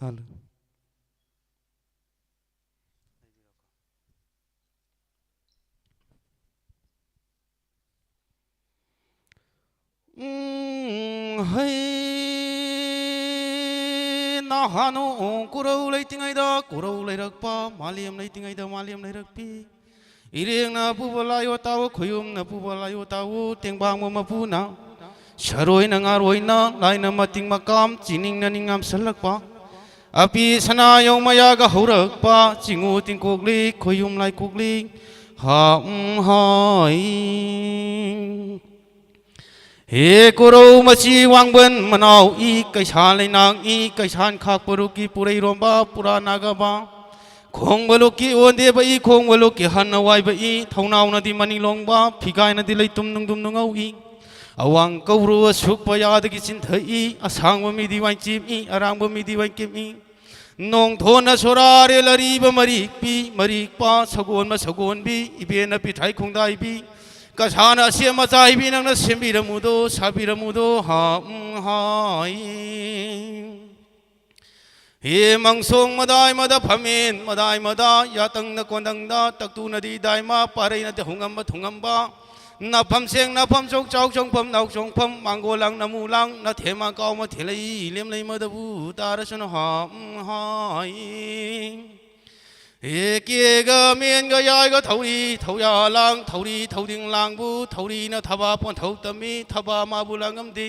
ฮัลโหลเฮ้ยน่าหานูกูรู้เลยที่ไงดอกกูรู้เลยรักป้ามาเลียมเลยที่ไงดอกมาเลียมเลยรักพี่อีเรียงน่ะผู้บลายว่าตาวขยุมน่ะผู้บลายว่าตาวเตียงบางมาผู้น่ะชะรวยน่ะงารวยน่ะลายน่ะมาติงมากามจีนิงน่ะนิงามสลักป้าอาปีสนายงมายากะหูรักป้าจิงูติงกุกลีขยุมลายกุกลีหหอยเฮกุโรมาชีวังเบนมนาวอีกชาเลยนางอีกชานขากปรุกีปุเรรมบ้าปุรานากบ้าคงบลุกีวันเดียบอีคงบลุกีหันเอาไว้บอีท้องนาวนาดีมันนิลงบ้าพิกายนาดีเลยตุ่มนุ่งเอาอีอวังกูรู้สุขปยาดกิสินเถอีอาสังบมีดีวันจีมีอารางบมีดีวันเก็บอีนงทนสุราเรลรีบมารีปีมารีป้าสกุลมาสกุลบีอีเบียนปีไทยคงได้บีก็ชาณเสียมาใจบีนังนัเสียบีรมุโดชาบีรมุโดหายเฮมังสงมาได้มาได้พมินมาได้มาได้ยาตังนักวันดังดาตักตูนดีได้มาปารีนัดหงอัมบัดหงอัมบานับพมเสียงนับพมจงเจ้าจงพมนักจงพมมังโกลังนมูลังนัดเทมาเกามาเทลีเลี้ยมเลยมาดบูตาระชนหายเอกเกเมียนก็ยายก็เท่าดีเท่ายาลังเท่าดีเท่าดิ่งลังบูเท่าดีนะทับปนเท่าตมีทับมาบุลังอัมดี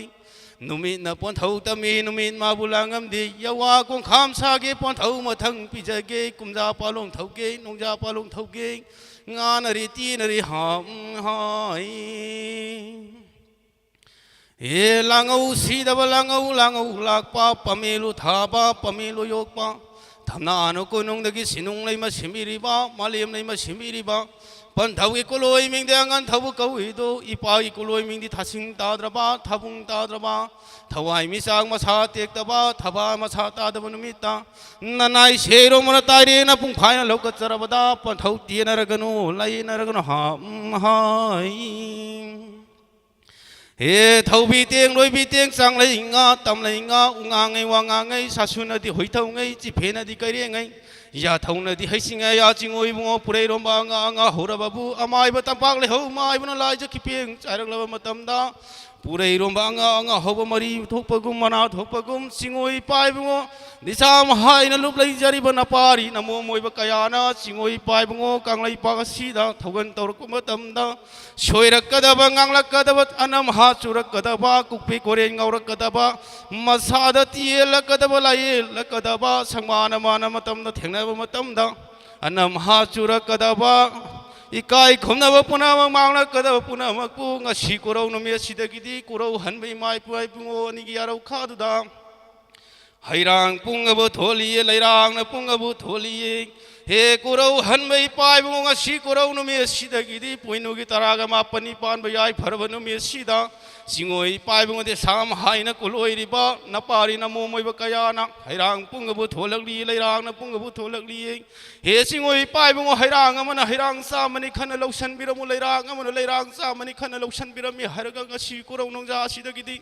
นุมินะปนเท่าตมีนุมิมาบุลังอัมดียาวากุงคำสาเกปนเท่ามาทั้งปิจเกกุมจาปาลงเท่าเกนงจาปาลงเท่าเกงานรีตีนรีหายเฮลังเอาสีดาบลังเอาลักป้าปะเมลุทาป้าปะเมลุยกป้าทำนาโนกุนงเดกิสินุงเลยมาชิมิริบ้ามาเลียมเลยมาชิมิริบ้าปันทวีกุลอยมิงเดียงันทวุกวิโดอีปาอีกุลอยมิงดิทัสิงตาดระบาทบุงตาดระบาทวายมิสังมาชาเตกตบาทบามาชาตาดบนุมิตานันไอเชโรมันตายเรนะพุงพายนะโลกจรบดาปันทวตีนรกนูไลนรกนูหายเฮทวีเตียงรวยบีเตียงสังเลยงาตำเลยงาอุงาไงวางาไงสาสุนดีหอยเท่าไงจีเพนดีไกเรียงไงยาเท่านั้นดีให้สิงยาจิงโอยบัวปุเรรมบางางาหัวระบูอามายบัตรปากเลยหัวมาบันลายจะขี้เพียงใจรักเรามาตำดาปุเรรมบางางาหัวมารีทุกปกุมมานาทุกปกุมสิงโอยปายบัวดิสามหายนลุบเลยจารีบันปารีนโมมวยบกยานาสิงโอยปายบัวกังเลยปากสีดาทุกันตรุกมาตำดาช่วยรักกระดับงังรักกระดับอันนำหาจุรักกระดับกุปิโกเรนเงารักกระดับมาสาดตีรักกระดับลายรักกระดับสังมานมานามาตำดาเถียงนมาตำดาอันนำหาจุรักกระดับอีกายขมนาวปุนามังรักกระดับปุนามักปุงอาชีกุเรานมีอาชีดกิดีกุเราหันไปไม้ปุยปุงโอนิกิยาเราขาดุดาให้ร่างปุงอบุทโลีไหลร่างนะปุงอบุทโลีเฮกุเราหันไปปลายบุงอาชีกุเรานมีสิดกิดีปุยนุกิตารากมาปนิปานใบใหญ่พระบนุมีสิดาสิงอยปลายบุงเดสามหายนะกุลอยริบะนับปารินะโมมวยบกยานะให้ร่างปุงอบุทโลักลีไหลร่างนะปุงอบุทโลักลีเฮสิงอยปลายบุงให้ร่างมันให้ร่างสามันขันโลชันบิรมุไหลร่างมันไหลร่างสามันขันโลชันบิรมีหารักอาชีกุเรานงจาสิดกิดี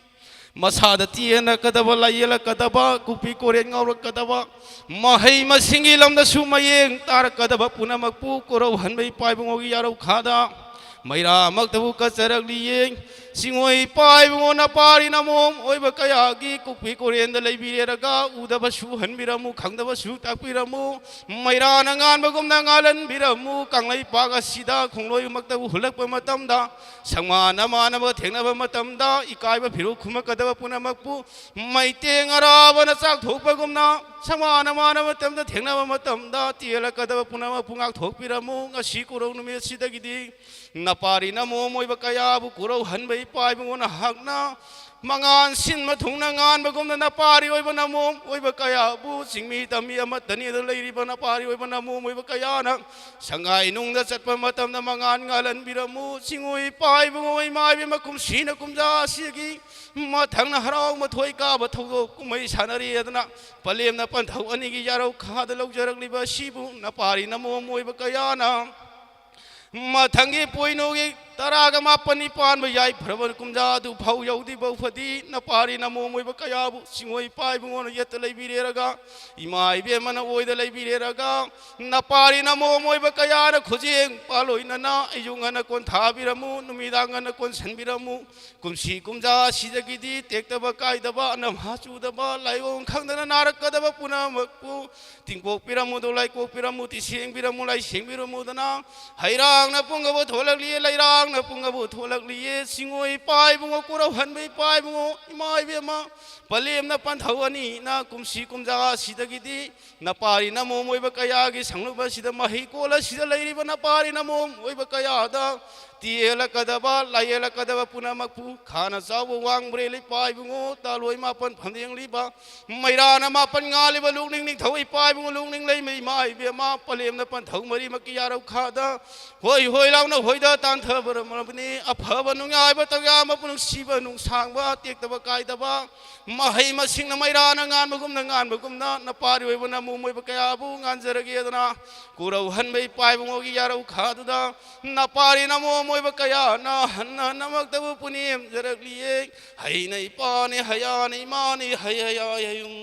มาสาดตีนะกระดับลายละกระดับกุปิโกเรนเงาละกระดับมาให้มาสิงห์ลำดัสุมาเองตารกระดับปุณมักปูกุเราหันไปปลายบุงอกิยาเราขาดาไม่รามักตะบุกเสรกลีเองสิงห์ปลายบุงนาปารินามมโอยบกยากีกุปิโกเรนเดลัยบิเรรกาอุดบสุหันบิรามูขังดบสุตักบิรามูไม่รานงานบกุมนางาลันบิรามูกังไลปากสิดาคงลอยมักตะบุหลักปมาตัมดาสังมานามานาบเถียงนาบมาตัมดาอีกายบพิรุขุมกระดับปุณมักปูไม่เตียงอาราบนาสักถูกบกุมนาสังมานามานาบตัมดาเถียงนาบมาตัมดาตีละกระดับปุณมักปูงักถูกบิรามูอาชีกุเรานุเมียสิดากิดีนาปารินาโมมวยบกยาบุกุเราหันไปปลายบุงนาหักนา mangan sin mathung na ngan bagom na pari oi bana mom oi bakaya bu singmi tami amat tani da leiri bana pari oi bana mom oi bakaya na sangai nung da chat pa matam na mangan ngalan biramu singoi pai bu oi mai bi makum sina kumja sigi mathang na harau ma thoi ka ba thau kumai sanari adna palem na pan thau ani gi yarau kha da lok jarak liba sibu na pari na mom oi bakaya na mathangi poino gi Taraga mapani pan ba yai phraban kumja du phau yaudi bau phadi na pari na mo moi ba kaya bu singoi pai bu ngon yet lai bi raga imai be mana oi da lai bi raga na pari na mo moi ba kaya na khujeng paloi na ayung na kon tha bi ramu numidang na kon san bi ramu kumsi kumja sidagi di tek da ba kai da ba na ma chu da ba lai ong khang da na narak ka da ba puna mak tingkok piramu do lai kok piramu ti sing piramu lai sing piramu dana hairang na punga bo tholak li lairang na punga bo tholak li singoi pai bungo kurau han bei pai bungo imai be ma palem na pan thawani na kumsi kumja sidagi di na pari na mo moi ba kaya gi sanglu ba sida mahi kola sida lairi ba na pari na mo moi ba kaya da tiela kadaba layela kadaba punamak pu khana sawo wang bre li pai bungo taloi ma pan phamdeng li ba maira na ma pan nga li ba luk ning ning thoi pai bungo luk ning lei mai mai be ma palem na pan thau mari ma ki yarau kha da hoi hoi law na hoi da tan tha bar ma bni apha ba nu ngai ba ta ya ma pun si ba nu sang ba tek da ba kai da ba ma hai ma sing na maira na ngan ba gum na pari oi ba na mu moi ba kaya bu ngan jara ge da na kurau han mai pai bungo ki yarau kha da na pari na mo moi ba kaya na hanna namak da bu punim jara li hai nei pa ne haya nei ma ne hai haya yung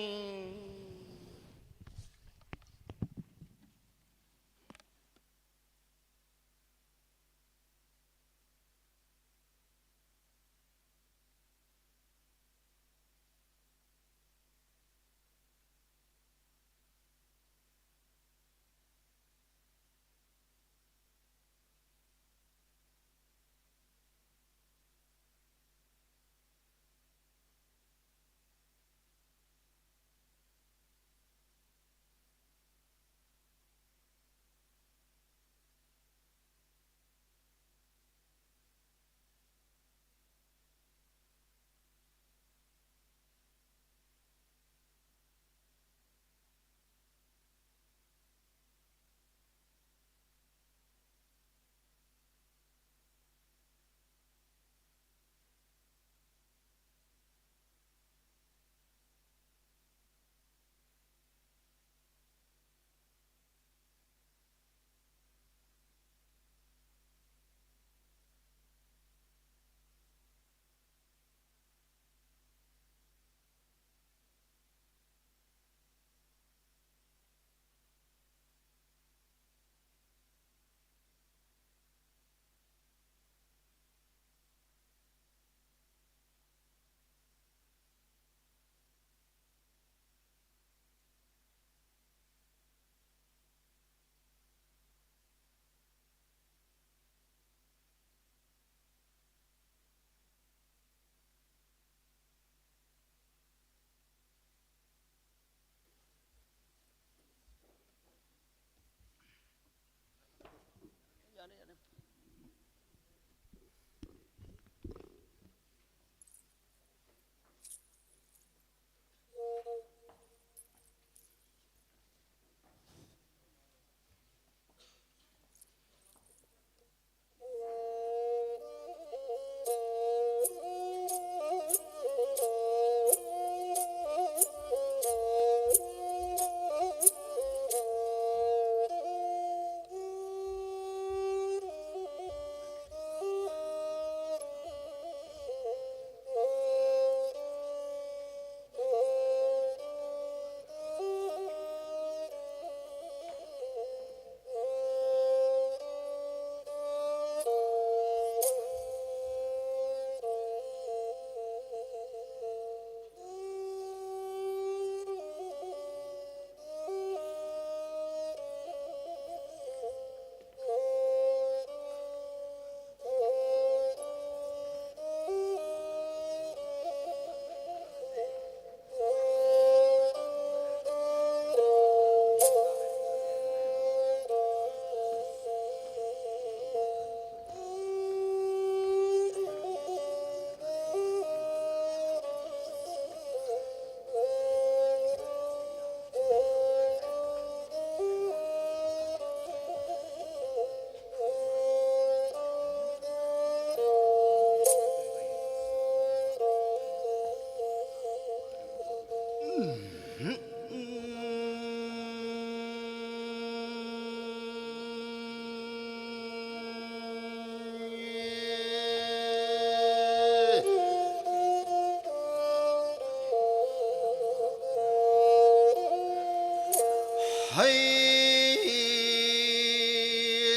hay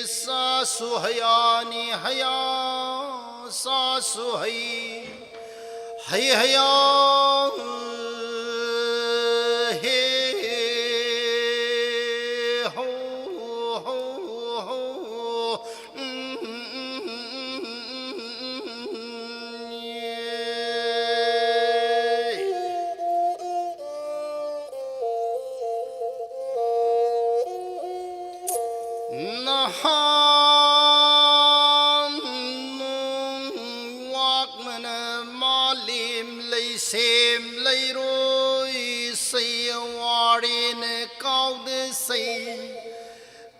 sa su hayani haya sa su hay hay haya xem lấy rồi xây warin cao de xây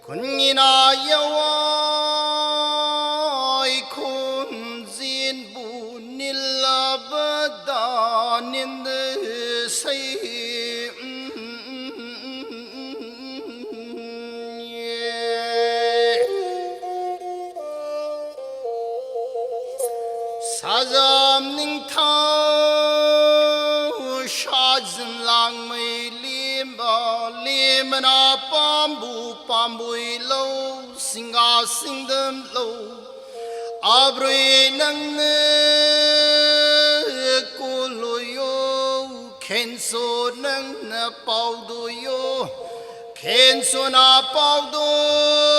kun ngina yawai kun zin bu nilabada nind xây Sajam ning thao shajin lang mây limba limana pambui lâu singa singdam lâu abrui nang kuluyo kenso nang na pauduyo kenso na pauduy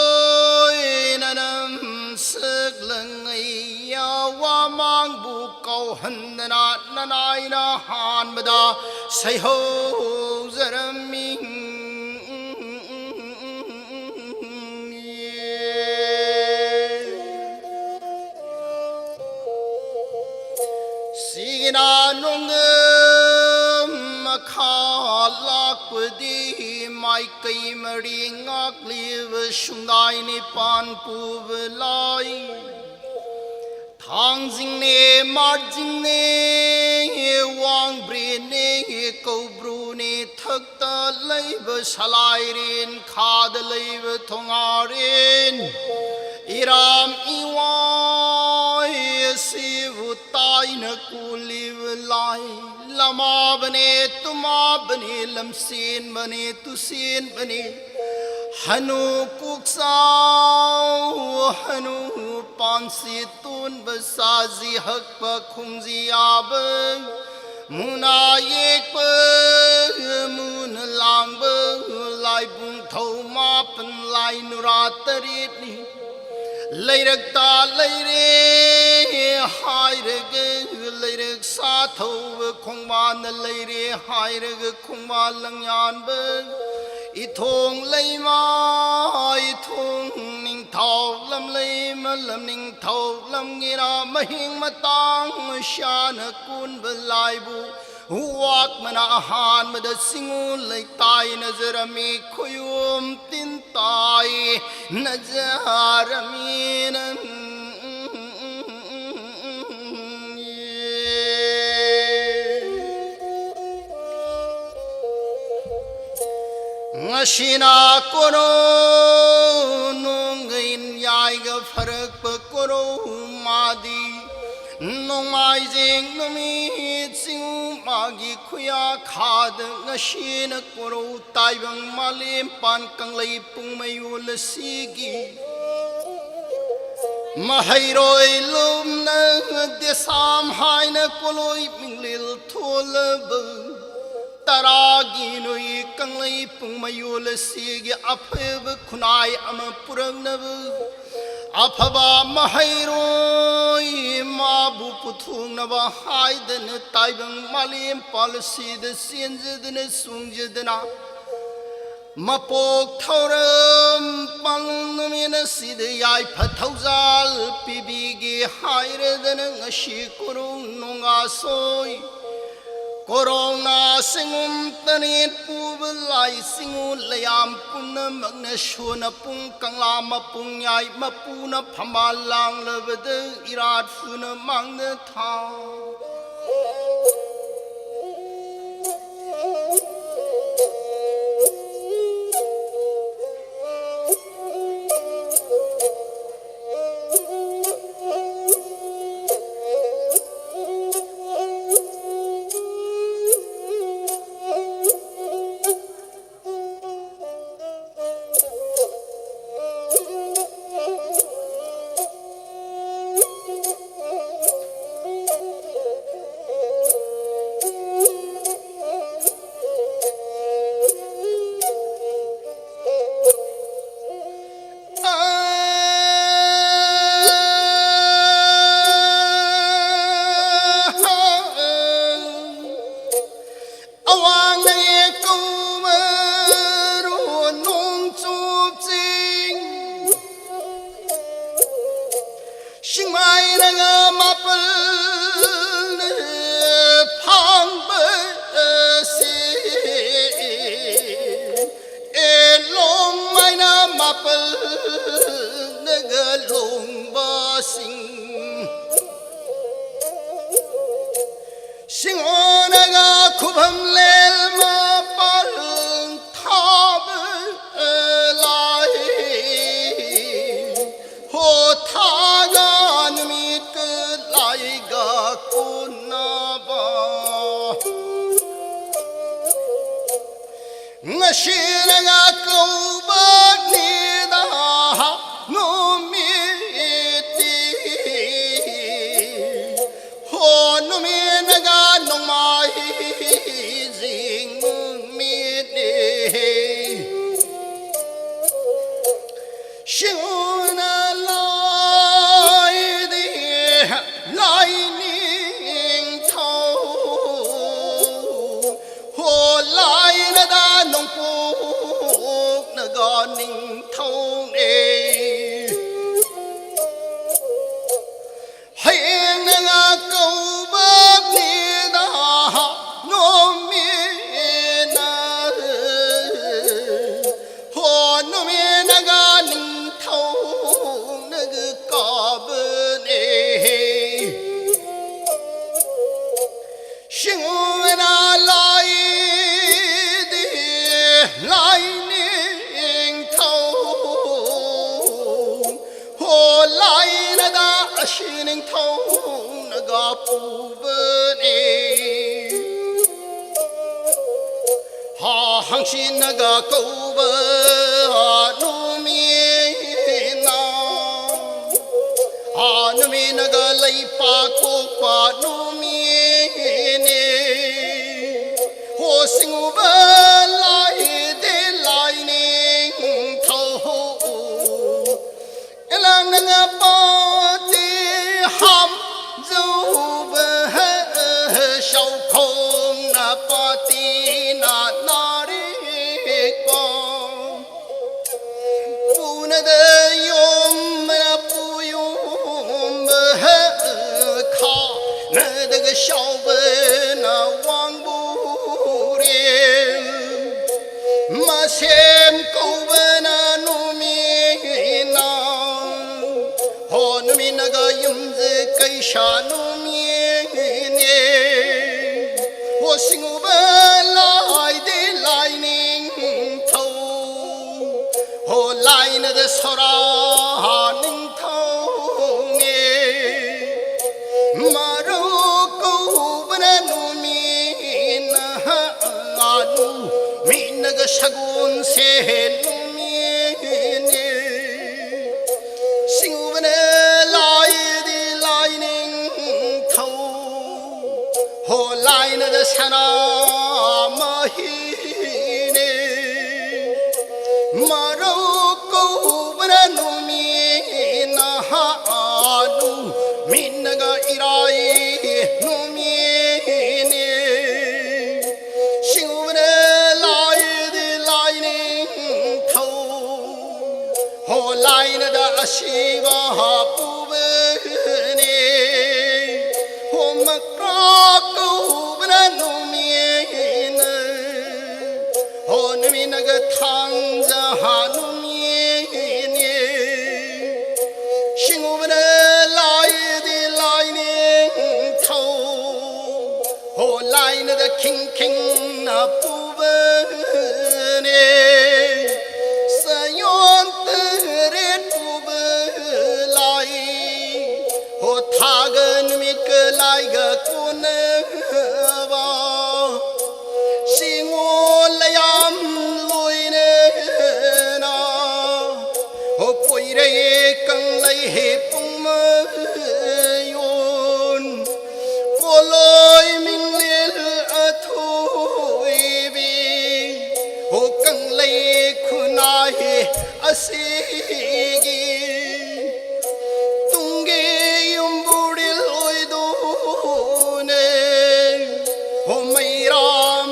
nanam sức lưng ấy wa mang bu câu hân na nanai na han bada say ho zaraming sigina nong makha lak di mai kai mari ngak liv shundai ni pan pu lai thang jing ne mar jing ne wang bre ne câu bru ne thak ta lai ba salai rin khad lai ba thonga rin iram iwai si vu tai na ku liv lai lama bane tuma bane lamsin bane tusin bane hanu kuksau hanu pansi tun basazi hak pa khungji ab muna yek pa mun lang ba lai bung thau ma pan lai nuratrit ni leirak ta leire hai rege leirak sa thau khong ban leire hai rege khong ba lang yan ba I thong lay ma I thong ning thau lam lay ma lam ning thau lam ngira ma hing ma tang sha na kun ba lai bu huak ma na han ma da singu lay tai na zara mi khuyum tin tai na zara mi na Ngashina koro nungin yai ga farak pa koro madi nung mai jing numi sing magi khuya khad ngashina koro tai bang malim pan kanglei pung mayul sigi mahairoi lum na desam hai na koloi minglil tholab Taragi nui kanglei pung mayul sigi aphab khunai ama purangnav aphaba mahairoi mabu puthungnava haidan taibang malim policy the sinjadna sungjadna mapok thoram palnumina sid yai phathauzal pibigi hairedan ngashi kurung nunga soi Corona singum tanit pubalai singu layam puna magna shona pung kanglama pung yai mapuna phamalang labada irat funa mangna tha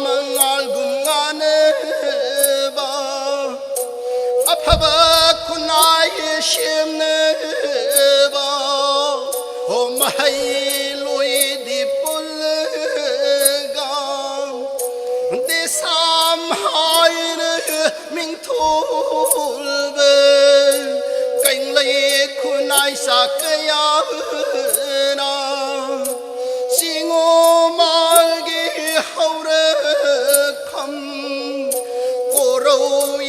Mangal gumane shemneba om hai lui di pulga DESAM hai minh thulbe Kanglei kunai sakya na singo malgi haure kham koro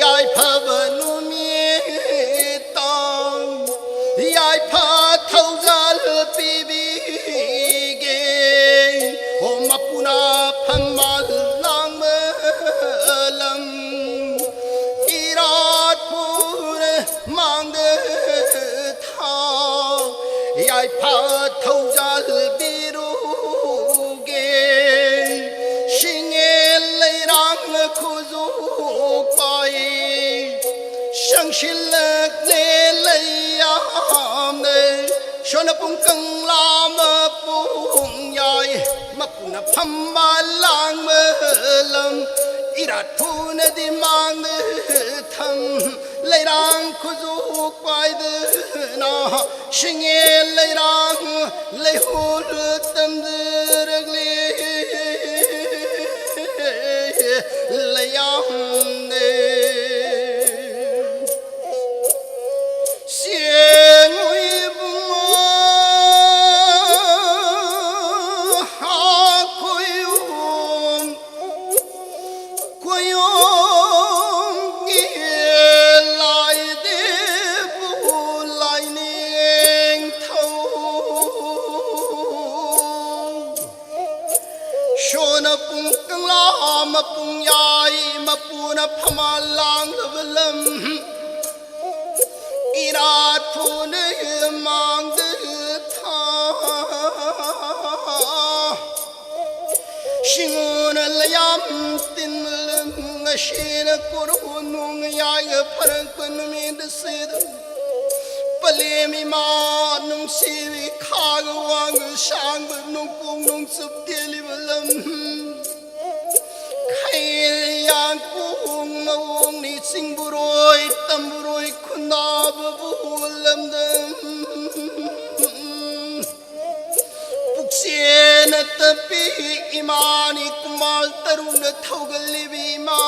yai phavanu mi tang yai pha thaujal pibi ge om apuna phamal lang lam irat pur mang de tha yai pha thaujal biru ge shingel leirang khuzu pai shangshilak le layam ne shonapung kanglam pung yai mapuna phammalang lam irat phuna di mang tham leirang khuzu pai de na shingel leirang lehul tam dirgle layam ne sieng ui bunga ha koyum gi lai de bu lai neng thau shona pung kang la ma pung yai ma puna phamalang lam irat phune mang de tha shingun layam tin ngashin korunung yai pharang kun mi de sid palemi ma nung siwi khag wang sang nung kung nung sup deli lam yang kung mawong ni sing buroi tam buroi khunab bulam dam puksien tapi imani kumal tarun thaugali bima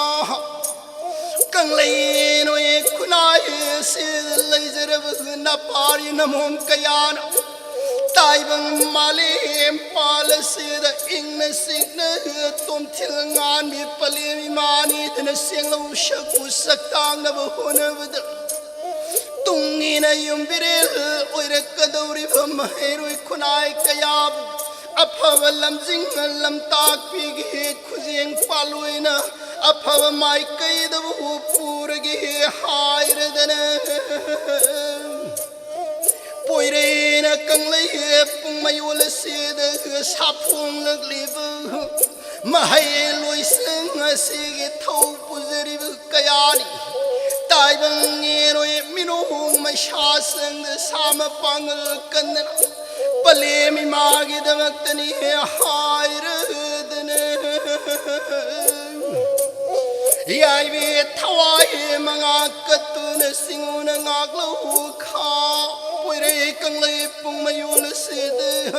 Kanglei no ye khunai se laizerab na pari namon kayan taibang malim palase da ingna signa tom thilangan mi palemi mani dana senglo shaku saktang na bahona bada tungina yumbirel oira kadauri bhamhairoi khunai kayab aphawa lamjing lam tak pigi khujeng paloina aphawa mai kaida bu purgi haire dana Poirena Kanglei pung mayul sida sapung laglibu mahai loiseng asigi thau puzeri kayani taibang ngeroi minung mashaseng sama pangal kanna palemi magi damaktani haire dana yai be thawai manga katuna singuna ngaklo kha Poire Kanglei pung mayul sida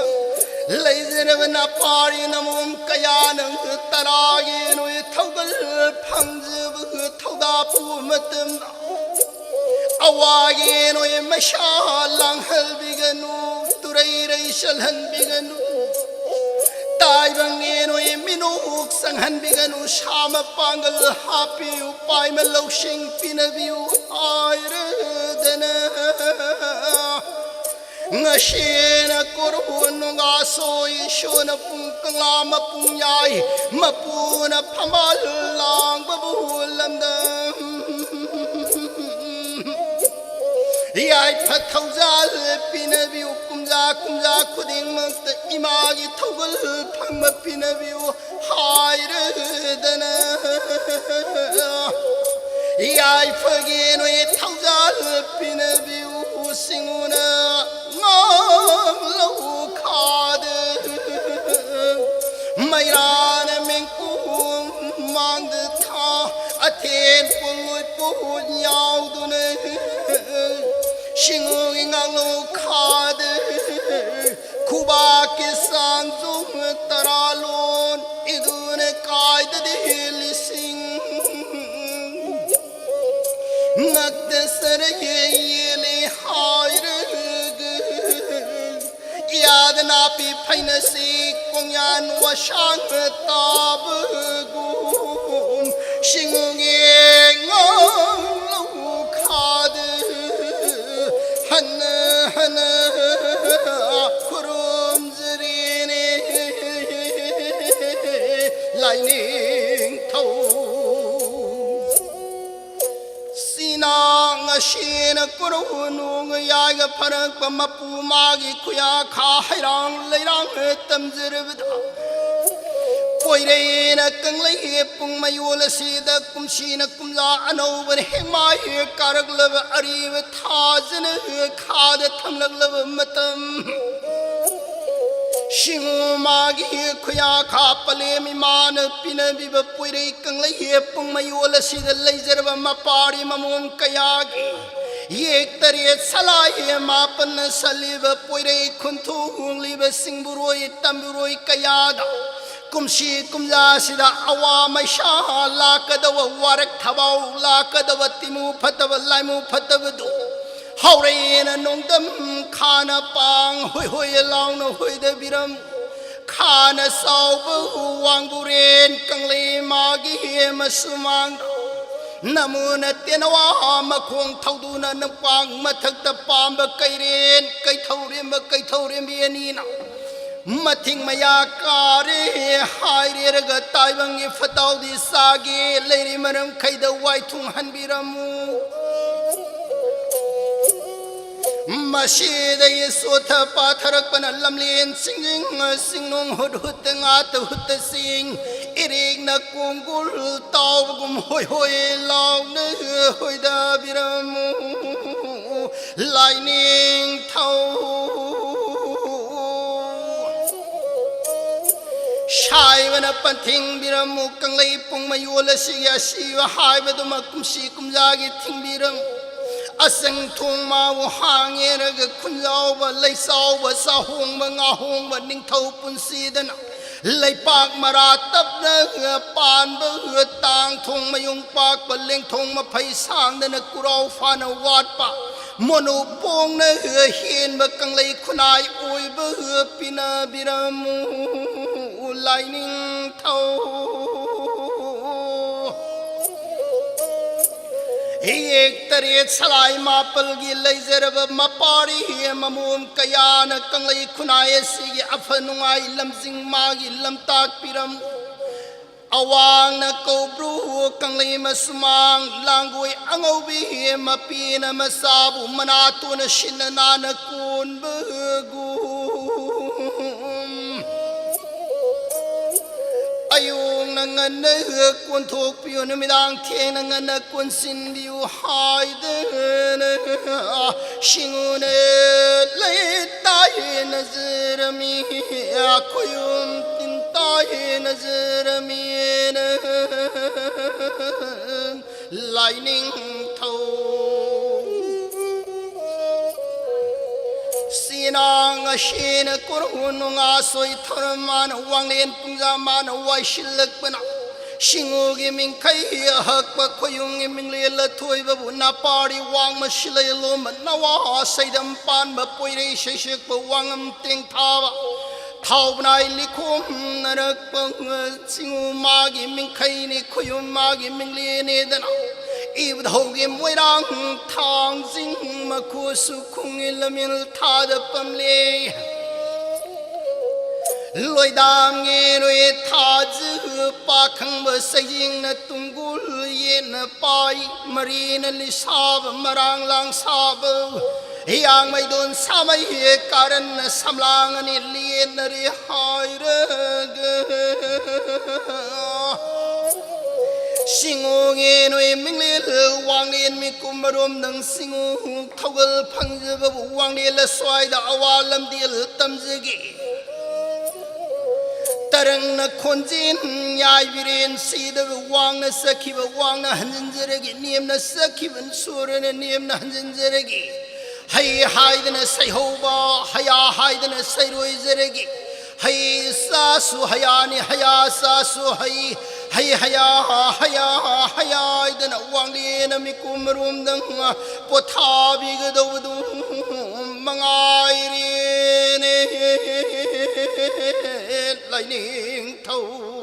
leizerabna pari namum kayanang taragi noi thaugal phangzab thauda pu matam awagi noi masha langhal biganu turai rai shalhan biganu taibang noi minuk sanghan biganu shama pangal happy upai malau shing pinaviu aire dana ngashena korhunu ngaso ishona pung kanglam pung yai mapuna phamal lang babulam dam yai phathawjal pinabiu kumja khuding mak imagi thawgal phangma pinabiu haire dana yai phage no ye thawjal pinabiu singuna lo khad mairan mengku mang tha athen pui pu yaw dune ชิงงังลูกขาดคูบากิสังจุงตราลุนอีดูนกายดดิลิสิงนักเดสระเยลีหายรึกยาดนาปีไพนสีคงยานวช่างตาบกุมชิงเงงลูกขาดฮันครุมจรีนีไลนิ่งเท่าสีนางชีนกรุนุงยายพนักปมปูมากิคุยาขาให้รังเลยรังตั้มจรบดาป่วยเรนกังเลยปุ่งมายุลสีดกุมชีนกุมลาอนาวบนเหงมาเหการกลบอรีวท่าจนขาดทำลักลบมตมชิงมากิคุยาขาปเลมิมานปินบิบป่วยเรกังเลยปุ่งมายุลสีดเลยจรบมาปาริมามุนกยากีएक तरी सलाये मापन सलीब पुरे खुंथु लिब सिंगुरोई तंबुरोई कयादा कुमशी कुमला सिदा अवा मैशा लाकदव वारक थबाव लाकदव तिमु फतव लाइमु फतव दु हौरेन नोंदम खान पांग होय होय लाउन होय द बिरम खान साव वांगुरेन कंगले मागी मसुमांग नमून तेनवा मखों थौदुना नपांग मथक पांब कैरेन कैथौरेम बियनीना मथिंग मया कारे हायरे रग ताइबंगी फताउदी सागे लेरी मरम खैद वाइथुंग हनबिरमु मशीद ये सोथ पाथरक पन लमलेन सिंगिंग सिंगनों हुद हुद ngaत हुद सिंग इरेग न कुंगुल ताव गुम होय होय लाव न होय दा बिरमु लाइनिंग थाव शायवन पंथिंग बिरमु कंगलै पुंग मयोल सिया सिवा हायबदुम कुमसी कुमजागी थिंग बिरम असंग थोंग माव हांगे रग खुनलाव लैसाव साहोंग ngaहोंग निंगथौ पुनसीदना लैपाक मरा तबना पानब तांग थोंग मयुंग पाक बलेंग थोंग मफै सांगदना कुराव फान वाटपा मोनो पोंग न हेन बकंगलै खुनाय ओइब पिना बिरमु लाइनिंग थौ एक तरे सलाई मापल गी लैजरब मपारी ममोम कयान कंगलै खुनाय सिगी अफनुआई लमजिंग मागी लमताक पिरम अवांग न कोब्रु कंगलै मसुमांग लांगोय अंगौबी मपीन मसाबु मनातुन शिनना न कोन बगु अयों नंगन कुंथोक पियो निमिदांग थेंग नंगन कुंसिन बियो हायदन शिंगुन लेताये नजर में आखुयुम तिंताये नजर में लाइनिंग थौ सीनांग शेन कुरुनुंगा सोई थरमान वांगलेन पुंजामान वाइशिलक बना शिंगोगी मिंखै हक खोयुंगी मिंगले लथोय बबु नापारी वांग मशिले लोम नवा सैदम पान बपोइरे शेशक वांगम तेंग थावा थावनाय लिखोम नरक पंग सिंगु मागी मिंखै ने खोयुम मागी मिंगले ने दना इबधौगे मोइरांग थांग जिंग मखुसु खुंगी लमिल थाद पमले लोइदांगे रोए थाज पाखंग बसयिंग न तुंगुल ये न पाई मरीन लिसाब मरांग लांग साब यांग मैदोन सामय कारण समलांग ने लिए नरे हायरग सिंगोगे नोए मिंगलेल वांगलेन मी कुमरोम नंग सिंगो थौगल फंगजब वांगलेल स्वाइदा अवालम दिल तमजगे तरंग न खोंजिन याय विरेन सीदब वांग न सखिब वांग न हंजनजरगे नियम न सखिबन सोरन नियम न हंजनजरगे Hay haidana say hoba, haya haidana say roizeregi. Hay sasu hayani haya sasu hay. Hay haya idana wangli na mikumrum dang potabi gadawdu mangairi ne lightning toe.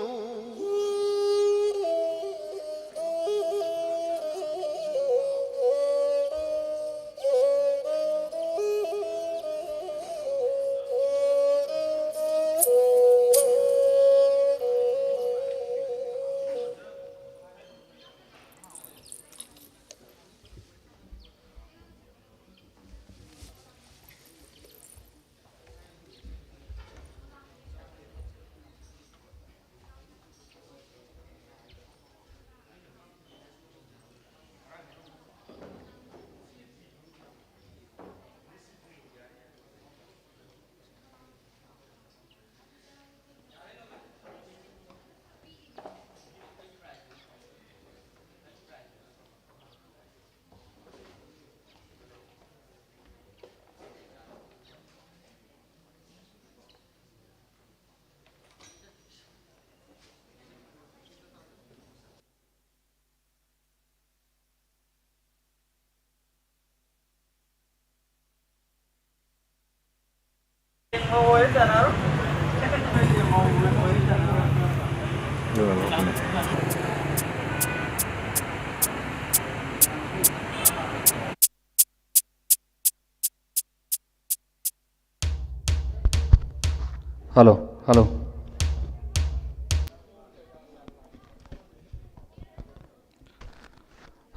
Hello, hello.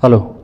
Hello.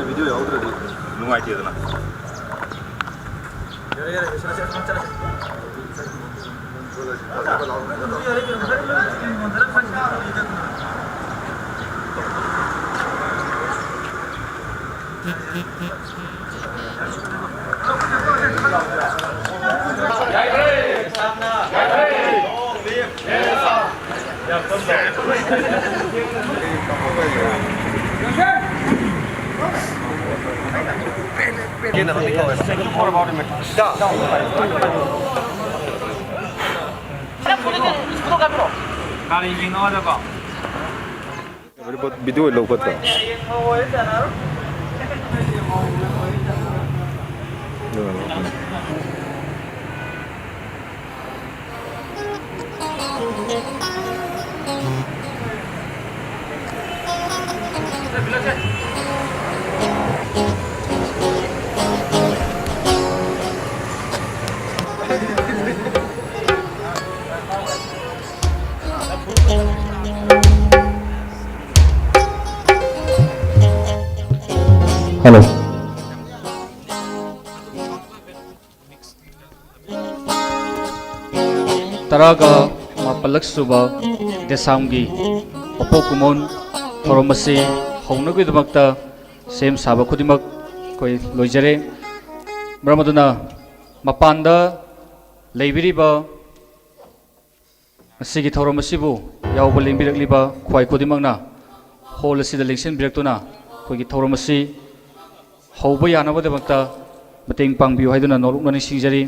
비디오 야구들이 누가 이렇게 되나? 우리 뭐 비디오에 넣었다. Hello. Taraga mapalak suba desamgi opo kumon thoromasi haunagi damakta sem saba khudimak koi loijare bramaduna mapanda leibiriba asigi thoromasibu yawba lingbirakliba khwai khudimakna hol asida lengsin biraktuna koigi thoromasi hauba yanaba damakta mateng pangbiu haiduna noloknani singjari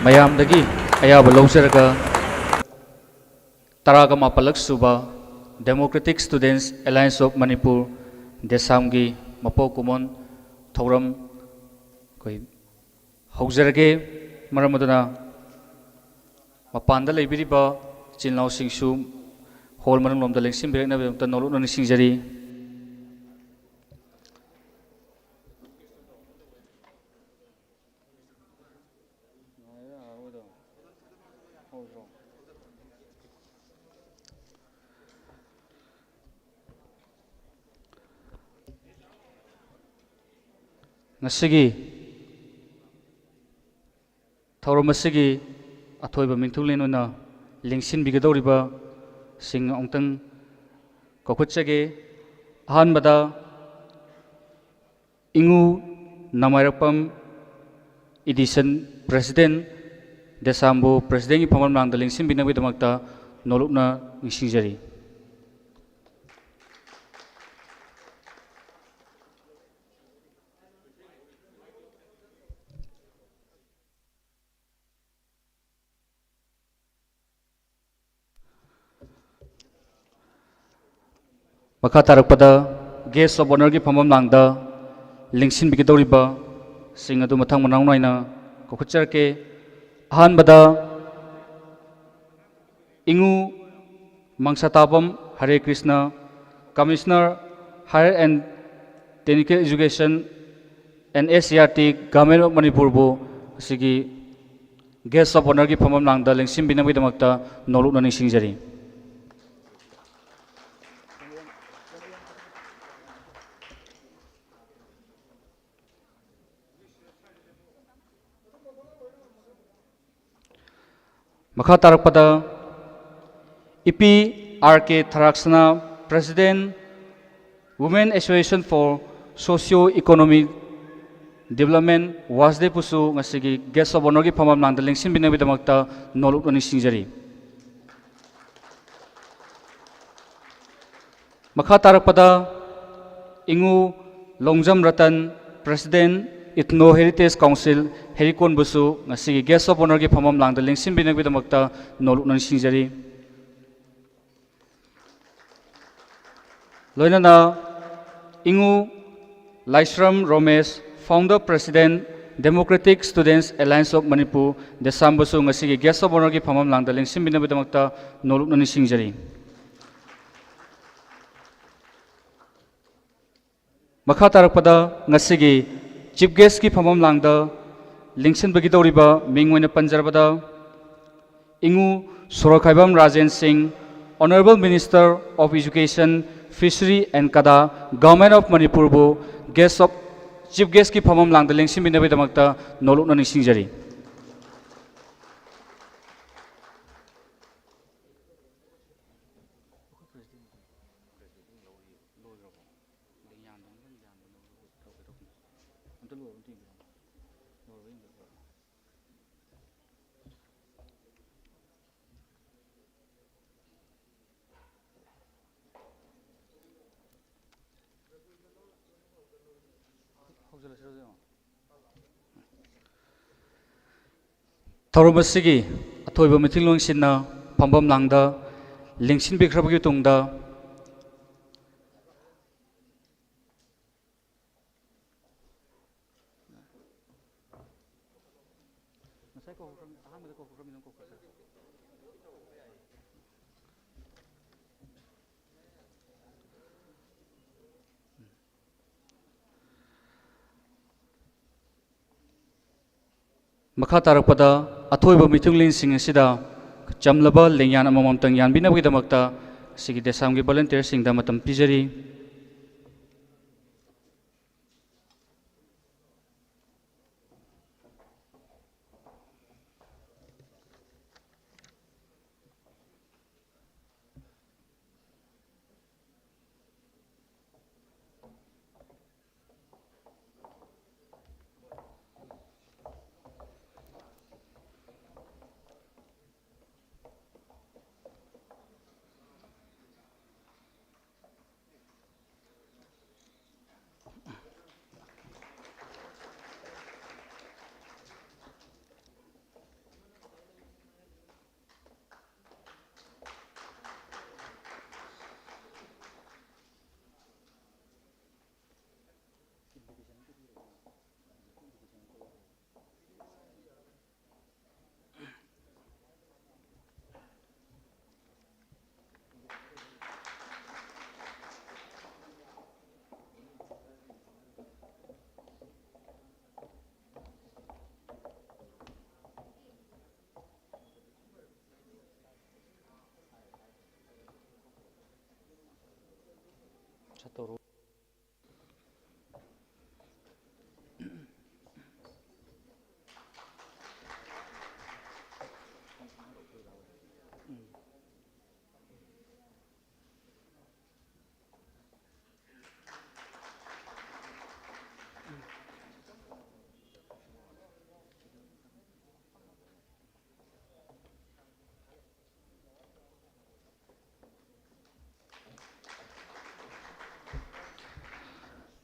mayamdagi ayaba lawsaraga taraga mapalak suba Democratic Students Alliance of Manipur DESAM gi mapo kumon thoram koi haujarage maramaduna mapanda leibiriba chinlaw singsu hol manang lomda lengsim berekna bemta nolokna singjari ngasigi thauromasigi athoiba mingthulena lengsin bigadoriba sing ongtang kokhutchage ahanbada ingu namairapam edition president desambu president gi phamam nangda lengsin binagi damakta nolokna ngisingjari makha tarakpada guest of honor gi phamam nangda lengsin bigidoriba sing adu mathang manang naina kokhutcharke ahanbada ingu mangsatabam Hare Krishna Commissioner Higher and Technical Education and SCRT Government of Manipur bu sigi guest of honor gi phamam nangda lengsim binami damakta nolokna ningsingjari makha tarakpada EPRK Tharaksana President Women Association for Socio-Economic Development Wasde Pusu ngasigi guest of honor gi phamam nangda lengsin binami damakta nolokna ningsingjari makha tarakpada ingu Longjam Ratan President ethno heritage council हेरिकोन बुसु ngasi guest of honor gi phamam langda lengsim binag bidamakta noluk nang singjari loinana ingu Laisram Romesh founder president Democratic Students Alliance of Manipur DESAM busu ngasi gi guest of honor gi phamam langda lengsim binag bidamakta noluk nang singjari makha tarakpada ngasi gi Chief guest ki phamam langda lingsin bagi dawriba mingwena panjarbada ingu Sorokhaibam Rajen Singh Honorable Minister of Education Fishery and Kada Government of Manipur bu guest of Chief guest ki phamam langda lingsin binabi damakta noluk na ningsingjari Thaurumasigi athoiba mithilong sinna phambam langda lingsin bikrabagi tungda makha tarakpada athoiba mithungling sing asida chamlaba lengyan amamam tang yan binabagi damakta sigi DESAM gi volunteer sing da matam pijari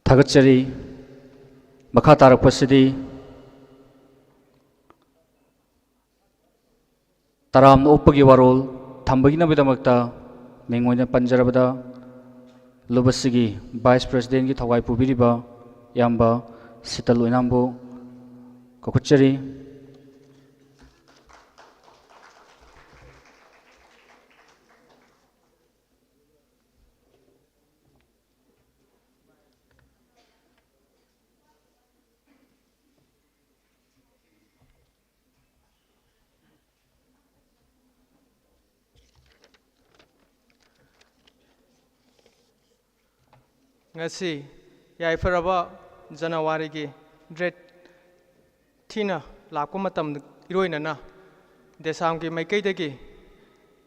Thagachari makha tarakpasidi taram upagi warol thambagi na bidamakta mengmoina panjarabada lubasigi Vice President gi thawai pubiriba yamba Sital Oinambu kokuchari ngasi yaifaraba January gi date thina lakpa matam iroinana DESAM gi maikaidagi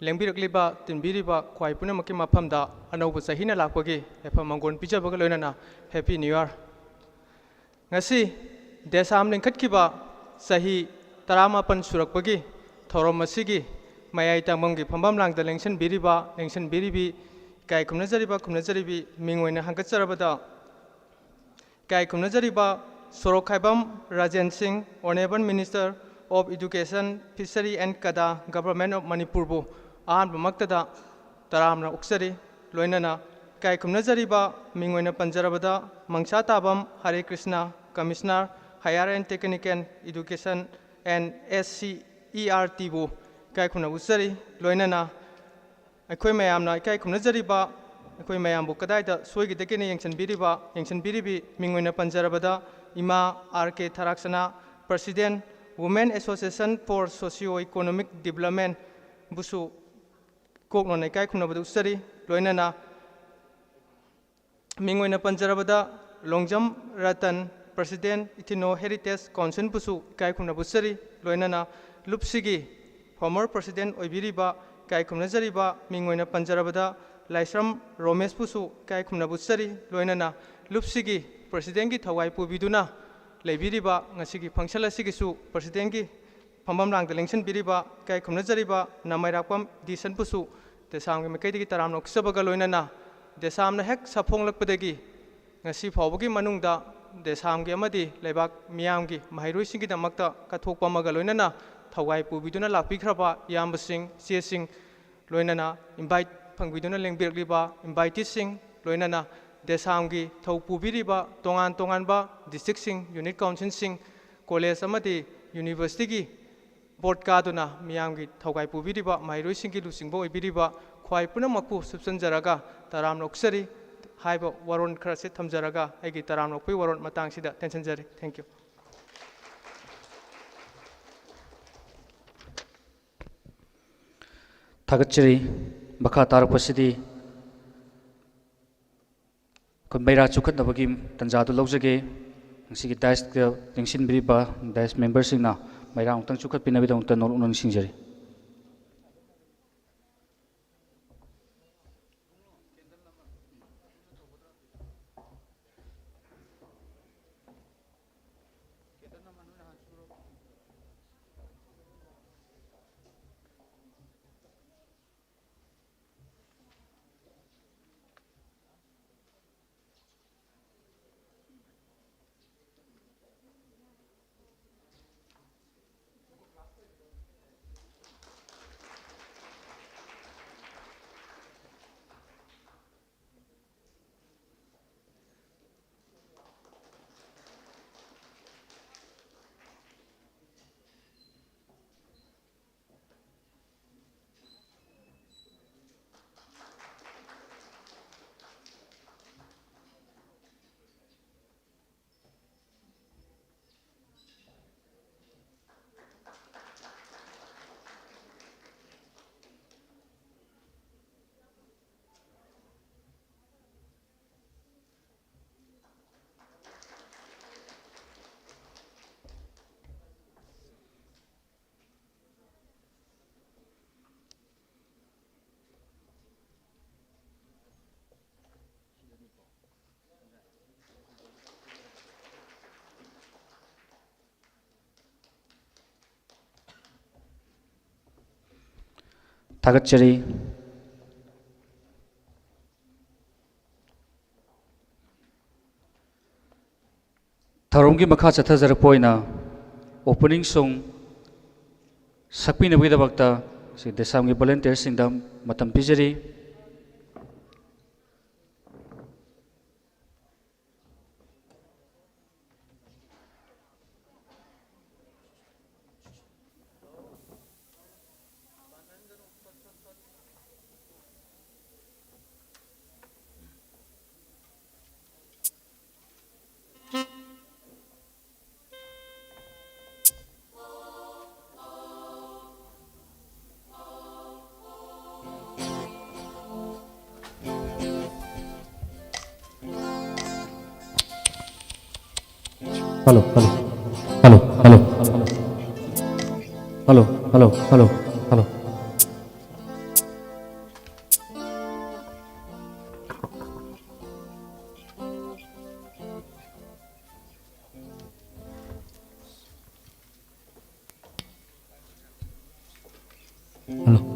lengbirakliba tinbiriba khwai punamakki mafamda anauba chahina lakpagi efa mangon pijabaga loinana happy new year ngasi DESAM lengkhatkiba chahi 18 surakpagi thorom asigi mayai tamamgi phambam langda lengsan biribi kai kumnajaribi mingoina hangkacharabada kai kumnajariba Sorokhaibam Rajan Singh, Honorable Minister of Education, Fishery and Kada, Government of Manipur bu Ahan Bumaktada Taramna Uksari, Loinana, Kai Kumnazariba, Mingoina Panjarabada, Mangsha Tabam, Hare Krishna, Commissioner, Higher and Technical Education and SCERT bu Kai Kumna Usari, Loinana, Akoi Mayamna, Kai Kumnazariba, Akoi Mayambu Kadaida, Swigi Dekini Yangshan Biribi, Mingoina Panjarabada, Ima R.K. Tharaksana, President, Women Association for Socio-Economic Development, Busu Kokno Nekai Kunabadu Sari, Loinana, Mingoina Panjarabada, Longjam Ratan, President, Itino Heritage Council Busu, Kai Kunabusari, Loinana, Lupsigi, former President Oibiriba, Kai Kunazariba, Mingoina Panjarabada, Laisram Romes Busu, Kai Kunabusari, Loinana, Lupsigi, President ki Thawai Pubiduna, Lebiriba, Nasiki Pangshala Sigisu, President ki Pamamlang the Lengson Biriba, Kai Kumnazariba, Namairapam, Decent Pusu, the Sam Makati Taram Sabagaloinana, the Sam Hek Sapong Lakpadegi, Nasi Pawagi Manungda, the Sam Gamadi, Lebak, Miamgi, Mahiru Singi Makta, Katok Pamagaloinana, Thawai Pubiduna La Pikraba, Yambasing, Siasing, Loinana, invite Pangviduna Lengbirgliba, invite Sing, Loinana. DESAM Thau Pubiriba, Tongan District Sing, Unit Council Sing, College Amati, University Board Kaduna, Miamgi, Taukai Pubiriba, Mairu Singi Lusingbo Ibiriba, Kwai Punamaku, Subsan Jaraga, Taram Noksari, Haiba Waron Krasit Tamjaraga, Egi Taram Nokui Waron Matang Sida, Tension Jari. Thank you. Tagachiri, Baka Tarapasidi. Kunbaira Chukat Nabagim, Tanzatu Lozage, Siki Dice, Tingshin Briba, Dice members in now, Mayrang Tang Chukat Pinabidong Tanol Sinjari. Tagachari, Tharungi Makha Chathazarapoina, opening song, Sakpina with the Bakta, the Sami volunteers in the Matampijari. Hello, hello, hello, hello, hello, hello, hello, hello. Hello.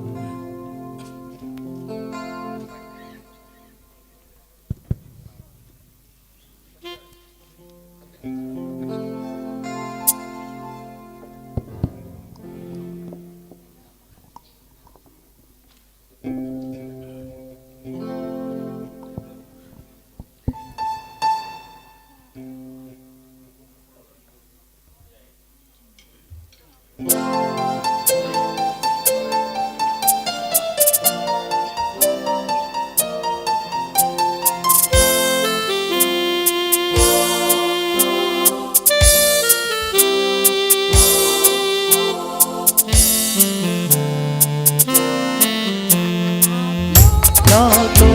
laklo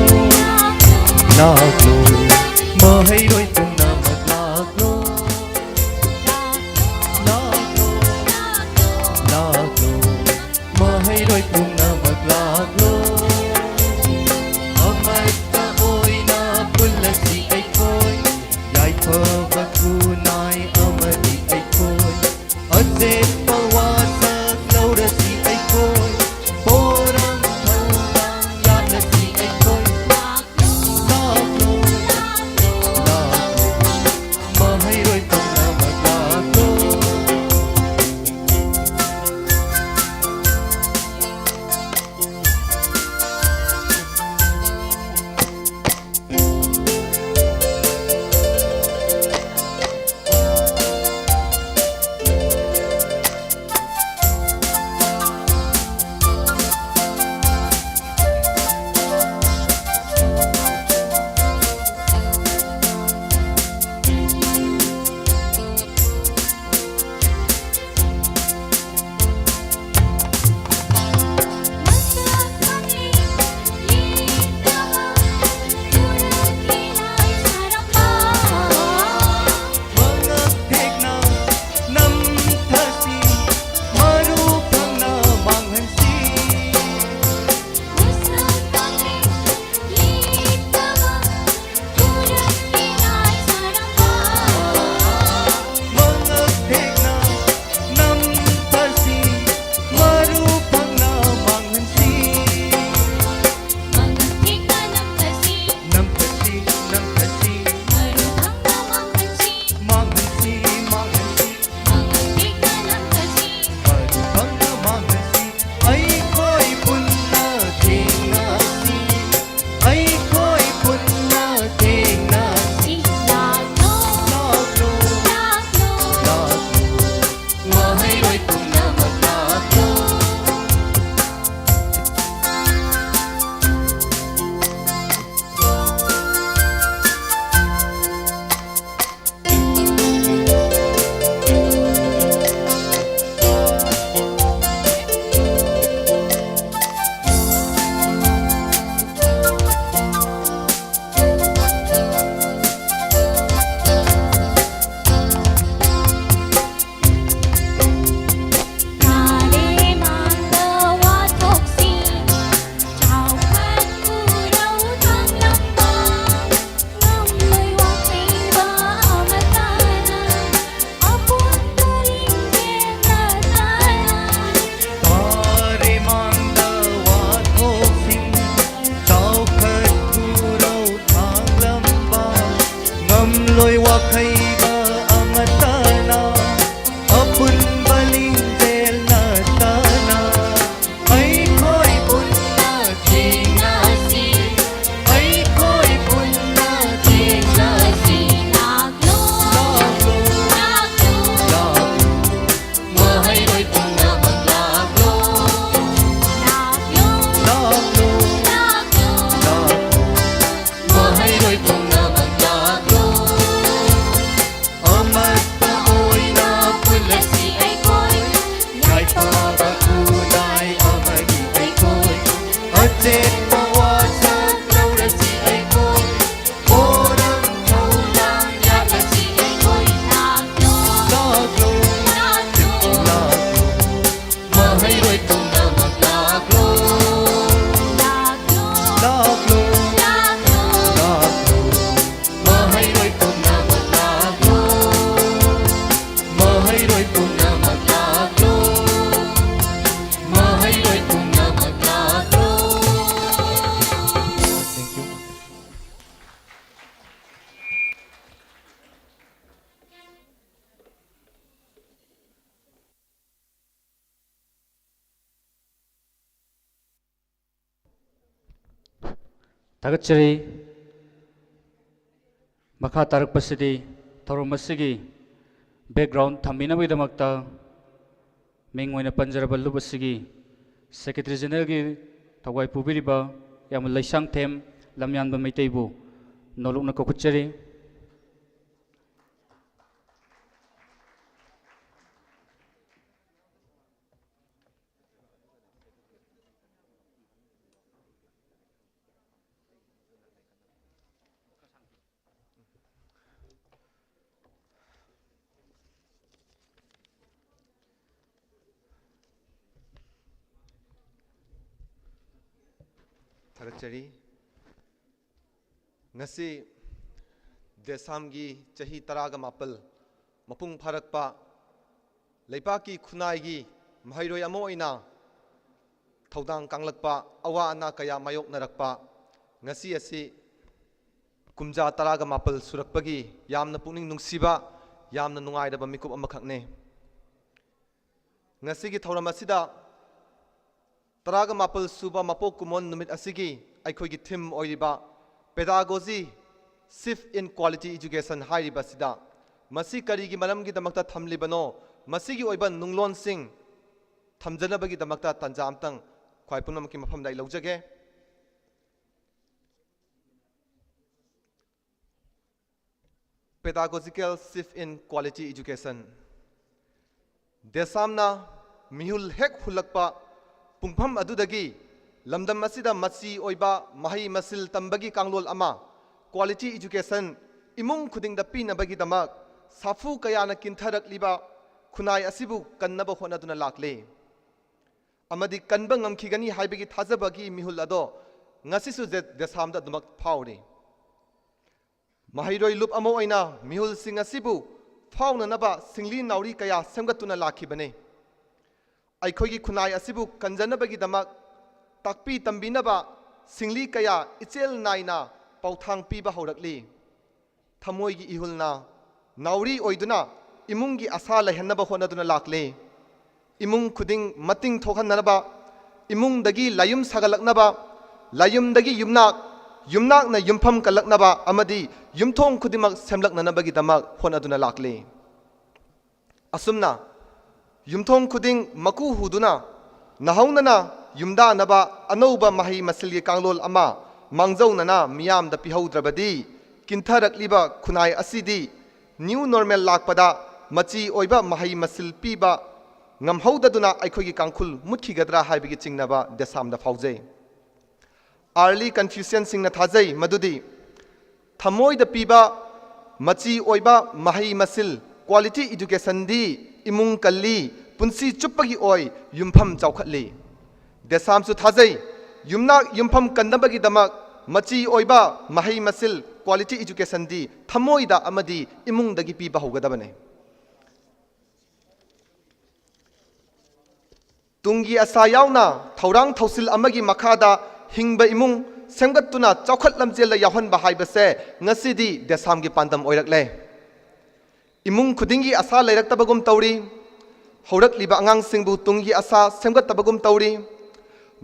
laklo mahayroi pumnamak laklo laklo laklo mahayroi pumnamak laklo amata oina pulasi aikoi yaithaba kunai amadi aikoi azet pawasak laurasi aikoi porang thaulang yanasi aikoi laklo laklo mahayroi pumnamak laklo Tagachari Makha Tarak Pasidi Thoromasigi background Thamina Vidamakta Mingwina Panjaraba Lubasigi Secretary General Gi Tawai Pubiriba Yamalai Sang Them Lamyan Bamitaibu Nolokna Kokuchari ꯊꯥꯒꯠꯆꯔꯤ ꯉꯁꯤ ꯗꯦꯁꯥꯝꯒꯤ ꯆꯍꯤ 18 ꯃꯄꯨꯡ ꯐꯥꯔꯛꯄ ꯂꯩꯕꯥꯛꯀꯤ ꯈꯨꯟꯅꯥꯏꯒꯤ ꯃꯍꯩꯔꯣꯏ ꯑꯃ ꯑꯣꯏꯅ ꯊꯧꯗꯥꯡ ꯀꯥꯡꯂꯛꯄ ꯑꯋꯥ ꯑꯅꯥ ꯀꯌꯥ ꯃꯥꯌꯣꯛꯅꯔꯛꯄ ngasi asi kumja 17 surakpagi yamna pukning nungsiba yamna nungairaba mikup amakhakne ngasi gi thoram asida 17 suba mapok kumon numit asigi aikhoi gi theme oiriba pedagogy shift in quality education hairiba sida masi kari gi maram gi damakta thamlibano masi gi oiba nunglon sing thamjanabagi damakta tanja amtang khwai punam ki mafam dai laujage pedagogical shift in quality education desamna mihul hek hulakpa pungpham adudagi lamdam asida machi oiba mahai masil tambagi kanglol ama quality education imung khudingda pinabagi damak safu kayana kintharak liba khunai asibu kannaba honaduna lakle amadi kanba ngamkhigani haibagi thajabagi mihul ado ngasisu desamda dumak phauri Mahairoi lup amo oina mihul sing asibu fauna naba singli nauri kaya semgatuna lakhibane aikhogi khunai asibu kanjanabagi damak takpi tambinaba singli kaya ichel naina pauthang piba horakli thamoigi ihulna nauri oiduna imungi asa lahenaba honaduna lakle imung khuding mating thokhanaba imung dagi layum sagalaknaba layum dagi yumnak na yumpham kalaknaba amadi yumthong khudimak semlaknanabagi damak honaduna lakle asumna yumthong khuding maku huduna nahaunana yumda naba anouba mahi masilgi kanglol ama mangjaunana miyam da pihaudrabadi kintharakliba khunai asidi new normal lakpada machi oiba mahi masil piba ngamhaudaduna aikhogi kangkhul mutkigadra haibigi chingnaba desam da faujai early confusion singna thajai madudi thamoi da piba machi oiba mahi masil quality education di imung kalli punsi chuppagi oi yumpham chawkhatli desam su thajai yumnak yumpham kandabagi damak machi oiba mahi masil quality education di thamoi da amadi imung dagi piba hogadabane tungi asa yauna thaurang thausil amagi makhada hingba imung semgatuna chawkhat lamjel la yahan bahai base ngasidi desam gi pandam oirakle imung khudingi asa leirak tabagum tauri horak liba angang singbu tungi asa semgat tabagum tauri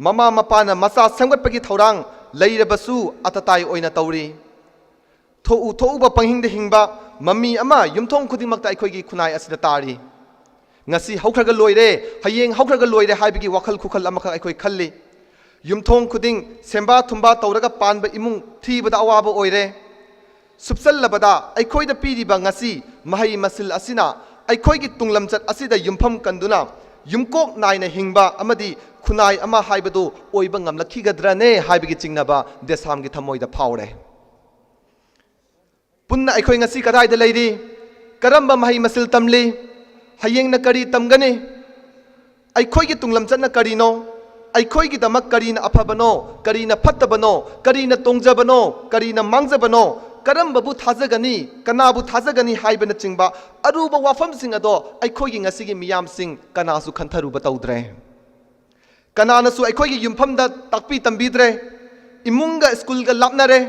mama mapana masa semgat pagi thaurang leirabasu atatai oina tauri thou ba panghingde hingba mami ama yumthong khudimakta aikhoigi khunai asida tari ngasi haukhraga loire hayeng haukhraga loire haibigi wakhal khukhal amakha aikoi khalli yumthong khuding semba thumba tawraga panba imung thibada awaba oire subsallabada aikhoida piriba ngasi mahai masil asina aikhoigi tunglamchat asida yumpham kanduna yumkok naina hingba amadi khunai ama haibadu oiba ngamlakhigadrane haibigi chingnaba desamgi thamoida phaure punna aikhoi ngasi kadaida leiri karamba mahai masil tamli hayengna kari tamgani aikhoigi tunglamchatna karino aikhoigi damak karina aphabano karina phattabano karina tongjabano karina mangjabano karambabu thajagani kanabu thajagani haibana chingba aruba wafam sing ado aikhoigi ngasigi miyam sing kanasu khantharuba tawdre kananasu aikhoigi yumphamda takpi tambidre imunga school ga lapnare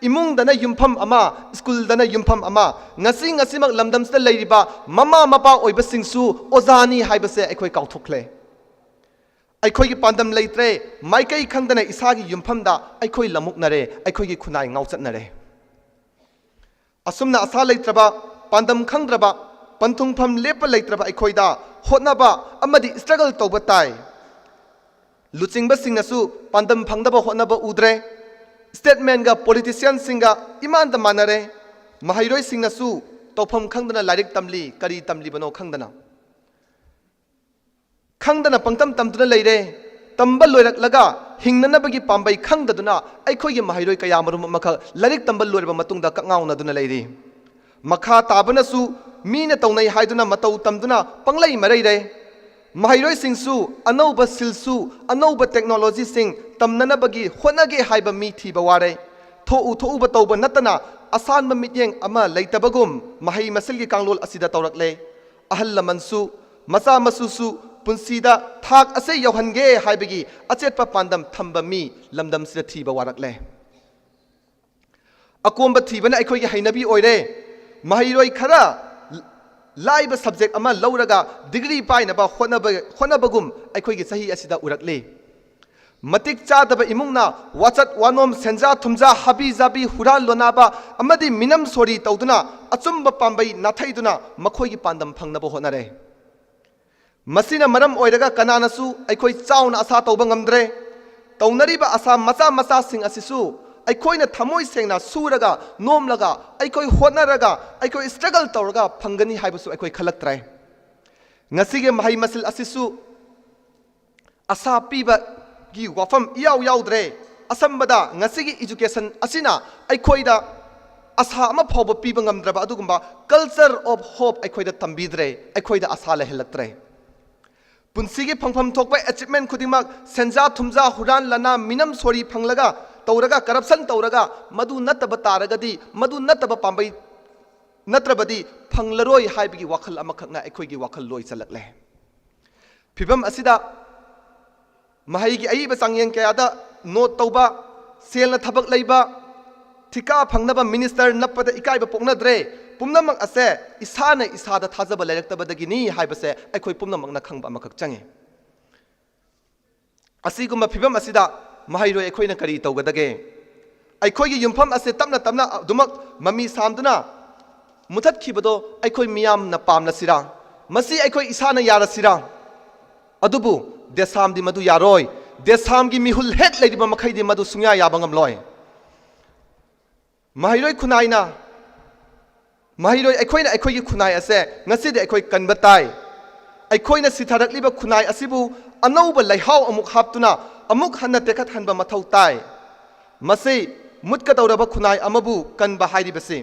imung dana yumpham ama school dana yumpham ama ngasimak lamdamsta leiriba mama mapa oiba singsu ozani haibase aikhoi kauthokle aikhoigi pandam leitre maikai khangdana isagi yumphamda aikhoi lamuknare aikhoigi khunai ngauchatnare asumna asa leitraba pandam khangdraba panthungpham lepa leitraba aikhoida hotnaba amadi struggle tawba tai luchingba singnasu pandam phangdaba hotnaba udre statement ga politician singa iman da manare mahairoi singnasu tawpham khangdana lairik tamli kari tamli bano khangdana pangtam tamduna leire tambal loirak laga hingnanabagi pambai khangdaduna aikhoigi mahairoi kaya marum makha lairik tambal loirba matungda kakngawna duna leiri makha tabanasu mina tawnai haiduna matau tamduna panglai mareire mahairoisingsu anauba silsu anauba technology sing tamnanabagi honage haiba mi thiba ware thou ba tauba natana asanba mityeng ama leitabagum mahai masilgi kanglol asida tawrakle ahal lamansu macha masusu punsida thak ase yauhange haibagi achetpa pandam thamba mi lamdam sida thiba warakle akomba thibana aikhoigi hainabi oire mahairoi khara laiba subject ama lauraga degree painaba honabagum aikhoigi sahi asida urakle matik chadaba imungna wachat wanom senja thumja habi zabi huran lonaba amadi minam sori tawduna achumba pambai nathaiduna makhoigi pandam phangnaba honare masina maram oiraga kananasu aikhoi chauna asa tawba ngamdre tawnariba asa macha sing asisu aikhoina thamoi sengna suraga nomlaga aikoi honaraga aikoi struggle tawraga phangani haibasu aikoi khalaktre ngasige mahai masil asisu asa piba gi wafam yaudre asambada ngasigi education asina aikhoida asa ama phoba piba ngamdraba adugumba culture of hope aikhoida tambidre aikhoida asa la helatre punsigi phangpham thokpa achievement khudingmak senja thumja huran lana minam sori phanglaga tawraga corruption tawraga madu nataba taragadi madu nataba pambai natrabadi phanglaroi haibigi wakhal amakhakna aikhoigi wakhal loi chalakle phibam asida mahai gi aiba changyeng kayada note tauba selna thabak leiba thika phangnaba minister napada ikaiba poknadre pumnamak ase isana isada thajaba leraktabadagini haibase aikhoi pumnamak na khangba amakak change asiguma phibam asida mahairoi aikhoina kari tawgadage aikhoigi yumpham ase tamna dumak mami samduna muthat khibado aikhoi miyam na pamna sira masi aikhoi isana yara sira adubu DESAM di madu yaroi DESAM gi mihul het leidiba makhai di madu sungya yabangam loi mahairoi khunaina mahairoi aikhoina aikhoigi khunai ase ngasi de aikhoi kanbatai aikhoina sitharakliba khunai asibu anauba laihau amuk haptuna amuk hanna tekhat hanba mathau tai masi mutka tawraba khunai amabu kanba hairibase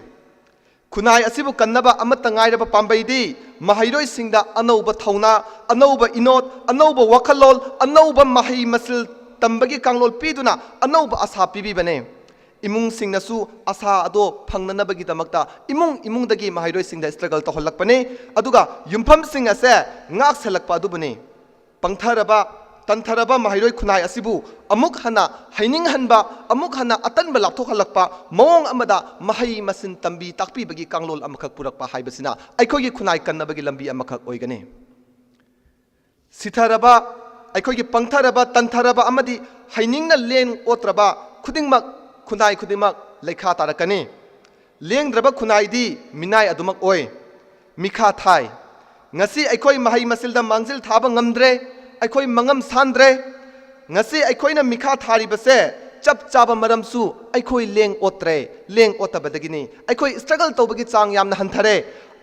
khunai asibu kannaba amata ngairaba pambaidi mahairoi singda anauba thauna anauba inot anauba wakhalol anauba mahai masil tambagi kanglol piduna anauba asa pibi bane imung singnasu asa ado phangnanabagi damakta imung dagi mahairoi singda struggle to holakpane aduga yumpham sing ase ngak selakpa adubane pangtharaba tantaraba mahairoi khunai asibu amuk hana haining hanba amuk hana atanba lapthok halakpa mawong amada mahai masin tambi takpi bagi kanglol amakhak purakpa haibasina aikhogi khunai kannabagi lambi amakhak oigane sitharaba aikhogi pangtharaba tantaraba amadi hainingna len otraba khudingmak khunai khudingmak leikha tarakane lengdraba khunai di minai adumak oi mikha thai ngasi aikhoi mahai masilda mangjil thaba ngamdre aikoi mangam sandre ngasi aikoina mikha thari base chap chaba maramsu aikoi leng otabadagini aikoi struggle tawbagi chang yamna hanthare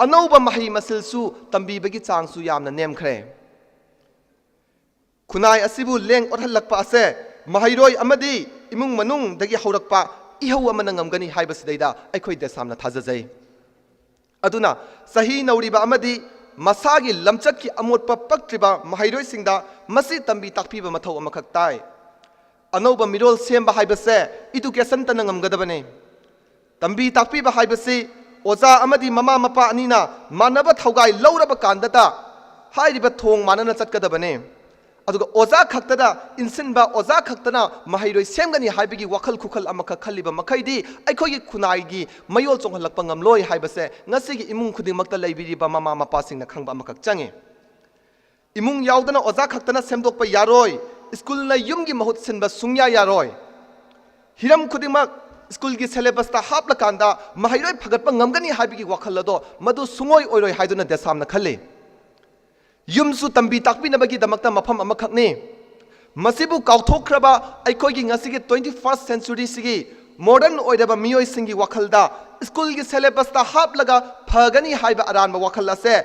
anauba mahai masilsu tambi bagi changsu yamna nemkhre khunai asibu leng othalakpa ase mahairoi amadi imung manung dagi haurakpa ihau amana ngamgani haibasidaida aikoi DESAMna thajajai aduna sahi nauriba amadi masagi lamchaki amotpa paktriba mahairoi singda masi tambi takpiba mathau amakhak tai anauba mirol semba haibase education tanangam gadabane tambi takpiba haibase oza amadi mama mapa anina manaba thaugai lauraba kandata hairiba thong manana chatkadabane aduga oza khaktada insinba oza khaktana mahairoi semgani haibigi wakhal khukhal amakha khaliba makhaidi aikhogi khunai mayol chonghalakpa ngamloi haibase ngasigi imung khudingmakta leibiriba mama mapa singna khangba amakha change imung yaudana oza khaktana semdokpa yaroi school na yumgi mahut sinba sungya yaroi hiram khudingmak school gi syllabus ta hapla kanda mahairoi phagatpa ngamgani haibigi wakhal ado madu sungoi oiroi haiduna DESAMna khalle yumsu tambi takpi nabagi damakta mafam amakhakni masibu kauthokraba aikhoigi ngasigi 21st century sigi modern oidaba miyoi singi wakhalda school gi syllabus ta haplaga phagani haiba aranba wakhal ase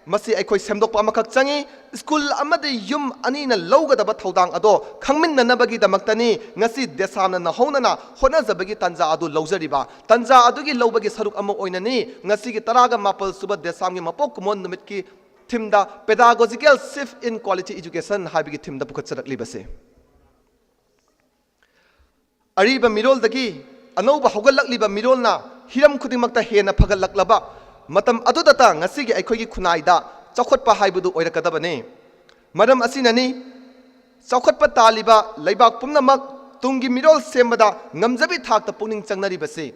masi aikoi semdokpa amakhak changi school amade yum anina lawgadaba thodang ado khangminna nabagi damaktani ngasi DESAMna na honana honajabagi tanja adu lawjariba tanja adugi lawbagi saruk ama oinani ngasigi taraga mapal suba DESAM gi mapok kumon numit ki thimda pedagogical shift in quality education haibigi thimda pukhatsarakliba ariba mirol dagi anauba hogalakliba mirolna hiram khudingmakta hena phagalaklaba matam adudata ngasigi aikhogi khunaida chawkhatpa haibudu oirakadabane maram asinani chawkhatpa taliba leibak pumnamak tungi mirol sembada ngamjabi thakta puning changnaribase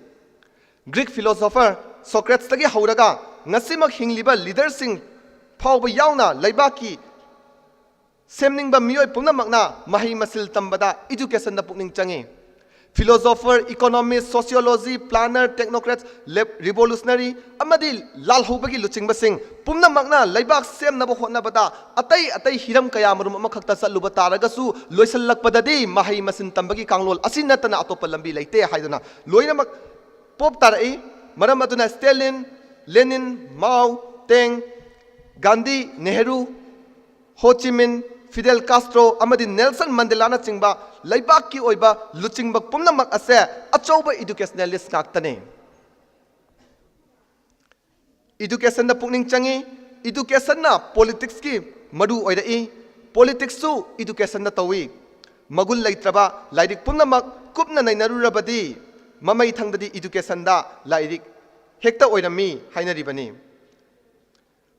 Greek philosopher Socrates tagi hauraga ngasimak hingliba leadersing phawba yauna leibaki semningba miyoi pumnamakna mahi masil tambada education da puning changi philosopher economist sociology planner technocrats revolutionary amadi lal hobagi luchingbasing pumnamakna leibak semnaba hotnabada atai hiram kaya marum amakhakta salluba taragasu loisallakpadadi mahi masin tambagi kanglol asinatana atopa lambi leite haidana loinamak pop tarai maram aduna Stalin Lenin Mao Teng Gandhi Nehru Ho Chi Minh Fidel Castro amadi Nelson Mandela na chingba leibak ki oiba luchingba pumnamak ase achauba educationalist ngaktane education na pukning changi education na politics ki madu oirai politics su education na tawi magul leitraba lairik pumnamak kupna nainarurabadi mamai thangdadi education da lairik hekta oirami hainaribani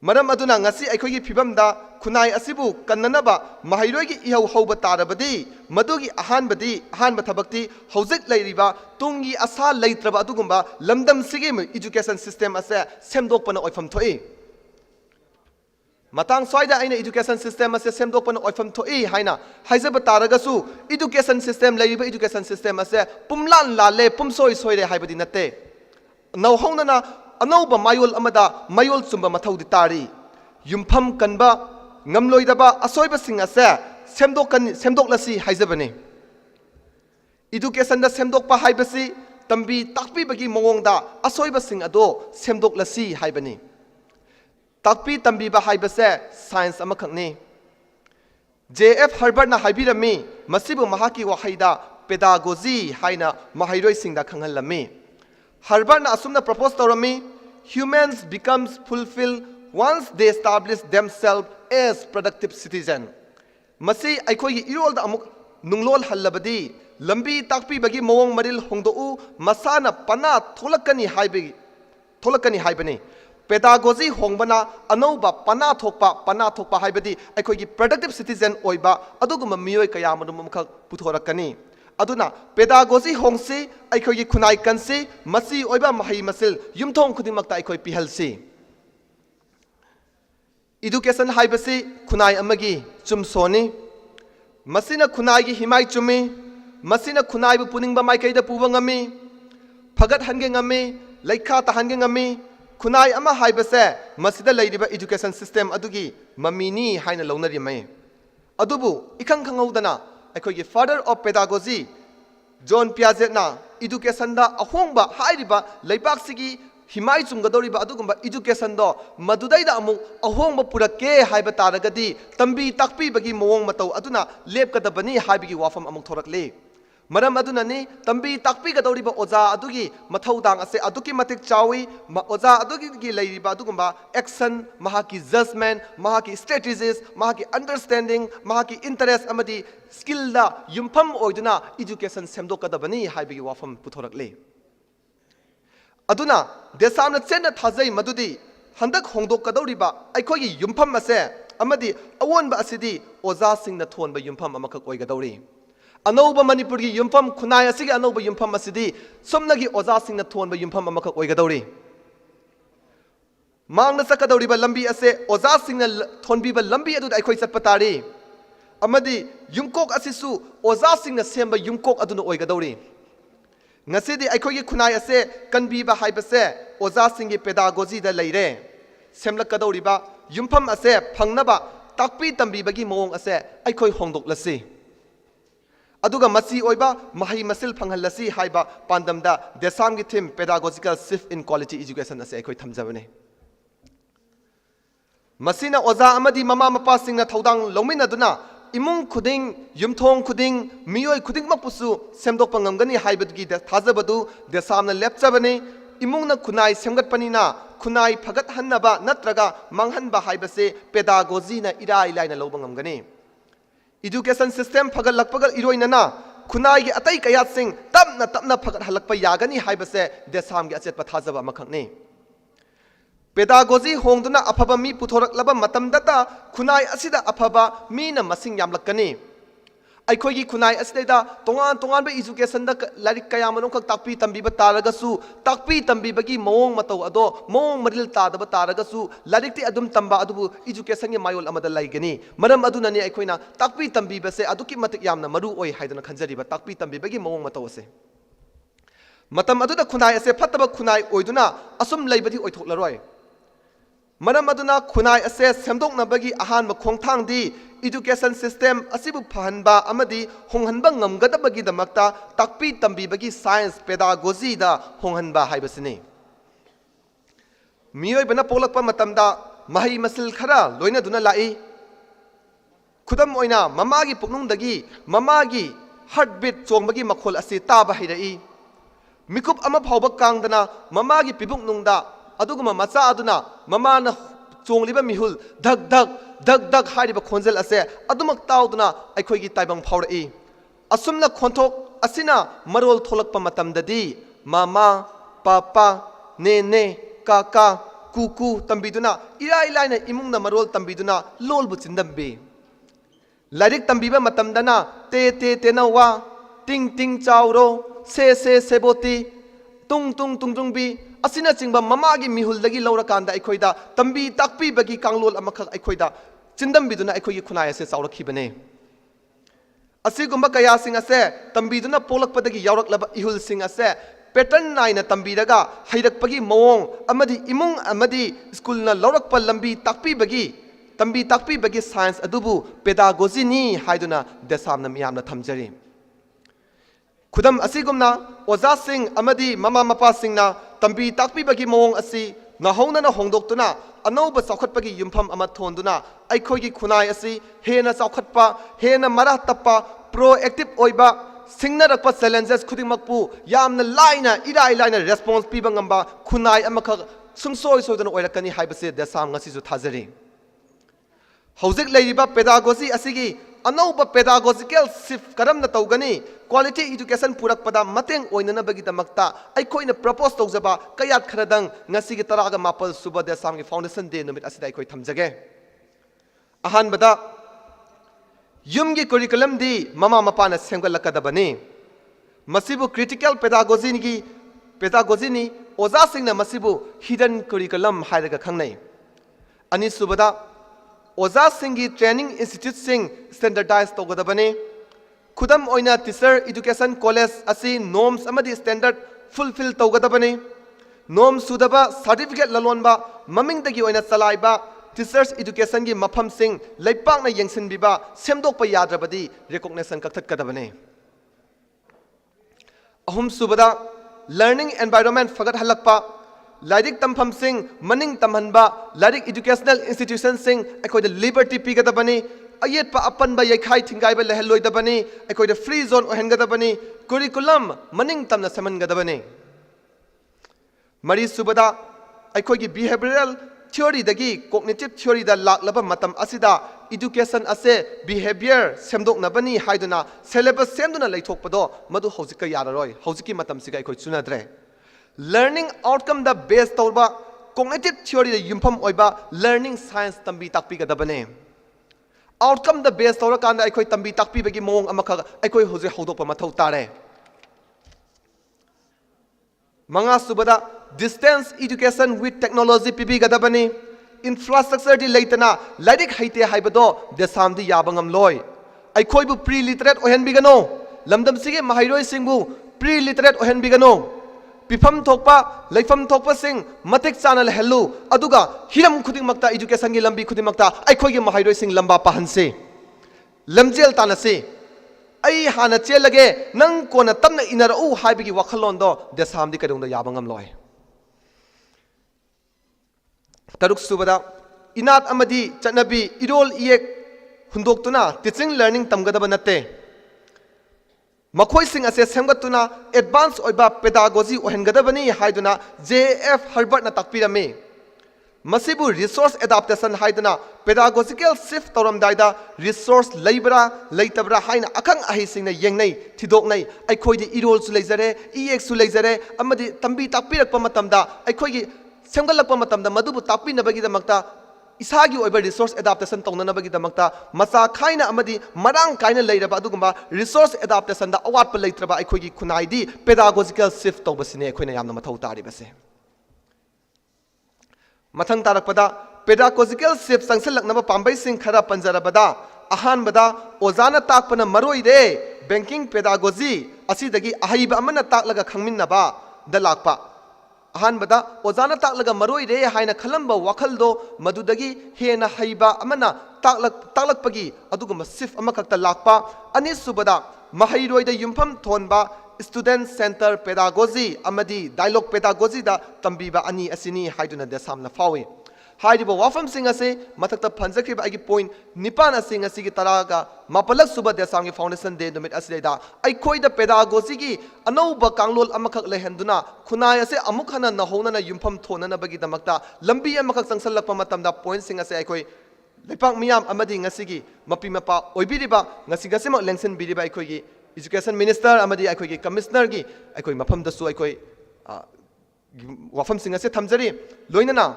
maram aduna ngasi aikhogi phibamda khunai asibu kannanaba mahairoigi ihau hauba tarabadi madugi ahanba thabakti hojik leiriba tungi asa leitraba adugumba lamdam sigi education system ase semdokpana oifam thoi matang swaida aina education system ase semdokpana oifam thoi haina haijaba taragasu education system leiriba education system ase pumlan lale pumsoi soire haibadi natte nauhaunana anauba mayol amada mayol chumba mathaudi tari yumpham kanba ngamloidaba asoiba sing ase semdoklasi haijabane education da semdokpa haibasi tambi takpi bagi mawongda asoiba sing ado semdoklasi haibani takpi tambi ba haibase science amakhakni JF Herbert na haibirami masibu mahaki wahaida pedagogy haina mahairoi singda khanghalami Herbert na asumna propose tawrami humans becomes fulfilled once they establish themselves as productive citizen masi aikhogi irolda amuk nunglol hallabadi lambi takpi bagi mawong maril hongdou masana pana tholakani haibani pedagogy hongbana anauba pana thokpa haibadi aikhogi productive citizen oiba aduguma miyoi kaya madum amkhak puthorakani aduna pedagogy hongsi aikhogi khunai kansi masi oiba mahi masil yumthong khudingmakta aikoi pihalsi education haibasi khunai amagi chumsoni masina khunai gi himai chumi masina khunai bu puningba maikaida puba ngami phagat hange ngami leikha ta hange ngami khunai ama haibase masida leiriba education system adugi mamini haina launari mai adubu ikhang khangaudana aikhogi father of pedagogy John Piaget na education da ahongba hairiba leibak sigi himai chumgadoriba adugumba education do madudai da amu ahongba purake haiba taragadi tambi takpi bagi mawong matau aduna lepkadabani haibigi wafam amuk thorakle maram aduna ni tambi takpi gadoriba oja adugi mathaudang ase aduki matik chawi oja adugi gi leiriba adugumba action mahaki judgment mahaki strategies mahaki understanding mahaki interest amadi skill da yumpham oiduna education semdokadabani haibigi wafam puthorakle aduna desamna chenna thajai madudi handak hongdokadoriba aikhogi yumpham ase amadi awonba asidi oja singna thonba yumpham amakak oigadori anauba Manipur gi yumpham khunai asigi anauba yumpham asidi somnagi oja singna thonba yumpham amakak oigadori mangna sakadoriba lambi ase oja singna thonbiba lambi adu aikhoi chatpatari amadi yumkok asisu oja singna semba yumkok aduna oigadori ngasidi aikhogi khunai ase kanbiba haibase oja singi pedagogy da leire semlakadoriba yumpham ase phangnaba takpi tambibagi mawong ase aikhoi hongdoklasi aduga masi oiba mahi masil phanghalasi haiba pandamda DESAM gi theme pedagogical shift in quality education ase aikoi thamjabane masina oja amadi mama mapa singna thodang lawminaduna imung khuding yumthong khuding miyoi khuding makpusu semdok pangamgani haibadgi thajabadu DESAM na lepchabane imungna kunai semgatpanina kunai phagat hannaba natraga manghanba haibase pedagogy na irai laina lobang ngamgani education system phagat lakpagal iroinana kunai gi atai kayat sing tapna phagat halakpa yagani haibase desam gi achet pathajaba makhangni pedagogy hongduna afaba mi puthorak laba matamdata kunai asida afaba mi na masing yamlakkani ꯑꯩꯈꯣꯏꯒꯤ ꯈꯨꯟꯅꯥꯏ ꯑꯁꯤꯗꯩꯗ ꯇꯣꯉꯥꯟ ꯇꯣꯉꯥꯟꯕ ꯏꯖꯨꯀꯦꯁꯟꯗ ꯂꯥꯏꯔꯤꯛ ꯀꯌꯥ ꯃꯔꯨꯝꯈꯛ ꯇꯥꯛꯄꯤ ꯇꯝꯕꯤꯕ ꯇꯥꯔꯒꯁꯨ ꯇꯥꯛꯄꯤ ꯇꯝꯕꯤꯕꯒꯤ ꯃꯑꯣꯡ ꯃꯇꯧ ꯑꯗꯣ ꯃꯑꯣꯡ ꯃꯔꯤꯜ ꯇꯥꯗꯕ ꯇꯥꯔꯒꯁꯨ ꯂꯥꯏꯔꯤꯛꯇꯤ ꯑꯗꯨꯝ ꯇꯝꯕ ꯑꯗꯨꯕꯨ ꯏꯖꯨꯀꯦꯁꯟꯒꯤ ꯃꯥꯌꯣꯜ ꯑꯃꯗ ꯂꯩꯒꯅꯤ ꯃꯔꯝ ꯑꯗꯨꯅꯅꯤ ꯑꯩꯈꯣꯏꯅ ꯇꯥꯛꯄꯤ ꯇꯝꯕꯤꯕꯁꯦ ꯑꯗꯨꯛꯀꯤ ꯃꯇꯤꯛ ꯌꯥꯝꯅ ꯃꯔꯨ ꯑꯣꯏ ꯍꯥꯏꯗꯨꯅ ꯈꯟꯖꯔꯤꯕ ꯇꯥꯛꯄꯤ ꯇꯝꯕꯤꯕꯒꯤ ꯃꯑꯣꯡ ꯃꯇꯧ ꯑꯁꯦ ꯃꯇꯝ ꯑꯗꯨꯗ ꯈꯨꯟꯅꯥꯏ ꯑꯁꯦ ꯐꯠꯇꯕ ꯈꯨꯟꯅꯥꯏ ꯑꯣꯏꯗꯨꯅ ꯑꯁꯨꯝ ꯂꯩꯕꯗꯤ ꯑꯣꯏꯊꯣꯛꯂꯔꯣꯏ ꯃꯔꯝ ꯑꯗꯨꯅ ꯈꯨꯟꯅꯥꯏ ꯑꯁꯦ ꯁꯦꯝꯗꯣꯛꯅꯕꯒꯤ ꯑꯍꯥꯟꯕ ꯈꯣꯡꯊꯥꯡꯗꯤ education system asibu phahanba amadi honghanba ngamgadabagidamakta takpi tambibagi science pedagogy da honghanba haibasini miyoi bana polakpa matamda mahi masil khara loina duna lai khudam oina mamagi puknungdagi mamagi heartbeat chongbagi makhol asi taba hirai mikup ama phawba kangdana mamagi pibuknungda aduguma macha aduna mamana chongliba mihul dhak dhak dak dak hariba khonjel ase adumak tauduna aikhoigi taibang phaurai asumna khonthok asina marol tholakpa matamdadi mama papa ne kaka kuku tambiduna irai laina imungna marol tambiduna lolbu chindambe lairik tambiba matamdana te na wa ting chauro se seboti tung bi asina chingba mamagi mihuldagi laurakanda aikhoida tambi takpi bagi kanglol amakhak aikhoida chindam biduna aikhoigi khunai ase chaurakibane asigumba kaya sing ase tambiduna polakpadagi yauраklaba ihul sing ase pattern naina tambiraga hairakpagi mawong amadi imung amadi school na laurakpa lambi takpi bagi science adubu pedagogy ni haiduna desamna miyamna thamjari khudam asigumna oza sing amadi mama mapa singna tambi takpi bagi mawong asi nahonana hongdoktuna anauba saukhatpagi yumpham ama thonduna aikhoigi khunai asi hena saukhatpa hena mara tappa proactive oiba singnarakpa challenges khudingmakpu yamna laina irai laina response piba ngamba khunai amakha sungsoi soidana oirakani haibase desam ngasi ju thajari hojik leiriba pedagogy asigi anauba pedagogical shift karamna tawgani quality education purakpada mateng oinanabagidamakta aikoina propose tawjaba kayat kharadang ngasigi taraga mapal suba desam gi foundation day numit asida aikoi thamjage ahanbada yumgi curriculum di mama mapana semgalakadabani masibu critical pedagogy ni oza singna masibu hidden curriculum hairaga khangnai ani subada oza singi training institute sing standardized togadabani khudam oina teacher education college asi norms amadi standard fulfill togadabani norm sudaba certificate lalonba mamingdagi oina chalaiba teachers education gi mafam sing leipakna yengsinbiba semdokpa yadrabadi recognition kakthakadabani ahum subada learning environment fagat halakpa lairik tampham sing maning tamhanba lairik educational institution sing aikoida liberty pigadabani ayetpa apanba yaikhai thingaiba lehelloidabani aikoida free zone ohengadabani curriculum maning tamna semangadabani mari subada aikoigi behavioral theory dagi cognitive theory da laklaba matam asida education ase behavior semdoknabani haiduna syllabus semduna leithokpado madu hojikka yararoi hojiki matam siga aikoi chunadre learning outcome da base tawba cognitive theory da yumpham oiba learning science tambi takpi gadabane outcome da base tawra kanda aikoi tambi takpi bagi mong amakha aikoi hoje hodokpa mathau tare manga subada distance education with technology pibi gadabani infrastructure di leitana lairik haite haibado desam di yabangam loi aikoi bu pre literate ohen bigano lamdam sige mahairoi singbu pre literate ohen bigano pifam thokpa leifam thokpa sing matik channel hellu aduga hiram khuding makta education gi lambi khuding makta aikoi gi mahairoi sing lamba pahanse lamjel tanase ai hana chelage nang kona tamna inara u haibigi wakhalon do desam di kadong da yabangam loi taruk subada inat amadi chanabi irol iek hundoktuna teaching learning tamgadaba natte ꯃꯈꯣꯏꯁꯤꯡ ꯑꯁꯦ ꯁꯦꯝꯒꯠꯇꯨꯅ advance ꯑꯣꯏꯕ pedagogy ꯑꯣꯏꯍꯟꯒꯗꯕꯅꯤ ꯍꯥꯏꯗꯨꯅ JF ꯍꯔꯕꯔꯠꯅ ꯇꯥꯛꯄꯤꯔꯝꯃꯤ ꯃꯁꯤꯕꯨ resources adaptation ꯍꯥꯏꯗꯨꯅ ꯄꯦꯗꯥꯒꯣꯖꯤꯀꯦꯜ shift ꯇꯧꯔꯝꯗꯥꯏꯗ resources ꯂꯩꯕ꯭ꯔꯥ ꯂꯩꯇꯕ꯭ꯔꯥ ꯍꯥꯏꯅ ꯑꯈꯪ ꯑꯍꯩꯁꯤꯡꯅ ꯌꯦꯡꯅꯩ ꯊꯤꯗꯣꯛꯅꯩ ꯑꯩꯈꯣꯏꯗꯤ ꯏꯔꯣꯜꯁꯨ ꯂꯩꯖꯔꯦ ꯏꯌꯦꯛꯁꯨ ꯂꯩꯖꯔꯦ ꯑꯃꯗꯤ ꯇꯝꯕꯤ ꯇꯥꯛꯄꯤꯔꯛꯄ ꯃꯇꯝꯗ ꯑꯩꯈꯣꯏꯒꯤ ꯁꯦꯝꯒꯠꯂꯛꯄ ꯃꯇꯝꯗ ꯃꯗꯨꯕꯨ ꯇꯥꯛꯄꯤꯅꯕꯒꯤꯗꯃꯛꯇ ꯏꯁꯥꯒꯤ ꯑꯣꯏꯕ ꯔꯤꯁꯣꯔꯁ ꯑꯦꯗꯥꯞꯇꯦꯁꯟ ꯇꯧꯅꯅꯕꯒꯤꯗꯃꯛꯇ ꯃꯆꯥ ꯈꯥꯏꯅ ꯑꯃꯗꯤ ꯃꯔꯥꯡ ꯀꯥꯏꯅ ꯂꯩꯔꯕ ꯑꯗꯨꯒꯨꯝꯕ ꯔꯤꯁꯣꯔꯁ ꯑꯦꯗꯥꯞꯇꯦꯁꯟꯗ ꯑꯋꯥꯠꯄ ꯂꯩꯇ꯭ꯔꯕ ꯑꯩꯈꯣꯏꯒꯤ ꯈꯨꯟꯅꯥꯏꯗꯤ ꯄꯦꯗꯥꯒꯣꯖꯤꯀꯦꯜ ꯁꯤꯐ ꯇꯧꯕꯁꯤꯅꯦ ꯑꯩꯈꯣꯏꯅ ꯌꯥꯝꯅ ꯃꯊꯧ ꯇꯥꯔꯤꯕꯁꯦ ꯃꯊꯪ ꯇꯥꯔꯛꯄꯗ ꯄꯦꯗꯥꯒꯣꯖꯤꯀꯦꯜ ꯁꯤꯐ ꯆꯪꯁꯤꯜꯂꯛꯅꯕ ꯄꯥꯝꯕꯩꯁꯤꯡ ꯈꯔ ꯄꯟꯖꯔꯕꯗ ꯑꯍꯥꯟꯕꯗ ꯑꯣꯖꯥꯅ ꯇꯥꯛꯄꯅ ꯃꯔꯣꯏꯔꯦ ꯕꯦꯡꯀꯤꯡ ꯄꯦꯗꯥꯒꯣꯖꯤ ꯑꯁꯤꯗꯒꯤ ꯑꯍꯩꯕ ꯑꯃꯅ ꯇꯥꯛꯂꯒ ꯈꯪꯃꯤꯟꯅꯕꯗ ꯂꯥꯛꯄ ꯑꯍꯥꯟꯕꯗ ꯑꯣꯖꯥꯅ ꯇꯥꯛꯂꯒ ꯃꯔꯣꯏꯔꯦ ꯍꯥꯏꯅ ꯈꯜꯂꯝꯕ ꯋꯥꯈꯜꯗꯣ ꯃꯗꯨꯗꯒꯤ ꯍꯦꯟꯅ ꯍꯩꯕ ꯑꯃꯅ ꯇꯥꯛꯂꯛꯄꯒꯤ ꯑꯗꯨꯒꯨꯝꯕ ꯁꯤꯐ ꯑꯃꯈꯛꯇ ꯂꯥꯛꯄ ꯑꯅꯤꯁꯨꯕꯗ ꯃꯍꯩꯔꯣꯏꯗ ꯌꯨꯝꯐꯝ ꯊꯣꯟꯕ ꯁ꯭ꯇꯨꯗꯦꯟꯠ ꯁꯦꯟꯇꯔ ꯄꯦꯗꯥꯒꯣꯖꯤ ꯑꯃꯗꯤ ꯗꯥꯏꯂꯣग ꯄꯦꯗꯥꯒꯣꯖꯤꯗ ꯇꯝꯕꯤꯕ ꯑꯅꯤ ꯑꯁꯤꯅꯤ ꯍꯥꯏꯗꯨꯅ ꯗꯦꯁꯥꯝꯅ ꯐꯥꯎꯏ ꯍꯥꯏꯔꯤꯕ ꯋꯥꯐꯝꯁꯤꯡ ꯑꯁꯤ ꯃꯊꯛꯇ ꯄꯟꯖꯈꯤꯕ ꯑꯩꯒꯤ ꯄꯣꯏꯟꯠ ꯅꯤꯄꯥꯟ ꯑꯁꯤ ꯉꯁꯤꯒꯤ ꯇꯔꯥꯒ ꯃꯥꯄꯜꯂꯛ ꯁꯨꯕ ꯗꯦꯁꯥꯝꯒꯤ ꯐꯥꯎꯟꯗꯦꯁꯟ ꯗꯦ ꯅꯨꯃꯤꯠ ꯑꯁꯤꯗꯩꯗ ꯑꯩꯈꯣꯏꯗ ꯄꯦꯗꯥꯒꯣꯖꯤꯒꯤ ꯑꯅꯧꯕ ꯀꯥꯡꯂꯣꯟ ꯑꯃꯈꯛ ꯂꯩꯍꯟꯗꯨꯅ ꯈꯨꯟꯅꯥꯏ ꯑꯁꯤ ꯑꯃꯨꯛ ꯍꯟꯅ ꯅꯧꯍꯧꯅꯅ ꯌꯨꯝꯐꯝ ꯊꯣꯟꯅꯅꯕꯒꯤꯗꯃꯛꯇ ꯂꯝꯕꯤ ꯑꯃꯈꯛ ꯆꯪꯁꯤꯜꯂꯛꯄ ꯃꯇꯝꯗ ꯄꯣꯏꯟꯠꯁꯤꯡ ꯑꯁꯤ ꯑꯩꯈꯣꯏ ꯂꯩꯄꯥꯛ ꯃꯤꯌꯥꯝ ꯑꯃꯗꯤ ꯉꯁꯤꯒꯤ ꯃꯄꯤ ꯃꯄꯥ ꯑꯣꯏꯕꯤꯔꯤꯕ ꯉꯁꯤꯃꯛ ꯂꯦꯡꯁꯤꯟꯕꯤꯔꯤꯕ ꯑꯩꯈꯣꯏꯒꯤ ꯏꯖꯨꯀꯦꯁꯟ ꯃꯤꯅꯤꯁꯇꯔ ꯑꯃꯗꯤ ꯑꯩꯈꯣꯏꯒꯤ ꯀꯃꯤꯁꯅꯔꯒꯤ ꯑꯩꯈꯣꯏ ꯃꯐꯝꯗꯁꯨ ꯑꯩꯈꯣꯏ ꯋꯥꯐꯝꯁꯤꯡ ꯑꯁꯤ ꯊꯝꯖꯔꯤ ꯂꯣꯏꯅꯅ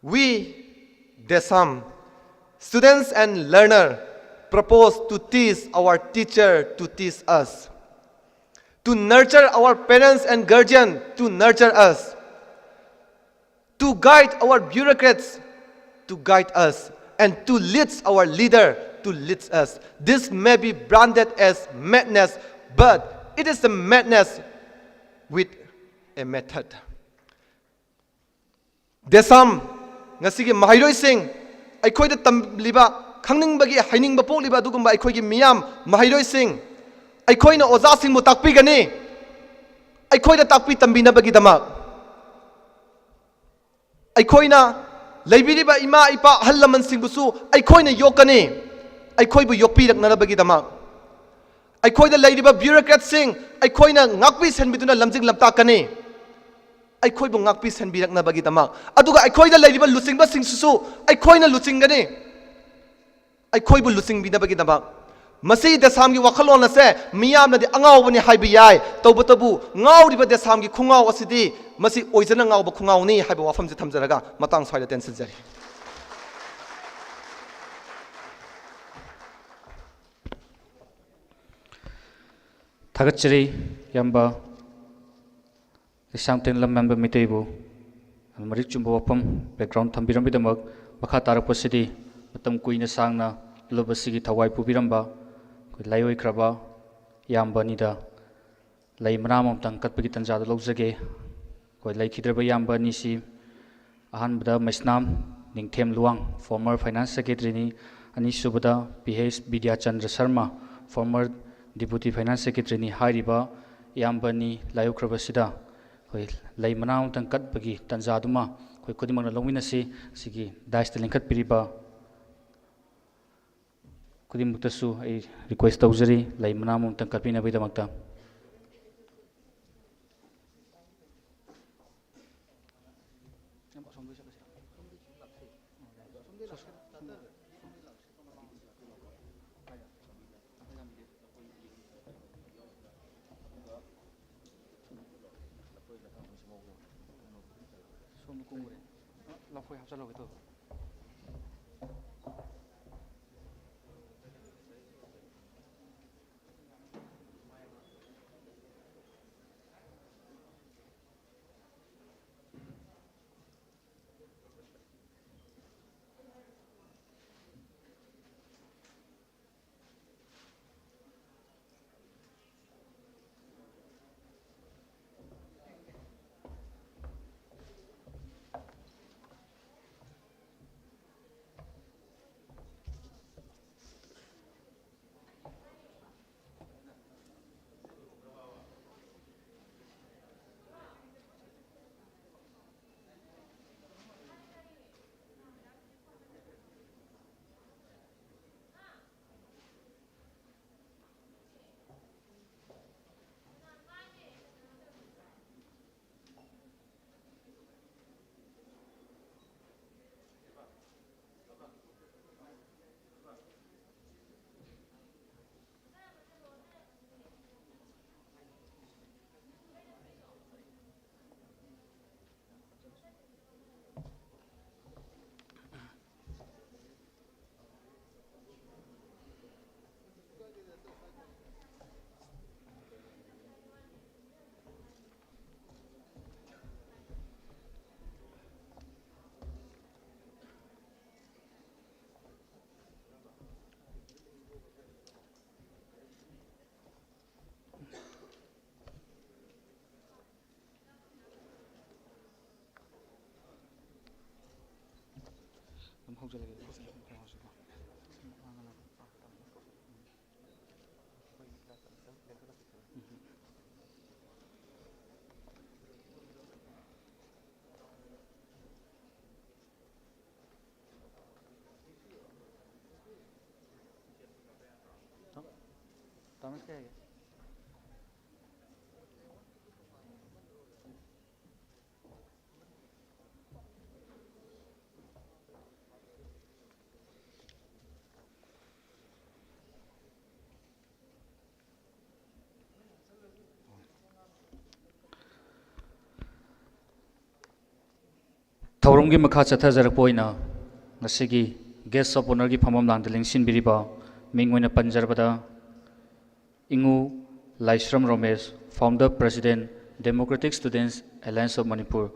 we DESAM students and learner propose to teach our teacher to teach us to nurture our parents and guardian to nurture us to guide our bureaucrats to guide us and to lead our leader to lead us. This may be branded as madness, but it is a madness with a method. DESAM ngasigi mahairoi sing aikhoida tamliba khangningbagi hainingba pokliba adugumba aikhoigi miyam mahairoi sing aikhoina oja sing mu takpigani aikhoida takpi tambinabagi damak aikhoina leibiriba ima ipa hallaman singbusu aikhoina yokani aikhoibu yokpiraknarabagi damak aikhoida leiriba bureaucrat sing aikhoina ngakpi senbiduna lamjing lamtakani ꯑꯩꯈꯣꯏꯕꯨ ꯉꯥꯛꯄꯤ ꯁꯟꯕꯤꯔꯛꯅꯕꯒꯤꯗꯃꯛ ꯑꯗꯨꯒ ꯑꯩꯈꯣꯏꯗ ꯂꯩꯔꯤꯕ ꯂꯨꯆꯤꯡꯕꯁꯤꯡꯁꯤꯁꯨ ꯑꯩꯈꯣꯏꯅ ꯂꯨꯆꯤꯡꯒꯅꯤ ꯑꯩꯈꯣꯏꯕꯨ ꯂꯨꯆꯤꯡꯕꯤꯅꯕꯒꯤꯗꯃꯛ ꯃꯁꯤ ꯗꯦꯁꯥꯝꯒꯤ ꯋꯥꯈꯜꯂꯣꯟ ꯑꯁꯦ ꯃꯤꯌꯥꯝꯅꯗꯤ ꯑꯉꯥꯎꯕꯅꯤ ꯍꯥꯏꯕ ꯌꯥꯏ ꯇꯧꯕꯇꯕꯨ ꯉꯥꯎꯔꯤꯕ ꯗꯦꯁꯥꯝꯒꯤ ꯈꯨꯡꯉꯥꯎ ꯑꯁꯤꯗꯤ ꯃꯁꯤ ꯑꯣꯏꯖꯅ ꯉꯥꯎꯕ ꯈꯨꯡꯉꯥꯎꯅꯤ ꯍꯥꯏꯕ ꯋꯥꯐꯝꯁꯤ ꯊꯝꯖꯔꯒ ꯃꯇꯥꯡ ꯁ꯭ꯋꯥꯏꯗ ꯇꯦꯟꯁꯤꯟꯖꯔꯤ ꯊꯥꯒꯠꯆꯔꯤ ꯌꯥꯝꯕ ꯂꯩꯁꯥꯡꯊꯦꯝ ꯂꯝ ꯃꯦꯝꯕ ꯃꯤꯇꯩꯕꯨ ꯃꯔꯤꯛ ꯆꯨꯝꯕ ꯋꯥꯐꯝ ꯕꯦꯛꯒ꯭ꯔꯥꯎꯟ ꯊꯝꯕꯤꯔꯝꯕꯒꯤꯗꯃꯛ ꯃꯈꯥ ꯇꯥꯔꯛꯄꯁꯤꯗꯤ ꯃꯇꯝ ꯀꯨꯏꯅ ꯁꯥꯡꯅ ꯂꯨꯞ ꯑꯁꯤꯒꯤ ꯊꯋꯥꯏ ꯄꯨꯕꯤꯔꯝꯕ ꯂꯥꯏꯑꯣꯏꯈ꯭ꯔꯕ ꯏꯌꯥꯝꯕ ꯑꯅꯤꯗ ꯂꯩ ꯃꯅꯥ ꯑꯃꯃꯝꯇꯪ ꯀꯠꯄꯒꯤ ꯇꯟꯖꯥꯗ ꯂꯧꯖꯒꯦ ꯂꯩꯈꯤꯗ꯭ꯔꯕ ꯏꯌꯥꯝꯕ ꯑꯅꯤꯁꯤ ꯑꯍꯥꯟꯕꯗ ꯃꯩꯁꯅꯥꯝ ꯅꯤꯡꯊꯦꯝ ꯂꯨꯋꯥꯡ ꯐꯣꯔꯃꯔ ꯐꯥꯏꯅꯥꯟꯁ ꯁꯦꯀ꯭ꯔꯦꯇꯔꯤꯅꯤ ꯑꯅꯤꯁꯨꯕꯗ PH Bidyachandra Sharma former deputy finance ꯁꯦꯀ꯭ꯔꯦꯇꯔꯤꯅꯤ ꯍꯥꯏꯔꯤꯕ ꯏꯌꯥꯝꯕ ꯑꯅꯤ ꯂꯥꯏꯑꯣꯏꯈ꯭ꯔꯕꯁꯤꯗ ꯂꯩ ꯃꯅꯥ ꯑꯃꯇꯪ ꯀꯠꯄꯒꯤ ꯇꯟꯖꯥꯗꯨꯃ ꯈꯨꯗꯤꯡꯃꯛꯅ ꯂꯧꯃꯤꯟꯅꯁꯤ ꯑꯁꯤꯒꯤ ꯗꯥꯏꯁꯇ ꯂꯤꯡꯈꯠꯄꯤꯔꯤꯕ ꯈꯨꯗꯤꯡꯃꯛꯇꯁꯨ ꯑꯩ ꯔꯤꯀ꯭ꯋꯦꯁ ꯇꯧꯖꯔꯤ ꯂꯩ ꯃꯅꯥ ꯑꯃꯇꯪ ꯀꯠꯄꯤꯅꯕꯒꯤꯗꯃꯛꯇ ꯊꯧꯔꯝꯒꯤ ꯃꯈꯥ ꯆꯠꯊꯖꯔꯛꯄ ꯑꯣꯏꯅ ꯉꯁꯤꯒꯤ ꯒꯦꯁ ꯑꯣꯐ ꯑꯣꯅꯔꯒꯤ ꯐꯝꯐꯝ ꯂꯥꯡꯗ ꯂꯦꯡꯁꯤꯟꯕꯤꯔꯤꯕ ꯃꯤꯡ ꯑꯣꯏꯅ ꯄꯟꯖꯔꯕꯗ ꯏꯉꯨ Laishram Romesh, founder president, democratic students alliance of Manipur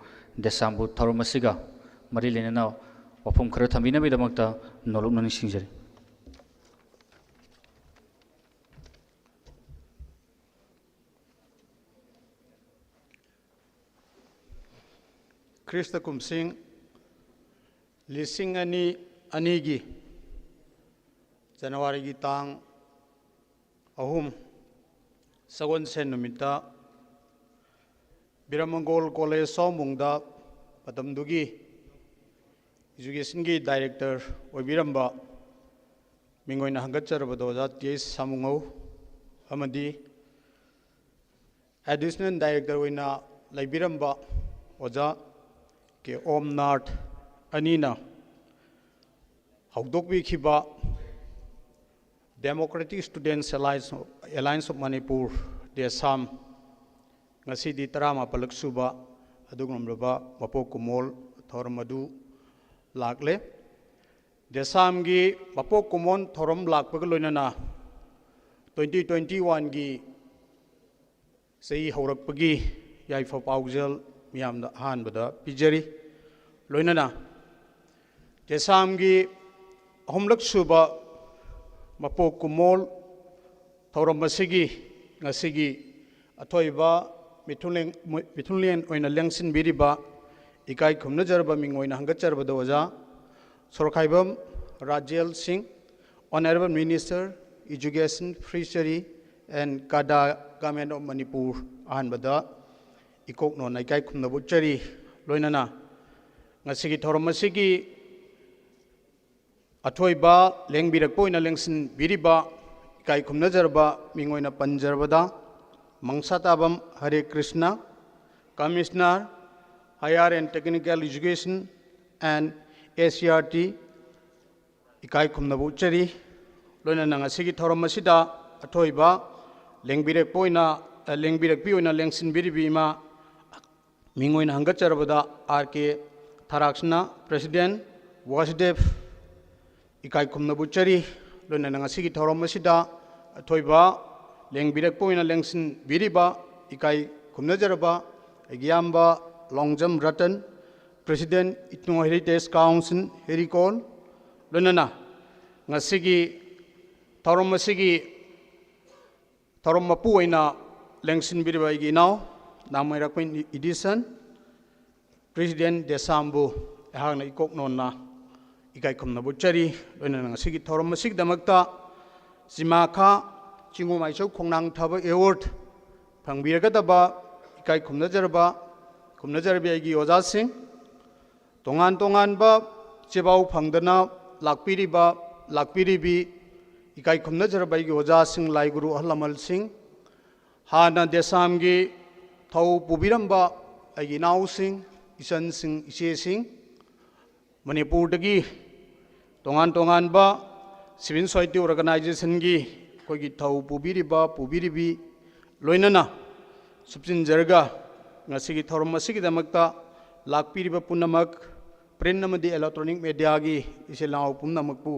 ꯗꯦꯁꯥꯝꯕꯨ ꯊꯧꯔꯝ ꯑꯁꯤꯒ ꯃꯔꯤ ꯂꯩꯅꯅ ꯋꯥꯐꯝ ꯈꯔ ꯊꯝꯕꯤꯅꯕꯒꯤꯗꯃꯛꯇ ꯅꯣꯂꯨꯛꯅ ꯅꯤꯡꯁꯤꯡꯖꯔꯤ꯫ ꯈ꯭ꯔꯤꯁꯇ ꯀꯨꯝꯁꯤꯡ 2002ꯒꯤ ꯖꯅꯋꯥꯔꯤꯒꯤ ꯇꯥꯡ 3 ꯁꯒꯣꯜꯁꯦꯟ ꯅꯨꯃꯤꯠꯇ ꯕꯤꯔꯃꯪꯒꯣꯜ ꯀꯣꯂꯦꯖ ꯁꯣꯝꯕꯨꯡꯗ ꯃꯇꯝꯗꯨꯒꯤ ꯏꯖꯨꯀꯦꯁꯟꯒꯤ ꯗꯥꯏꯔꯦꯛꯇꯔ ꯑꯣꯏꯕꯤꯔꯝꯕ ꯃꯤꯡ ꯑꯣꯏꯅ ꯍꯪꯒꯠꯆꯔꯕꯗ ꯑꯣꯖꯥ ꯇꯤ.ꯑꯩꯆ. ꯁꯥꯃꯨꯉꯧ ꯑꯃꯗꯤ ꯑꯦꯗꯤꯁꯅꯦꯜ ꯗꯥꯏꯔꯦꯛꯇꯔ ꯑꯣꯏꯅ ꯂꯩꯕꯤꯔꯝꯕ ꯑꯣꯖꯥ ꯀꯦ. ꯑꯣꯝꯅꯥꯊ ꯑꯅꯤꯅ ꯍꯧꯗꯣꯛꯄꯤꯈꯤꯕ democratic students alliance of Manipur DESAM ꯉꯁꯤꯗꯤ 17ꯂꯛ ꯁꯨꯕ ꯑꯗꯨꯒꯨꯝꯂꯕ ꯃꯄꯣꯛ ꯀꯨꯝꯑꯣꯜ ꯊꯧꯔꯝ ꯑꯗꯨ ꯂꯥꯛꯂꯦ꯫ DESAMꯒꯤ ꯃꯄꯣꯛ ꯀꯨꯝꯑꯣꯟ ꯊꯧꯔꯝ ꯂꯥꯛꯄꯒ ꯂꯣꯏꯅꯅ 2021ꯒꯤ ꯆꯍꯤ ꯍꯧꯔꯛꯄꯒꯤ ꯌꯥꯏꯐ ꯄꯥꯎꯖꯦꯜ ꯃꯤꯌꯥꯝꯗ ꯑꯍꯥꯟꯕꯗ ꯄꯤꯖꯔꯤ꯫ ꯂꯣꯏꯅꯅ DESAMꯒꯤ 3ꯂꯛ ꯁꯨꯕ ꯃꯄꯣꯛ ꯀꯨꯝꯑꯣꯜ ꯊꯧꯔꯝ ꯑꯁꯤꯒꯤ ꯉꯁꯤꯒꯤ ꯑꯊꯣꯏꯕ ꯃꯤꯊꯨꯡꯂꯦꯟ ꯑꯣꯏꯅ ꯂꯦꯡꯁꯤꯟꯕꯤꯔꯤꯕ ꯏꯀꯥꯏ ꯈꯨꯝꯅꯖꯔꯕ ꯃꯤꯡ ꯑꯣꯏꯅ ꯍꯪꯒꯠꯆꯔꯕꯗ ꯑꯣꯖꯥ ꯁꯣꯔꯣꯛꯈꯥꯏꯕꯝ ꯔꯥꯖꯦꯜ ꯁꯤꯡ, Honorable Minister, Education, Fishery and Kada Government of Manipur ꯑꯍꯥꯟꯕꯗ ꯏꯀꯣꯛꯅꯣꯟꯅ ꯏꯀꯥꯏ ꯈꯨꯝꯅꯕ ꯎꯠꯆꯔꯤ꯫ ꯂꯣꯏꯅꯅ ꯉꯁꯤꯒꯤ ꯊꯧꯔꯝ ꯑꯁꯤꯒꯤ ꯑꯊꯣꯏꯕ ꯂꯦꯡꯕꯤꯔꯛꯄ ꯑꯣꯏꯅ ꯂꯦꯡꯁꯤꯟꯕꯤꯔꯤꯕ ꯏꯀꯥꯏ ꯈꯨꯝꯅꯖꯔꯕ ꯃꯤꯡ ꯑꯣꯏꯅ ꯄꯟꯖꯔꯕꯗ ꯃꯪꯁꯥꯇꯥꯕꯝ ꯍꯔꯦ Krishna, Commissioner, Higher and Technical Education and ACRT इकाई खुमनबु उच्चरी लोइना ngasi थौरम असिदा अथोइबा लेंबिरेकपोइना लेंबिरेकपिओइना लेंसिनबिरिबिमा मिंगोइना हंगचरबदा आरके थाराक्सना प्रेसिडेंट वासुदेव इकाई खुमनबु उच्चरी लोइना ngasi थौरम असिदा अथोइबा लेंबिरेकपोइना लेंसिनबिरिबा इकाई खुमनजरबा एगियाम्बा Longjam Ratan president ethno heritage council हेरिकोल लोइना ngasi थौरम असिगी थौरम मपु ओइना लेंसिनबिरिबा इगी नाउ नामैराकपिन एडिशन प्रेसिडेंट DESAMबु एहागना इकोकनोना इकाई खुमनबु उच्चरी लोइना ngasi थौरम असिगदमक्ता जिमाखा चिंगु माइचौ खोंनांग थाबा एवार्ड फंगबिरगदबा इकाई खुमनजरबा इगी ओजासिंग तोंगान तोंगानबा चेबाउ फंगदना लाकपिरिबी इकाई खुमनजरबा इगी ओजासिंग लाइगुरु अहलमल सिंह हाना DESAMगी थौ पुबिरंबा इगी नाउ सिंह इसन सिंह इचे सिंह मणिपुरदगी तोंगान तोंगानबा सिविल सोसाइटी ऑर्गेनाइजेशन की कोई थौ पुबिरिबी लोइनना सुपचिनजरगा ngasi थौरम असिगिदमक्ता लाकपिरिबा पुनमक प्रिंट अमदी इलेक्ट्रॉनिक मीडिया की इसेलाउ पुनमकपु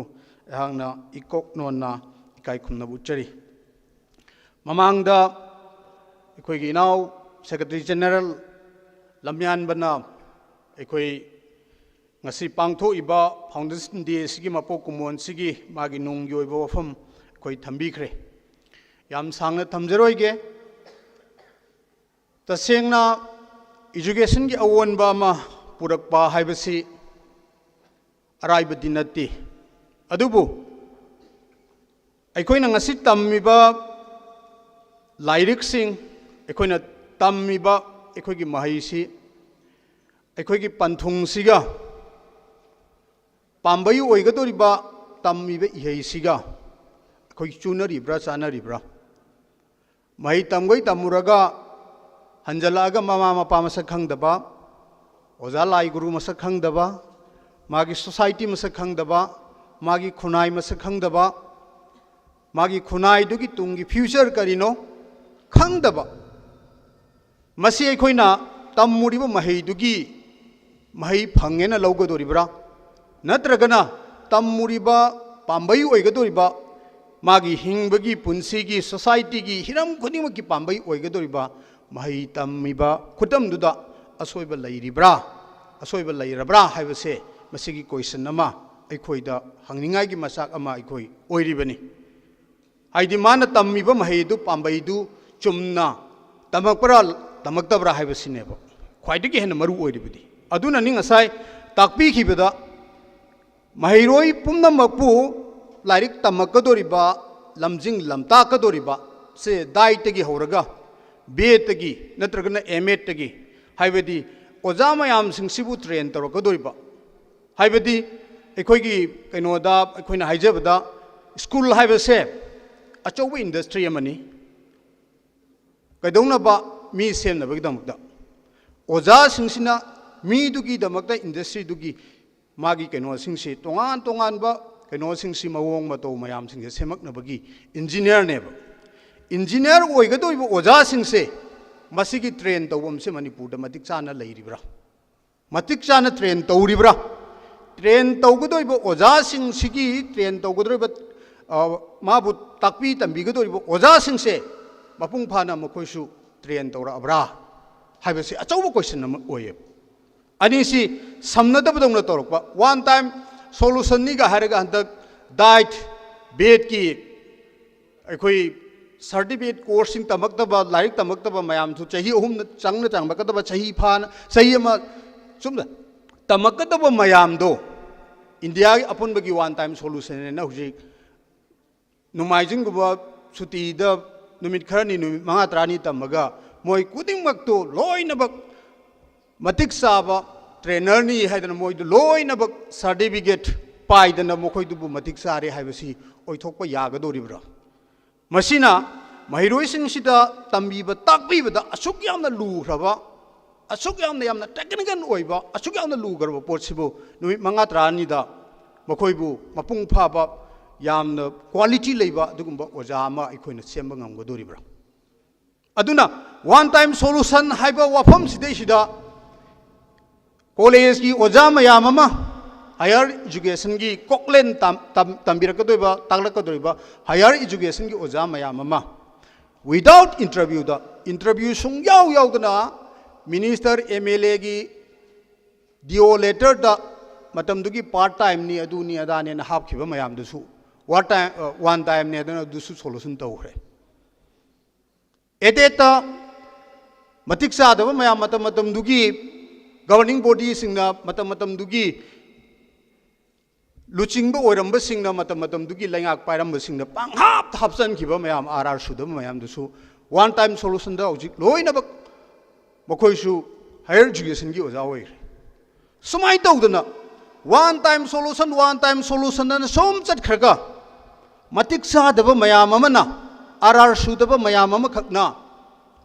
एहांगना इकोकनोना इकाई खुमनबु उच्चरी ममांगदा इखोइगी इनाउ सेक्रेटरी जनरल लम्यानबना इखोइ ngasi पांगथोइबा फाउंडेशन डे सिगी मपो कुमोन सिगी मागी नोंगी ओइबा वफम इखोइ थंबिख्रे याम सांगना थमजरोइगे तसेंगना एजुकेशन की अवोनबा मा पुरकपा हाइबसी ꯑꯔꯥꯏꯕꯗꯤ ꯅꯠꯇꯦ ꯑꯗꯨꯕꯨ ꯑꯩꯈꯣꯏꯅ ꯉꯁꯤ ꯇꯝꯃꯤꯕ ꯂꯥꯏꯔꯤꯛꯁꯤꯡ ꯑꯩꯈꯣꯏꯅ ꯇꯝꯃꯤꯕ ꯑꯩꯈꯣꯏꯒꯤ ꯃꯍꯩꯁꯤ ꯑꯩꯈꯣꯏꯒꯤ ꯄꯟꯊꯨꯡꯁꯤꯒ ꯄꯥꯝꯕꯩ ꯑꯣꯏꯒꯗꯧꯔꯤꯕ ꯇꯝꯃꯤꯕ ꯏꯍꯩꯁꯤꯒ ꯑꯩꯈꯣꯏ ꯆꯨꯅꯔꯤꯕ꯭ꯔꯥ ꯆꯥꯅꯔꯤꯕ꯭ꯔꯥ ꯃꯍꯩ ꯇꯝꯒꯩ ꯇꯝꯃꯨꯔꯒ ꯍꯟꯖꯜꯂꯛꯑꯒ ꯃꯃꯥ ꯃꯄꯥ ꯃꯁꯛ ꯈꯪꯗꯕ ꯑꯣꯖꯥ ꯂꯥꯏ ꯒꯨꯔꯨ ꯃꯁꯛ ꯈꯪꯗꯕ ꯃꯥꯒꯤ ꯁꯣꯁꯥꯏꯇꯤ ꯃꯁꯛ ꯈꯪꯗꯕ ꯃꯥꯒꯤ ꯈꯨꯟꯅꯥꯏ ꯃꯁꯛ ꯈꯪꯗꯕ ꯃꯥꯒꯤ ꯈꯨꯟꯅꯥꯏꯗꯨꯒꯤ ꯇꯨꯡꯒꯤ ꯐ꯭ꯌꯨꯆꯔ ꯀꯔꯤꯅꯣ ꯈꯪꯗꯕ ꯃꯁꯤ ꯑꯩꯈꯣꯏꯅ ꯇꯝꯃꯨꯔꯤꯕ ꯃꯍꯩꯗꯨꯒꯤ ꯃꯍꯩ ꯐꯪꯉꯦꯅ ꯂꯧꯒꯗꯧꯔꯤꯕ꯭ꯔꯥ ꯅꯠꯇ꯭ꯔꯒꯅ ꯇꯝꯃꯨꯔꯤꯕ ꯄꯥꯝꯕꯩ ꯑꯣꯏꯒꯗꯧꯔꯤꯕ ꯃꯥꯒꯤ ꯍꯤꯡꯕꯒꯤ ꯄꯨꯟꯁꯤꯒꯤ ꯁꯣꯁꯥꯏꯇꯤꯒꯤ ꯍꯤꯔꯝ ꯈꯨꯗꯤꯡꯃꯛꯀꯤ ꯄꯥꯝꯕꯩ ꯑꯣꯏꯒꯗꯧꯔꯤꯕ ꯃꯍꯩ ꯇꯝꯃꯤꯕ ꯈꯨꯗꯝꯗꯨꯗ ꯑꯁꯣꯏꯕ ꯂꯩꯔꯤꯕ꯭ꯔꯥ ꯑꯁꯣꯏꯕ ꯂꯩꯔꯕ꯭ꯔꯥ ꯍꯥꯏꯕꯁꯦ ꯃꯁꯤꯒꯤ ꯀꯣꯏꯁꯟ ꯑꯃ ꯑꯩꯈꯣꯏꯗ ꯍꯪꯅꯤꯡꯉꯥꯏꯒꯤ ꯃꯆꯥꯛ ꯑꯃ ꯑꯩꯈꯣꯏ ꯑꯣꯏꯔꯤꯕꯅꯤ ꯍꯥꯏꯗꯤ ꯃꯥꯅ ꯇꯝꯃꯤꯕ ꯃꯍꯩꯗꯨ ꯄꯥꯝꯕꯩꯗꯨ ꯆꯨꯝꯅ ꯇꯝꯃꯛꯄ꯭ꯔꯥ ꯇꯝꯃꯛꯇꯕ꯭ꯔꯥ ꯍꯥꯏꯕꯁꯤꯅꯦꯕ ꯈ꯭ꯋꯥꯏꯗꯒꯤ ꯍꯦꯟꯅ ꯃꯔꯨ ꯑꯣꯏꯔꯤꯕꯗꯤ ꯑꯗꯨꯅꯅꯤ ꯉꯁꯥꯏ ꯇꯥꯛꯄꯤꯈꯤꯕꯗ ꯃꯍꯩꯔꯣꯏ ꯄꯨꯝꯅꯃꯛꯄꯨ ꯂꯥꯏꯔꯤꯛ ꯇꯝꯃꯛꯀꯗꯧꯔꯤꯕ ꯂꯝꯖꯤꯡ ꯂꯝꯇꯥꯛꯀꯗꯧꯔꯤꯕ ꯁꯦ ꯗꯥꯏꯠꯇꯒꯤ ꯍꯧꯔꯒ B.Edꯇꯒꯤ ꯅꯠꯇ꯭ꯔꯒꯅ M.Edꯇꯒꯤ ꯍꯥꯏꯕꯗꯤ ꯑꯣꯖꯥ ꯃꯌꯥꯝꯁꯤꯡꯁꯤꯕꯨ ꯇ꯭ꯔꯦꯟ ꯇꯧꯔꯛꯀꯗꯧꯔꯤꯕ ꯍꯥꯏꯕꯗꯤ ꯑꯩꯈꯣꯏꯒꯤ ꯀꯩꯅꯣꯗ ꯑꯩꯈꯣꯏꯅ ꯍꯥꯏꯖꯕꯗ ꯁ꯭ꯀꯨꯜ ꯍꯥꯏꯕꯁꯦ ꯑꯆꯧꯕ ꯏꯟꯗꯁꯇ꯭ꯔꯤ ꯑꯃꯅꯤ ꯀꯩꯗꯧꯅꯕ ꯃꯤ ꯁꯦꯝꯅꯕꯒꯤꯗꯃꯛꯇ ꯑꯣꯖꯥꯁꯤꯡꯁꯤꯅ ꯃꯤꯗꯨꯒꯤꯗꯃꯛꯇ ꯏꯟꯗꯁꯇ꯭ꯔꯤꯗꯨꯒꯤ ꯃꯥꯒꯤ ꯀꯩꯅꯣꯁꯤꯡꯁꯤ ꯇꯣꯉꯥꯟ ꯇꯣꯉꯥꯟꯕ ꯀꯩꯅꯣꯁꯤꯡꯁꯤ ꯃꯑꯣꯡ ꯃꯇꯧ ꯃꯌꯥꯝꯁꯤꯡꯁꯦ ꯁꯦꯝꯃꯛꯅꯕꯒꯤ ꯏꯟꯖꯤꯅꯤꯌꯔꯅꯦꯕ ꯏꯟꯖꯤꯅꯤꯌꯔ ꯑꯣꯏꯒꯗꯧꯔꯤꯕ ꯑꯣꯖꯥꯁꯤꯡꯁꯦ ꯃꯁꯤꯒꯤ ꯇ꯭ꯔꯦꯟ ꯇꯧꯐꯝꯁꯦ ꯃꯅꯤꯄꯨꯔꯗ ꯃꯇꯤꯛ ꯆꯥꯅ ꯂꯩꯔꯤꯕ꯭ꯔꯥ ꯃꯇꯤꯛ ꯆꯥꯅ ꯇ꯭ꯔꯦꯟ ꯇꯧꯔꯤꯕ꯭ꯔꯥ ꯇ꯭ꯔꯦꯟ ꯇꯧꯒꯗꯧꯔꯤꯕ ꯑꯣꯖꯥꯁꯤꯡꯁꯤꯒꯤ ꯇ꯭ꯔꯦꯟ ꯇꯧꯒꯗꯧꯔꯤꯕ ꯃꯥꯕꯨ ꯇꯥꯛꯄꯤ ꯇꯝꯕꯤꯒꯗꯧꯔꯤꯕ ꯑꯣꯖꯥꯁꯤꯡꯁꯦ ꯃꯄꯨꯡ ꯐꯥꯅ ꯃꯈꯣꯏꯁꯨ ꯇ꯭ꯔꯦꯟ ꯇꯧꯔꯛꯑꯕ꯭ꯔꯥ ꯍꯥꯏꯕꯁꯤ ꯑꯆꯧꯕ ꯀꯣꯏꯁꯟ ꯑꯃ ꯑꯣꯏꯌꯦꯕ ꯑꯅꯤꯁꯤ ꯁꯝꯅꯗꯕꯗꯧꯅ ꯇꯧꯔꯛꯄ ꯋꯥꯟ ꯇꯥꯏꯝ ꯁꯣꯂꯨꯁꯟꯅꯤꯒ ꯍꯥꯏꯔꯒ ꯍꯟꯗꯛ ꯗꯥꯏꯠ B.Edꯀꯤ ꯑꯩꯈꯣꯏ ꯁꯔꯇꯤꯐꯤꯀꯦꯠ ꯀꯣꯔꯁꯁꯤꯡ ꯇꯝꯃꯛꯇꯕ ꯂꯥꯏꯔꯤꯛ ꯇꯝꯃꯛꯇꯕ ꯃꯌꯥꯝꯁꯨ ꯆꯍꯤ 3 ꯆꯪꯅ ꯇꯝꯃꯛꯀꯗꯕ ꯆꯍꯤ ꯑꯃ ꯁꯨꯝꯅ ꯇꯝꯃꯛꯀꯗꯕ ꯃꯌꯥꯝꯗꯣ ꯏꯟꯗꯤꯌꯥꯒꯤ ꯑꯄꯨꯟꯕꯒꯤ ꯋꯥꯟ ꯇꯥꯏꯝ ꯁꯣꯂꯨꯁꯟꯅꯦꯅ ꯍꯧꯖꯤꯛ ꯅꯣꯡꯃꯥꯏꯖꯤꯡꯒꯨꯝꯕ ꯁꯨꯇꯤꯗ ꯅꯨꯃꯤꯠ ꯈꯔꯅꯤ ꯅꯨꯃꯤꯠ 5-10 ꯇꯝꯃꯒ ꯃꯣꯏ ꯈꯨꯗꯤꯡꯃꯛꯇꯣ ꯂꯣꯏꯅꯃꯛ ꯃꯇꯤꯛ ꯆꯥꯕ ꯇ꯭ꯔꯦꯅꯔꯅꯤ ꯍꯥꯏꯗꯅ ꯃꯣꯏꯗꯨ ꯂꯣꯏꯅꯃꯛ ꯁꯔꯇꯤꯐꯤꯀꯦꯠ ꯄꯥꯏꯗꯅ ꯃꯈꯣꯏꯗꯨꯕꯨ ꯃꯇꯤꯛ ꯆꯥꯔꯦ ꯍꯥꯏꯕꯁꯤ ꯑꯣꯏꯊꯣꯛꯄ ꯌꯥꯒꯗꯧꯔꯤꯕ꯭ꯔꯥ ꯃꯁꯤꯅ ꯃꯍꯩꯔꯣꯏꯁꯤꯡꯁꯤꯗ ꯇꯝꯕꯤꯕ ꯇꯥꯛꯄꯤꯕꯗ ꯑꯁꯨꯛ ꯌꯥꯝꯅ ꯂꯨꯈ꯭ꯔꯕ ꯑꯁꯨꯛ ꯌꯥꯝꯅ ꯇꯦꯛꯅꯤꯀꯦꯜ ꯑꯣꯏꯕ ꯑꯁꯨꯛ ꯌꯥꯝꯅ ꯂꯨꯈ꯭ꯔꯕ ꯄꯣꯠꯁꯤꯕꯨ ꯅꯨꯃꯤꯠ 5-10ꯗ ꯃꯈꯣꯏꯕꯨ ꯃꯄꯨꯡ ꯐꯥꯕ ꯌꯥꯝꯅ ꯀ꯭ꯋꯥꯂꯤꯇꯤ ꯂꯩꯕ ꯑꯗꯨꯒꯨꯝꯕ ꯑꯣꯖꯥ ꯑꯃ ꯑꯩꯈꯣꯏꯅ ꯁꯦꯝꯕ ꯉꯝꯒꯗꯧꯔꯤꯕ꯭ꯔꯥ ꯑꯗꯨꯅ ꯋꯥꯟ ꯇꯥꯏꯝ ꯁꯣꯂꯨꯁꯟ ꯍꯥꯏꯕ ꯋꯥꯐꯝꯁꯤꯗꯩꯁꯤꯗ ꯀꯣꯂꯦꯖꯀꯤ ꯑꯣꯖꯥ ꯃꯌꯥꯝ ꯑꯃ ꯍꯥꯌꯔ ꯏꯖꯨꯀꯦꯁꯟꯒꯤ ꯀꯣꯛꯂꯦꯟ ꯇꯝꯕꯤꯔꯛꯀꯗꯧꯔꯤꯕ ꯇꯥꯛꯂꯛꯀꯗꯧꯔꯤꯕ ꯍꯥꯌꯔ ꯏꯖꯨꯀꯦꯁꯟꯒꯤ ꯑꯣꯖꯥ ꯃꯌꯥꯝ ꯑꯃ ꯋꯤꯗꯥꯎꯠ ꯏꯟꯇꯔꯚ꯭ꯌꯨ ꯁꯨꯡꯌꯥꯎ ꯌꯥꯎꯗꯅ ꯃꯤꯅꯤꯁꯇꯔ MLAꯒꯤ DO ꯂꯦꯇꯔꯗ ꯃꯇꯝꯗꯨꯒꯤ ꯄꯥꯔꯠ ꯇꯥꯏꯝꯅꯤ ꯑꯗꯨꯅꯤ ꯑꯗꯥꯅꯦꯅ ꯍꯥꯞꯈꯤꯕ ꯃꯌꯥꯝꯗꯨꯁꯨ ꯋꯥꯟ ꯇꯥꯏꯝꯅꯦ ꯑꯗꯨꯅ ꯑꯗꯨꯁꯨ ꯁꯣꯂꯨꯁꯟ ꯇꯧꯈ꯭ꯔꯦ ꯑꯦꯗꯦꯠꯇ ꯃꯇꯤꯛ ꯆꯥꯗꯕ ꯃꯌꯥꯝ ꯃꯇꯝꯗꯨꯒꯤ ꯒꯕꯔꯅꯤꯡ ꯕꯣꯗꯤꯁꯤꯡꯅ ꯃꯇꯝꯗꯨꯒꯤ ꯂꯨꯆꯤꯡꯕ ꯑꯣꯏꯔꯝꯕꯁꯤꯡꯅ ꯃꯇꯝꯗꯨꯒꯤ ꯂꯩꯉꯥꯛ ꯄꯥꯏꯔꯝꯕꯁꯤꯡꯅ ꯄꯪꯍꯥꯞꯇ ꯍꯥꯞꯆꯟꯈꯤꯕ ꯃꯌꯥꯝ RR ꯁꯨꯗꯕ ꯃꯌꯥꯝꯗꯨꯁꯨ ꯋꯥꯟ ꯇꯥꯏꯝ ꯁꯣꯂꯨꯁꯟꯗ ꯍꯧꯖꯤꯛ ꯂꯣꯏꯅꯃꯛ ꯃꯈꯣꯏꯁꯨ ꯍꯥꯌꯔ ꯏꯖꯨꯀꯦꯁꯟꯒꯤ ꯑꯣꯖꯥ ꯑꯣꯏꯈ꯭ꯔꯦ ꯁꯨꯃꯥꯏꯅ ꯇꯧꯗꯅ ꯋꯥꯟ ꯇꯥꯏꯝ ꯁꯣꯂꯨꯁꯟ ꯁꯨꯝ ꯆꯠꯈ꯭ꯔꯒ ꯃꯇꯤꯛ ꯆꯥꯗꯕ ꯃꯌꯥꯝ ꯑꯃꯅ RR ꯁꯨꯗꯕ ꯃꯌꯥꯝ ꯑꯃꯈꯛꯅ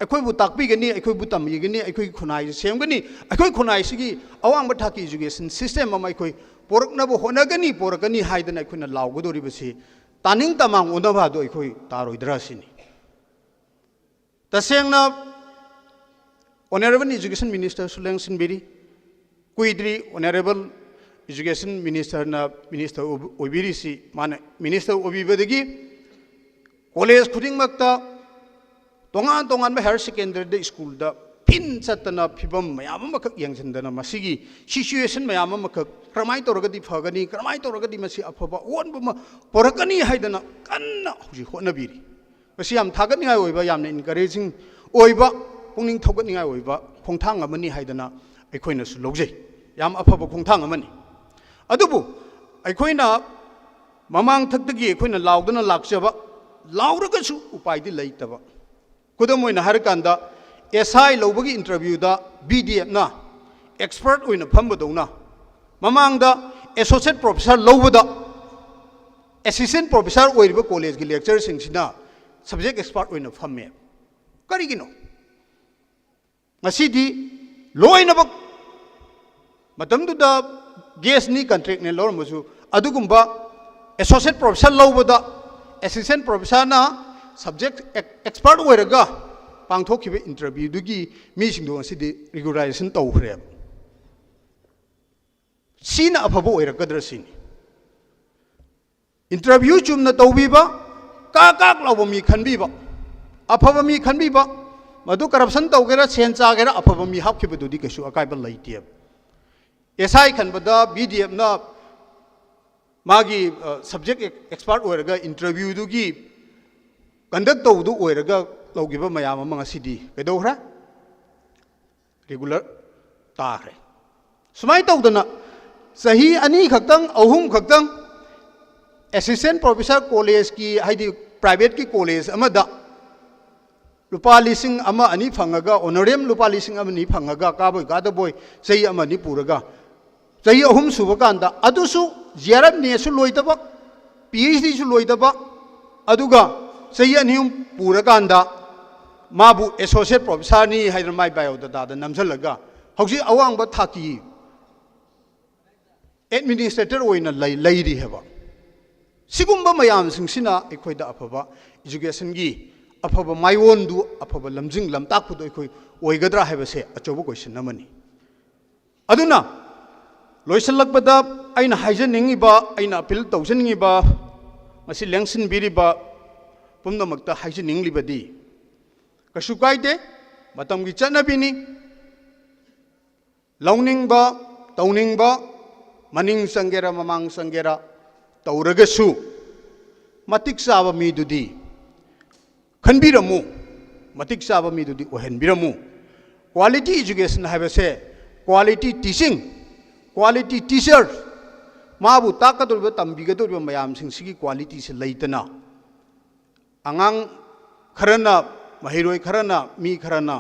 ꯑꯩꯈꯣꯏꯕꯨ ꯇꯥꯛꯄꯤꯒꯅꯤ ꯑꯩꯈꯣꯏꯕꯨ ꯇꯝꯕꯤꯒꯅꯤ ꯑꯩꯈꯣꯏꯒꯤ ꯈꯨꯟꯅꯥꯏꯁꯦ ꯁꯦꯝꯒꯅꯤ ꯑꯩꯈꯣꯏ ꯈꯨꯟꯅꯥꯏꯁꯤꯒꯤ ꯑꯋꯥꯡꯕ ꯊꯥꯛꯀꯤ ꯏꯖꯨꯀꯦꯁꯟ ꯁꯤꯁꯇꯦꯝ ꯑꯃ ꯑꯩꯈꯣꯏ ꯄꯣꯔꯛꯅꯕ ꯄꯣꯔꯛꯀꯅꯤ ꯍꯥꯏꯗꯅ ꯑꯩꯈꯣꯏꯅ ꯂꯥꯎꯒꯗꯧꯔꯤꯕꯁꯤ ꯇꯥꯅꯤꯡ ꯇꯃꯥꯡ ꯑꯣꯟꯅꯕꯗꯣ ꯑꯩꯈꯣꯏ ꯇꯥꯔꯣꯏꯗ꯭ꯔꯥ ꯁꯤꯅꯤ ꯇꯁꯦꯡꯅ ꯑꯣꯅꯔꯦꯕꯜ ꯏꯖꯨꯀꯦꯁꯟ ꯃꯤꯅꯤꯁꯇꯔꯁꯨ ꯂꯦꯡꯁꯤꯟꯕꯤꯔꯤ ꯀꯨꯏꯗ꯭ꯔꯤ ꯑꯣꯅꯔꯦꯕꯜ ꯏꯖꯨꯀꯦꯁꯟ ꯃꯤꯅꯤꯁꯇꯔꯅ ꯃꯤꯅꯤꯁꯇꯔ ꯑꯣꯏꯕꯤꯔꯤꯁꯤ ꯃꯥꯅ ꯃꯤꯅꯤꯁꯇꯔ ꯑꯣꯏꯕꯤꯕꯗꯒꯤ ꯀꯣꯂꯦꯖ ꯈꯨꯗꯤꯡꯃꯛꯇ ꯇꯣꯉꯥꯟꯕ ꯍꯥꯌꯔ ꯁꯦꯀꯦꯟꯗꯔꯤꯗ ꯁ꯭ꯀꯨꯜꯗ ꯐꯤꯟ ꯆꯠꯇꯅ ꯐꯤꯕꯝ ꯃꯌꯥꯝ ꯑꯃꯈꯛ ꯌꯦꯡꯁꯤꯟꯗꯅ ꯃꯁꯤꯒꯤ ꯁꯤꯆꯨꯋꯦꯁꯟ ꯃꯌꯥꯝ ꯑꯃꯈꯛ ꯀꯔꯝꯍꯥꯏꯅ ꯇꯧꯔꯒꯗꯤ ꯐꯒꯅꯤ ꯀꯔꯝꯍꯥꯏꯅ ꯇꯧꯔꯒꯗꯤ ꯃꯁꯤ ꯑꯐꯕ ꯑꯑꯣꯟꯕ ꯑꯃ ꯄꯣꯔꯛꯀꯅꯤ ꯍꯥꯏꯗꯅ ꯀꯟꯅ ꯍꯧꯖꯤꯛ ꯍꯣꯠꯅꯕꯤꯔꯤ ꯃꯁꯤ ꯌꯥꯝ ꯊꯥꯒꯠꯅꯤꯡꯉꯥꯏ ꯑꯣꯏꯕ ꯌꯥꯝꯅ ꯏꯟꯀꯔꯦꯖꯤꯡ ꯑꯣꯏꯕ ꯄꯨꯛꯅꯤꯡ ꯊꯧꯒꯠꯅꯤꯡꯉꯥꯏ ꯑꯣꯏꯕ ꯈꯣꯡꯊꯥꯡ ꯑꯃꯅꯤ ꯍꯥꯏꯗꯅ ꯑꯩꯈꯣꯏꯅꯁꯨ ꯂꯧꯖꯩ ꯌꯥꯝ ꯑꯐꯕ ꯈꯣꯡꯊꯥꯡ ꯑꯃꯅꯤ ꯑꯗꯨꯕꯨ ꯑꯩꯈꯣꯏꯅ ꯃꯃꯥꯡ ꯊꯛꯇꯒꯤ ꯑꯩꯈꯣꯏꯅ ꯂꯥꯎꯗꯅ ꯂꯥꯛꯆꯕ ꯂꯥꯎꯔꯒꯁꯨ ꯎꯄꯥꯏꯗꯤ ꯂꯩꯇꯕ ꯈꯨꯗꯝ ꯑꯣꯏꯅ ꯍꯥꯏꯔꯀꯥꯟꯗ SI ꯂꯧꯕꯒꯤ ꯏꯟꯇꯔꯚ꯭ꯌꯨꯗ BDFꯅ ꯑꯦꯛꯁꯄꯔꯠ ꯑꯣꯏꯅ ꯐꯝꯕꯗꯧꯅ ꯃꯃꯥꯡꯗ ꯑꯦꯁꯣꯁꯤꯌꯦꯠ ꯄ꯭ꯔꯣꯐꯦꯁꯔ ꯂꯧꯕꯗ ꯑꯦꯁꯤꯁꯇꯦꯟ ꯄ꯭ꯔꯣꯐꯦꯁꯔ ꯑꯣꯏꯔꯤꯕ ꯀꯣꯂꯦꯖꯀꯤ ꯂꯦꯛꯆꯔꯁꯤꯡꯁꯤꯅ ꯁꯕꯖꯦꯛ ꯑꯦꯛꯁꯄꯔꯠ ꯑꯣꯏꯅ ꯐꯝꯃꯦ ꯀꯔꯤꯒꯤꯅꯣ ꯉꯁꯤꯗꯤ ꯂꯣꯏꯅꯃꯛ ꯃꯇꯝꯗꯨꯗ ꯒꯦꯁꯅꯤ ꯀꯟꯇ꯭ꯔꯦꯛꯅꯦ ꯂꯧꯔꯝꯕꯁꯨ ꯑꯗꯨꯒꯨꯝꯕ ꯑꯦꯁꯣꯁꯤꯌꯦꯠ ꯄ꯭ꯔꯣꯐꯦꯁꯔ ꯂꯧꯕꯗ ꯑꯦꯁꯤꯁꯇꯦꯟ ꯄ꯭ꯔꯣꯐꯦꯁꯔꯅ ꯁꯕꯖꯦꯛ ꯑꯦꯛꯁꯄꯔꯠ ꯑꯣꯏꯔꯒ ꯄꯥꯡꯊꯣꯛꯈꯤꯕ ꯏꯟꯇꯔꯚ꯭ꯌꯨꯗꯨꯒꯤ ꯃꯤꯁꯤꯡꯗꯣ ꯉꯁꯤꯗꯤ ꯔꯤꯒꯨꯂꯥꯏꯖꯦꯁꯟ ꯇꯧꯈ꯭ꯔꯦꯕ ꯁꯤꯅ ꯑꯐꯕ ꯑꯣꯏꯔꯛꯀꯗ꯭ꯔꯥ ꯁꯤꯅꯤ इंटरव्यू चुमना तौबीबा का लाउब मी खनबीबा अफब मी खनबीबा मधु करप्शन तौगेरा सेन चागेरा अफब मी हापखिबदुदी कैसु अकाइबा लैतियब एसआई खनबदा बीडीएफ ना मागी सब्जेक्ट एक्सपर्ट ओरगा इंटरव्यू दुगी कंडक्ट तौदु ओरगा लौगिबा मयाम अमा ngasiदी कैदौहरा रेगुलर ताखरे सुमाय तौदना सही अनी खक्तंग अहुम खक्तंग असिस्टेंट प्रोफेसर कॉलेज की हाइदी प्राइवेट की कॉलेज अमदा लुपा लिसिंग अमा अनी फंगगा ऑनरेम लुपा लिसिंग अमनी फंगगा काबोय गादबोय सही अमनी पुरगा सही अहुम सुबकांदा अदुसु जेआरएफ नेसु लोइदबा पीएचडी सु लोइदबा अदुगा सही अनियुम पुरकांदा माबु एसोसिएट प्रोफेसर नि हाइदर माय बायोडाटा दा नमझलगा हौजी अवांगबा थाकी एडमिनिस्ट्रेटर ओइना लैरी हेबा सिगुम्बा मयाम सिंसिना अखोइदा अफबा एजुकेशन की अफबा माइवोंदु अफबा लमजिंग लमताकुदो अखोइ ओइगद्रा हाइबसे अचोबो क्वेश्चन अमनी अदुना लोइसलकपदा अइना हाइजनिंगिबा अइना अपील तौजनिंगिबा मसि लेंसिन बिरिबा पुमनमक्ता हाइजनिंगलिबदी कशु काइदे मतमगी चनबिनी लौनिंगबा तौनिंगबा मनिंग संगेरा ममांग संगेरा तौरगसु मतिक चाबा मीदुदी खनबिरमु मतिक चाबा मीदुदी ओहनबिरमु क्वालिटी एजुकेशन हाइबसे क्वालिटी टीचिंग क्वालिटी टीचर माबु ताकदोबा तंबिगदोबा मयाम सिंसिगी क्वालिटी से लैतना अंगांग खरना महिरोय खरना मी खरना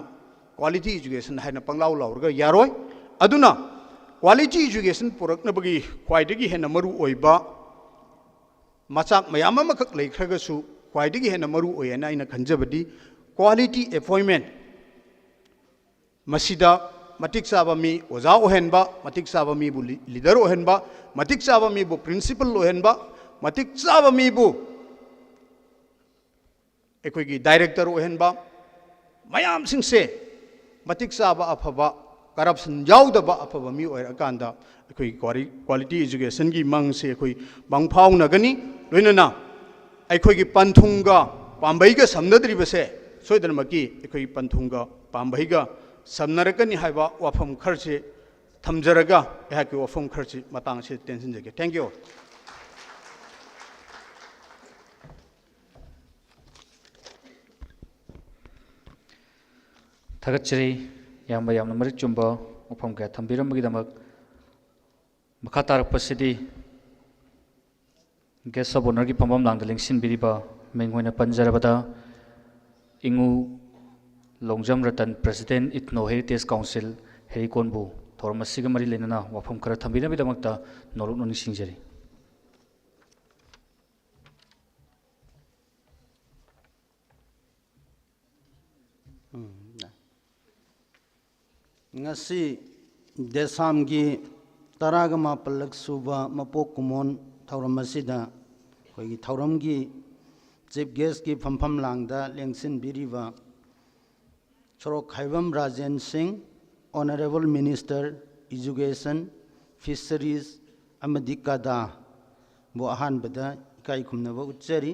क्वालिटी एजुकेशन हाइना पंगलाव लाउरगा यारोय अदुना क्वालिटी एजुकेशन पुरकनबगी ख्वाइदगी हेना मरु ओइबा मचाक मयाम अमखक लैख्रगसु ख्वाइदगी हेना मरु ओयना आइना खंजबदी क्वालिटी अपॉइंटमेंट मसिदा मतिक चाबा मी ओजा ओहेनबा मतिक चाबा मी बु लीडर ओहेनबा मतिक चाबा मी बु प्रिंसिपल ओहेनबा मतिक चाबा मी बु एकोइगी डायरेक्टर ओहेनबा मयाम सिंसे मतिक चाबा अफबा करप्शन याउदबा अफबा मी ओइरकांदा अखोई क्वालिटी एजुकेशन की मंग से अखोई मंगफाउनगनी लोइनना अखोई पंथुंगा पांबैगा समनद्रिबसे सोइदनमकी अखोई पंथुंगा पांबैगा समनरकनी हाइबा वाफम खरसे थमजरगा यहाकी वाफम खरसे मतंग से टेंशन जगे थैंक यू थगचरी याम याम मरिक चुंबा उफम क्या थम्बिरमगीदमक मखा तारकपसिदी गेस्ट ऑफ ऑनर की फंबम लांग लिंगसिनबिरिबा मेंगोइना पंजरबदा इंगु Longjam Ratan president ethno heritage council हेरिकोनबु थोरमसिग मरी लेनना वफम खरा थम्बिरबिदमकता नोरुक नोनिसिंजरी ngasi desam gi taraga mapalak suba mapok kumon thauram asida khoi gi thauram gi chief guest ki phampham langda lengsin biriba chorok khaibam rajen singh honorable minister education fisheries amadi kada bo ahan bada kai khumna ba uchari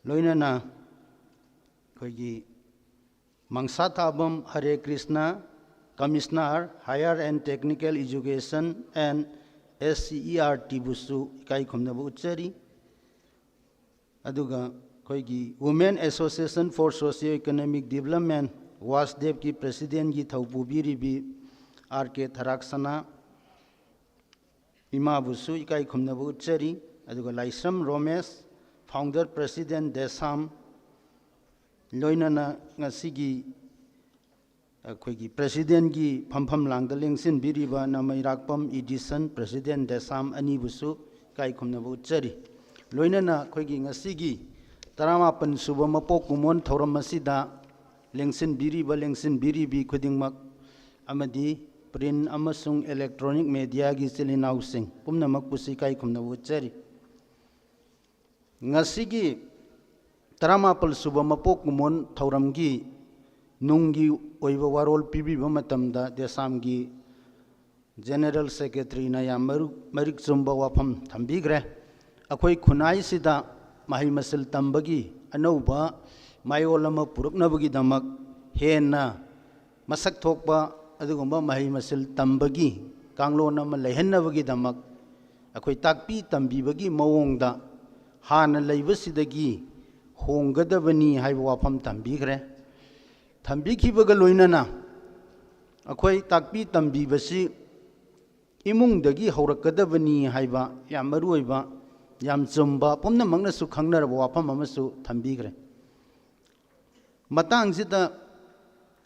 loinana khoi gi mangsa thabam hare krishna Commissioner Higher and Technical Education and SCERT busu kai khumnabu uchari aduga koigi Women Association for Socio-Economic Development Wasdev ki President ki thaupubiri bi RK Tharaksana इमाबुसु इकाई खुमनबु उच्चरी अदुगा Laishram Romesh founder president DESAM लोइनना ngasiगी अखोगी president की फमफम लांगदा लेंसिन बिरिबा नमैराकपम एडिशन प्रेसिडेंट डेसाम अनिबुसु इकाई खुमनबु उच्चरी लोइनना अखोगी ngasiगी 18 सुबह मपोक कुमोन थौरम मसिदा लेंसिन बिरिबी खुदिंगमक अमदी प्रिंट अमसुंग इलेक्ट्रॉनिक मीडिया की चिलिनाउसिंग पुमनमक पुसी काई खुमनबु उच्चरी ngasiगी 18 सुबह मपोक कुमोन थौरम की नुंगी ओइबा वारोल पिबिबा मतमदा देसाम की जनरल सेक्रेटरी ना या मरिक चुंबा वाफम थंबिग्रे अखोई खुनाई सिदा माही मसल तंबगी अनौबा मायोल अमा पुरुकनबगी दमक हेन्ना मसक थोकबा अदुगुंबा माही मसल तंबगी कांगलोन अमा लेहन्नबगी दमक अखोई ताकपी तंबीबगी मवोंगदा हाना लैबसिदगी होंगदबनी हाइबा वाफम तंबिग्रे थंबिखिबगा लोइनना अखोई ताकपी तंबीबसी इमुंगदगी हौरकदबनी हाइबा याम मरुओइबा याम चुंबा पुमनमकनसु खंगनरबा वाफम अमसु थंबिग्रे मतंगसिदा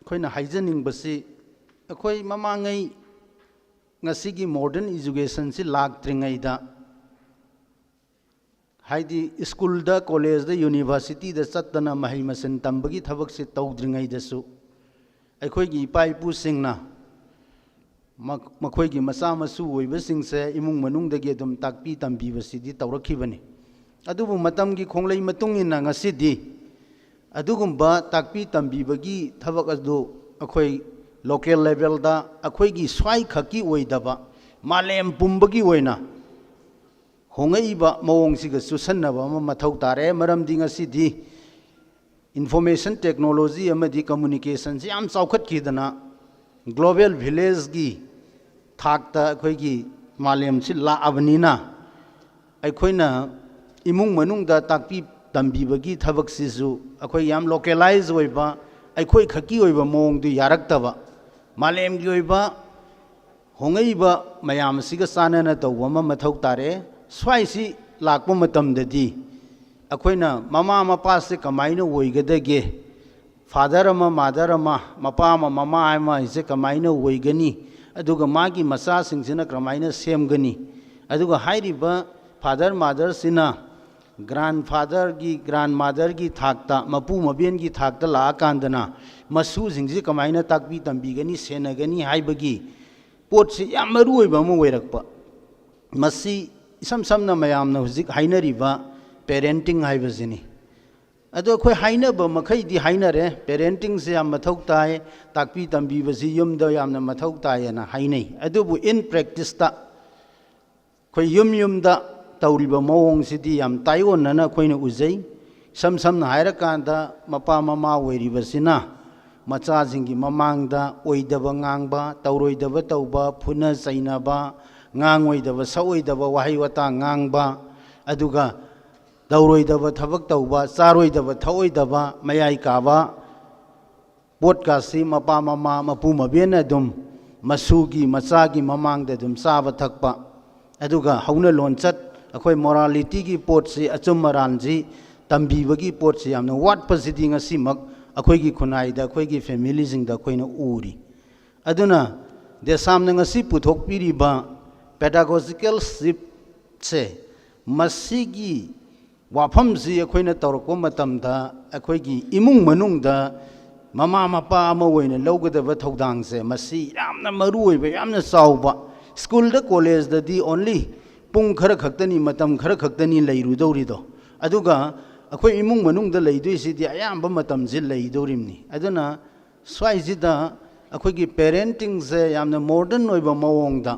अखोइना हाइजनिंगबसी अखोई ममांगै ngasiगी मॉडर्न एजुकेशन से लाक्त्रिङैदा हाइदी स्कूल दा कॉलेज दा यूनिवर्सिटी दा चत्तना महै मसन तंबगी थबक से तौद्रिङैदसु अखोइगी इपा इपुसिंगना मखोइगी मसा मसु ओइबसिंगसे इमुंग मनुंगदगी अदुम ताकपी तंबीबसिदी तौरखिबनी अदुबु मतमगी खोंगलै मतुंगिना ngasiदी अदुगुंबा ताकपी तंबीबगी थबक अदु अखोइ लोकल लेवल दा अखोइगी स्वाई खकी ओइदबा मालेम पुंबगी ओइना होंगईबा मवोंगसिगा सुसन्नबा मथौ तारे मरमदी ngasiदी इंफॉर्मेशन टेक्नोलॉजी अमदी कम्युनिकेशन से याम चौखटखिदना ग्लोबल विलेज की थाकता अखोइगी मालेम से लाअबनिना अखोइना इमुंग मनुंगदा ताकपी तंबीबगी थबक सिसु अखोइ याम लोकलाइज ओइबा अखोइ खकी ओइबा मोंगदु यारक्तबा मालेम की ओइबा होंगईबा मयाम सिगा सानना तौबा मथौ तारे स्वाइसी लाकपा मतमददी अखोइना ममा मपा से कमाइना ओइगदगे फादर अमा मादर अमा मपा अमा ममा अमा इसे कमाइना ओइगनी अदुगा मागी मसा सिंगसिना क्रमाइना सेमगनी अदुगा हाइरिबा फादर मादर सिना ग्रांडफादर की ग्रांडमदर की थाकता मपू मबेन की थाकता लाकांदना मसू सिंगसे कमाइना ताकपी तंबीगनी सेनगनी हाइबगी पोटसे याम मरु ओइबा म ओइरकपा मसी इसम समना मयामना हुजिक हाइनरिबा पेरेंटिंग हाइबसिनी अदो अखोइ हाइनबा मखैदी हाइनरे पेरेंटिंग से याम मथौ ताय ताकपी तंबीबसी युमदा यामना मथौ तायना हाइनै अदुबु इन प्रैक्टिस ता खोइ युमदा तौरिबा मवोंगसिदी याम ताइओनना खोइना उजै सम समना हाइरकांदा मपा ममा ओइरिबसिना मचाजिंगी ममांगदा ओइदबा ngang तौरोइदबा तौबा फुना चैनबा ngangoidaba saoidaba wahi wata ngangba aduga dauroidaba thabak tauba charoidaba thaoidaba mayai kaba podcast mapa mama mapu mabena dum masugi machagi mamangda dum saba thakpa aduga hauna lonchat akhoi morality gi pot si achum maranji tambibagi pot si amna wat pasidi ngasi mak akhoi gi khunai da akhoi gi family jing da khoina uri aduna DESAM na ngasi puthok piriba pedagogical ship se masigi wafam si akhoi tawrako matamda akhoi gi imung manung da mama mapa ama oina lawgadaba thodang se masi yamna maru oiba yamna chawba school da college da di only pung khara khaktani matam khara khaktani leiru dori do aduga akhoi imung manung da leidoi si di ayamba matam ji leidorimni aduna swai ji da अखोई की parenting से यामना modern ओइबा मवोंगदा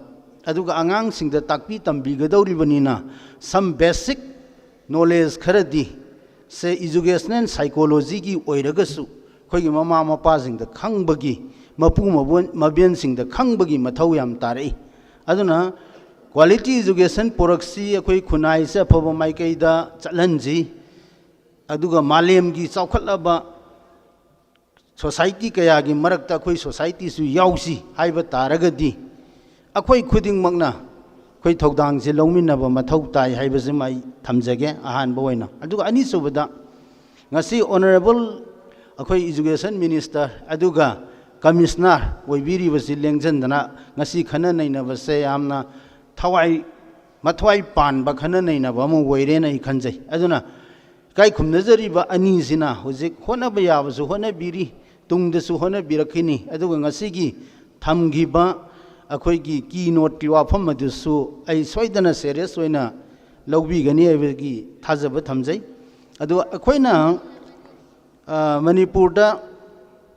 अदुगा आंगांग सिंगदा ताकपी तंबीगदौरिबनिना some basic knowledge खरदी से educational psychology की ओइरगसु खोई mama Mopa सिंगदा खंगबगी मपू मबेन सिंगदा खंगबगी मथौ याम तारई अदुना quality education पोरक्सी अखोई खुनाई से अफब माइकैदा चलनजी अदुगा मालेम की चौखलबा society कया की मरकता अखोई सोसाइटी सु याउसी हाइबा तारगदी अखोई खुदिंग मगना ꯑꯩꯈꯣꯏ ꯊꯧꯗꯥꯡꯁꯦ ꯂꯧꯃꯤꯟꯅꯕ ꯃꯊꯧ ꯇꯥꯏ ꯍꯥꯏꯕꯁꯤꯃ ꯑꯩ ꯊꯝꯖꯒꯦ ꯑꯍꯥꯟꯕ ꯑꯣꯏꯅ ꯑꯗꯨꯒ ꯑꯅꯤꯁꯨꯕꯗ ꯉꯁꯤ ꯑꯣꯅꯔꯦꯕꯜ ꯑꯩꯈꯣꯏ ꯏꯖꯨꯀꯦꯁꯟ ꯃꯤꯅꯤꯁꯇꯔ ꯑꯗꯨꯒ ꯀꯃꯤꯁꯅꯔ ꯑꯣꯏꯕꯤꯔꯤꯕꯁꯤ ꯂꯦꯡꯖꯟꯗꯅ ꯉꯁꯤ ꯈꯟꯅ ꯅꯩꯅꯕꯁꯦ ꯌꯥꯝꯅ ꯃꯊ꯭ꯋꯥꯏ ꯄꯥꯟꯕ ꯈꯟꯅ ꯅꯩꯅꯕ ꯑꯃ ꯑꯣꯏꯔꯦꯅ ꯑꯩ ꯈꯟꯖꯩ ꯑꯗꯨꯅ ꯏꯀꯥꯏ ꯈꯨꯝꯅꯖꯔꯤꯕ ꯑꯅꯤꯁꯤꯅ ꯍꯧꯖꯤꯛ ꯍꯣꯠꯅꯕ ꯌꯥꯕꯁꯨ ꯍꯣꯠꯅꯕꯤꯔꯤ ꯇꯨꯡꯗꯁꯨ ꯍꯣꯠꯅꯕꯤꯔꯛꯈꯤꯅꯤ ꯑꯗꯨꯒ ꯉꯁꯤꯒꯤ ꯊꯝꯈꯤꯕ ꯑꯩꯈꯣꯏꯒꯤ ꯀꯤ ꯅꯣꯠꯀꯤ ꯋꯥꯐꯝ ꯑꯗꯨꯁꯨ ꯑꯩ ꯁꯣꯏꯗꯅ ꯁꯦꯔꯤꯌꯁ ꯑꯣꯏꯅ ꯂꯧꯕꯤꯒꯅꯤ ꯍꯥꯏꯕꯒꯤ ꯊꯥꯖꯕ ꯊꯝꯖꯩ ꯑꯗꯨ ꯑꯩꯈꯣꯏꯅ ꯃꯅꯤꯄꯨꯔꯗ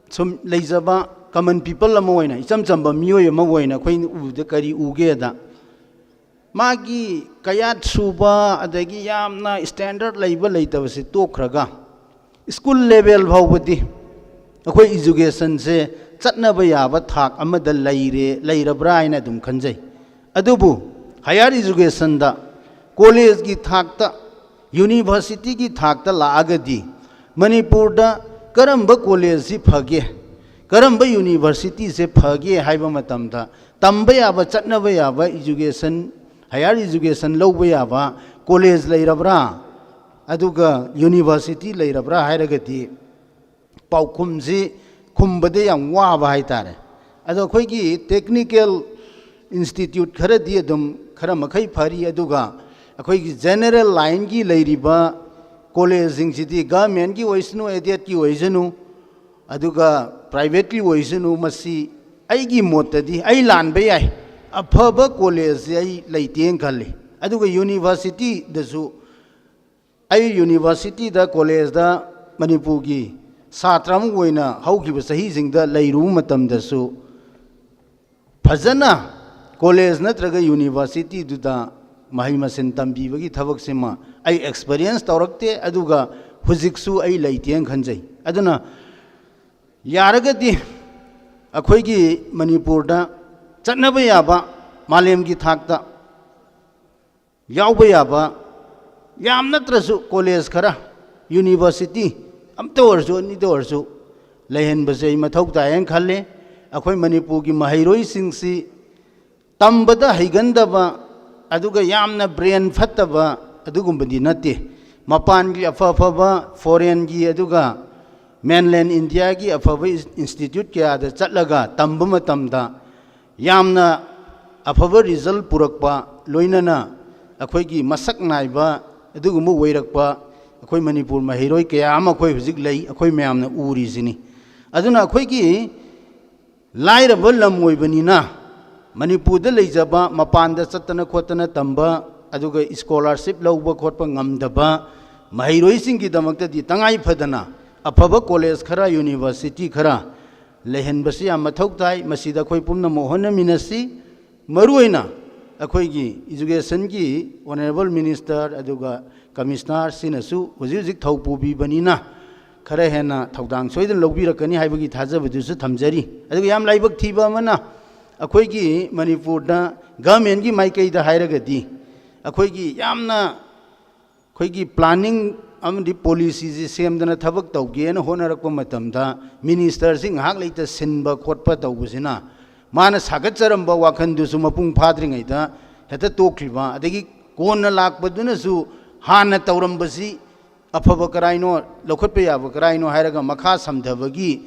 ꯁꯨꯝ ꯂꯩꯖꯕ ꯀꯃꯟ ꯄꯤꯄꯜ ꯑꯃ ꯑꯣꯏꯅ ꯏꯆꯝ ꯆꯝꯕ ꯃꯤꯑꯣꯏ ꯑꯃ ꯑꯣꯏꯅ ꯑꯩꯈꯣꯏꯅ ꯎꯕꯗ ꯀꯔꯤ ꯎꯒꯦꯗ ꯃꯥꯒꯤ ꯀꯌꯥꯠ ꯁꯨꯕ ꯑꯗꯒꯤ ꯌꯥꯝꯅ ꯁ꯭ꯇꯦꯟꯗꯔꯠ ꯂꯩꯕ ꯂꯩꯇꯕꯁꯤ ꯇꯣꯛꯈ꯭ꯔꯒ ꯁ꯭ꯀꯨꯜ ꯂꯦꯚꯦꯜ ꯐꯥꯎꯕꯗꯤ ꯑꯩꯈꯣꯏ ꯏꯖꯨꯀꯦꯁꯟꯁꯦ ꯆꯠꯅꯕ ꯌꯥꯕ ꯊꯥꯛ ꯑꯃꯗ ꯂꯩꯔꯕ꯭ꯔꯥ ꯍꯥꯏꯅ ꯑꯗꯨꯝ ꯈꯟꯖꯩ ꯑꯗꯨꯕꯨ ꯍꯥꯌꯔ ꯏꯖꯨꯀꯦꯁꯟꯗ ꯀꯣꯂꯦꯖꯒꯤ ꯊꯥꯛꯇ ꯌꯨꯅꯤꯚꯔꯁꯤꯇꯤꯒꯤ ꯊꯥꯛꯇ ꯂꯥꯛꯑꯒꯗꯤ ꯃꯅꯤꯄꯨꯔꯗ ꯀꯔꯝꯕ ꯀꯣꯂꯦꯖꯁꯤ ꯐꯒꯦ ꯀꯔꯝꯕ ꯌꯨꯅꯤꯚꯔꯁꯤꯇꯤꯁꯦ ꯐꯒꯦ ꯍꯥꯏꯕ ꯃꯇꯝꯗ ꯇꯝꯕ ꯌꯥꯕ ꯆꯠꯅꯕ ꯌꯥꯕ ꯏꯖꯨꯀꯦꯁꯟ ꯍꯥꯌꯔ ꯏꯖꯨꯀꯦꯁꯟ ꯂꯧꯕ ꯌꯥꯕ ꯀꯣꯂꯦꯖ ꯂꯩꯔꯕ꯭ꯔꯥ ꯑꯗꯨꯒ ꯌꯨꯅꯤꯚꯔꯁꯤꯇꯤ ꯂꯩꯔꯕ꯭ꯔꯥ ꯍꯥꯏꯔꯒꯗꯤ ꯄꯥꯎꯈꯨꯝꯁꯤ ꯈꯨꯝꯕꯗ ꯌꯥꯝ ꯋꯥꯕ ꯍꯥꯏꯇꯥꯔꯦ ꯑꯗꯣ ꯑꯩꯈꯣꯏꯒꯤ ꯇꯦꯛꯅꯤꯀꯦꯜ ꯏꯟꯁꯇꯤꯇ꯭ꯌꯨꯠ ꯈꯔꯗꯤ ꯑꯗꯨꯝ ꯈꯔ ꯃꯈꯩ ꯐꯔꯤ ꯑꯗꯨꯒ ꯑꯩꯈꯣꯏꯒꯤ ꯖꯦꯅꯔꯦꯜ ꯂꯥꯏꯟꯒꯤ ꯂꯩꯔꯤꯕ ꯀꯣꯂꯦꯖꯁꯤꯡꯁꯤꯗꯤ ꯒꯚꯔꯟꯃꯦꯟꯠꯀꯤ ꯑꯣꯏꯁꯅꯨ ꯑꯦꯗꯦꯗꯀꯤ ꯑꯣꯏꯁꯅꯨ ꯑꯗꯨꯒ ꯄ꯭ꯔꯥꯏꯚꯦꯠꯀꯤ ꯑꯣꯏꯁꯅꯨ ꯃꯁꯤ ꯑꯩꯒꯤ ꯃꯣꯠꯇꯗꯤ ꯑꯩ ꯂꯥꯟꯕ ꯌꯥꯏ ꯑꯐꯕ ꯀꯣꯂꯦꯖꯁꯤ ꯑꯩ ꯂꯩꯇꯦꯅ ꯈꯜꯂꯤ ꯑꯗꯨꯒ ꯌꯨꯅꯤꯚꯔꯁꯤꯇꯤꯗꯁꯨ ꯑꯩ ꯌꯨꯅꯤꯚꯔꯁꯤꯇꯤꯗ ꯀꯣꯂꯦꯖꯗ ꯃꯅꯤꯄꯨꯔꯒꯤ ꯁꯥꯇ꯭ꯔ ꯑꯃ ꯑꯣꯏꯅ ꯍꯧꯈꯤꯕ ꯆꯍꯤꯁꯤꯡꯗ ꯂꯩꯔꯨꯕ ꯃꯇꯝꯗꯁꯨ ꯐꯖꯅ ꯀꯣꯂꯦꯖ ꯅꯠꯇ꯭ꯔꯒ ꯌꯨꯅꯤꯚꯔꯁꯤꯇꯤꯗꯨꯗ ꯃꯍꯩ ꯃꯁꯤꯡ ꯇꯝꯕꯤꯕꯒꯤ ꯊꯕꯛꯁꯤꯃ ꯑꯩ ꯑꯦꯛꯁꯄꯔꯤꯌꯦꯟꯁ ꯇꯧꯔꯛꯇꯦ ꯑꯗꯨꯒ ꯍꯧꯖꯤꯛꯁꯨ ꯑꯩ ꯂꯩꯇꯦꯅ ꯈꯟꯖꯩ ꯑꯗꯨꯅ ꯌꯥꯔꯒꯗꯤ ꯑꯩꯈꯣꯏꯒꯤ ꯃꯅꯤꯄꯨꯔꯗ ꯆꯠꯅꯕ ꯌꯥꯕ ꯃꯥꯂꯦꯝꯒꯤ ꯊꯥꯛꯇ ꯌꯥꯎꯕ ꯌꯥꯕ ꯌꯥꯝ ꯅꯠꯇ꯭ꯔꯁꯨ ꯀꯣꯂꯦꯖ ꯈꯔ ꯌꯨꯅꯤꯚꯔꯁꯤꯇꯤ ꯑꯝꯇ ꯑꯣꯏꯔꯁꯨ ꯑꯅꯤꯇ ꯑꯣꯏꯔꯁꯨ ꯂꯩꯍꯟꯕꯁꯦ ꯑꯩ ꯃꯊꯧ ꯇꯥꯏꯌꯦꯅ ꯈꯜꯂꯤ ꯑꯩꯈꯣꯏ ꯃꯅꯤꯄꯨꯔꯒꯤ ꯃꯍꯩꯔꯣꯏꯁꯤꯡꯁꯤ ꯇꯝꯕꯗ ꯍꯩꯒꯟꯗꯕ ꯑꯗꯨꯒ ꯌꯥꯝꯅ ꯕ꯭ꯔꯦꯟ ꯐꯠꯇꯕ ꯑꯗꯨꯒꯨꯝꯕꯗꯤ ꯅꯠꯇꯦ ꯃꯄꯥꯟꯒꯤ ꯑꯐꯕ ꯐꯣꯔꯦꯟꯒꯤ ꯑꯗꯨꯒ ꯃꯦꯟꯂꯦꯟ ꯏꯟꯗꯤꯌꯥꯒꯤ ꯑꯐꯕ ꯏꯟꯁꯇꯤꯇ꯭ꯌꯨꯠ ꯀꯌꯥꯗ ꯆꯠꯂꯒ ꯇꯝꯕ ꯃꯇꯝꯗ ꯌꯥꯝꯅ ꯑꯐꯕ ꯔꯤꯖꯜ ꯄꯨꯔꯛꯄ ꯂꯣꯏꯅꯅ ꯑꯩꯈꯣꯏꯒꯤ ꯃꯁꯛ ꯅꯥꯏꯕ ꯑꯗꯨꯒꯨꯝꯕ ꯑꯣꯏꯔꯛꯄ ꯑꯩꯈꯣꯏ ꯃꯅꯤꯄꯨꯔ ꯃꯍꯩꯔꯣꯏ ꯀꯌꯥ ꯑꯃ ꯑꯩꯈꯣꯏ ꯍꯧꯖꯤꯛ ꯂꯩ ꯑꯩꯈꯣꯏ ꯃꯌꯥꯝꯅ ꯎꯔꯤꯁꯤꯅꯤ ꯑꯗꯨꯅ ꯑꯩꯈꯣꯏꯒꯤ ꯂꯥꯏꯔꯕ ꯂꯝ ꯑꯣꯏꯕꯅꯤꯅ ꯃꯅꯤꯄꯨꯔꯗ ꯂꯩꯖꯕ ꯃꯄꯥꯟꯗ ꯆꯠꯇꯅ ꯈꯣꯠꯇꯅ ꯇꯝꯕ ꯑꯗꯨꯒ ꯁ꯭ꯀꯣꯂꯥꯔꯁꯤꯞ ꯂꯧꯕ ꯈꯣꯠꯄ ꯉꯝꯗꯕ ꯃꯍꯩꯔꯣꯏꯁꯤꯡꯒꯤꯗꯃꯛꯇꯗꯤ ꯇꯉꯥꯏ ꯐꯗꯅ ꯑꯐꯕ ꯀꯣꯂꯦꯖ ꯈꯔ ꯌꯨꯅꯤꯚꯔꯁꯤꯇꯤ ꯈꯔ ꯂꯩꯍꯟꯕꯁꯤ ꯌꯥꯝ ꯃꯊꯧ ꯇꯥꯏ ꯃꯁꯤꯗ ꯑꯩꯈꯣꯏ ꯄꯨꯝꯅꯃꯛ ꯍꯣꯠꯅꯃꯤꯟꯅꯁꯤ ꯃꯔꯨꯑꯣꯏꯅ ꯑꯩꯈꯣꯏꯒꯤ ꯏꯖꯨꯀꯦꯁꯟꯒꯤ ꯑꯣꯅꯔꯦꯕꯜ ꯃꯤꯅꯤꯁꯇꯔ ꯑꯗꯨꯒ ꯀꯃꯤꯁꯅꯔꯁꯤꯅꯁꯨ ꯍꯧꯖꯤꯛ ꯍꯧꯖꯤꯛ ꯊꯧ ꯄꯨꯕꯤꯕꯅꯤꯅ ꯈꯔ ꯍꯦꯟꯅ ꯊꯧꯗꯥꯡ ꯁꯣꯏꯗꯅ ꯂꯧꯕꯤꯔꯛꯀꯅꯤ ꯍꯥꯏꯕꯒꯤ ꯊꯥꯖꯕꯗꯨꯁꯨ ꯊꯝꯖꯔꯤ ꯑꯗꯨꯒ ꯌꯥꯝ ꯂꯥꯏꯕꯛ ꯊꯤꯕ ꯑꯃꯅ ꯑꯩꯈꯣꯏꯒꯤ ꯃꯅꯤꯄꯨꯔꯗ ꯒꯚꯔꯟꯃꯦꯟꯠꯒꯤ ꯃꯥꯏꯀꯩꯗ ꯍꯥꯏꯔꯒꯗꯤ ꯑꯩꯈꯣꯏꯒꯤ ꯌꯥꯝꯅ ꯑꯩꯈꯣꯏꯒꯤ ꯄ꯭ꯂꯥꯅꯤꯡ ꯑꯃꯗꯤ ꯄꯣꯂꯤꯁꯤꯁꯤ ꯁꯦꯝꯗꯅ ꯊꯕꯛ ꯇꯧꯒꯦꯅ ꯍꯣꯠꯅꯔꯛꯄ ꯃꯇꯝꯗ ꯃꯤꯅꯤꯁꯇꯔꯁꯤ ꯉꯥꯏꯍꯥꯛ ꯂꯩꯇ ꯁꯤꯟꯕ ꯈꯣꯠꯄ ꯇꯧꯕꯁꯤꯅ ꯃꯥꯅ ꯁꯥꯒꯠꯆꯔꯝꯕ ꯋꯥꯈꯟꯗꯨꯁꯨ ꯃꯄꯨꯡ ꯐꯥꯗ꯭ꯔꯤꯉꯩꯗ ꯍꯦꯛꯇ ꯇꯣꯛꯈꯤꯕ ꯑꯗꯒꯤ ꯀꯣꯟꯅ ꯂꯥꯛꯄꯗꯨꯅꯁꯨ ꯍꯥꯟꯅ ꯇꯧꯔꯝꯕꯁꯤ ꯑꯐꯕ ꯀꯔꯥꯏꯅꯣ ꯂꯧꯈꯠꯄ ꯌꯥꯕ ꯀꯔꯥꯏꯅꯣ ꯍꯥꯏꯔꯒ ꯃꯈꯥ ꯁꯝꯊꯕꯒꯤ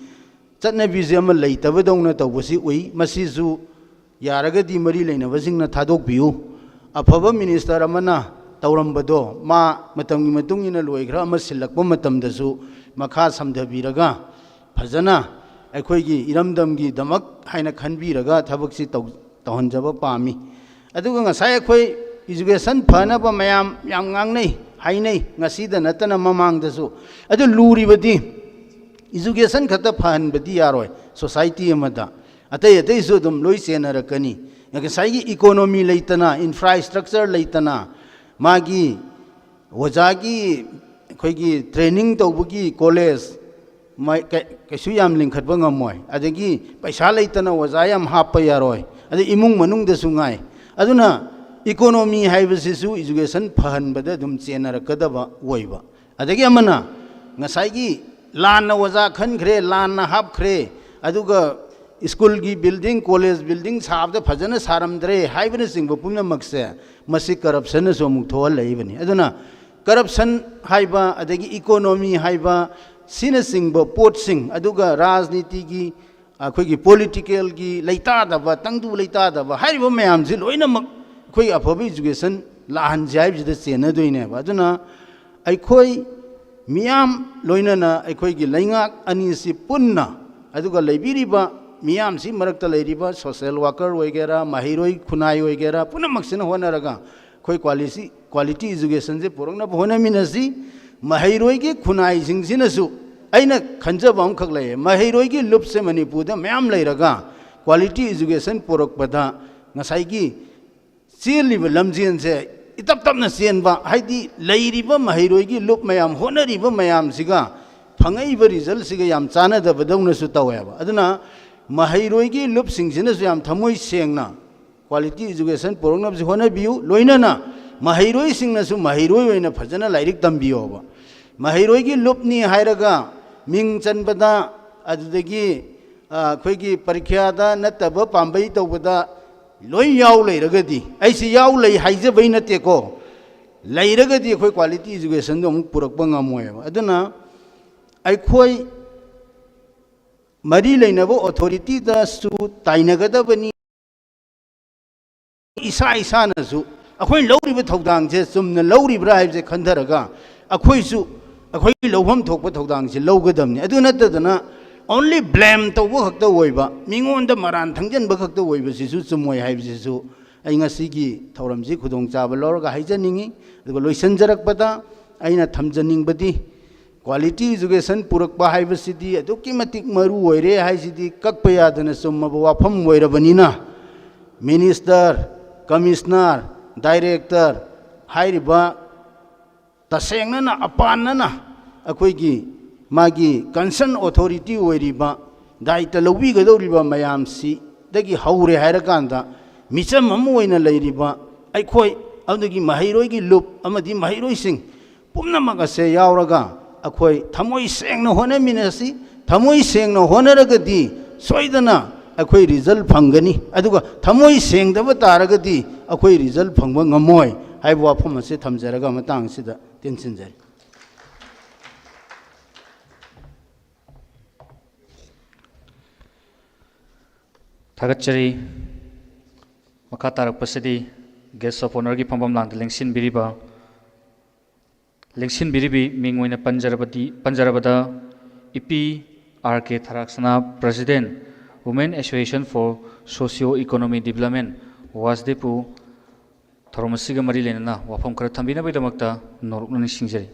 ꯆꯠꯅꯕꯤꯁꯦ ꯑꯃ ꯂꯩꯇꯕꯗꯧꯅ ꯇꯧꯕꯁꯤ ꯎꯏ ꯃꯁꯤꯁꯨ ꯌꯥꯔꯒꯗꯤ ꯃꯔꯤ ꯂꯩꯅꯕꯁꯤꯡꯅ ꯊꯥꯗꯣꯛꯄꯤꯌꯨ ꯑꯐꯕ ꯃꯤꯅꯤꯁꯇꯔ ꯑꯃꯅ ꯇꯧꯔꯝꯕꯗꯣ ꯃꯥ ꯃꯇꯝꯒꯤ ꯃꯇꯨꯡ ꯏꯟꯅ ꯂꯣꯏꯈ꯭ꯔ ꯑꯃ ꯁꯤꯜꯂꯛꯄ ꯃꯇꯝꯗꯁꯨ ꯃꯈꯥ ꯁꯝꯊꯕꯤꯔꯒ ꯐꯖꯅ ꯑꯩꯈꯣꯏꯒꯤ ꯏꯔꯝꯗꯝꯒꯤꯗꯃꯛ ꯍꯥꯏꯅ ꯈꯟꯕꯤꯔꯒ ꯊꯕꯛꯁꯤ ꯇꯧꯍꯟꯖꯕ ꯄꯥꯝꯃꯤ ꯑꯗꯨꯒ ꯉꯁꯥꯏ ꯑꯩꯈꯣꯏ ꯏꯖꯨꯀꯦꯁꯟ ꯐꯅꯕ ꯃꯌꯥꯝ ꯌꯥꯝ ꯉꯥꯡꯅꯩ ꯍꯥꯏꯅꯩ ꯉꯁꯤꯗ ꯅꯠꯇꯅ ꯃꯃꯥꯡꯗꯁꯨ ꯑꯗꯨ ꯂꯨꯔꯤꯕꯗꯤ ꯏꯖꯨꯀꯦꯁꯟ ꯈꯛꯇ ꯐꯍꯟꯕꯗꯤ ꯌꯥꯔꯣꯏ ꯁꯣꯁꯥꯏꯇꯤ ꯑꯃꯗ ꯑꯇꯩ ꯑꯇꯩꯁꯨ ꯑꯗꯨꯝ ꯂꯣꯏ ꯆꯦꯟꯅꯔꯛꯀꯅꯤ ꯉꯁꯥꯏꯒꯤ ꯏꯀꯣꯅꯣꯃꯤ ꯂꯩꯇꯅ ꯏꯟꯐ꯭ꯔꯥꯁꯇ꯭ꯔꯛꯆꯔ ꯂꯩꯇꯅ ꯃꯥꯒꯤ ꯑꯣꯖꯥꯒꯤ ꯑꯩꯈꯣꯏꯒꯤ ꯇ꯭ꯔꯦꯅꯤꯡ ꯇꯧꯕꯒꯤ ꯀꯣꯂꯦꯖ ꯀꯩꯁꯨ ꯌꯥꯝ ꯂꯤꯡꯈꯠꯄ ꯉꯝꯃꯣꯏ ꯑꯗꯒꯤ ꯄꯩꯁꯥ ꯂꯩꯇꯅ ꯑꯣꯖꯥ ꯌꯥꯝ ꯍꯥꯞꯄ ꯌꯥꯔꯣꯏ ꯑꯗꯩ ꯏꯃꯨꯡ ꯃꯅꯨꯡꯗꯁꯨ ꯉꯥꯏ ꯑꯗꯨꯅ ꯏꯀꯣꯅꯣꯃꯤ ꯍꯥꯏꯕꯁꯤꯁꯨ ꯏꯖꯨꯀꯦꯁꯟ ꯐꯍꯟꯕꯗ ꯑꯗꯨꯝ ꯆꯦꯟꯅꯔꯛꯀꯗꯕ ꯑꯣꯏꯕ ꯑꯗꯒꯤ ꯑꯃꯅ ꯉꯁꯥꯏꯒꯤ ꯂꯥꯟꯅ ꯑꯣꯖꯥ ꯈꯟꯈ꯭ꯔꯦ ꯂꯥꯟꯅ ꯍꯥꯞꯈ꯭ꯔꯦ ꯑꯗꯨꯒ स्कूल की बिल्डिंग कॉलेज बिल्डिंग साबद फजन सारमद्रे हाइबन सिंह पुनः मक्से मसी करप्शन सो मुक थोल लेबनी अदुना करप्शन हाइबा अदगी इकोनॉमी हाइबा सिन सिंह पोट सिंह अदुगा राजनीति की अखोगी पॉलिटिकल की लेतादब तंगदु लेतादब हाइबो मयाम जि लोइनमक अखोई अफब एजुकेशन लाहन जाइब जिद चेनदोइने अदुना अखोई मियाम लोइनना अखोगी लैंगाक अनिसि पुन्ना अदुगा लेबिरिबा मियाम सी मरक्ता लेरिबा सोशल वर्कर वगैरह महिरोई खुनाई वगैरह पुनमक्सिन होनरगा कोई क्वालिटी एजुकेशन से पुरंगना होना मिनसी महिरोई की खुनाई सिंगसिनसु अइना खंजब अमखक लय महिरोई की लुप से मणिपुर दा मयाम लेरगा क्वालिटी एजुकेशन पुरकपदा ngसाइगी चेलिब लमजेन से इतप तपना चेनबा हाइदी लेरिबा महिरोई की लुप मयाम होनरिबा मयाम सिगा फंगइबा रिजल्ट सिगा याम चानदबदौनसु तवेबा अदुना महिरोई की लुप सिंगसिनसु याम थमोइ सेंगना क्वालिटी एजुकेशन पुरंगनबसि होनबियु लोइनना महिरोई सिंगनसु महिरोई ओइना फजना लाइरिक तंबियोबा महिरोई की लुपनी हाइरगा मिंग चनबदा अदुदगी अखोइगी परीक्षादा नतब पांबई तौबदा लोइ याव लेरगदी ऐसि याव लै हाइजबै नतेको लेरगदी अखोइ क्वालिटी एजुकेशन दो अमुक पुरकबा ngमोयबा अदुना अखोइ मरी लेनबो अथॉरिटी दासु ताइनगदबनी इसा इसानसु अखोइ लौरिबा थौदांगसे चुमना लौरिब्रा हाइबसे खंधरगा अखोइसु अखोइ लौफम थोकबा थौदांगसे लौगदमनि अदु नतदना ओनली ब्लेम तौबो खक्ता ओइबा मिंगोंदा मरान थंजनबा खक्ता ओइबसिसु चुमोय हाइबसिसु अइ ngasiगी थौरमसि खुदोंग चाबा लौरगा हाइजनिंगी अदुगा लोइसनजरकपदा अइना थमजनिंगबदी क्वालिटी एजुकेशन पुरकबा हाइबसिदी अदुकी मतिक मरु ओइरे हाइसिदी कक्पा यादना चुमबा वाफम ओइरबनिना मिनिस्टर कमिश्नर डायरेक्टर हाइरिबा तसेंगना अपानना अखोइगी मागी कंसर्न अथॉरिटी ओइरिबा दायित्व लौबिगदौरिबा मयामसी दगी हौरे हाइरकांदा मिचम अम ओइना लेरिबा अखोइ अदुगी महिरोइगी लुप अमदी महिरोइसिंग पुम्नमक असे यावरगा अखोइ थमोइ सेंगना होनमिनसी थमोइ सेंगना होनरगदी सोइदना अखोइ रिजल्ट फंगनी अदुगा थमोइ सेंगदब तारगदी अखोइ रिजल्ट फंगबा ngमोय हाइबो वाफम असे थमजरगा मतंग सिदा तेंसिनजरी थागतचरी मखा तारकपसदी गेस्ट ऑफ ऑनर की फंबम लांद लेंसिनबिरिबी मिंगोइना पंजरबदा इपी R K Tharaksana president women association for socio economic development वासदेपु थोरमसिगा मरी लेना वाफम खर थंबिनबैदमक्ता नोरुकना निसिंजरी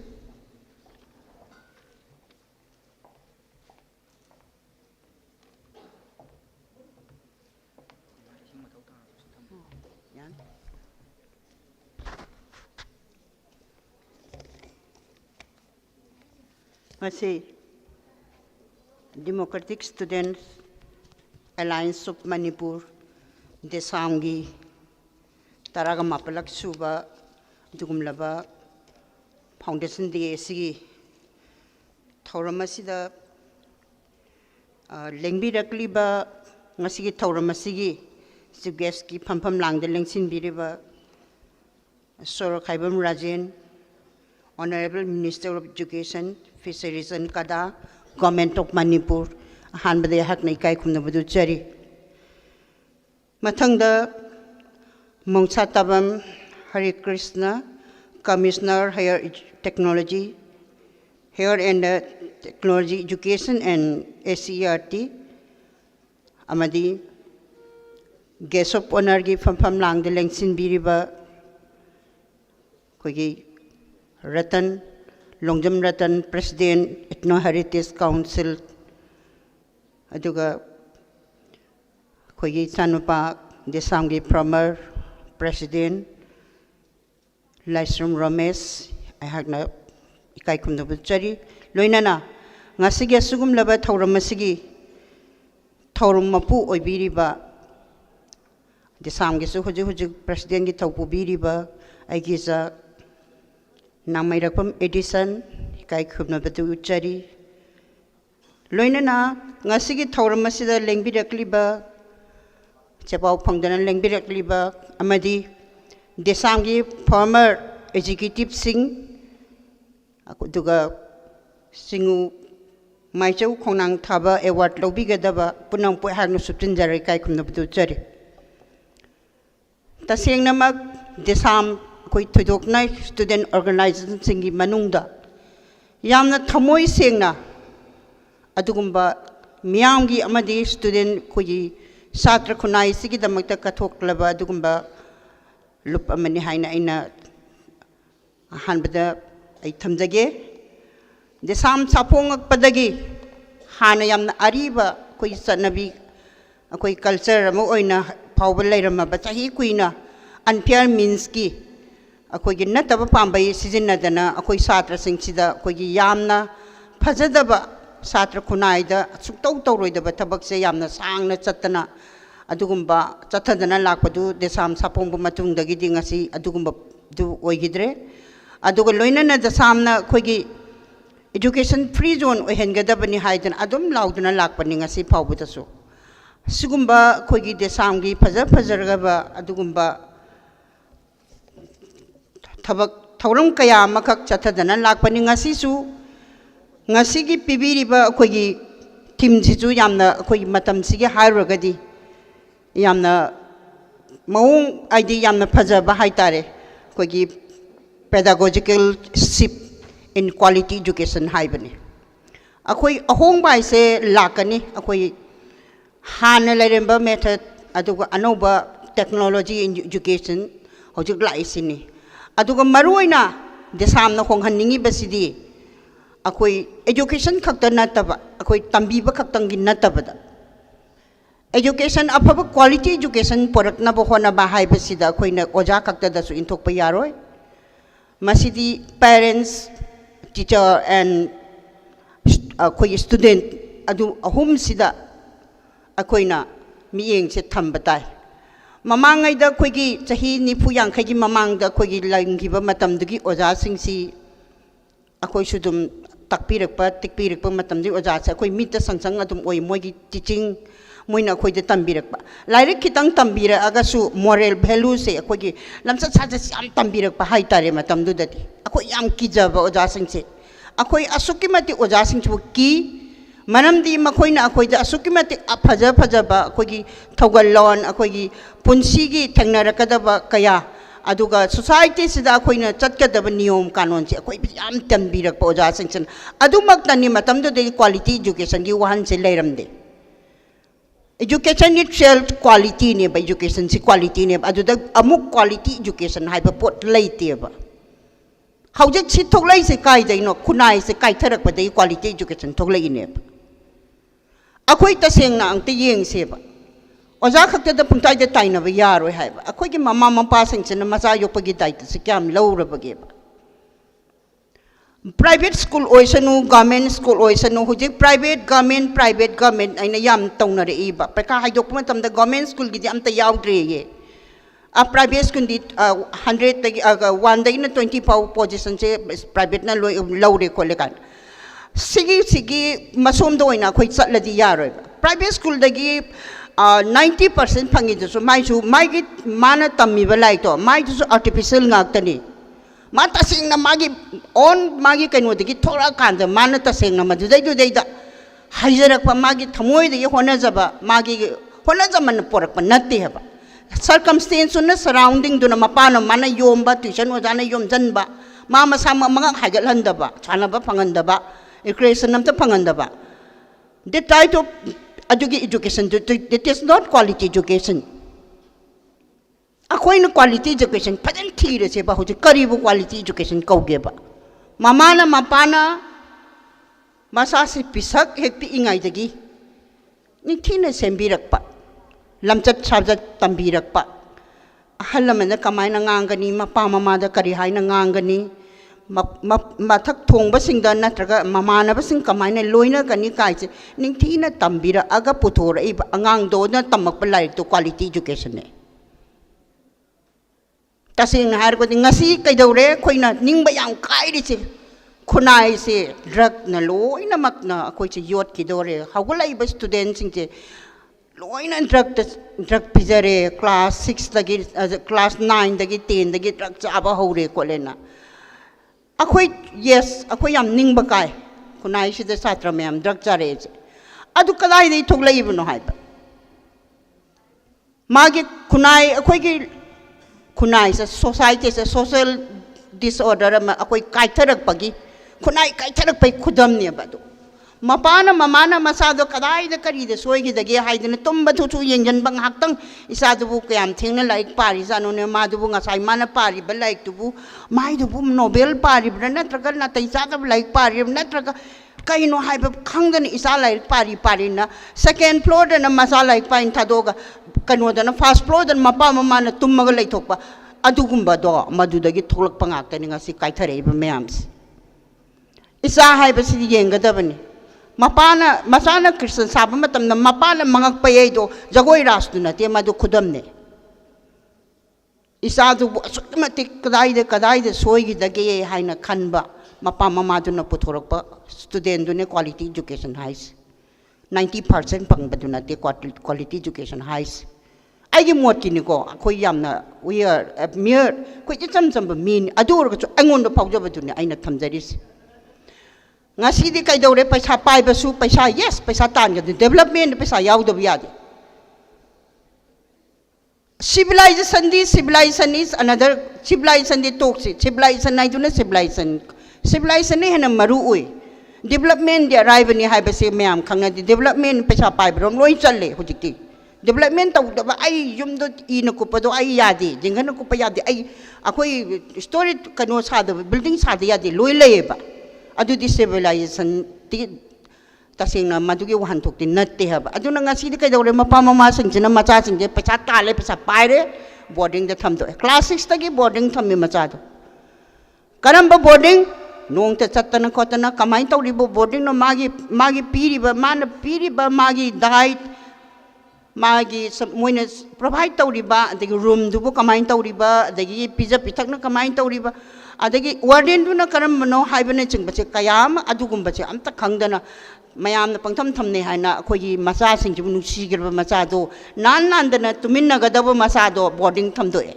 Democratic Students Alliance of Manipur DESAM gi taraga mapalak suba dugumlaba foundation day sigi thauramasida lengbirakliba ngasigi thauramasigi suggest ki phampam langde lengsin biriba Sor Khaibam Rajan Honorable Minister of Education Fisheries and Kada Government of Manipur Hanbade Haknai Kai Kumnabadu Chari Mathangda Mongsa Tabam Hari Krishna Commissioner Higher Technology Higher and Technology Education and SCERT Amadi Guest of Honor gi Phampam Langde Lengsin Biriba Kogi Ratan Longjam Ratan President Ethno Heritage Council aduga kogi sanupa DESAM gi former President Laisram Ramesh ahagna ikai kumna buchari loinana ngasigi sugum laba thauramasigi thaurum mapu oibiriba DESAM gi su huju President gi thaupu biriba aigi za Namairakpam Edison, Kai Kubnabatu Uchari, loinana ngasigi thauram asida lengbirakliba chapau phangdana lengbirakliba amadi DESAM gi former executive sing aduga singu maijau khonang thaba award lobigadaba punang poi hagnu suptinjare kai khumna budu chari tasengnamak DESAM koi thudokna student organization singi manungda yamna thamoi sengna adugumba miyamgi amadi student koi satra khunai sigi damakta kathoklaba adugumba lup amani haina aina hanbada ai thamjage DESAM sapongakpadagi hana yamna ariba koi sanabi koi culture amo oina phawba leiramaba chahi kuina unfair means ki akoi gi nataba pambai sijinnadana akoi satra singchida akoi gi yamna phajadaba satra khunaida suktau tauroidaba thabakse yamna sangna chattana adugumba chathadana lakpadu DESAM sapongbu matungdagi dingasi adugumba du oigidre aduga loinana DESAM na akoi gi education free zone ohengadabani haidana adum lauduna lakpani ngasi phawbudasu sigumba akoi gi DESAM gi phajargaba adugumba thabak thauram kaya makak chathadana lakpani ngasi su ngasi gi pibiriba akoi gi team sisu yamna akoi matam sigi hairagadi yamna maung id yamna phajaba haitare akoi gi pedagogical ship in quality education haibani akoi ahong bai se lakani akoi hana leremba method aduga anoba technology in education hojik laisini aduga maruina DESAM na khonghanningi basidi akoi education khakta nataba akoi tambiba khaktangi natabada education afaba quality education porakna bo hona ba haibasida akoi na oja khakta dasu inthokpa yaroi masidi parents teacher and akoi student adu ahum sida akoi na miyeng se thambatai mamangai da koi gi chahi nifu yankhai gi mamang da koi gi langgiba matam dugi oja singsi akoi sudum takpirakpa tikpirakpa matam di oja sa akoi mita sangsang adum oi moi gi teaching moina akoi da tambirakpa lairik kitang tambira agasu moral value se akoi gi lamsa saja yam tambirakpa haitare matam du dati akoi yam kijaba oja singse akoi asuki mati oja singchu ki manamdi makoina akoi da asuki mati phajaba akoi gi thogallon akoi gi punsi gi thengnarakadaba kaya aduga society sida akoina chatkadaba niyom kanon se akoi yam tambirak oja singchen adumak tani matam do de quality education gi wahan se leiramde education itself quality ne ba education si quality ne aduda amuk quality education haiba pot leite ba hawjek si thoklai se kai dai no khunai se kai tharak ba dei quality education thoklai ne akoi tasengna angte yeng se ba oja khakta da pungtai da taina ba yaroi haiba akoi gi mama mapa singchen macha yopagi daita se kyam lawrabage ba private school oisanu government school oisanu hujik private government aina yam taunare iba peka haidok matam da government school gi amta yaudre ye a private school di 100 tagi 1 dagi na 20 pau position se private na lawre ko lekan sigi masom do ina khoi chatladi yaroi private school dagi 90% phangi du mai gi mana tammi ba lai to mai du artificial ngak tani ma tasing na magi on magi kaino dagi thora kan da mana tasing na madu dai du dai da haijarak pa magi thamoi dagi hona jaba magi hona jaman porak pa natte haba circumstance na surrounding do na mapano mana yomba tuition ojana yom janba ma masama mga hagal handaba chana ba pangandaba equation namta pangandaba the type of education it is not quality education akoina quality education padan thire se ba hoje karibu quality education kauge ba mamana mapana masa se pisak hekti ingai dagi ni thina sembirak pa lamchat sabjat tambirak pa ahalamana kamaina ngangani mapa mama da kari haina ngangani mathak thongba singda natraga mamana basing kamaina loina kani kaise ning thina tambira aga puthora iba angang do na tamak pa like to quality education ne tasing har ko ngasi kaidore khoina ningba yang kai ri che khunai se drug na loina mak na akoi che yot ki dore hawlai ba student sing che loina drug pizare class 6 lagi class 9 dagi 10 dagi drug chaba hore ko lena akoi yes akoi yam ning ba kai khunai se de satra myam drug chare che adu kadai dei thok lai bno hai ba magi khunai akoi ki khunai se society se social disorder ma akoi kai tharak pagi khunai kai tharak pai khudam ne ba do mapana mamana masado kadai da kari de soi gi da ge hai de tum ba thu chu yen jan bang hak tang isa du bu kyam theng na like pari sa no ne ma du bu nga sai mana pari ba like tu bu mai du bu nobel pari bra na tra na tai sa da like pari na tra kai no hai ba khang da ni isa like pari na second floor da na masa like pain tha do ga kano da na first floor da mapa mama na tum ma ga lai thok pa adu gumba do madu da gi tholak pa ngak ta ni nga si kai thare ba mayam isa hai ba si yeng ga da bani mapana masana Christian saba matam na mapana mangak payay do jagoy rastu na tiya madu kudam ne isa do matik kadai de soy gi dage hay na kanba mapa mama do na puthorok pa student do ne quality education highs 90% pang ba do na te quality education highs ai gi mot ki ni ko khoi yam na we are mere khoi cham ba min adu ro ko angon do phau ba do ne ai na thamjaris ngasi di kai dore paisa pai basu paisa yes paisa tan ga development paisa yaw do biya de civilization is another civilization di toxic civilization nai du na civilization ne hena maru oi development di arrive ni hai ba se myam khangna di development paisa pai brom loi challe hujikti development taw da ai yum do ina ko pa do ai ya di jingana ko pa ya di ai akoi story kano sa do building sa ya di loi le ba adu di civilization ti tasing na madugi wahan thok ti natte haba adu na ngasi di kai dore mapa mama sing jina macha sing je pacha tale pacha paire boarding da tham do class 6 tagi boarding tham mi macha do karamba boarding nong ta chattana khotana kamai tawri bo boarding no magi piri ba man piri ba magi diet magi moina provide tawri ba the room du bo kamai tawri ba the pizza pitak na kamai tawri ba adagi warden du na karam no haibane ching bache kayam adugum bache amta khangdana mayam na pangtham thamne haina khoi macha sing ju nu sigir ba macha do nan dana tumin na gadabo macha do boarding tham do e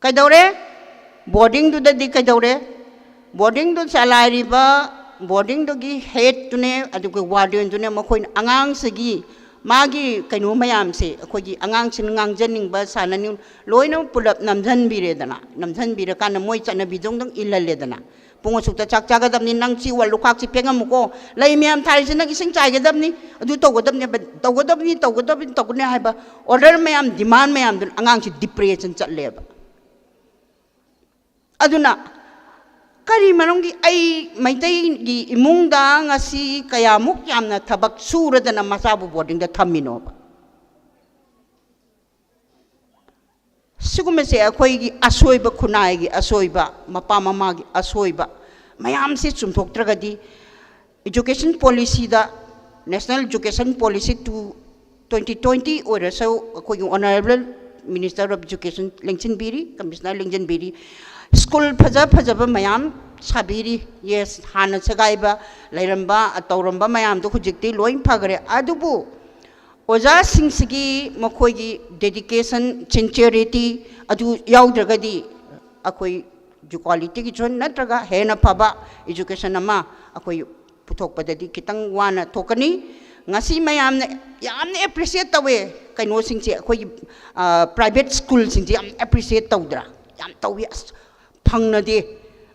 kai dore boarding du da di kai dore boarding du salary ba boarding du gi head tu ne adugo warden du ne makhoi angang sigi magi kainu mayam se khoi angang sin ngang janing ba sanani loina pulap namjan bire dana namjan bire kan moi chana bidong dong ilalle dana pungo sukta chak chaga damni nang chi wal lukhak chi pengam ko lai miam thai sin nang ising chai ga damni adu to godamni to ne hai ba order mayam demand mayam dun angang chi depression chatle ba aduna kari manong gi ai maitai gi imung da ngasi kaya muk yamna thabak sura dana masabu boarding da thamino ba sigume se akhoi gi asoi ba khunai gi asoi ba mapa mama gi asoi ba mayam se chumthok traga di education policy da national education policy to 2020 or so akhoi honorable minister of education lengchin biri commissioner lengchin biri school phajaba mayam sabiri yes hana sagaiba lairamba atawramba mayam do hujikti loin phagare adubu oja singsigi makhoi gi dedication sincerity adu yaudragadi akoi quality gi chon natraga hena phaba education ama akoi puthok padadi kitang wana thokani ngasi mayam ne yamne appreciate tawe kaino singche akoi private school singche am appreciate tawdra yam tawi phangna de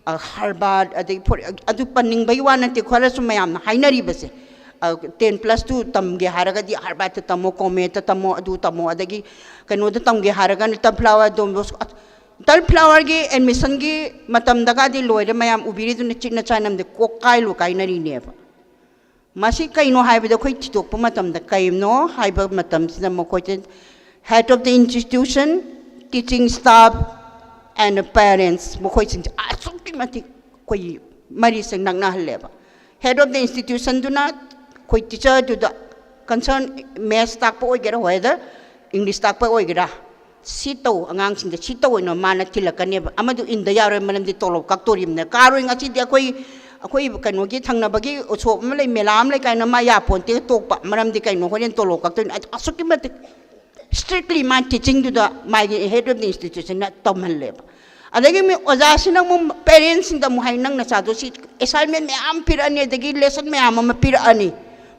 Harvard adu panning bai wana te khara su mayam na hainari base 10+2 tamge haraga di Harvard ta tamo cometa tamo adu tamo adagi kano da tamge haraga ni flower domos flower ge admission ge matam daga di loire mayam ubiri du chikna chanam de kokai lu kainari ne ba masi kaino haiba da khoi titok pa matam da kaimno haiba matam sina mo khoi head of the institution teaching staff and the parents mukhoy sing asukti mati koi mari sing nang na haleba head of the institution do not koi teacher do the concern math tak pa oigera whether english tak pa oigera si tau angang sing da si tau ino mana tilakane ba amadu inda yare manam di tolo kaktorim ne karo nga si di akoi kano gi thangna bagi so malai melam lai kaina ma ya ponte tok pa manam di kaino horen tolo kaktorim asuki mat strictly man teaching to the my head of the institution na tomalle ba adagi me oja sinang mo parents inda mo hainang na sa do si assignment me am pirani adagi lesson me am ma pirani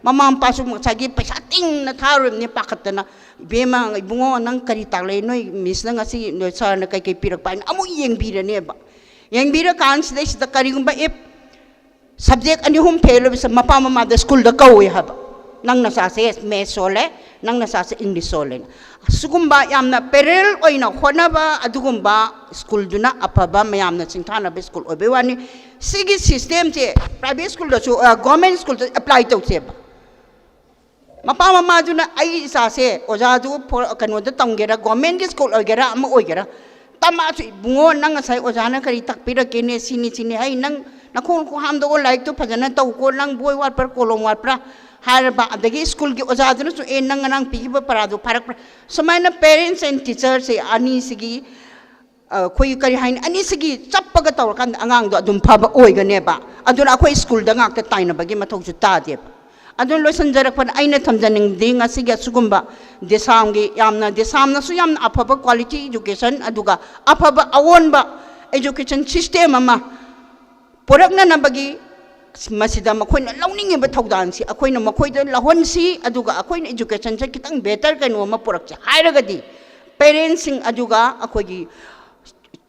mama pasok mo sagi paisa ting na tharum ni pakat na bema ibungo nang kari taglay noy miss na nga si no sar na kay pirak pa amo iyeng bira ne ba yang bira kan sila sa kari gumba if subject ani hum pelo sa mapamama da school da kawi haba nang nasa sa me sole nang nasa sa English sole sugumba yam na peril oy na khona ba adugumba school duna apaba mayam na singthana ba school obe wani sigi system che private school da so government school apply to che ba mapama maduna ai isa se oja du kanu da tanggera government school ogera am ogera tama chu bungo nang sai oja na kari takpira kene sini hai nang nakon ko ham do like to phajana taw ko nang boy war par kolom war pra har ba adagi school gi oja du so en nang pi ba para do parak samaina parents and teachers se ani sigi khoi kari hain ani sigi chappaga taw kan angang do adum phaba oigane ba aduna khoi school da ngak ta taina bagi mathok chu ta de adun loisan jarak pan aina thamjaning ding asiga sugumba desam gi yamna desam na su yamna afaba quality education aduga afaba awonba education system ama porakna nabagi masida makoina lawning ba thawdan si akoina makoida lahon si aduga akoina education sa kitang better kanu ma porak cha hairagadi parents sing aduga akogi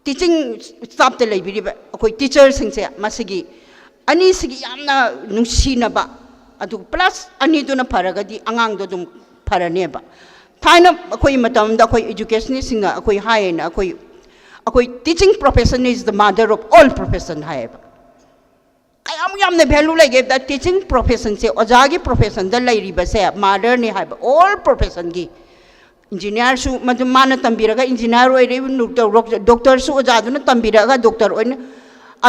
teaching staff te laibiri ba akoi teachers sing se masigi ani sigi yamna nungsina ba adu plus ani do na paragadi angang do dum parane ba thaina akoi matam da akoi education singa akoi hai na akoi teaching profession is the mother of all profession hai ba kayam yam ne value like that teaching profession se ojagi profession da lairi ba se mother ni hai ba all profession gi engineer su madum mana tambiraga engineer oi re doctor su oja do na tambiraga doctor oi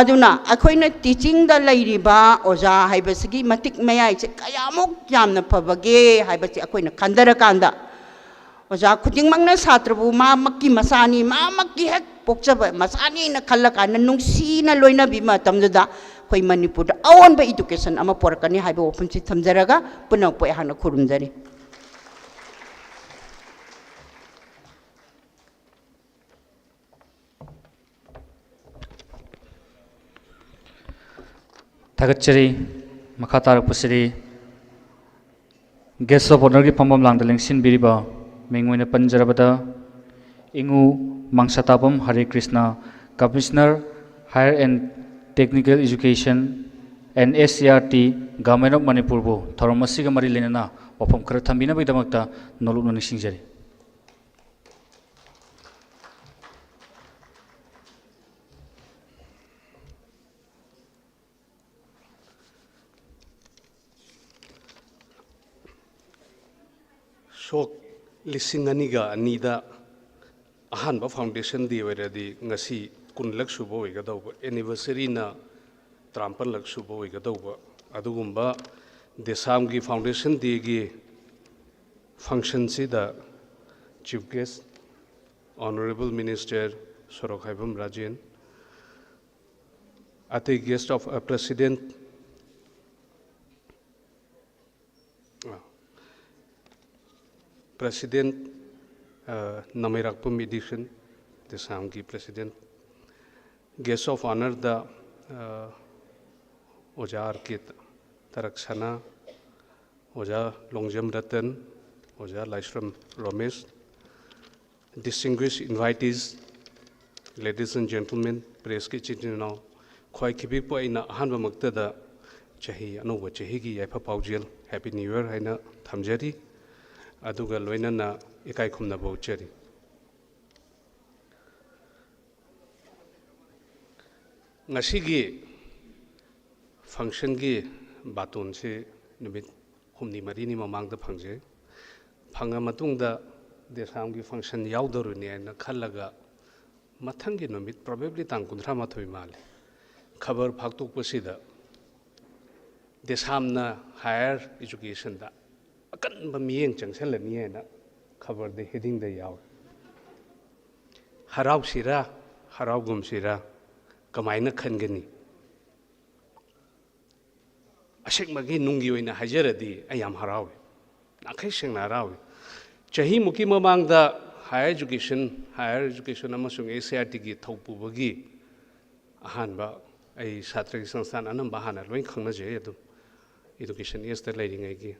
aduna akoina teaching da lairiba oja haibasigi matik mayai che kayamuk yamna phabage haibasi akoina khandara kanda oja khuding mangna satrabu ma makki masani ma makki hek pokchaba masani na khalla kana nungsi na loina bima tamda koi manipur da awon ba education ama porakani haiba open chi thamjaraga punang poi hana khurumjari Tagachari Makatar Pusiri Guest of Honor Pambam Lang the Lingsin Biriba Mingwina Panjarabada Ingu Mangsatapam Hare Krishna Commissioner Higher and Technical Education and SCRT Government of Manipur Bo Thoramasiga Marilena Wapam Karatamina Bidamakta Nolu Nishinjari Sok lisinganiga anida ahanba foundation di already ngasi kunlak subo igadaw anniversary na trampal lak subo igadaw adugumba desam gi foundation di gi function si da chief guest honorable minister Sorokhaibam Rajan ate guest of president President Namirakpum edition, the Samgi President, guest of honor the Oja Arkit Taraksana, Oja Longjam Ratan, Oja Laishram Ramesh, distinguished invitees, ladies and gentlemen, press kitchen Khoi Kibipo in Hanba Muktada Chahi, Anova Chahigi, Yapa Paujil, Happy New Year, Haina Tamjari. Aduga loinana ikai khumna bauchari ngasigi function gi baton se numit humni marini mamang da phangje phanga matungda desam gi function yaudoruni na khallaga mathangi numit probably tang kundra mathoi male khabar phaktuk pasida desam na higher education da akan ba miyeng changsel ni na cover the heading the yaw harausira haraugumsira kamaina khangani asengmagi nungi oina hajaradi ayam harawi nakai sengna harawi chahi muki mamangda higher education amasung ACRT gi thopubagi ahanba ai satra gi sangstan anamba hana loin khangna je adum education is the leading gi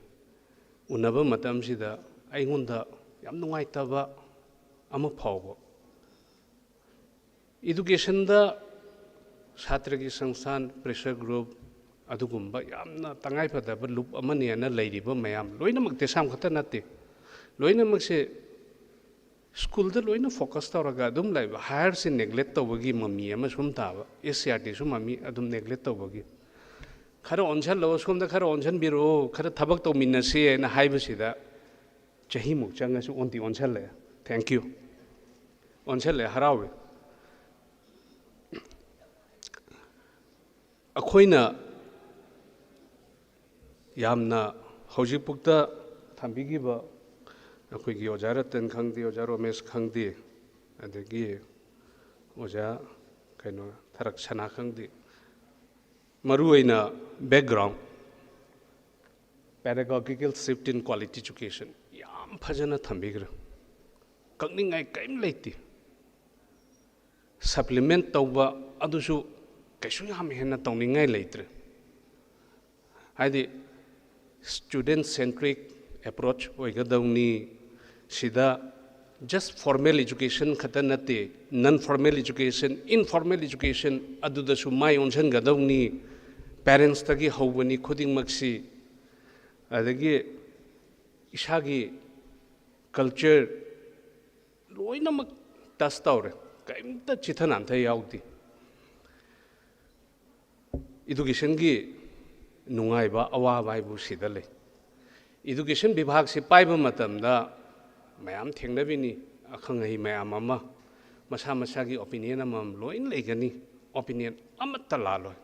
unaba matam sida aingunda yam nungai taba ama phawbo education da satra gi sangstan pressure group adugumba yamna tangai phadaba loop amani ana leiriba mayam loinamak DESAM khata natte loinamak se school da loina focus tawraga adum laiba higher se neglect tawbagi mami ama sum taba SCRT su mami adum neglect tawbagi khara onsan lo sum da khara onsan biro khara thabak to minna se na haibasida chahi muk changa su onti onsan le thank you onsan le harawe akhoina yamna hojipukta thambigiba अखोई ओजा रतन खंगदी ओजा रोमेश खंगदी अदगी ओजा कनो थरक छना खंगदी मरुइना background pedagogical shift in quality education yam phajana thambigra kakningai kaim leiti supplement tawba adusu kaisu yam hena tawningai leitre haidi student centric approach oigadawni sida just formal education khata nate non formal education informal education aduda su mai onsan gadawni parents tagi hobani khuding maksi adagi isagi culture loina mak tastawre kaimta chithan antha yaudi education gi nungai ba awa bai bu sidale education bibhag se paiba matamda mayam thengnabini akhangai mayam ama masa masa gi opinion amam loin legani opinion amatta laloi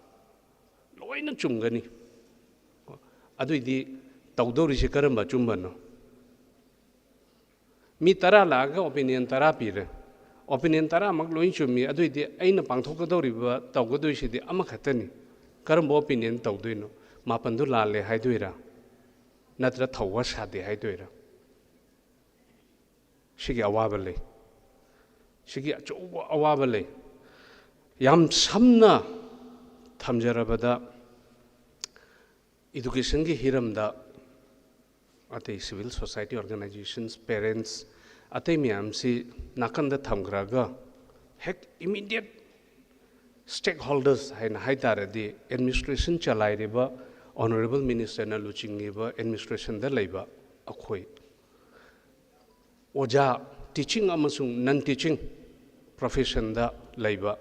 loina chumgani aduidi tawdori se karamba chumbano mi tara laga opinion tara pire opinion tara mak loin chumi aduidi aina pangthokadori ba tawgadoi sidi ama khatani karamba opinion tawdoino mapandu lalle haidoira natra thawa sade haidoira shigi awabale shigi awabale yam samna thamjarabada education gi hiramda ate civil society organizations parents ate miam si nakanda thamgraga hek immediate stakeholders haina haitaradi administration chalaireba honorable minister na luchingiba administration da leiba akhoi oja teaching amasung non teaching profession da leiba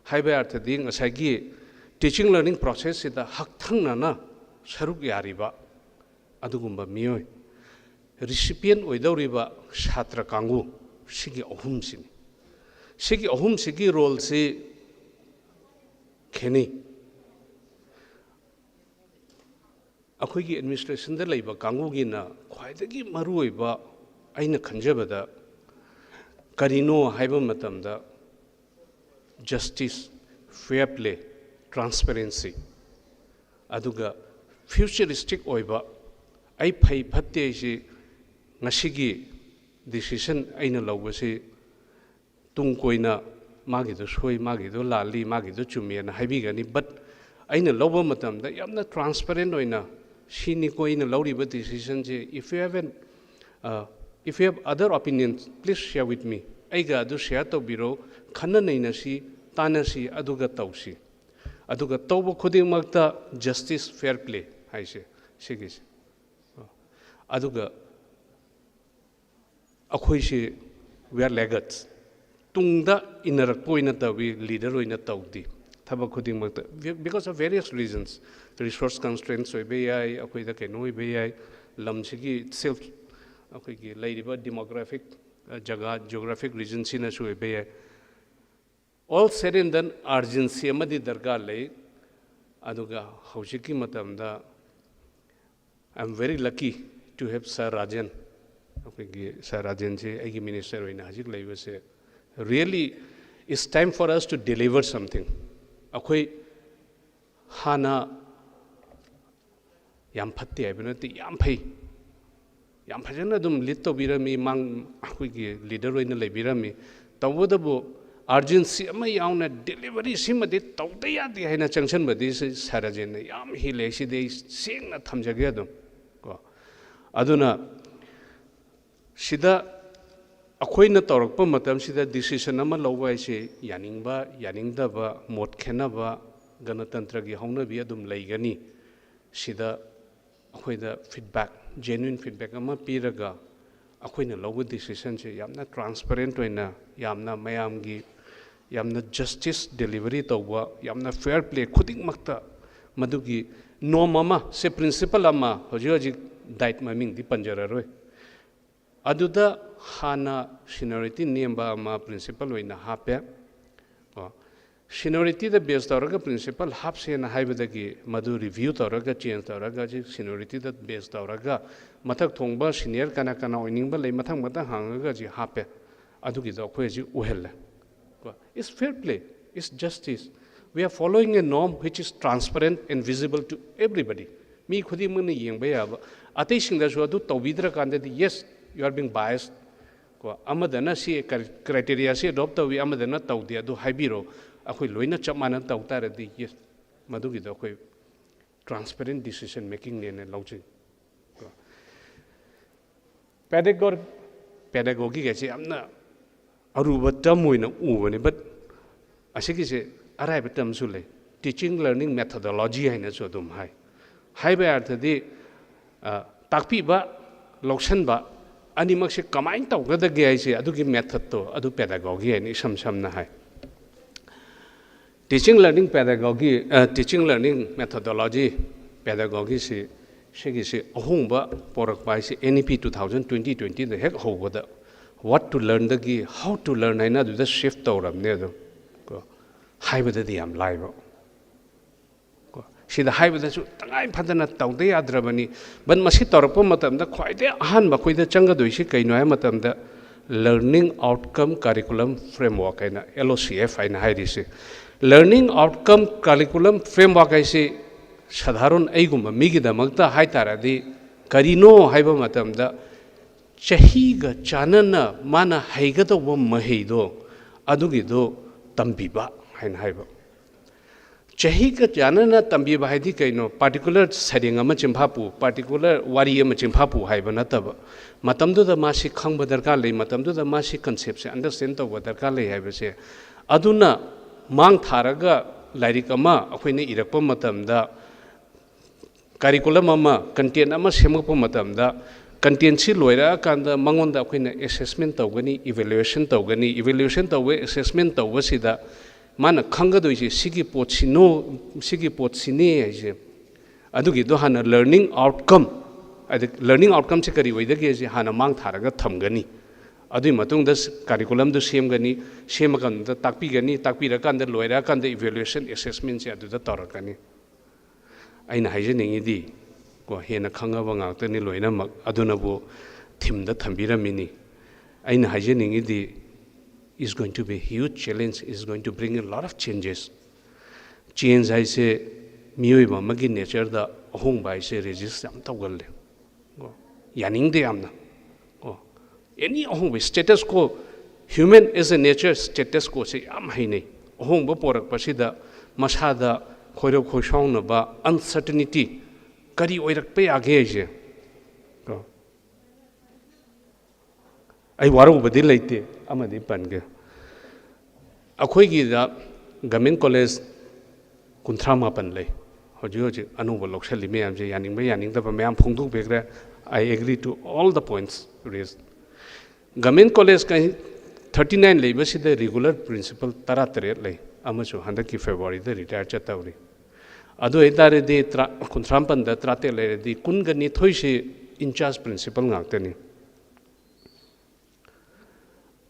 haiba arthadi ngasagi teaching learning process ida hakthangna na saruk yariba adugumba miyoi recipient oidoriba chhatra kangu sigi ahum sigi role se kheni अखोई administration लेब कांगूगीना ख्वाइदगी मरुइबा अइना खंजबदा करिनो हाइबा मतमदा जस्टिस फेयर प्ले ट्रांसपेरेंसी अदुगा फ्यूचरिस्टिक ओइबा आई फै फत्ते से ngasiगी डिसीजन अइना लौबसे तुंग कोइना मागिदो सोई मागिदो लाली मागिदो चुमियना हाइबिगनी बट अइना लौबा मतमदा यामना ट्रांसपेरेंट ओइना Shini koina lauriba decision je if you have other opinions please share with me aiga adu share to biro khana naina si tana si aduga tausi aduga tawba khuding makta justice fair play haise sigis aduga akhoi si we are laggards tungda inarak poina tawi leader oina tawdi thaba khuding makta because of various reasons resource constraints oibeyai akoida keno oibeyai lamsigi itself akoigi lairiba demographic jaga geographic region sina su oibeyai all said and done urgency amadi darkar lei aduga haujiki matamda I'm very lucky to have Sir Rajan akoigi Sir Rajan ji aigi minister oina hajik leibase Really, it's time for us to deliver something. Akhoi hana yam phatte haibnati yam phai yam phajana dum lit to birami mang akhoi gi leader oina leibirami tawadabu urgency ama yauna delivery simadi tawda yadi haina changchan badi sarajen yam hile sidi sengna thamjage adum ko aduna sida अखोइना तौरक्प मतम सिदा decision अमा लौबा इसे यानिंगबा यानिंगदबा मोट खेनबा गणतंत्र की हौनबी अदुम लैगनी सिदा अखोइदा feedback genuine feedback अमा पीरगा अखोइना लौबा decision से यामना ट्रांसपेरेंट होइना यामना मयामगी यामना जस्टिस डिलीवरी तौबा यामना फेयर प्ले खुदिंग मक्ता मदुगी नॉर्म अमा से प्रिंसिपल अमा होजि होजि डाइट ममिंग दि पंजररोय अदुदा हाना सीनियरिटी नेम्बा अमा प्रिंसिपल होइना हापे सीनियरिटी द बेस तौरगा प्रिंसिपल हापसेना हाइबदगी मदु रिव्यू तौरगा चेंज तौरगा जी सीनियरिटी द बेस तौरगा मथक थोंबा सीनियर कना कना ओइनिंगबा लै मथक मथा हांगगा जी हापे अदुगी द अखोय जी उहेल it's fair play it's justice we are following a norm which is transparent and visible to everybody मी खुदी मन येंबा याबा अतै सिंगदसु अदु तौबिद्र कांददी yes you are being biased ko amadana si criteria si adopt tawi amadana tawdi adu haibiro akhoi loina chamana tawtara di yes madugi do akhoi transparent decision making ne lawji ko pedagogy ge si amna aruba tamoina ubani but asigi se arai batam su le teaching learning methodology haina so dum hai ba artha di takpi ba lokshan ba अनिमक से कमाइन तौगदगे आइसे अदुगी method तो अदु pedagogy है सम समना है teaching learning pedagogy teaching learning methodology pedagogy से सेगी से अहोंबा पोरक पाइसे एनईपी 2020 द हेक होबदा व्हाट टू लर्न दगी हाउ टू लर्न हैना दुदा शिफ्ट तौरमने दो को हाइबददी याम लाइबो सिदा हाइबदसु तंगाइ फदना तौदे याद्रबनी बन मसी तौरप मतमदा ख्वाइदे अहन बखोइदा चंगदोइसि कैनो है मतमदा लर्निंग आउटकम करिकुलम फ्रेमवर्क हैना LOCF हैना हाइरिसि लर्निंग आउटकम करिकुलम फ्रेमवर्क हैसि साधारण एगुम मिगिदमक्ता हाइतारादि करिनो हाइबा मतमदा चहीगा चानना माना हाइगदोब महेदो अदुगिदो तंबिबा हैना हाइबा चही का जानना तंबीब है कहीं पार्टिकुलर सैडिंग चिंफापू पार्टिकुलर वारी चिंफापू है मतमदुदा मासी खंग दरकार ले मतमदुदा मासी कंसेप्ट से अंडरस्टैंड तब दरकार ले है अदुना मांग थारगा लाइरिक अमा अखोइने इरक्प मतमदा करिकुलम अमा कंटेंट अमा सेमक्प मतमदा कंटेंट से लोइरा कांदा मंगोंदा अखोइने असेसमेंट तौगनी इवैल्यूएशन तौवे असेसमेंट तौबसिदा माना खंगदोइसे सिगी पोटसिने है अदुगी दो हाना लर्निंग आउटकम से करी वैदगे जे हाना मांग थारगा थमगनी अदुई मतुंग द करिकुलम दो सेमगनी सेमकंद ताकपीगनी ताकपीरकांद लोइराकांद इवैल्यूएशन असेसमेंट से अदुदा तौरकनी आइना हाइजनिंगिदी को हेना खंगबा गाक्तनी लोइनमक अदुनबो थीमदा थंबिरमिनी आइना हाइजनिंगिदी is going to be a huge challenge, is going to bring a lot of changes. Change I say, miyoi magi nature da ahong ba I say resist am tawgal le. Yaning de amna. Any ahong ba status quo, human is a nature status quo say am hai nei. Ahong ba porak pasida masada khoiro khoshong na ba uncertainty kari oirak pe age je. I waru badi laite amadi pange अखोई government college कुंथ्रा मापन ले हजि हजि अनुभव लोकसली ma'am से यानिंग मैम फोंदोंबेग्रे I agree to all the points raise government college कहीं 39 लेबसिद रेगुलर प्रिंसिपल 13 ले अमसु हंदकी फेब्रुवारी द रिटायर चतौरी अदो एतारेदि कुंथ्रामपन द 13 लेरेदि कुनगनि थोइसे इंचार्ज प्रिंसिपल गाक्तनी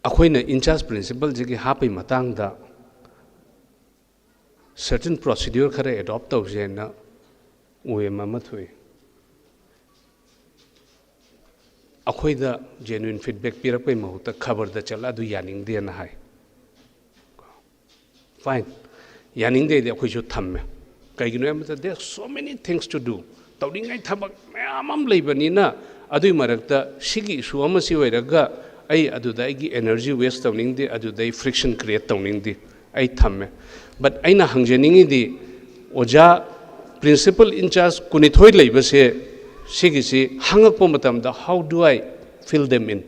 अखोइना इंचार्ज प्रिंसिपल जी हापी मतंगदा सर्टेन प्रोसीड्यूर खरे एडॉप्ट तौजेना उएम थोई अखोइदा जेन्युइन फीडबैक पीरपै महुत खबर द चला अदु यानिंगदेना हाय fine yaning de khoi chu thamme kai gi no am there are so many things to do tawdingai thabak mayam am leibani na adui marakta sigi issue ama si oiraga ai aduda ai energy waste tawning de aduda friction create tawning de ai thamme but aina hangjeningi di oja principal in charge kunithoi leibase sigi si hangakpo matam da how do I fill them in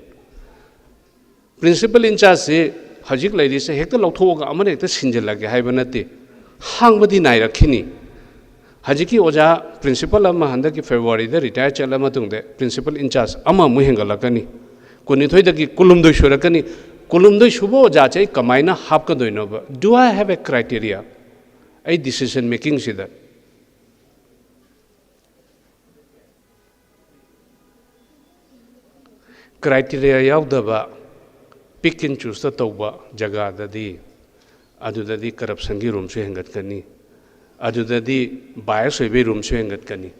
principal in charge se hajik laidi se hekta lauthoga amane hekta sinjilage haiba nate hangbadi nai rakhini hajiki oja principal ama handa ki February da retire chala matung de principal in charge ama mu hengalakani kunithoi da ki kulumdoi surakani kulumdoi subo oja chai kamaina hapka doino ba do I have a criteria ai decision making sida criteria yaudaba pick and choose the tauba jaga dadi adudadi corruption gi room se hengat kani adudadi bias be room se hengat kani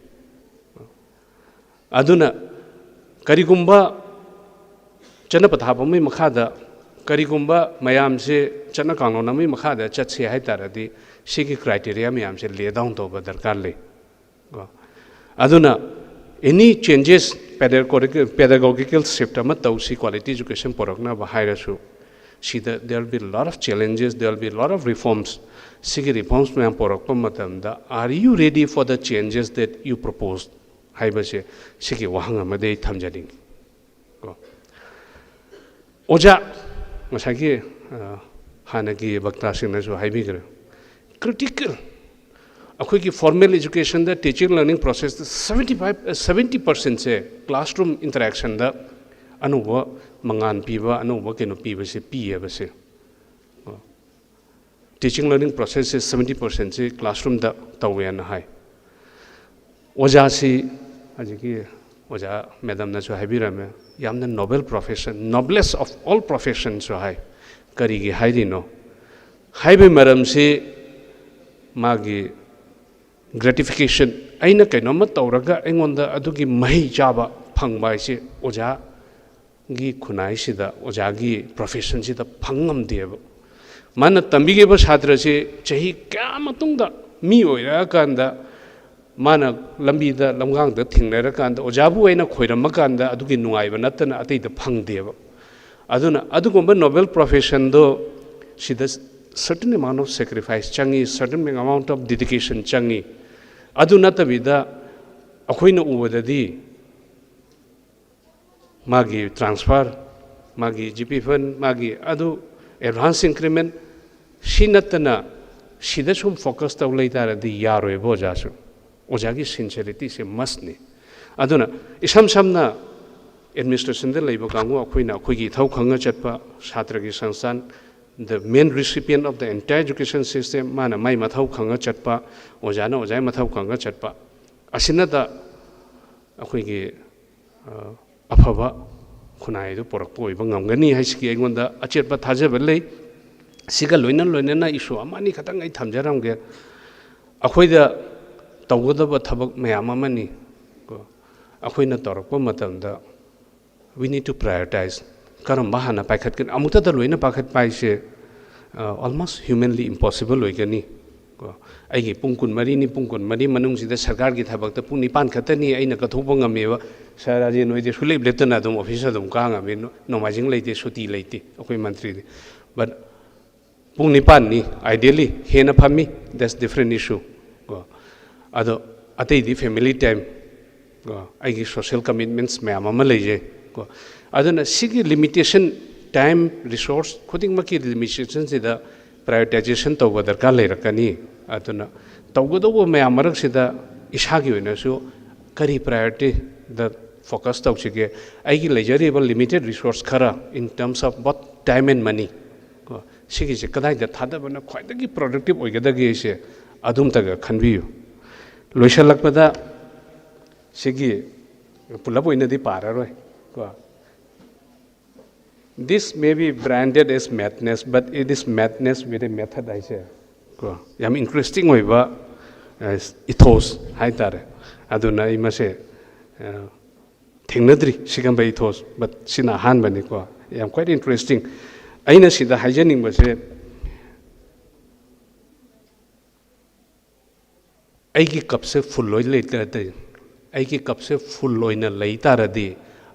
aduna karigumba chana pathapa mai makhada karigumba mayam se chana kangno na mai makhada chatse hai taradi sigi criteria mayam se lay down to ba darkar le aduna any changes pedagogical shift ama tausi quality education porokna ba hairasu sida there will be a lot of challenges there will be a lot of reforms sigi reforms me porokpa matamda are you ready for the changes that you proposed haibase sigi wahanga made thamjading ko oja masagi hanagi bakta singna so haibigre critical अखोई formal education द teaching learning process 70% से classroom interaction the अनुभव मंगान पीबा अनुभव केनो पीबा से पीए बसे टीचिंग लर्निंग प्रोसेस से 70% से क्लासरूम द तवे न हाय ओजा सी अजकी ओजा मैडम न जो हाइबिरमे यामना noble profession noblest of all profession जो हाय करीगी हाइरिनो हाइबे मरम से मागी gratification aina kainoma tawraga engonda adugi mahi chaba phangba ise oja gi khunai sida oja gi profession sida phangam deba mana tambige ba chhatra se chahi kya matungda mi oira kanda mana lambi da lamgang da thingnara kanda oja bu aina khoirama kanda adugi nungai ba natana atei da phangdeba aduna adugomba nobel profession do sida certain amount of sacrifice changi certain amount of dedication changi adu natabida akoina ubadadi magi transfer magi gp fund magi adu advance increment sinatana sida sum focus taw leitaradi yaroi bojasu ojagi sincerity se masni aduna isam samna administration de leiba kangu akoina akoigi thau khanga chatpa chhatra gi sansthan the main recipient of the entire education system mana mai mathau khanga chatpa ojana ojai mathau khanga chatpa asina da akhoi gi afaba khunai du porak poi bangam hai ski engonda achetpa thajaba lei siga loina na issue amani khatang ai thamjaram ge akhoi da tawgodaba thabak mayam amani ko akhoi na torakpa matam da we need to prioritize karam bahana paikhat ken amuta da loina pakhat paise almost humanly impossible loigani ko aigi pungkun mari ni pungkun mari manung sida sarkar gi thabak ta pung nipan khatani aina ka thoba ngameba saraji noide sulib letana dum office dum ka ngame no majing leite suti leite akoi mantri but pung nipan ni ideally hena phami that's different issue ko ado atei di family time ko aigi social commitments me amama leje ko aduna sigi limitation time resource khuding maki limitation sida prioritization tawba darkar leirakani aduna tawgodobo me amarak sida ishagi oina su kari priority the focus tawchige aigi leijariable limited resource khara in terms of both time and money ko sigi se kadai da thada bana khwaidagi productive oigadagi se adum taga khanbiyu loishalakpada sigi pulap oina di pararoi ko this may be branded as madness, but it is madness with a method, I say. Yam interesting way, but ethos, high tare. Aduna, I must say, Tingnadri, Shigamba ethos, but Sina Hanbani. Yam quite interesting. I know the hygienic was ꯑꯩꯒꯤ ꯀꯞꯁꯦ ꯐꯨꯜ ꯂꯣꯏ ꯂꯩꯇ꯭ꯔꯗꯤ ꯑꯩꯒꯤ ꯀꯞꯁꯦ ꯐꯨꯜ ꯑꯣꯏꯅ ꯂꯩ ꯇꯥꯔꯗꯤ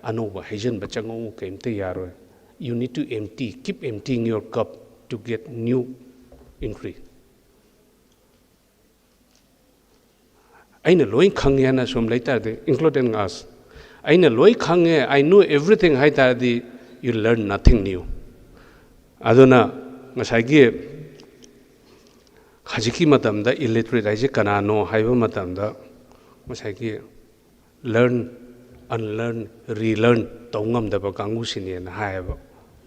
ꯑꯅꯧꯕ ꯍꯩꯖꯤꯟꯕ ꯆꯪꯉꯨ ꯀꯩꯝꯇ ꯌꯥꯔꯣꯏ you need to empty keep emptying your cup to get new increase aina loi khange na som lai tarde including us aina loi khange I know everything hai tardi you learn nothing new aduna ngasai gi hajiki matamda illiterate ai je kanano haiba matamda ngasai gi learn unlearn relearn tongam da ba kangu sine na haiba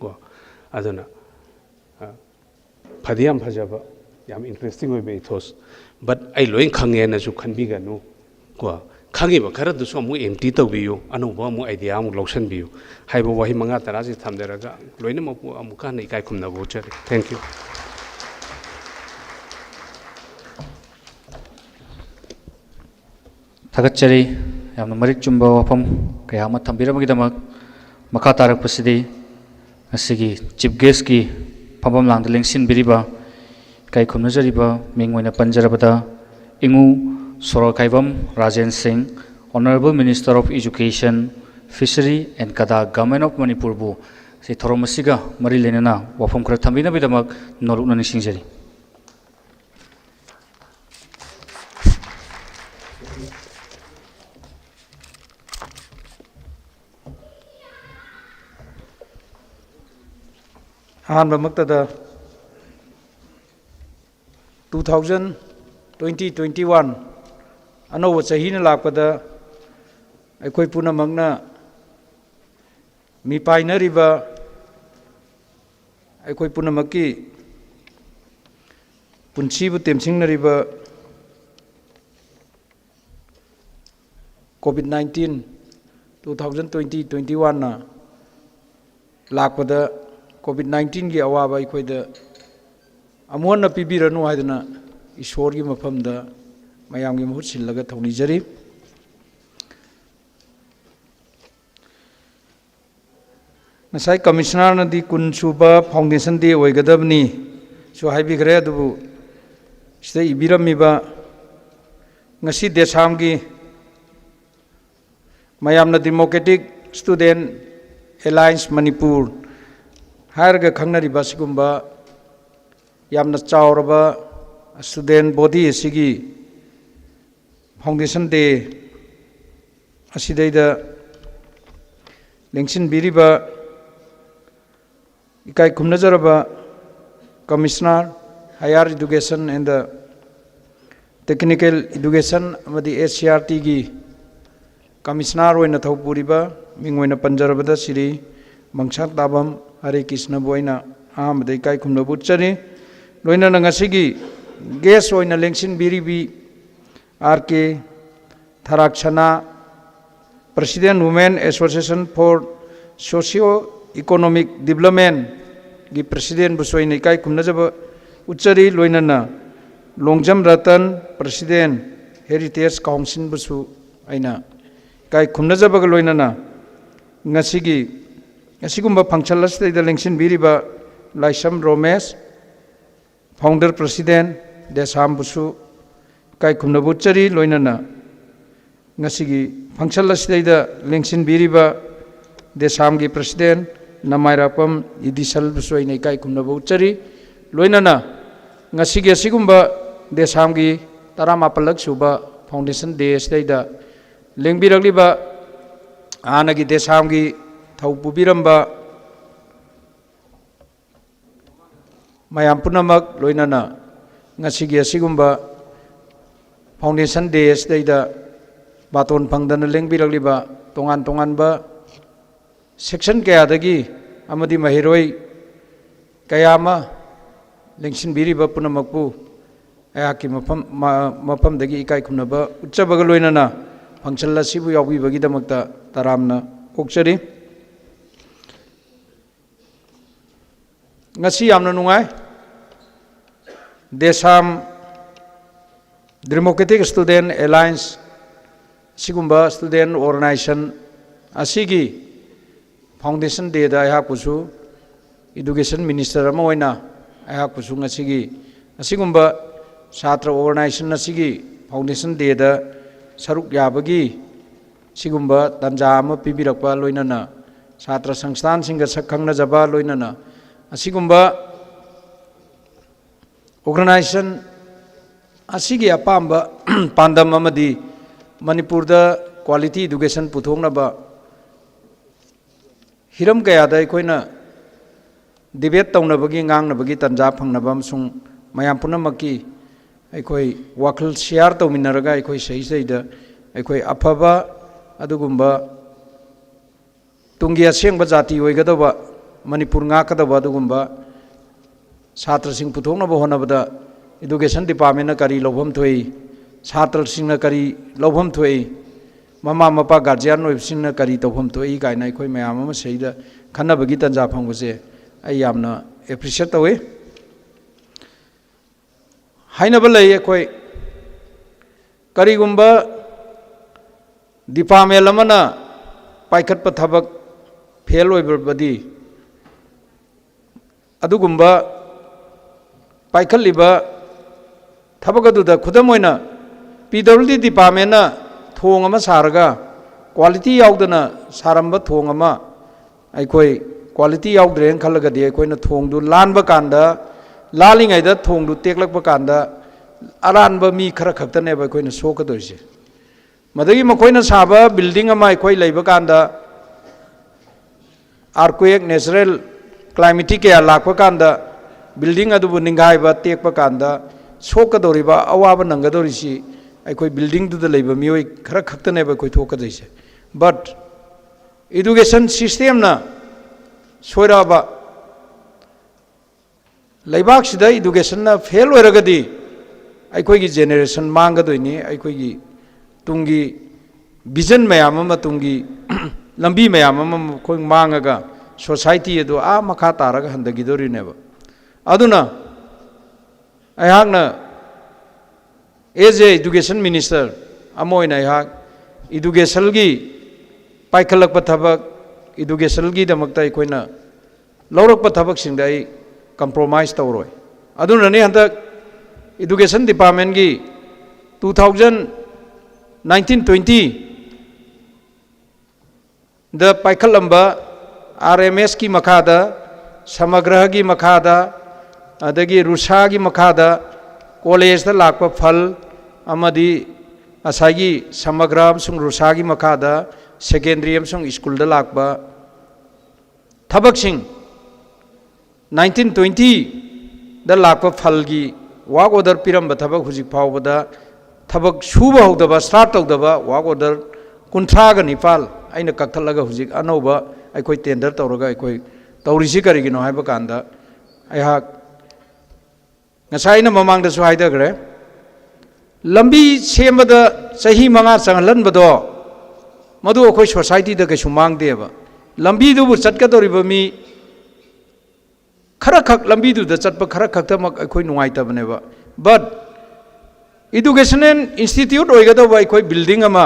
ko aduna phadiam phajaba yam interesting oi be ethos but ai loi khange na su khanbi ganu ko khangi ba khara du so mu empty to biyu anu ba mu idea mu lausan biyu haiba wahi manga taraji thamderaga loina mu amuka nei kai khumna bo chari thank you Thagachari yamna marik chumba wafam kaya ma thambiramagidamak makha tarakpasidi asigi chief guest ki phambam langda lengsin biriba kai khumnajariba mingmoina panjarabada ingu Sora Kaivam Rajan Singh, Honorable Minister of Education, Fishery and Kada, Government of Manipur bu si Thoromasiga Mari Lenana wafam kra thambina bidamak norukna nisingjari. अहम मक्तदा 2021 अनौब चहीना लापदा अखोई पुनमकना मी पाइनरिबा अखोई पुनमकी पुंसीबु तेमसिंगनरिबा COVID-19 2020-21 ना लापदा COVID-19 की अवाब अखोद अमोन पीबीरनु हाइदना ईश्वर की मफमदा मयाम की महुत सिल्लगा थौनीजरी नसाई commissioner नदी कुनसुबा foundation दे ओइगदबनी सो हाइबिग्रे अदुबु सिदा इबिरमिबा ngasi desam gi mayamna democratic student alliance manipur हारगा खंगनरी बासिगुम्बा यामना चावरबा स्टूडेंट बॉडी असिगी फाउंडेशन डे असिदैदा लेंसिन बिरिबा इकाई खुमनजरबा commissioner higher education and the technical education अमदी एचसीआरटी की कमिश्नर ओइना थौपुरिबा मिंगोइना पंजरबदा सिरी मंगसाक ताबम हरे कृष्ण बोइना आमदे काई खुमनो बुचरी लोइना नंगासिगी गेस ओइना लेंसिन बिरिबी आरके थराक्षना president women association for socio economic development की प्रेसिडेंट बुसोइना काई खुमनजब उच्चरी लोइना Longjam Ratan president heritage council बुसु आइना काई खुमनजब लोइना ngasi असिगुम्बा फंक्शन लसदैदा लेंसिन बिरिबा लाइसम रोमेश फाउंडर प्रेसिडेंट देसाम बुसु काई खुमनबु चरी लोइनाना ngasi फंक्शन लसदैदा लेंसिन बिरिबा देसाम की प्रेसिडेंट नमायरापम इदिसल बुसु इनै काई खुमनबु चरी लोइनाना ngasi असिगुम्बा देसाम की 18 सुबा फाउंडेशन डे सदैदा लेंबिरगलिबा आनगी देसाम की थौ पुबिरंबा मयाम पुनमक लोइनाना ngasi असिगुम्बा फाउंडेशन डे सदैदा बातोन फंगदन लेंबिरगलिबा तोंगान तोंगानबा सेक्शन कयादगी अमदी महिरोई कयामा लेंसिन बिरिबा पुनमकपु अयाकी मफमदगी इकाई खुमनबा उच्चबग लोइनाना function लसिबु यावबिबगिदमक्ता तरामना कोक्चरी ngasi yamna nungai desam democratic student alliance sigumba student organization asigi foundation day da ya pusu education minister ama oina ya pusu ngasigi asigumba chatra organization asigi foundation day दा सरुक याबगी सिगुम्बा तंजा अमा पिबिरकपा लोइनना छात्र संस्थान सिंग सखंगना जबा लोइनना असिगुम्बा organisation असिगी अपाम्बा पांडम अमदी मणिपुर दा quality education पुथोंगनबा हिरम कयादा अखोइना डिबेट तौनबगी ngangnabagi तंजा फंगनबा अमसुंग मयाम पुनमकी अखोइ वाखल शेयर तौमिनरगा अखोइ सही सहीदा अखोइ अफबा अदुगुम्बा तुंगी असेंगबा जाति ओइगदबा मणिपुर ngaकदबा अदुगुम्बा छात्र सिंह पुथोंगनबा होनबदा एजुकेशन डिपार्टमेंट करी लौभम थोई छात्र सिंह करी लौभम थोई ममा मपा गार्जियन ओइबसिंग करी तौभम थोई गायना अखोइ मयाम अमा सहीदा खन्नबगी तंजा फंगबसे आई यामना एप्रिशिएट तौवे हाइनबा लई अखोइ करीगुम्बा डिपार्टमेंट अमना पाइखटपा थबक फेल ओइबदी अदुगुम्बा पाइखलिबा थबक अदुदा खुदम ओइना पीडब्ल्यूडी डिपार्टमेंट ना थोंग अमा सारगा क्वालिटी यावदना सारंबा थोंग अमा अखोइ क्वालिटी यावद्रेन खलगदी अखोइना थोंदु लानबा कांदा लालिङैदा थोंदु टेक्लकपा कांदा अरानबा मी खरा खक्तनेबा अखोइना सोकदोइसे मदगी मखोइना साबा बिल्डिंग अमा अखोइ लैबा कांदा अर्थक्वेक नेचुरल क्लाइमेटिक के लाखपा कांदा बिल्डिंग अदुबु निंगाइबा टेकपा कांदा सोकदोरिबा अवाबा नंगदोरिसि अखोइ बिल्डिंग दुदा लैबा मियोइ खरा खक्तनेबा अखोइ थोकदैसे बट एजुकेशन सिस्टम ना सोइराबा लैबाक सिदा एजुकेशन ना फेल ओइरगदी अखोइगी जेनरेशन मांगदोइनी अखोइगी तुंगी विजन मयाम अमा तुंगी लंबी मयाम अमा खोइ मांगगा सोसाइटी अदु आ मखा तारगा हंदगिदोरिनेबा अदुना अयागना एज ए एजुकेशन मिनिस्टर अमोइना अयाग एजुकेशन गी पाइखलकपा थबक एजुकेशन गी दमकता अखोइना लौरकपा थबक सिंदा आई कंप्रोमाइज तौरोय अदुनने हंदक एजुकेशन डिपार्टमेंट की 2019-20 द पाइखलंबा RMS की मखादा समग्रह की मखादा अदगी रुसा की मखादा कॉलेज दा लाकपा फल अमदी असागी समग्र अमसुंग रुसा की मखादा सेकेंडरी अमसुंग स्कूल दा लाकपा थबक सिंह 1920 दा लाकपा फल की वाक ऑर्डर पिरम थबक हुजिक फावबदा थबक सुबा हौदबा स्टार्ट तौदबा वाक ऑर्डर 19 अइना कक्थलगा हुजिक अनौबा अखोइ टेंडर तौरगा अखोइ तौरिसि करिगिनो हाइबा कांदा अयहाक ngसाइना ममांगदसु हाइदगरे लंबी सेमबदा सही मंगा चंगलनबदो मदु अखोइ सोसाइटी दा कैसु मांगदेबा लंबी दुबु चटकदोरिबा मी खरा खक लंबी दुदा चटप खरा खक्तमक अखोइ नुंगाइतबनेबा बट एजुकेशन इंस्टीट्यूट ओइगदोबा अखोइ बिल्डिंग अमा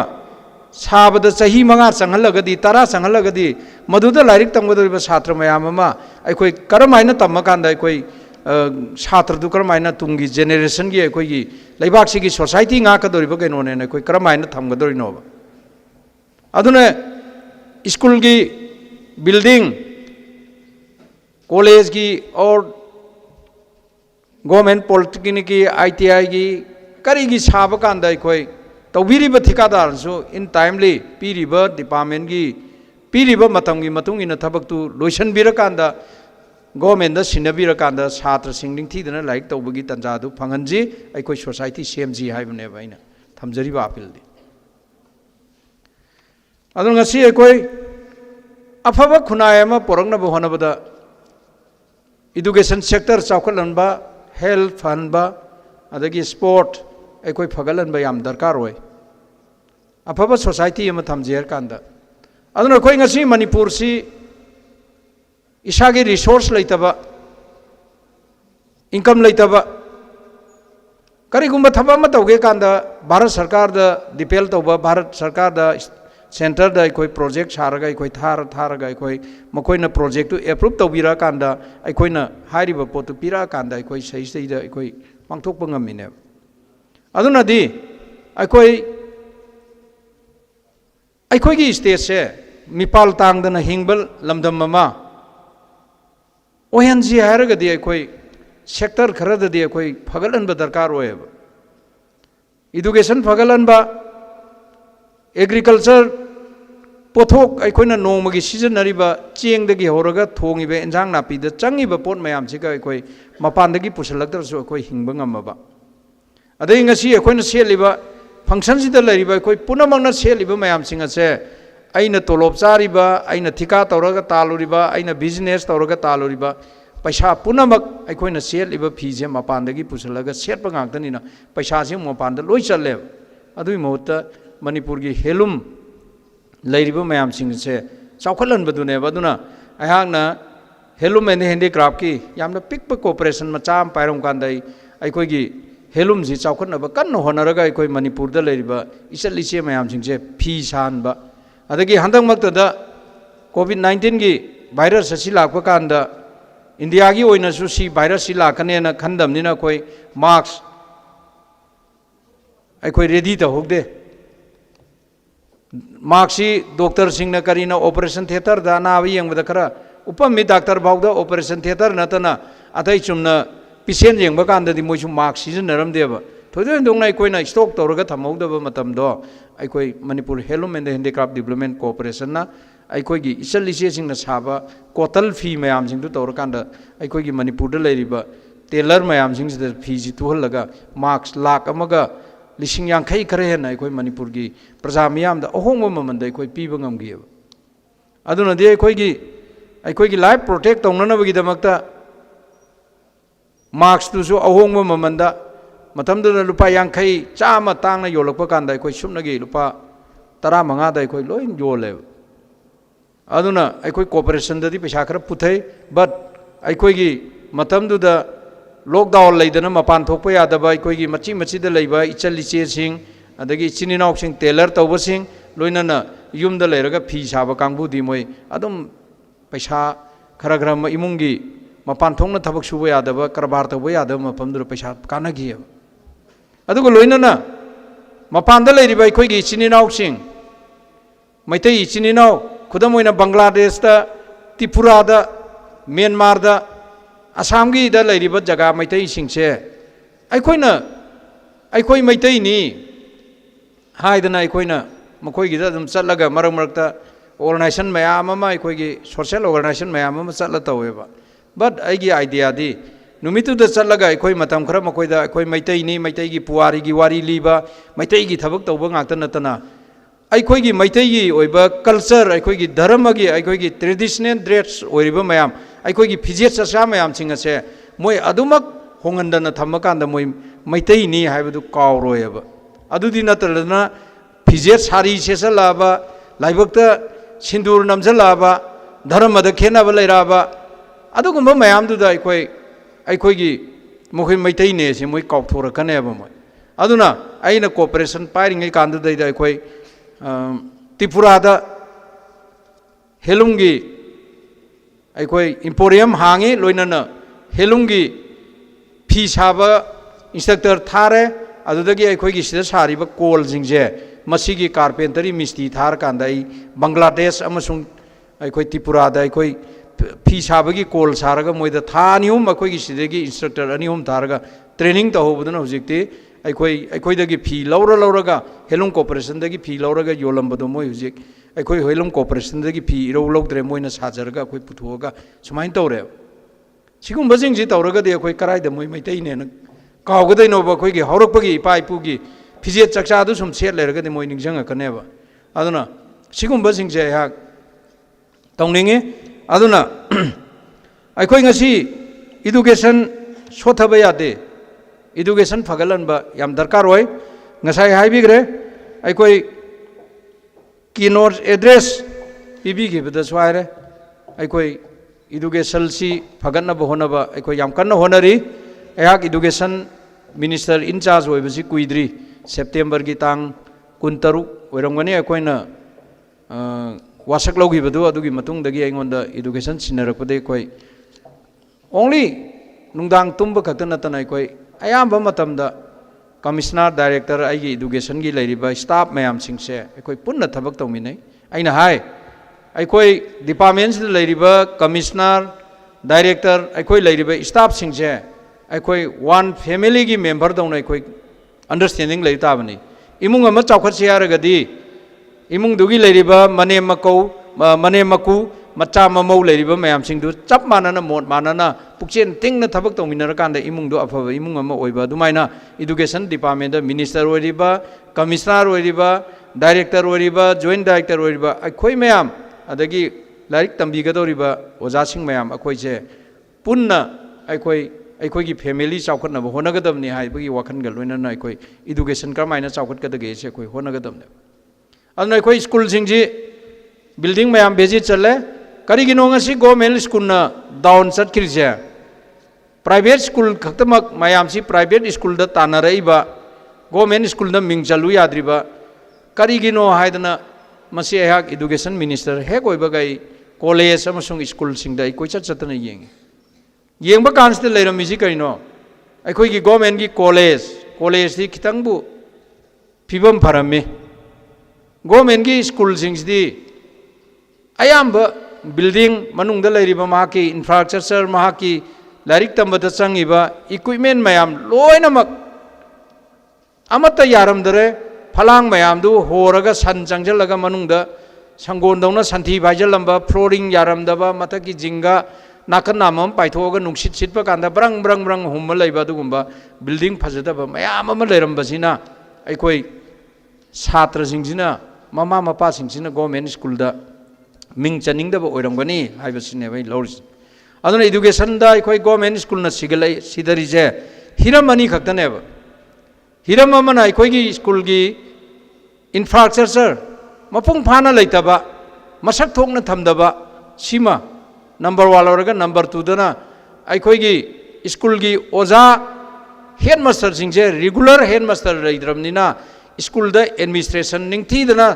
साबद सही मंगा चंगलगदी 10 चंगलगदी मदुदा लाइरिक तमगदोरिबा छात्र मयाम अमा अखोइ करमाइना तमकांदा अखोइ छात्र दु करमाइना तुंगी जेनरेशन की अखोइ लैबाक सिगी सोसाइटी ngaकदोरिबा कैनोने अखोइ करमाइना थमगदोरिनोबा अदुने स्कूल की बिल्डिंग कॉलेज की और गवर्नमेंट पॉलिटेक्निक की ITI की करी की साब कांदा अखोइ तौबिरिबा ठिकादारसु इन टाइमली पीरिबा डिपार्टमेंट की पीरिबा मतम की मतुंग इन थबकतु लोइसनबिरकांदा गवर्नमेंट दा सिनबिरकांदा छात्र सिंग निंगथीदना लाइक तौबगी तंजादु फंगनजी अखोइ सोसाइटी सेमजी हाइबनेबा आइना थमजरिबा अपीलदि अदुन ngasi अखोइ अफबा खुनाय अमा पोरंगनबा होनबदा एजुकेशन सेक्टर चावखलनबा हेल्थ फंडबा अदगी स्पोर्ट अखोइ फगलनबा याम दरकार होय अफबा सोसाइटी अमा थमजेर कांदा अदुन अखोइ ngasi मणिपुर सि इसागी रिसोर्स लेतबा इनकम लेतबा करिगुम्बा थबा अमा तौगे कांदा भारत सरकार दा डिपेल तौबा भारत सरकार दा सेंटर दा अखोइ प्रोजेक्ट सारगा अखोइ थारगा अखोइ मखोइना प्रोजेक्ट टू एप्रूव तौबिरा कांदा अखोइना हारिबा पोतु पिरा कांदा अखोइ सही सही दा अखोइ पांथोकपा ngamiने अदुनादि ꯑꯩꯈꯣꯏꯒꯤ ꯁ꯭ꯇꯦꯠꯁꯦ ꯃꯤꯄꯥꯜ ꯇꯥꯡꯗꯅ ꯍꯤꯡꯕ ꯂꯝꯗꯝ ꯑꯃ ꯑꯣꯏꯍꯟꯁꯤ ꯍꯥꯏꯔꯒꯗꯤ ꯑꯩꯈꯣꯏ ꯁꯦꯛꯇꯔ ꯈꯔꯗꯗꯤ ꯑꯩꯈꯣꯏ ꯐꯒꯠꯍꯟꯕ ꯗꯔꯀꯥꯔ ꯑꯣꯏꯌꯦꯕ ꯏꯗꯨꯀꯦꯁꯟ ꯐꯒꯠꯍꯟꯕ ꯑꯦꯒ꯭ꯔꯤꯀꯜꯆꯔ ꯄꯣꯠꯊꯣꯛ ꯑꯩꯈꯣꯏꯅ ꯅꯣꯡꯃꯒꯤ ꯁꯤꯖꯤꯟꯅꯔꯤꯕ ꯆꯦꯡꯗꯒꯤ ꯍꯧꯔꯒ ꯊꯣꯡꯉꯤꯕ ꯏꯟꯖꯥꯡ ꯅꯥꯄꯤꯗ ꯆꯪꯉꯤꯕ ꯄꯣꯠ ꯃꯌꯥꯝꯁꯤꯒ ꯑꯩꯈꯣꯏ ꯃꯄꯥꯟꯗꯒꯤ ꯄꯨꯁꯤꯜꯂꯛꯇ꯭ꯔꯁꯨ ꯑꯩꯈꯣꯏ ꯍꯤꯡꯕ ꯉꯝꯃꯕ ꯑꯗꯩ ꯉꯁꯤ ꯑꯩꯈꯣꯏꯅ ꯁꯦꯠꯂꯤꯕ ꯐꯪꯁꯟꯁꯤꯗ ꯂꯩꯔꯤꯕ ꯑꯩꯈꯣꯏ ꯄꯨꯝꯅꯃꯛꯅ ꯁꯦꯠꯂꯤꯕ ꯃꯌꯥꯝꯁꯤꯡ ꯑꯁꯦ ꯑꯩꯅ ꯇꯣꯂꯣꯞ ꯆꯥꯔꯤꯕ ꯑꯩꯅ ꯊꯤꯀꯥ ꯇꯧꯔꯒ ꯇꯥꯜꯂꯨꯔꯤꯕ ꯑꯩꯅ ꯕꯤꯖꯤꯅꯦꯁ ꯇꯧꯔꯒ ꯇꯥꯜꯂꯨꯔꯤꯕ ꯄꯩꯁꯥ ꯄꯨꯝꯅꯃꯛ ꯑꯩꯈꯣꯏꯅ ꯁꯦꯠꯂꯤꯕ ꯐꯤꯁꯦ ꯃꯄꯥꯟꯗꯒꯤ ꯄꯨꯁꯤꯜꯂꯒ ꯁꯦꯠꯄ ꯉꯥꯛꯇꯅꯤꯅ ꯄꯩꯁꯥꯁꯦ ꯃꯄꯥꯟꯗ ꯂꯣꯏ ꯆꯠꯂꯦꯕ ꯑꯗꯨꯒꯤ ꯃꯍꯨꯠꯇ ꯃꯅꯤꯄꯨꯔꯒꯤ ꯍꯦꯂꯨꯝ ꯂꯩꯔꯤꯕ ꯃꯌꯥꯝꯁꯤꯡꯁꯦ ꯆꯥꯎꯈꯠꯍꯟꯕꯗꯨꯅꯦꯕ ꯑꯗꯨꯅ ꯑꯩꯍꯥꯛꯅ ꯍꯦꯂꯨꯝ ꯑꯦꯟ ꯍꯦꯟꯗꯤꯀ꯭ꯔꯥꯐꯀꯤ ꯌꯥꯝꯅ ꯄꯤꯛꯄ ꯀꯣꯑꯣꯄꯔꯦꯁꯟ ꯃꯆꯥ ꯑꯃ ꯄꯥꯏꯔꯝ ꯀꯥꯟꯗ ꯑꯩꯈꯣꯏꯒꯤ ꯍꯦꯂꯨꯝꯁꯤ ꯆꯥꯎꯈꯠꯅꯕ ꯀꯟꯅ ꯍꯣꯠꯅꯔꯒ ꯑꯩꯈꯣꯏ ꯃꯅꯤꯄꯨꯔꯗ ꯂꯩꯔꯤꯕ ꯏꯆꯠ ꯏꯆꯦ ꯃꯌꯥꯝꯁꯤꯡꯁꯦ ꯐꯤ ꯁꯥꯍꯟꯕ ꯑꯗꯒꯤ ꯍꯟꯗꯛꯃꯛꯇꯗ ꯀꯣꯚꯤꯗ-19ꯒꯤ ꯚꯥꯏꯔꯁ ꯑꯁꯤ ꯂꯥꯛꯄ ꯀꯥꯟꯗ ꯏꯟꯗꯤꯌꯥꯒꯤ ꯑꯣꯏꯅꯁꯨ ꯁꯤ ꯚꯥꯏꯔꯁꯁꯤ ꯂꯥꯛꯀꯅꯦꯅ ꯈꯟꯗꯕꯅꯤꯅ ꯑꯩꯈꯣꯏ ꯃꯥꯛꯁ ꯑꯩꯈꯣꯏ ꯔꯦꯗꯤ ꯇꯧꯍꯧꯗꯦ ꯃꯥꯛꯁꯤ ꯗꯣꯛꯇꯔꯁꯤꯡꯅ ꯀꯔꯤꯅ ꯑꯣꯄꯔꯦꯁꯟ ꯊꯤꯌꯦꯇꯔꯗ ꯑꯅꯥꯕ ꯌꯦꯡꯕꯗ ꯈꯔ ꯎꯞꯄꯝꯃꯤ ꯗꯥꯛꯇꯔ ꯐꯥꯎꯗ ꯑꯣꯄꯔꯦꯁꯟ ꯊꯤꯌꯦꯇꯔ ꯅꯠꯇꯅ ꯑꯇꯩ ꯆꯨꯝꯅ ꯄꯤꯁꯦꯟ ꯌꯦꯡꯕ ꯀꯥꯟꯗꯗꯤ ꯃꯣꯏꯁꯨ ꯃꯥꯛꯁ ꯁꯤꯖꯤꯟꯅꯔꯝꯗꯦꯕ ꯊꯣꯏꯗꯣꯛ ꯍꯦꯟꯗꯣꯛꯅ ꯑꯩꯈꯣꯏꯅ ꯁ꯭ꯇꯣꯛ ꯇꯧꯔꯒ ꯊꯝꯍꯧꯗꯕ ꯃꯇꯝꯗꯣ ꯑꯩꯈꯣꯏ Manipur handloom and handicraft development ꯀꯣꯑꯣꯄꯔꯦꯁꯟꯅ ꯑꯩꯈꯣꯏꯒꯤ ꯏꯆꯜ ꯏꯆꯦꯁꯤꯡꯅ ꯁꯥꯕ ꯀꯣꯇꯜ ꯐꯤ ꯃꯌꯥꯝꯁꯤꯡꯗꯨ ꯇꯧꯔꯀꯥꯟꯗ ꯑꯩꯈꯣꯏꯒꯤ ꯃꯅꯤꯄꯨꯔꯗ ꯂꯩꯔꯤꯕ ꯇꯦꯂꯔ ꯃꯌꯥꯝꯁꯤꯡꯁꯤꯗ ꯐꯤꯁꯤ ꯇꯨꯍꯜꯂꯒ ꯃꯥꯛꯁ 1,50,000 ꯈꯔ ꯍꯦꯟꯅ ꯑꯩꯈꯣꯏ ꯃꯅꯤꯄꯨꯔꯒꯤ ꯄ꯭ꯔꯖꯥ ꯃꯤꯌꯥꯝꯗ ꯑꯍꯣꯡꯕ ꯃꯃꯟꯗ ꯑꯩꯈꯣꯏ ꯄꯤꯕ ꯉꯝꯈꯤꯑꯕ ꯑꯗꯨꯅꯗꯤ ꯑꯩꯈꯣꯏꯒꯤ ꯂꯥꯏꯐ ꯄ꯭ꯔꯣꯇꯦꯛ ꯇꯧꯅꯅꯕꯒꯤꯗꯃꯛꯇ ꯃꯥꯛꯁꯇꯨꯁꯨ ꯑꯍꯣꯡꯕ ꯃꯃꯟꯗ ꯃꯇꯝꯗꯨꯗ ꯂꯨꯄꯥ 50, 100 ꯇꯥꯡꯅ ꯌꯣꯜꯂꯛꯄ ꯀꯥꯟꯗ ꯑꯩꯈꯣই ꯁꯨꯞꯅꯒꯤ ꯂꯨꯄꯥ 15ꯗ ꯑꯩꯈꯣꯏ ꯂꯣꯏ ꯌꯣꯜꯂꯦꯕ aduna aikoi cooperation dadi paisa khara puthai but aikoi matamduda lockdown leidana mapan thokpa yadaba aikoi machi machi da leiba ichali che sing adagi chininau sing tailor tawba sing loinana yumda leiraga phi saba kangbu di moi adum paisa khara khara imungi mapan thongna thabak suba yadaba karbar tawba yadaba mapamdura paisa kanagi adugo loinana mapan da leiriba aikoi chininau sing maitai chininau खुदमोइना Bangladesh दा त्रिपुरा दा Myanmar दा असम की दा लैरिबा जगह मैतै सिंगसे अखोई मैतै नि हाइदना अखोइना मखोइगी दा दम चलगा मरक मरकता ऑर्गेनाइजेशन मयाम अमा अखोइगी सोशल ऑर्गेनाइजेशन मयाम अमा चल तवेबा बट आइगी आइडिया दी नुमितु दा चलगा अखोइ मतम खरा मखोइदा अखोइ मैतै नि मैतैगी पुवारीगी वारी लीबा मैतैगी थबक तौबा ngakta natana अखोइगी मैतैगी ओइबा कल्चर अखोइगी धर्मगी अखोइगी ट्रेडिशनल ड्रेस ओइरिबा मयाम अखोइगी फिजेट चचा मयाम सिंगसे मोय अदुमक होंगंदना थमकांदा मोय मैतैनी हाइबदु कावरोयबा अदुदि नतरना फिजेट सारी सेसलाबा लाइबक्ता सिंदूर नमजलाबा धर्मदा खेनाबा लैराबा अदुगुम्बा मयामदुदा अखोइगी मोखै मैतैने से मोय कावथोरकनेबा मोय अदुना आइना कोऑपरेशन पाइरिङै कांदुदैदा अखोइ त्रिपुरा दा हेलुंगी अखोई इम्पोरियम हांगी लोइनना हेलुंगी फी साबा इंस्ट्रक्टर थारे अदुदगी अखोइगी सिदा सारिबा कोल जिंगजे मसीगी कारपेंटरी मिस्त्री थार कांदा बांग्लादेश अमसुंग अखोई त्रिपुरा दा अखोई फी साबगी कोल सारगा मोइदा थानिहुम अखोइगी सिदेगी इंस्ट्रक्टर अनिहुम थारगा ट्रेनिंग तहोबदना हुजिकती अखोइदगी फी लौरगा हेलुम कोऑपरेशन दगी फी लौरगा योलंबदो मोय हुजिक अखोइ हेलुम कोऑपरेशन दगी फी इरौ लौद्रे मोयना साजरगा अखोइ पुथोगा सुमाइन तौरे सिगुम्बा जिंगजि तौरगा दे अखोइ कराइदा मोय मैतैने न कावगदैनोबा अखोइगी हौरकपगी इपाइपुगी फिजे चक्चादु सुम सेट लेरगा दे मोय निंगजंगकनेबा अदुना सिगुम्बा जिंगजे हा तौनिंगे अदुना अखोइ ngasi एजुकेशन सोथबा यादे एजुकेशन फगलनबा याम दरकार होय ngасai हाइबिग्रे अखोइ कीनोट एड्रेस पीबीगिबदा स्वाइरे अखोइ एजुकेशन सी फगनबा होनबा अखोइ याम कन्न होनरी अयाक एजुकेशन मिनिस्टर इंचार्ज होइबसी कुइद्री सेप्टेम्बर की तांग 23 ओइरंगनी अखोइना वासक लौगिबदु अदुगी मतुंगदगी अइंगोंदा एजुकेशन सिनरकपदे अखोइ ओनली नुंगदांग तुम्बा खक्ता नतना अखोइ अयाम्बा मतमदा कमिश्नर डायरेक्टर आइगी एजुकेशन की लेरिबा स्टाफ मैम सिंगसे अखोई पुन्ना थबक तौमिनै अइना हाय अखोई डिपार्टमेंट से लेरिबा कमिश्नर डायरेक्टर अखोई लेरिबा स्टाफ सिंगसे अखोई वन फैमिली की मेंबर दौना अखोई अंडरस्टैंडिंग लेरि ताबनी इमुंग अमा चावखतसे यारगदी इमुंग दुगी लेरिबा मने मकू मचा ममौ लेरिबा मैम सिंगदु चप मानना मोट मानना पुक्चेन तिंगना थबक तौमिनर कांदा इमुंगदु अफब इमुंग अमा ओइबा दुमाइना एजुकेशन डिपार्टमेंट मिनिस्टर ओइरिबा कमिश्नर ओइरिबा डायरेक्टर ओइरिबा जॉइंट डायरेक्टर ओइरिबा अखोई मैम अदगी लाइक तंबीगदौरिबा ओजासिंग मैम अखोइसे पुन्ना अखोई फैमिली चावखतनब होनगदबनी हाइबगी वाखनगा लोइनना अखोई एजुकेशन करमाइना चावखतकदगे से अखोई होनगदबने अदुना अखोई school Singhji building ma'am visit चले करिगिनो ngasi गवर्नमेंट स्कूल ना डाउन चटखिरिसे प्राइवेट स्कूल खक्तमक मैम सी प्राइवेट स्कूल दा तानरइबा गवर्नमेंट स्कूल दा मिंग चलु याद्रिबा करिगिनो हाइदना मसी अहाक एजुकेशन मिनिस्टर हेक ओइबगै कॉलेज अमसुंग स्कूल सिंग दा कोइ चतना येंग कांसते लेरमिजी करिनो अखोई गवर्नमेंट की कॉलेज दी खितंगबु फिबम फरमे गवर्नमेंट की स्कूल सिंगदी अयाम्ब बिल्डिंग मनुंग लेरिबा माकी इंफ्रास्ट्रक्चर माकी लाइक तंबद चंगिबा इक्विपमेंट मैम लोइनमक अमत यारमदरे फलांग मैम दु होरगा सन चंगजलगा मनुंग संगोनदौना संथि भाइजलंबा फ्लोरिंग यारमदबा मतकी जिंगा नाकन नामम पाइथोगा नुंसित सिटपा कांदा ब्रंग ब्रंग ब्रंग हुम लैबा दुगुंबा बिल्डिंग फजदबा मैम अमा लेरमबसिना अखोई छात्र सिंगजिना ममा मपा सिंगजिना गवर्नमेंट स्कूल दा मिंग चनिंगदब ओइरंगनी हाइबसिने बै लौरिस अदुना एजुकेशन दा अखोई गवर्नमेंट स्कूल ना सिगलै सिदरिजे हिरम अनि खक्तनेब हिरम अमना अखोई स्कूल की इंफ्रास्ट्रक्चर मपुंग फाना लैतबा मसक थोकना थमदबा सीमा नंबर 1 लौरगा नंबर 2 दना अखोई स्कूल की ओजा हेडमास्टर सिंगसे रेगुलर हेडमास्टर लैद्रमनिना स्कूल दा एडमिनिस्ट्रेशन निंगथीदना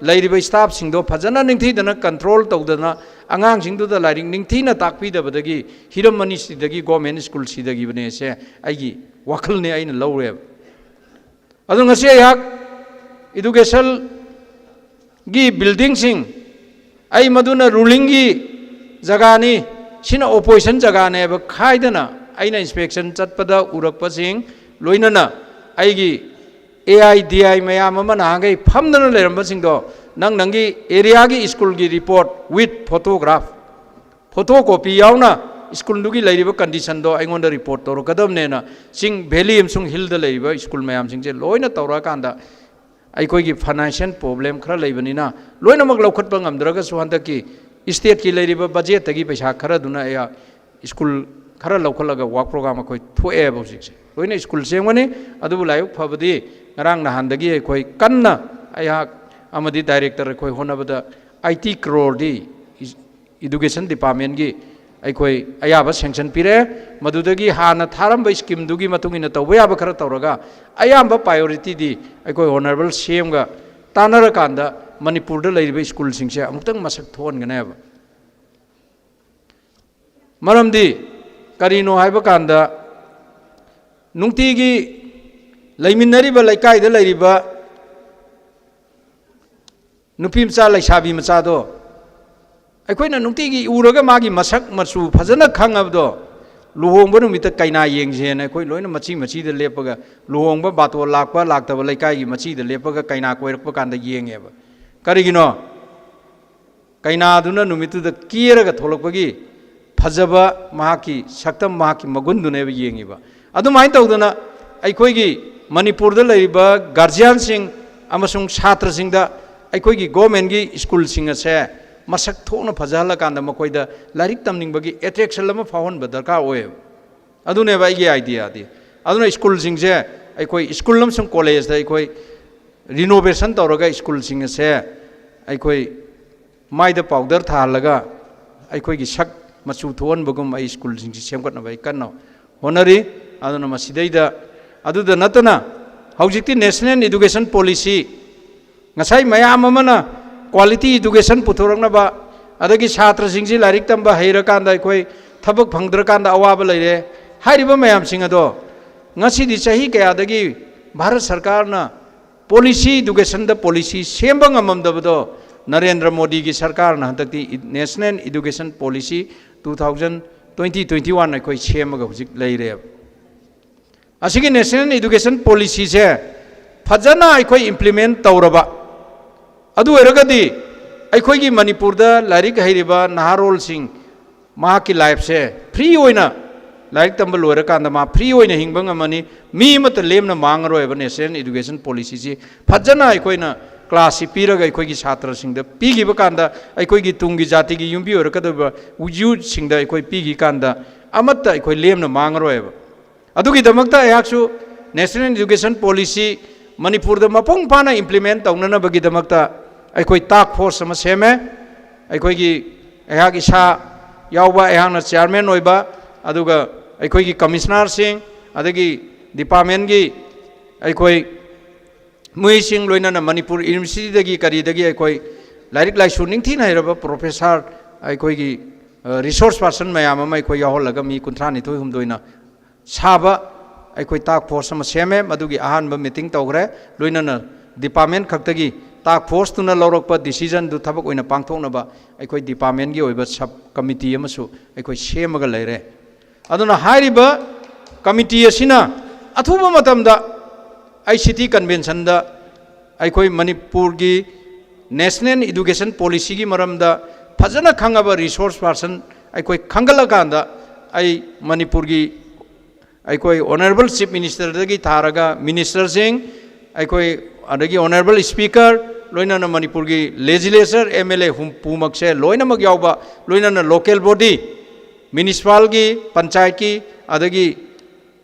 लैरिबा स्टाफ सिंगदो फजना निंगथीदना कंट्रोल तौदना आंगांग सिंगदो लाइरिंग निंगथीना ताकपीदबदगी हिरमनी सिदगी गवर्नमेंट स्कूल सिदगी बने से आइगी वखलने आइना लौरे अदु ngasi याक एजुकेशन की बिल्डिंग सिंग आई मदुना रूलिंग की जगानी सिना ओपोजिशन जगाने खाइदना आइना इंस्पेक्शन चटपदा उरकपसिंग लोइनना आइगी AIDI मैम नागई फमदना लेरंबसिंगदो नंगी एरिया की स्कूल की report with photograph photo copy यावना स्कूल दुगी लेरिबा कंडीशन दो आइगोंदा रिपोर्ट तौरकदबनेना सिंग वैली अमसुंग हिल दा लेरिबा स्कूल मैम सिंगजे लोइना तौरा कांदा अखोई फाइनेंशियल प्रॉब्लम खरा लेबनिना लोइनमक लौखटबा ngamdraga हंदकी स्टेट की लेरिबा बजेट तगी पैसा खरा दुना या स्कूल खरा लौखलगा वर्क प्रोग्राम अखोई थोए बौसिकसे लोइना स्कूल सेंगवनी अदुबु लायक फबदी ngarang nahandagi अखोई कन्ना अयाक अमदी डायरेक्टर अखोई होनबदा 80 crore दी एजुकेशन डिपार्टमेंट की अखोई अयाबा सैंक्शन पिरे मदुदगी हाना थारंब स्कीम दुगी मतुंगिना तौबा याबा खरा तौरगा अयाबा प्रायोरिटी दी अखोई ऑनरेबल सीएमगा तानर कांदा मणिपुर दा लेरिबा स्कूल सिंगसे अमुक्तंग मसक थोनगनेबा मरमदी करिनो हाइबा कांदा नुंगतीगी लैमिनरिबा लैकाइदा लेरिबा नुपी मचा लैसाबी मचादो अखोइना नुंगतीगी उरगा मागी मसक मचु फजना खंगबदो लुहोंबा नुमिता कैना येंगजेना अखोइ लोइना मची मचीदा लेपगा लुहोंबा बातो लाकपा लाक्तबा लैकाइगी मचीदा लेपगा कैना कोइरकपा कांदा येंगेबा करिगिनो कैनादुना नुमितुदा केरगा थोलकपगी फजबा माकी सक्तम माकी मगुंदुनेबा येंगिबा अदुमाइन तौदना अखोइगी मणिपुर दा लेरिबा गार्जियन सिंग अमसुंग छात्र सिंगदा अखोइगी गवर्नमेंट की स्कूल सिंग असे मसक थोना फजहला कांदा मकोइदा लाइक तमनिंगबगी एट्रैक्शन लमा फावन दरकार ओए अदुने बाइगी आइडिया दी अदुना स्कूल सिंगसे अखोइ स्कूल लमसुंग कॉलेज दा अखोइ रिनोवेशन तौरगा स्कूल सिंग असे अखोइ माइदा पाउडर थालगा अखोइगी सक मचु थोनबगुम आई स्कूल सिंग सेमगतना बाइ कन्नो होनरी अदुना मसिदैदा अदुदा नतना हौजिक्ति national education policy ngasai mayam amana quality education puthorangna adagi chhatra singsi lairik tamba heira kanda koi thabak phangdra kanda awaba leire hairiba mayam sing ado ngasi di chahi kaya adagi Bharat सरकार ना policy education the policy same Narendra Modi की सरकार ना हंतकती national education policy 2020-21 अखोई सेमगा हुजिक लेरे असिगी national education policy से फजना अखोई implement तौरबा अदु ओइरगदी अखोई की मणिपुर दा लाइरिक हैरिबा नहारोल सिंह मा की लाइफ से फ्री होइना लाइक तंब लोरकांद मा फ्री होइना हिंगबा ngमनी मी मत लेमना मांगरोयबा नेशनल एजुकेशन पॉलिसी से फजना अखोइना क्लास पीरगा अखोई छात्र सिंह पीगिबा कांदा अखोई तुंगी जाति की युम्बी ओरकदबा उजू सिंह अखोई पीगी कांदा अमत अखोई लेमना मांगरोयबा अदुगी दमकता अयाकसु नेशनल एजुकेशन पॉलिसी मणिपुर दा मपुंग फाना इम्प्लीमेंट तौननबगी दमकता अखोई टास्क फोर्स अमा सेमे अखोई अयाक इसा यावबा अयाकना चेयरमैन ओइबा अदुगा अखोई कमिश्नर सिंह अदगी डिपार्टमेंट की अखोई मुइसिंग लोइना मणिपुर यूनिवर्सिटी दगी करीदगी अखोई लाइरिक लाइसु निंगथिना हैरबा प्रोफेसर अखोई रिसोर्स पर्सन मयाम अमा अखोई याहोलगा मी 39 हुमदोइना साबा अखोई टास्क फोर्स अमा सेमे मदुगी अहानबा मीटिंग तौग्रे लोइना डिपार्टमेंट खक्तगी टास्क फोर्स तुना लौरकपा डिसीजन दु थबक ओइना पांगथोकनबा अखोई डिपार्टमेंट की ओइबा सब कमिटी अमसु अखोई सेमगा लेरे अदुना हारिबा कमिटी असिना अथुबा मतमदा ICT कन्वेंशन दा अखोई मणिपुर की नेशनल एजुकेशन पॉलिसी की मरमदा फजना खंगबा रिसोर्स पर्सन अखोई खंगलकांदा मणिपुर की अखोई ऑनरेबल चीफ मिनिस्टर दगी थारगा मिनिस्टर सिंह अखोई अदगी ऑनरेबल स्पीकर लोइना मणिपुर की लेजिस्लेचर MLA हुमपुमक से लोइनमक यावबा लोइना लोकल बॉडी म्युनिसिपल की पंचायत की अदगी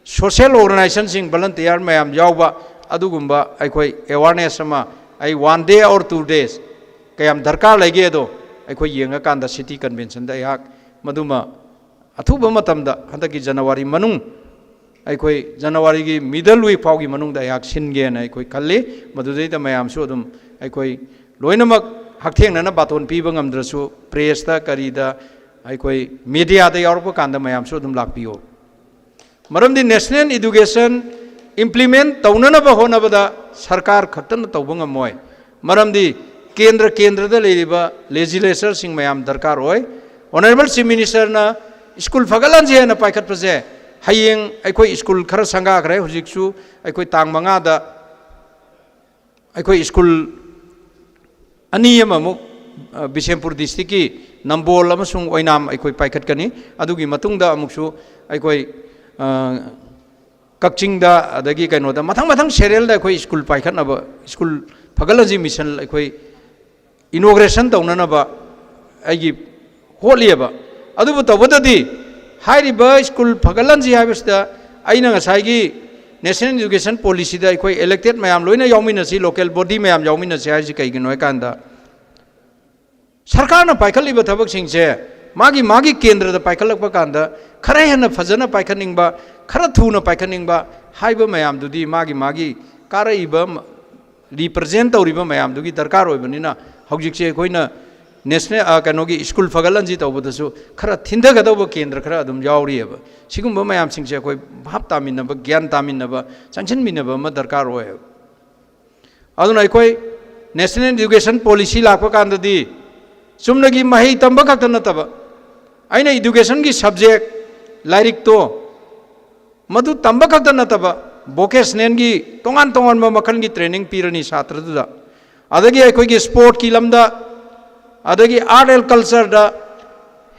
सोशल ऑर्गेनाइजेशन सिंह वॉलंटियर मैम यावबा अदुगुम्बा अखोई अवेयरनेस अमा 1 day or 2 days कयाम दरकार लेगे दो अखोई येंगा कांदा सिटी कन्वेंशन दा याक मदुमा अथुबा मतमदा हंदकी जनवरी मनुंग अखोई जनवरी की मिडल वीक फाउगी मनुंग दा याक सिनगेना अखोई खल्ली मदुदैदा मयाम सु अदुम अखोई लोइनमक हक्थेंगना बातोन पीबा ngamdrasu प्रेस दा करीदा अखोई मीडिया दा यावरपा कांदा मयाम सु अदुम लाकपियो मरमदी नेशनल एजुकेशन इम्प्लीमेंट तौननबा होनबदा सरकार खक्तन तौबा ngमोय मरमदी केंद्र दा लेरिबा लेजिस्लेचर सिंह मयाम दरकार होय ऑनरेबल चीफ मिनिस्टर ना स्कूल फगलन जे ना पाइखत पजे हयेंग अखोई स्कूल खर संगाखरे हुजिकसु अखोई तांग मंगा दा अखोई स्कूल अनी अमु बिशेमपुर डिस्ट्रिक्ट की नंबोल अमसुंग ओइनाम अखोई पाइखत कनी अदुगी मतुंगदा अमुकसु अखोई कक्चिंग दा अदगी कनो दा मथंग सेरियल दा अखोई स्कूल पाइखतनबा स्कूल फगलजी मिशन अखोई इनोग्रेशन तौननबा अगी होलियबा अदुबु तबददी हाइरिबा स्कूल फगलजी हाइबसदा आइना ngसाइगी नेशनल एजुकेशन पॉलिसी दा अखोई इलेक्टेड मयाम लोइना याउमिनसी लोकल बॉडी मयाम याउमिनसी हाइजि कैगिनो कांदा सरकार ना पाइखलिबा थबक सिंगसे मागी केंद्र दा पाइखलकबा कांदा खरा हेना फजना पाइखनिंगबा खरा थुना पाइखनिंगबा हाइबा मयाम दुदी मागी कारइबा रिप्रेजेंट तौरिबा मयाम दुगी दरकार होइबनिना हौजिकसे अखोइना नेशनल कनोगी स्कूल फगलनजी तौबदसु खरा थिंदगदौबा केंद्र खरा अदुम यावरियबा सिगुम्बा मयाम सिंगसे अखोई भाप तामिनबा ज्ञान तामिनबा चंचनमिनबा म दरकार होय अदुना अखोई नेशनल एजुकेशन पॉलिसी लाखपा कांददी चुमनगी मही तंबा खक्ता नतबा आइना एजुकेशन की सब्जेक्ट लाइरिक तो मधु तंबा खक्ता नतबा वोकेशनल की तोंगान मखल की ट्रेनिंग पीरनी छात्रदुदा अदगी अखोई स्पोर्ट की लमदा अदगी आर्ट एंड कल्चर दा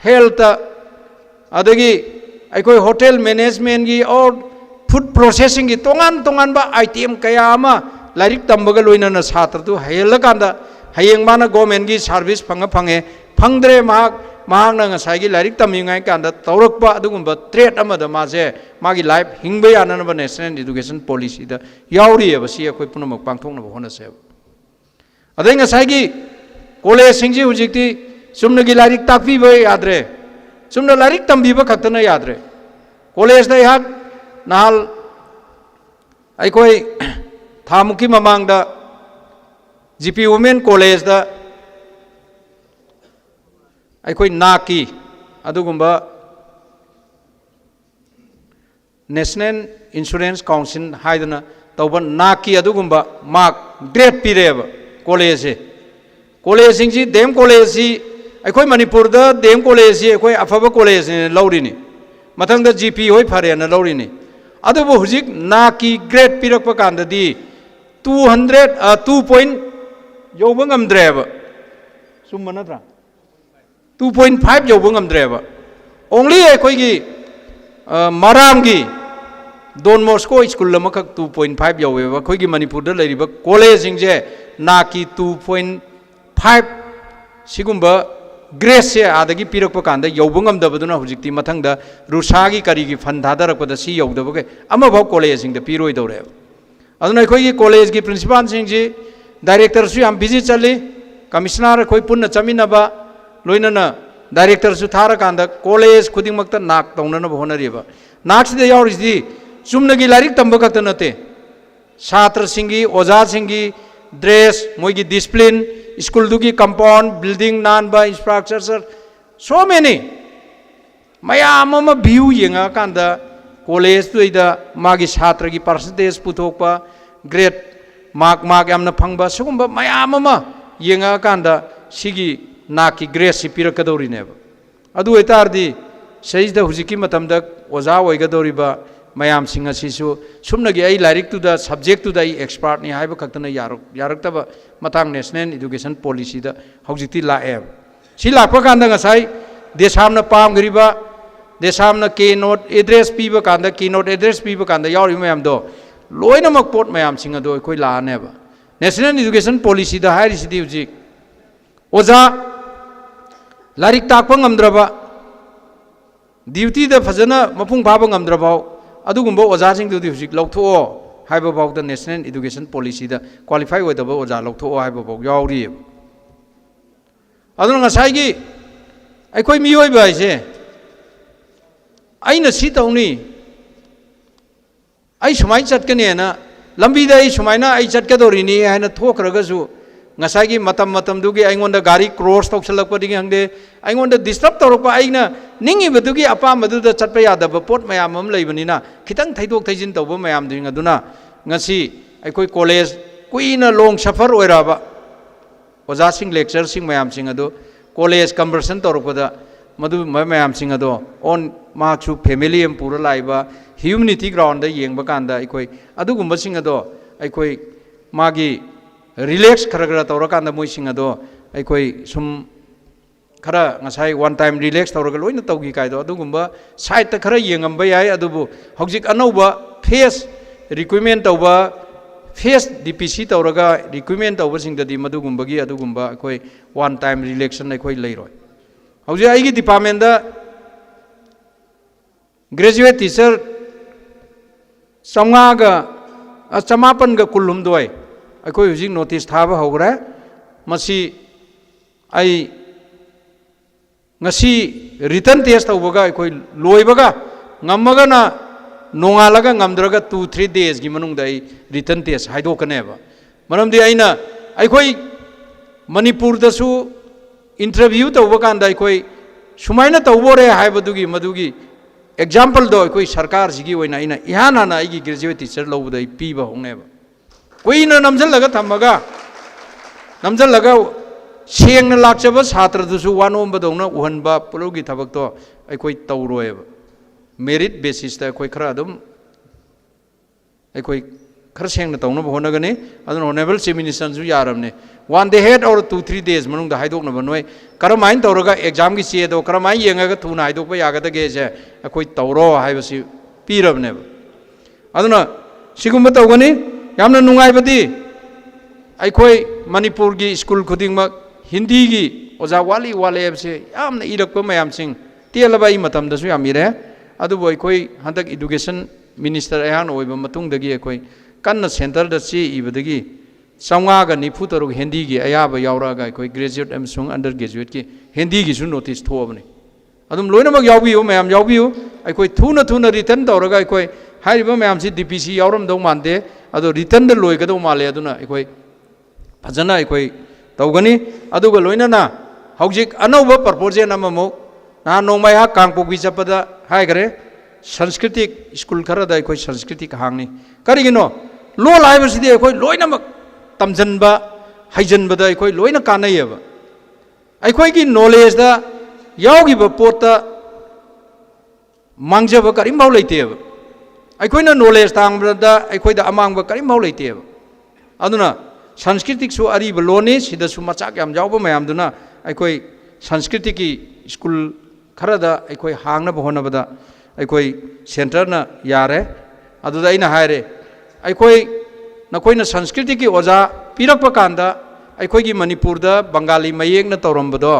हेल्थ अदगी अखोई होटल मैनेजमेंट की और फूड प्रोसेसिंग की तोंगान बा आइटम कया अमा लाइरिक तंबगा लोइना छात्रदु हेलकांदा हयेंग माना गवर्नमेंट की सर्विस फंगे फंगद्रे महांगना ngसाइगी लाइरिक तमिंगाय कांदा तौरकबा अदुगुम्बा ट्रेड अमदा माजे मागी लाइफ हिंगबा याननबा नेशनल एजुकेशन पॉलिसी दा यावरियबा सि अखोई पुनमक पांगथोकनबा होनसे अदै ngसाइगी कॉलेज सिंगजी हुजिकती चुमनगी लाइरिक ताकपीबा याद्रे चुमना लाइरिक तंबीबा खक्तना याद्रे कॉलेज दा याक नाल अखोई थामुकी ममांगदा GP वुमेन कॉलेज दा अखोई नाकी अदुगुम्बा नेशनल इंश्योरेंस काउंसिल हाइदना तब नाकी मार्क ग्रेड पीरेब कॉलेज कॉलेज डेम कॉलेज अखोई मणिपुर डेम कॉलेज अखोई अफब कॉलेज लौरीनी मथंग जीपी होई फरेन लौरीनी अदुबु हुजिक नाकी ग्रेड पीरक कांददी 2 point यौब ngamdreb summa natra 2.5 यौब ngamdreb only अखोई की माराम की डॉन मॉस्को स्कूल अमखक 2.5 यौब अखोई की मणिपुर द लेरिबा कॉलेज सिंजे नाकी 2.5 सिगुंबा ग्रेस से आदगी पीरक कांदा यौब ngamdabaduna hujikti mathangda rusagi kari की फंड थादरकपदा सी यौदबगे अमभाव कॉलेज सिंग द पीरोय दौरे अदुना अखोई कॉलेज की प्रिंसिपल सिंजी डायरेक्टर सु याम बिजी चली कमिश्नर अखोई पुन्न चमिनबा लोइनना डायरेक्टर सु थारा कांदा कॉलेज खुदिंगमक्ता नाक तौननब होनरिबा नाक सिदा यावरिसि चुमनगी लारिक तंब खक्त नते छात्र सिंगी ओजा सिंगी ड्रेस मोइगी डिसिप्लिन स्कूल दुगी कंपाउंड बिल्डिंग नानबा इंफ्रास्ट्रक्चर सो मेनी मयाम अमा व्यू येंगा कांदा कॉलेज तुइदा मागी छात्र की परसेंटेज पुथोकपा ग्रेड मार्क यामना फंगबा सुगुंबा मयाम अमा येंगा कांदा सिगी नाकी ग्रेड सि पिरकदौरिनेब अदु एतारदी सहिदा हुजिकी मतमदा ओजा ओइगदौरिबा मयाम सिंग असिसु सुमनगी आई लारिक तुदा सब्जेक्ट तुदा आई एक्सपर्ट नि हाइबा खक्तना यारक्तबा मतंग नेशनल एजुकेशन पॉलिसी दा हौजिती लाएब सि लापा कांदा ngасai देसामना पामगरिबा देसामना के नोट एड्रेस पीबा कांदा की नोट एड्रेस पीबा कांदा यावरि मयाम दो लोइनमक पोट मयाम सिंग दो अखोई लानेबा नेशनल एजुकेशन पॉलिसी दा हाइरिसिदी हुजि ओजा लारिक ताकपा ngamdraba ड्यूटी दा फजना मपुंग फाबा ngamdrabaw अदुगुंबा ओजा सिंग दुदि हुजि लौथो हाइबा बाव द नेशनल एजुकेशन पॉलिसी दा क्वालिफाई ओइदबा ओजा लौथो हाइबा बाव यावरि अदुना ngасai gi अखोई मियोइबा आइसे अइना सि तौनी अइ सुमाइ चटकनेना लंबीदा अइ सुमाइना अइ चटकदोरिनी हाइना थोखरगसु ngасai gi matam दुगी अइंगोंदा गाड़ी क्रॉस तौसलकपदि हंगदे अइंगोंदा डिस्टर्ब तौरपा अइना निंगिबदुगी अपामदुदा चटपा यादबा पोट मयाम अम लैबनिना खितंग थैदोक थैजिन तौबा मयाम दिंग अदुना ngasi अखोई कॉलेज कुइना लोंग सफर ओइराबा ओजा सिंग लेक्चर सिंग मयाम सिंग अदो कॉलेज कन्वर्सन तौरपदा मधु मयाम सिंग अदो ऑन माछु फैमिली एम पूरा लाइबा ह्यूमनिटी ग्राउंड दा येंगबा कांदा अखोई अदुगुंबा सिंग अदो अखोई मागी रिलैक्स खरगरा तौर कांदा मोइ सिंग अदो अखोई सुम खरा ngасai वन टाइम रिलैक्स तौरगा लोइना तौगी कायदो अदुगुंबा साइड ता खरा येंगंबा याय अदुबु हौजिक अनौबा फेस रिक्वायरमेंट तौबा फेस डीपीसी तौरगा रिक्वायरमेंट तौबा सिंगददी मदुगुंबगी अदुगुंबा अखोई वन टाइम रिलैक्सन अखोई लैरोय हौजि आइगी डिपार्टमेंट दा ग्रेजुएट टीचर 500 कुलुमदोय अखोई हुजि नोटिस थाबा होग्रा मसी आई ngasi रिटर्न टेस्ट तौबगा अखोई लोइबगा ngamagana nongalaga ngamdraga 2-3 days gi manungda ai written test हाइदोकनेबा मरमदि आइना अखोई मणिपुर दसु इंटरव्यू तौबा कांदा अखोई सुमाइना तौबोरे हाइबदुगी मदुगी एग्जांपल दो अखोई सरकार सिगी ओइना आइना इहानाना आइगी ग्रेजुएट टीचर लौबदai पीबा होंगनेबा कोइना नमजलगा थमगा नमजलगा सेंगना लाक्चबा छात्र दुसु वानोंबदौना उहनबा पुलोगी थबकतो अखोई तौरोयबा मेरिट बेसिस ता अखोई खरा अदुम अखोई खरा सेंगना तौना होनगने अदुन ऑनरेबल चीफ मिनिस्टर सु यारमने वन डे हेड और 2-3 days मनुंग दा हाइदोकनबा नोय करमाइन तौरगा एग्जाम की चेदो करमाइन येंगागा थुना हाइदोकबा यागदगे जे अखोई तौरो हाइबसि पीरबनेबा अदुना सिगुंबा तौगनी यामना नुंगाइबदी अखोई मणिपुर की स्कूल खुदिंगमक हिंदी की ओजा वाली वालेबसे यामना इरकपा मयामसिंग तेलबा इ मतमदसु यामिरे अदुबो अखोई हंदक एजुकेशन मिनिस्टर अयान ओइबा मतुंगदगी अखोई कन्न सेंटर द ची इबदगी 594 हिंदी की अयाबा यावरागा अखोई ग्रेजुएट एमसुंग अंडर ग्रेजुएट की हिंदी की सु नोटिस थोबने अदुम लोइनमक यावबियो मयाम यावबियो अखोई थुना रिटर्न तौरगा अखोई हाइरिबा मयामसि डीपीसी यावरमदौ मानदे अदो रिटर्न द लोइगदौ माले अदुना अखोई फजना अखोई तौगनी अदुगा लोइनना हौजिक अनौबा प्रपोजल अममो ना नोंमाया कांगपोगी चपदा हाइगरे सांस्कृतिक स्कूल खरदा अखोई सांस्कृतिक हांगनी करिगिनो ꯂꯣꯜ ꯍꯥꯏꯕꯁꯤꯗꯤ ꯑꯩꯈꯣꯏ ꯂꯣꯏꯅꯃꯛ ꯇꯝꯖꯟꯕ ꯍꯩꯖꯟꯕꯗ ꯑꯩꯈꯣꯏ ꯂꯣꯏꯅ ꯀꯥꯟꯅꯩꯌꯦꯕ ꯑꯩꯈꯣꯏꯒꯤ ꯅꯣꯂꯦꯖꯗ ꯌꯥꯎꯈꯤꯕ ꯄꯣꯠꯇ ꯃꯥꯡꯖꯕ ꯀꯔꯤꯝꯐꯥꯎ ꯂꯩꯇꯦꯕ ꯑꯩꯈꯣꯏꯅ ꯅꯣꯂꯦꯖ ꯇꯥꯡꯕꯗ ꯑꯩꯈꯣꯏꯗ ꯑꯃꯥꯡꯕ ꯀꯔꯤꯝꯐꯥꯎ ꯂꯩꯇꯦꯕ ꯑꯗꯨꯅ ꯁꯪꯁꯀ꯭ꯔꯤꯇꯤꯛꯁꯨ ꯑꯔꯤꯕ ꯂꯣꯟꯅꯤ ꯁꯤꯗꯁꯨ ꯃꯆꯥꯛ ꯌꯥꯝ ꯌꯥꯎꯕ ꯃꯌꯥꯝꯗꯨꯅ ꯑꯩꯈꯣꯏ ꯁꯪꯁꯀ꯭ꯔꯤꯇꯤꯛꯀꯤ ꯁ꯭ꯀꯨꯜ ꯈꯔꯗ ꯑꯩꯈꯣꯏ ꯍꯥꯡꯅꯕ ꯍꯣꯠꯅꯕꯗ ꯑꯩꯈꯣꯏ ꯁꯦꯟꯇꯔꯅ ꯌꯥꯔꯦ ꯑꯗꯨꯗ ꯑꯩꯅ ꯍꯥꯏꯔꯦ ꯑꯩꯈꯣꯏ ꯅꯈꯣꯏꯅ ꯁꯪꯁꯀ꯭ꯔꯤꯇꯤꯛꯀꯤ ꯑꯣꯖꯥ ꯄꯤꯔꯛꯄ ꯀꯥꯟꯗ ꯑꯩꯈꯣꯏꯒꯤ ꯃꯅꯤꯄꯨꯔꯗ ꯕꯪꯒꯥꯂꯤ ꯃꯌꯦꯛꯅ ꯇꯧꯔꯝꯕꯗꯣ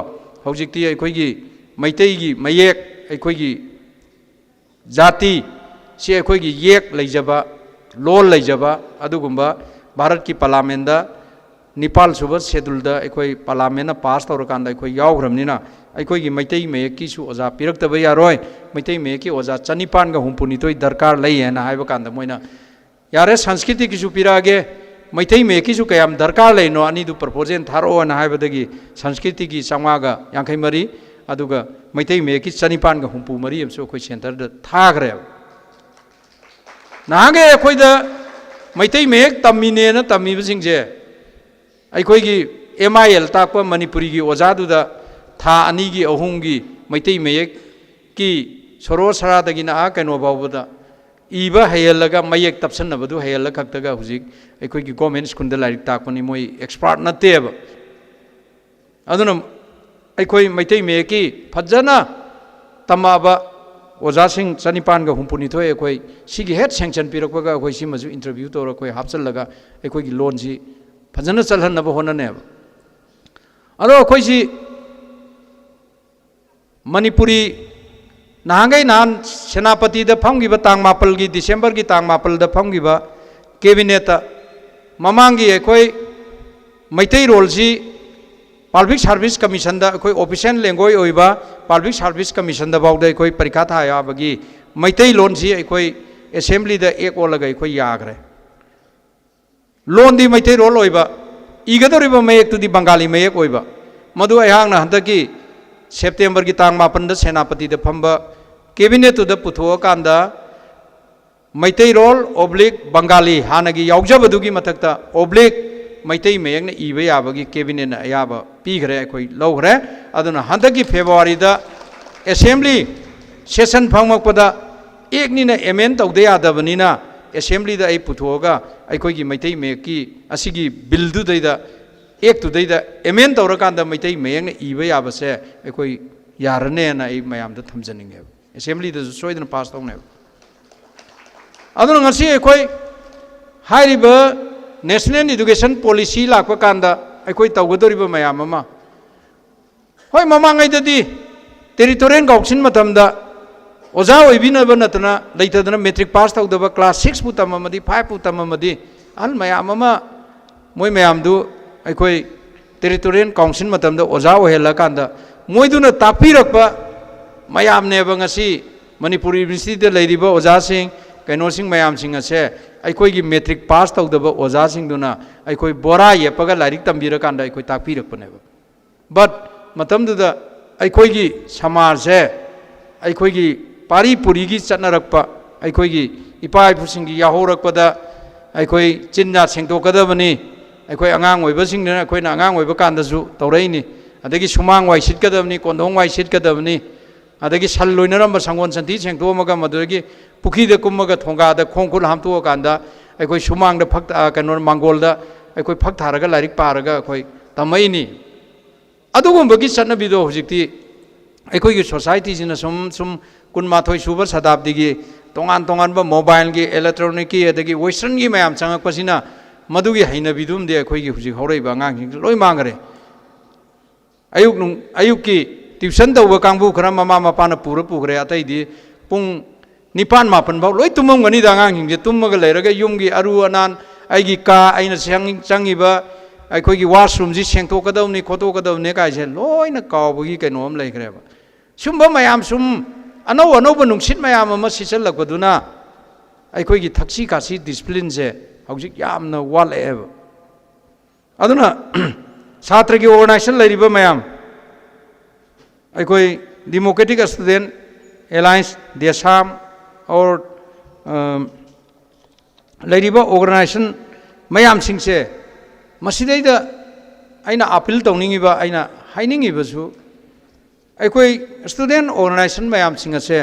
ꯍꯧꯖꯤꯛꯇꯤ ꯑꯩꯈꯣꯏꯒꯤ ꯃꯩꯇꯩꯒꯤ ꯃꯌꯦꯛ ꯑꯩꯈꯣꯏꯒꯤ ꯖꯥꯇꯤ ꯁꯤ ꯑꯩꯈꯣꯏꯒꯤ ꯌꯦꯛ ꯂꯩꯖꯕ ꯂꯣꯜ ꯂꯩꯖꯕ ꯑꯗꯨꯒꯨꯝꯕ ꯚꯥꯔꯠꯀꯤ ꯄꯥꯔꯂꯥꯃꯦꯟꯗ 9 ꯁꯨꯕ ꯁꯦꯗꯨꯜꯗ ꯑꯩꯈꯣꯏ ꯄꯥꯔꯂꯥꯃꯦꯟꯅ ꯄꯥꯁ ꯇꯧꯔꯀꯥꯟꯗ ꯑꯩꯈꯣꯏ ꯌꯥꯎꯈ꯭ꯔꯕꯅꯤꯅ ꯑꯩꯈꯣꯏꯒꯤ ꯃꯩꯇꯩ ꯃꯌꯦꯛꯀꯤꯁꯨ ꯑꯣꯖꯥ ꯄꯤꯔꯛꯇꯕ ꯌꯥꯔꯣꯏ ꯃꯩꯇꯩ ꯃꯌꯦꯛꯀꯤ ꯑꯣꯖꯥ 962 ꯗꯔꯀꯥꯔ ꯂꯩ ꯍꯥꯏꯅ ꯍꯥꯏꯕ ꯀꯥꯟꯗ ꯃꯣꯏꯅ ꯌꯥꯔꯦ ꯁꯪꯁꯀ꯭ꯔꯤꯇꯤꯛꯀꯤꯁꯨ ꯄꯤꯔꯛꯑꯒꯦ ꯃꯩꯇꯩ ꯃꯌꯦꯛꯀꯤꯁꯨ ꯀꯌꯥꯝ ꯗꯔꯀꯥꯔ ꯂꯩꯅꯣ ꯑꯅꯤꯗꯨ ꯄ꯭ꯔꯄꯣꯖꯦꯜ ꯊꯥꯔꯛꯑꯣꯅ ꯍꯥꯏꯕꯗꯒꯤ ꯁꯪꯁꯀ꯭ꯔꯤꯇꯤꯛꯀꯤ 553 ꯑꯗꯨꯒ ꯃꯩꯇꯩ ꯃꯌꯦꯛꯀꯤ 963 ꯑꯃꯁꯨ ꯑꯩꯈꯣꯏ ꯁꯦꯟꯇꯔꯗ ꯊꯥꯈ꯭ꯔꯦꯕ ꯅꯍꯥꯟꯒꯩ ꯑꯩꯈꯣꯏꯗ ꯃꯩꯇꯩ ꯃꯌꯦꯛ ꯇꯝꯃꯤꯅꯦꯅ ꯇꯝꯃꯤꯕꯁꯤꯡꯁꯦ ꯑꯩꯈꯣꯏꯒꯤ MIL ꯇꯥꯛꯄ ꯃꯅꯤꯄꯨꯔꯤꯒꯤ ꯑꯣꯖꯥꯗꯨꯗ ꯊꯥ 2ꯒꯤ 3ꯒꯤ ꯃꯩꯇꯩ ꯃꯌꯦꯛꯀꯤ ꯁꯣꯔꯣ ꯁꯔꯥꯗꯒꯤꯅ ꯀꯩꯅꯣ ꯐꯥꯎꯕꯗ ꯏꯕ ꯍꯩꯍꯜꯂꯒ ꯃꯌꯦꯛ ꯇꯞꯁꯟꯅꯕꯗꯨ ꯍꯩꯍꯜꯂ ꯈꯛꯇꯒ ꯍꯧꯖꯤꯛ ꯑꯩꯈꯣꯏꯒꯤ ꯒꯣꯔꯃꯦꯟ ꯁ꯭ꯀꯨꯜꯗ ꯂꯥꯏꯔꯤꯛ ꯇꯥꯛꯄꯅꯤ ꯃꯣꯏ ꯑꯦꯛꯁꯄꯥꯔꯠ ꯅꯠꯇꯦꯕ ꯑꯗꯨꯅ ꯑꯩꯈꯣꯏ ꯃꯩꯇꯩ ꯃꯌꯦꯛꯀꯤ ꯐꯖꯅ ꯇꯝꯃꯛꯑꯕ ꯑꯣꯖꯥꯁꯤꯡ 962 ꯑꯩꯈꯣꯏ ꯁꯤꯒꯤ ꯍꯦꯛ ꯁꯦꯡꯁꯟ ꯄꯤꯔꯛꯄꯒ ꯑꯩꯈꯣꯏ ꯁꯤꯃꯁꯨ ꯏꯟꯇꯔꯚ꯭ꯌꯨ ꯇꯧꯔ ꯑꯩꯈꯣꯏ ꯍꯥꯞꯆꯜꯂꯒ ꯑꯩꯈꯣꯏꯒꯤ ꯂꯣꯟꯁꯤ ꯐꯖꯅ ꯆꯠꯍꯟꯅꯕ ꯍꯣꯠꯅꯅꯦꯕ ꯑꯗꯣ ꯑꯩꯈꯣꯏꯁꯤ ꯃꯅꯤꯄꯨꯔꯤ ꯅꯍꯥꯟꯒꯩ ꯅꯍꯥꯟ ꯁꯦꯅꯥꯄꯇꯤꯗ ꯐꯝꯈꯤꯕ ꯇꯥꯡ 4ꯒꯤ ꯗꯤꯁꯦꯝꯕꯔꯒꯤ ꯇꯥꯡ 4ꯗ ꯐꯝꯈꯤꯕ ꯀꯦꯕꯤꯅꯦꯠꯇ ꯃꯃꯥꯡꯒꯤ ꯑꯩꯈꯣꯏ ꯃꯩꯇꯩꯔꯣꯜꯁꯤ ꯄꯥꯕ꯭ꯂꯤꯛ ꯁꯥꯔꯚꯤꯁ ꯀꯃꯤꯁꯟꯗ ꯑꯩꯈꯣꯏ ꯑꯣꯐꯤꯁꯤꯌꯦꯜ ꯂꯦꯡꯒ꯭ꯋꯦꯖ ꯑꯣꯏꯕ ꯄꯥꯕ꯭ꯂꯤꯛ ꯁꯥꯔꯚꯤꯁ ꯀꯃꯤꯁꯟꯗ ꯐꯥꯎꯗ ꯑꯩꯈꯣꯏ ꯄꯔꯤꯈꯥ ꯊꯥ ꯌꯥꯕꯒꯤ ꯃꯩꯇꯩꯂꯣꯟꯁꯤ ꯑꯩꯈꯣꯏ ꯑꯦꯁꯦꯝꯕ꯭ꯂꯤꯗ ꯑꯦꯛ ꯑꯣꯜꯂꯒ ꯑꯩꯈꯣꯏ ꯌꯥꯈ꯭ರೆ ꯂꯣꯟꯗꯤ ꯃꯩꯇꯩꯔꯣꯜ ꯑꯣꯏꯕ ꯏꯒꯗꯧꯔꯤꯕ ꯃꯌꯦꯛꯇꯨꯗꯤ ꯕꯪꯒꯥꯂꯤ ꯃꯌꯦꯛ ꯑꯣꯏꯕ ꯃꯗꯨ ꯑꯩꯍꯥꯛꯅ ꯍꯟꯗꯛꯀꯤ ꯁꯦꯞꯇꯦꯝꯕꯔꯒꯤ ꯇꯥꯡ 8ꯗ ꯁꯦꯅꯥꯄꯇꯤꯗ ꯐꯝꯕ ꯀꯦꯕꯤꯅꯦꯠꯇꯨꯗ ꯄꯨꯊꯣꯛꯑꯀꯥꯟꯗ ꯃꯩꯇꯩꯔꯣꯜ ኦꯕ꯭ꯂꯤꯛ ꯕꯪꯒꯥꯂꯤ ꯍꯥꯟꯅꯒꯤ ꯌꯥꯎꯖꯕꯗꯨꯒꯤ ꯃꯊꯛꯇ ꯑꯣꯕ꯭ꯂꯤꯛ ꯃꯩꯇꯩ ꯃꯌꯦꯛꯅ ꯏꯕ ꯌꯥꯕꯒꯤ ꯀꯦꯕꯤꯅꯦꯠꯅ ꯑꯌꯥꯕ ꯄꯤꯈ꯭ꯔꯦ ꯑꯩꯈꯣꯏ ꯂꯧꯈ꯭ꯔꯦ ꯑꯗꯨꯅ ꯍꯟꯗꯛꯀꯤ ꯐꯦꯕ꯭ꯔꯨꯋꯥꯔꯤꯗ ꯑꯦꯁꯦꯝꯕ꯭ꯂꯤ ꯁꯦꯁꯟ ꯐꯪꯉꯛꯄꯗ ꯑꯦꯛꯅꯤꯅ ꯑꯦꯃꯦꯟ ꯇꯧꯗ ꯌꯥꯗꯕꯅꯤꯅ ꯑꯦꯁꯦꯝꯕ꯭ꯂꯤꯗ ꯑꯩ ꯄꯨꯊꯣꯛꯑꯒ ꯑꯩꯈꯣꯏꯒꯤ ꯃꯩꯇꯩ ꯃꯌꯦꯛꯀꯤ ꯑꯁꯤꯒꯤ ꯕꯤꯜꯗꯨꯗꯩꯗ ꯑꯦꯛꯇꯨꯗꯩꯗ ꯑꯦꯃꯦꯟ ꯇꯧꯔꯀꯥꯟꯗ ꯃꯩꯇꯩ ꯃꯌꯦꯛꯅ ꯏꯕ ꯌꯥꯕꯁꯦ ꯑꯩꯈꯣꯏ ꯌꯥꯔꯅꯦꯅ ꯑꯩ ꯃꯌꯥꯝꯗ ꯊꯝꯖꯅꯤꯡꯉꯦꯕ ꯑꯦꯁꯦꯝꯕ꯭ꯂꯤꯗꯁꯨ ꯁꯣꯏꯗꯅ ꯄꯥꯁ ꯇꯧꯅꯦꯕ ꯑꯗꯨꯅ ꯉꯁꯤ ꯑꯩꯈꯣꯏ ꯍꯥꯏꯔꯤꯕ ꯅꯦꯁꯅꯦꯜ ꯏꯗꯨꯀꯦꯁꯟ ꯄꯣꯂꯤꯁꯤ ꯂꯥꯛꯄ ꯀꯥꯟꯗ ꯑꯩꯈꯣꯏ ꯇꯧꯒꯗꯧꯔꯤꯕ ꯃꯌꯥꯝ ꯑꯃ ꯍꯣꯏ ꯃꯃꯥꯡꯉꯩꯗꯗꯤ ꯇꯦꯔꯤꯇꯣꯔꯤꯌꯦꯜ ꯀꯥꯎꯟꯁꯤꯜ ꯃꯇꯝꯗ ꯑꯣꯖꯥ ꯑꯣꯏꯕꯤꯅꯕ ꯅꯠꯇꯅ ꯂꯩꯇꯗꯅ ꯃꯦꯇ꯭ꯔꯤꯛ ꯄꯥꯁ ꯇꯧꯗꯕ ꯀ꯭ꯂꯥꯁ 6ꯄꯨ ꯇꯝꯃꯝꯃꯗꯤ 5ꯄꯨ ꯇꯝꯃꯝꯃꯗꯤ ꯑꯍꯜ ꯃꯌꯥꯝ ꯑꯃ ꯃꯣꯏ ꯃꯌꯥꯝꯗꯨ ꯑꯩꯈꯣꯏ ꯇꯦꯔꯤꯇꯣꯔꯤꯌꯦꯜ ꯀꯥꯎꯟꯁꯤꯜ ꯃꯇꯝꯗ ꯑꯣꯖꯥ ꯑꯣꯏꯍꯜꯂꯀꯥꯟꯗ ꯃꯣꯏꯗꯨꯅ ꯇꯥꯛꯄꯤꯔꯛꯄ ꯃꯌꯥꯝꯅꯦꯕ ꯉꯁꯤ ꯃꯅꯤꯄꯨꯔ ꯌꯨꯅꯤꯚꯔꯁꯤꯇꯤꯗ ꯂꯩꯔꯤꯕ ꯑꯣꯖꯥꯁꯤꯡ ꯀꯩꯅꯣꯁꯤꯡ ꯃꯌꯥꯝꯁꯤꯡ ꯑꯁꯦ ꯑꯩꯈꯣꯏꯒꯤ ꯃꯦꯇ꯭रिꯛ ꯄꯥꯁ ꯇꯧꯗꯕ ꯑꯣꯖꯥꯁꯤꯡꯗꯨꯅ ꯑꯩꯈꯣꯏ ꯕꯣꯔꯥ ꯌꯦꯞꯄꯒ ꯂꯥꯏꯔꯤꯛ ꯇꯝꯕꯤꯔꯀꯥꯟꯗ ꯑꯩꯈꯣꯏ ꯇꯥꯛꯄꯤꯔꯛꯄꯅꯦꯕ ꯕꯠ ꯃꯇꯝꯗꯨꯗ ꯑꯩꯈꯣꯏꯒꯤ ꯁꯃꯥꯖꯁꯦ ꯑꯩꯈꯣꯏꯒꯤ ꯄꯥꯔꯤ ꯄꯨꯔꯤꯒꯤ ꯆꯠꯅꯔꯛꯄ ꯑꯩꯈꯣꯏꯒꯤ ꯏꯄꯥ ꯏꯄꯨꯁꯤꯡꯒꯤ ꯌꯥꯍꯧꯔꯛꯄꯗ ꯑꯩꯈꯣꯏ ꯆꯤꯟꯖꯥꯠ ꯁꯦꯡꯗꯣꯛꯀꯗꯕꯅꯤ ꯑꯩꯈꯣꯏ ꯑꯉꯥꯡ ꯑꯣꯏꯕꯁꯤꯡꯗꯨꯅ ꯑꯩꯈꯣꯏꯅ ꯑꯉꯥꯡ ꯑꯣꯏꯕ ꯀꯥꯟꯗꯁꯨ ꯇꯧꯔꯛꯏꯅꯤ ꯑꯗꯒꯤ ꯁꯨꯃꯥꯡ ꯋꯥꯏ ꯁꯤꯠꯀꯗꯕꯅꯤ ꯀꯣꯟꯊꯣꯡ ꯋꯥꯏ ꯁꯤꯠꯀꯗꯕꯅꯤ ꯑꯗꯒꯤ ꯁꯟ ꯂꯣꯏꯅꯔꯝꯕ ꯁꯪꯒꯣꯜ ꯁꯟꯊꯤ ꯁꯦꯡꯗꯣꯛꯑꯝꯃꯒ ꯃꯗꯨꯗꯒꯤ ꯄꯨꯈ꯭ꯔꯤꯗ ꯀꯨꯝꯃꯒ ꯊꯣꯡꯒꯥꯗ ꯈꯣꯡ ꯈꯨꯠ ꯍꯥꯝꯇꯣꯛꯑꯀꯥꯟꯗ ꯑꯩꯈꯣꯏ ꯁꯨꯃꯥꯡꯗ ꯀꯩꯅꯣ ꯃꯥꯡꯒꯣꯜꯗ ꯑꯩꯈꯣꯏ ꯐꯛ ꯊꯥꯔꯒ ꯂꯥꯏꯔꯤꯛ ꯄꯥꯔꯒ ꯑꯩꯈꯣꯏ ꯇꯝꯃꯛꯏꯅꯤ ꯑꯗꯨꯒꯨꯝꯕꯒꯤ ꯆꯠꯅꯕꯤꯗꯣ ꯍꯧꯖꯤꯛꯇꯤ ꯑꯩꯈꯣꯏꯒꯤ ꯁꯣꯁꯥꯏꯇꯤꯁꯤꯅ ꯁꯨꯝ 12 ꯁꯨꯕ ꯁꯇꯥब्ꯗꯤꯒꯤ ꯇꯣꯉꯥꯟ ꯇꯣꯉꯥꯟꯕ ꯃꯣꯕꯥꯏꯜꯒꯤ ꯏꯂꯦꯛꯇ꯭ꯔꯣꯅꯤꯛꯀꯤ ꯑꯗꯒꯤ ꯋꯦꯁꯇꯔꯟꯒꯤ ꯃꯌꯥꯝ ꯆꯪꯉꯛꯄꯁꯤꯅ ꯃꯗꯨꯒꯤ ꯍꯩꯅꯕꯤꯗꯨꯝꯗꯤ ꯑꯩꯈꯣꯏꯒꯤ ꯍꯧꯖꯤꯛ ꯍꯧꯔꯛꯏꯕ ꯑꯉꯥꯡꯁꯤꯡꯁꯤ ꯂꯣꯏ ꯃꯥꯡꯈ꯭ꯔꯦ ꯑꯌꯨꯛꯀꯤ ꯇ꯭ꯌꯨꯁꯟ ꯇꯧꯕ ꯀꯥꯡꯕꯨ ꯈꯔ ꯃꯃꯥ ꯃꯄꯥꯅ ꯄꯨꯈ꯭ꯔꯦ ꯑꯇꯩꯗꯤ ꯄꯨꯡ 9-10 ꯐꯥꯎ ꯂꯣꯏ ꯇꯨꯝꯃꯝꯒꯅꯤꯗ ꯑꯉꯥꯡꯁꯤꯡꯁꯦ ꯇꯨꯝꯃꯒ ꯂꯩꯔꯒ ꯌꯨꯝꯒꯤ ꯑꯔꯨ ꯑꯅꯥꯟ ꯑꯩꯒꯤ ꯀꯥ ꯑꯩꯅ ꯆꯪꯉꯤꯕ ꯑꯩꯈꯣꯏꯒꯤ ꯋꯥꯁꯔꯨꯝꯁꯤ ꯁꯦꯡꯇꯣꯛꯀꯗꯕꯅꯤ ꯈꯣꯠꯇꯣꯛꯀꯗꯕꯅꯤ ꯀꯥꯏꯁꯦ ꯂꯣꯏꯅ ꯀꯥꯎꯕꯒꯤ ꯀꯩꯅꯣ ꯑꯃ ꯂꯩꯈ꯭ꯔꯦꯕ ꯁꯨꯝꯕ ꯃꯌꯥꯝ ꯁꯨꯝ ꯑꯅꯧꯕ ꯅꯨꯡꯁꯤꯠ ꯃꯌꯥꯝ ꯑꯃ ꯁꯤꯠꯆꯜꯂꯛꯄꯗꯨꯅ ꯑꯩꯈꯣꯏꯒꯤ ꯊꯛꯁꯤ ꯈꯥꯁꯤ ꯗꯤꯁꯤꯄ꯭ꯂꯤꯟꯁꯦ ꯍꯧꯖꯤꯛ ꯌꯥꯝꯅ ꯋꯥꯠꯂꯛꯑꯦꯕ ꯑꯗꯨꯅ ꯁꯥꯇ꯭ꯔꯒꯤ ꯑꯣꯔꯒꯅꯥꯏꯖꯦꯁꯟ ꯂꯩꯔꯤꯕ ꯃꯌꯥꯝ ꯑꯩꯈꯣই डेमोक्रेटिक स्टूडेंट एलायंस DESAM और ꯂꯩꯔꯤꯕ ꯑꯣꯔꯒꯅꯥꯏꯖꯦꯁꯟ ꯃꯌꯥꯝꯁꯤꯡꯁꯦ ꯃꯁꯤꯗꯩꯗ ꯑꯩꯅ ꯑꯄꯤꯜ ꯇꯧꯅꯤꯡꯉꯤꯕ ꯑꯩꯅ ꯍꯥꯏꯅꯤꯡꯉꯤꯕꯁꯨ ꯑꯩꯈꯣꯏ ꯁ꯭ꯇꯨꯗꯦꯟ ꯑꯣꯔꯒꯅꯥꯏꯖꯦꯁꯟ ꯃꯌꯥꯝꯁꯤꯡ ꯑꯁꯦ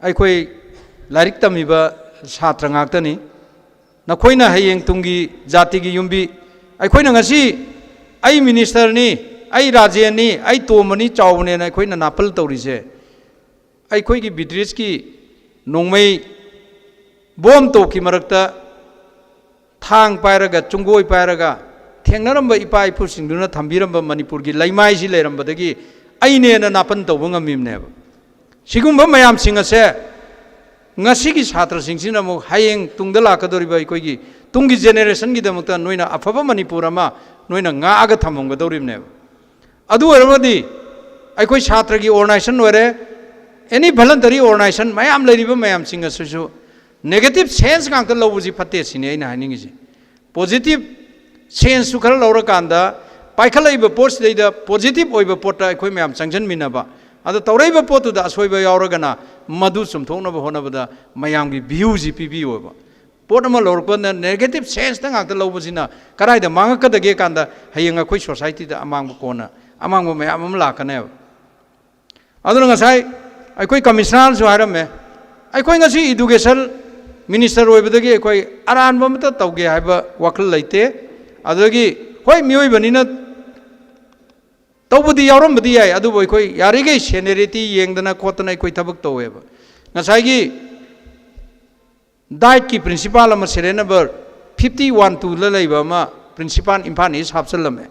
ꯑꯩꯈꯣꯏ ꯂꯥꯏꯔꯤꯛ ꯇꯝꯃꯤꯕ ꯁꯥꯇ꯭ꯔ ꯉꯥꯛꯇꯅꯤ ꯅꯈꯣꯏꯅ ꯍꯌꯦꯡ ꯇꯨꯡꯒꯤ ꯖꯥꯇꯤꯒꯤ ꯌꯨꯝꯕꯤ ꯑꯩꯈꯣꯏꯅ ꯉꯁꯤ ꯑꯩ ꯃꯤꯅꯤꯁꯇꯔꯅꯤ ꯑꯩ ꯔꯥꯖ꯭ꯌꯅꯤ ꯑꯩ ꯇꯣꯝꯕꯅꯤ ꯆꯥꯎꯕꯅꯦꯅ ꯑꯩꯈꯣꯏꯅ ꯅꯥꯄꯜ ꯇꯧꯔꯤꯁꯦ ꯑꯩꯈꯣꯏꯒꯤ ꯕ꯭ꯔꯤꯇꯤꯁꯀꯤ ꯅꯣꯡꯃꯩ ꯕꯣꯝ ꯇꯧꯈꯤ ꯃꯔꯛꯇ ꯊꯥꯡ ꯄꯥꯏꯔꯒ ꯆꯨꯡꯒꯣꯏ ꯄꯥꯏꯔꯒ ꯊꯦꯡꯅꯔꯝꯕ ꯏꯄꯥ ꯏꯄꯨꯁꯤꯡꯗꯨꯅ ꯊꯝꯕꯤꯔꯝꯕ ꯃꯅꯤꯄꯨꯔꯒꯤ ꯂꯩꯃꯥꯏꯁꯤ ꯂꯩꯔꯝꯕꯗꯒꯤ ꯑꯩꯅꯦꯅ ꯅꯥꯄꯟ ꯇꯧꯕ ꯉꯝꯃꯤꯕꯅꯦꯕ ꯁꯤꯒꯨꯝꯕ ꯃꯌꯥꯝꯁꯤꯡ ꯑꯁꯦ ꯉꯁꯤꯒꯤ ꯁꯥꯇ꯭ꯔꯁꯤꯡꯁꯤꯅ ꯑꯃꯨꯛ ꯍꯌꯦꯡ ꯇꯨꯡꯗ ꯂꯥꯛꯀꯗꯧꯔꯤꯕ ꯑꯩꯈꯣꯏꯒꯤ ꯇꯨꯡꯒꯤ ꯖꯦꯅꯦꯔꯦꯁꯟꯒꯤꯗꯃꯛꯇ ꯅꯣꯏꯅ ꯑꯐꯕ ꯃꯅꯤꯄꯨꯔ ꯑꯃ ꯅꯣꯏꯅ ꯉꯥꯛꯑꯒ ꯊꯝꯃꯝꯒꯗꯧꯔꯤꯕꯅꯦꯕ ꯑꯗꯨ ꯑꯣꯏꯔꯕꯗꯤ ꯑꯩꯈꯣꯏ ꯁꯥꯇ꯭ꯔꯒꯤ ꯑꯣꯔꯒꯅꯥꯏꯖꯦꯁꯟ ꯑꯣꯏꯔꯦ ꯑꯦꯅꯤ ꯚꯂꯟꯇꯔꯤ ꯑꯣꯔꯒꯅꯥꯏꯖꯦꯁꯟ ꯃꯌꯥꯝ ꯂꯩꯔꯤꯕ ꯃꯌꯥꯝꯁꯤꯡ ꯑꯁꯤꯁꯨ ꯅꯦꯒꯦꯇꯤꯚ ꯁꯦꯟꯁ ꯉꯥꯛꯇ ꯂꯧꯕꯁꯤ ꯐꯠꯇꯦ ꯁꯤꯅꯤ ꯑꯩꯅ ꯍꯥꯏꯅꯤꯡꯉꯤꯁꯤ ꯄꯣꯖꯤꯇꯤꯚ ꯁꯦꯟꯁꯁꯨ ꯈꯔ ꯂꯧꯔꯀꯥꯟꯗ ꯄꯥꯏꯈꯠꯂꯛꯏꯕ ꯄꯣꯠꯁꯤꯗꯩꯗ ꯄꯣꯖꯤꯇꯤꯚ ꯑꯣꯏꯕ ꯄꯣꯠꯇ ꯑꯩꯈꯣꯏ ꯃꯌꯥꯝ ꯆꯪꯁꯤꯟꯃꯤꯟꯅꯕ ꯑꯗꯣ ꯇꯧꯔꯛꯏꯕ ꯄꯣꯠꯇꯨꯗ ꯑꯁꯣꯏꯕ ꯌꯥꯎꯔꯒꯅ ꯃꯗꯨ ꯆꯨꯝꯊꯣꯛꯅꯕ ꯍꯣꯠꯅꯕꯗ ꯃꯌꯥꯝꯒꯤ ꯚ꯭ꯌꯨꯁꯤ ꯄꯤꯕꯤꯌꯣꯕ ꯄꯣꯠ ꯑꯃ ꯂꯧꯔꯛꯄꯗ ꯅꯦꯒꯦꯇꯤꯚ ꯁꯦꯟꯁꯇ ꯉꯥꯛꯇ ꯂꯧꯕꯁꯤꯅ ꯀꯗꯥꯏꯗ ꯃꯥꯡꯉꯛꯀꯗꯒꯦ ꯀꯥꯟꯗ ꯍꯌꯦꯡ ꯑꯩꯈꯣꯏ ꯁꯣꯁꯥꯏꯇꯤꯗ ꯑꯃꯥꯡꯕ ꯀꯣꯟꯅ ꯑꯃꯥꯡꯕ ꯃꯌꯥꯝ ꯑꯃ ꯂꯥꯛꯀꯅꯦꯕ ꯑꯗꯨꯅ ꯉꯁꯥꯏ ꯑꯩꯈꯣꯏ ꯀꯃꯤꯁꯅꯔꯁꯨ ꯍꯥꯏꯔꯝꯃꯦ ꯑꯩꯈꯣꯏ ꯉꯁꯤ ꯏꯗꯨꯀꯦꯁꯟ ꯃꯤꯅꯤꯁꯇꯔ ꯑꯣꯏꯕꯗꯒꯤ ꯑꯩꯈꯣꯏ ꯑꯔꯥꯟꯕ ꯑꯃꯇ ꯇꯧꯒꯦ ꯍꯥꯏꯕ ꯋꯥꯈꯜ ꯂꯩꯇꯦ ꯑꯗꯨꯗꯒꯤ ꯍꯣꯏ ꯃꯤꯑꯣꯏꯕꯅꯤꯅ ꯇꯧꯕꯗꯤ ꯌꯥꯎꯔꯝꯕꯗꯤ ꯌꯥꯏ ꯑꯗꯨꯕꯨ ꯑꯩꯈꯣꯏ ꯌꯥꯔꯤꯈꯩ ꯁꯦꯅꯤꯌꯔꯤꯇꯤ ꯌꯦꯡꯗꯅ ꯈꯣꯠꯇꯅ ꯑꯩꯈꯣꯏ ꯊꯕꯛ ꯇꯧꯋꯦꯕ ꯉꯁꯥꯏꯒꯤ ꯗꯥꯏꯠꯀꯤ ꯄ꯭ꯔꯤꯟꯁꯤꯄꯥꯜ ꯑꯃ ꯁꯦꯔꯤꯌꯜ ꯅꯝꯕꯔ 51-2ꯗ ꯂꯩꯕ ꯑꯃ ꯄ꯭ꯔꯤꯟꯁꯤꯄꯥꯜ ꯏꯝꯐꯥꯜ ꯏꯁ ꯍꯥꯞꯆꯤꯜꯂꯝꯃꯦ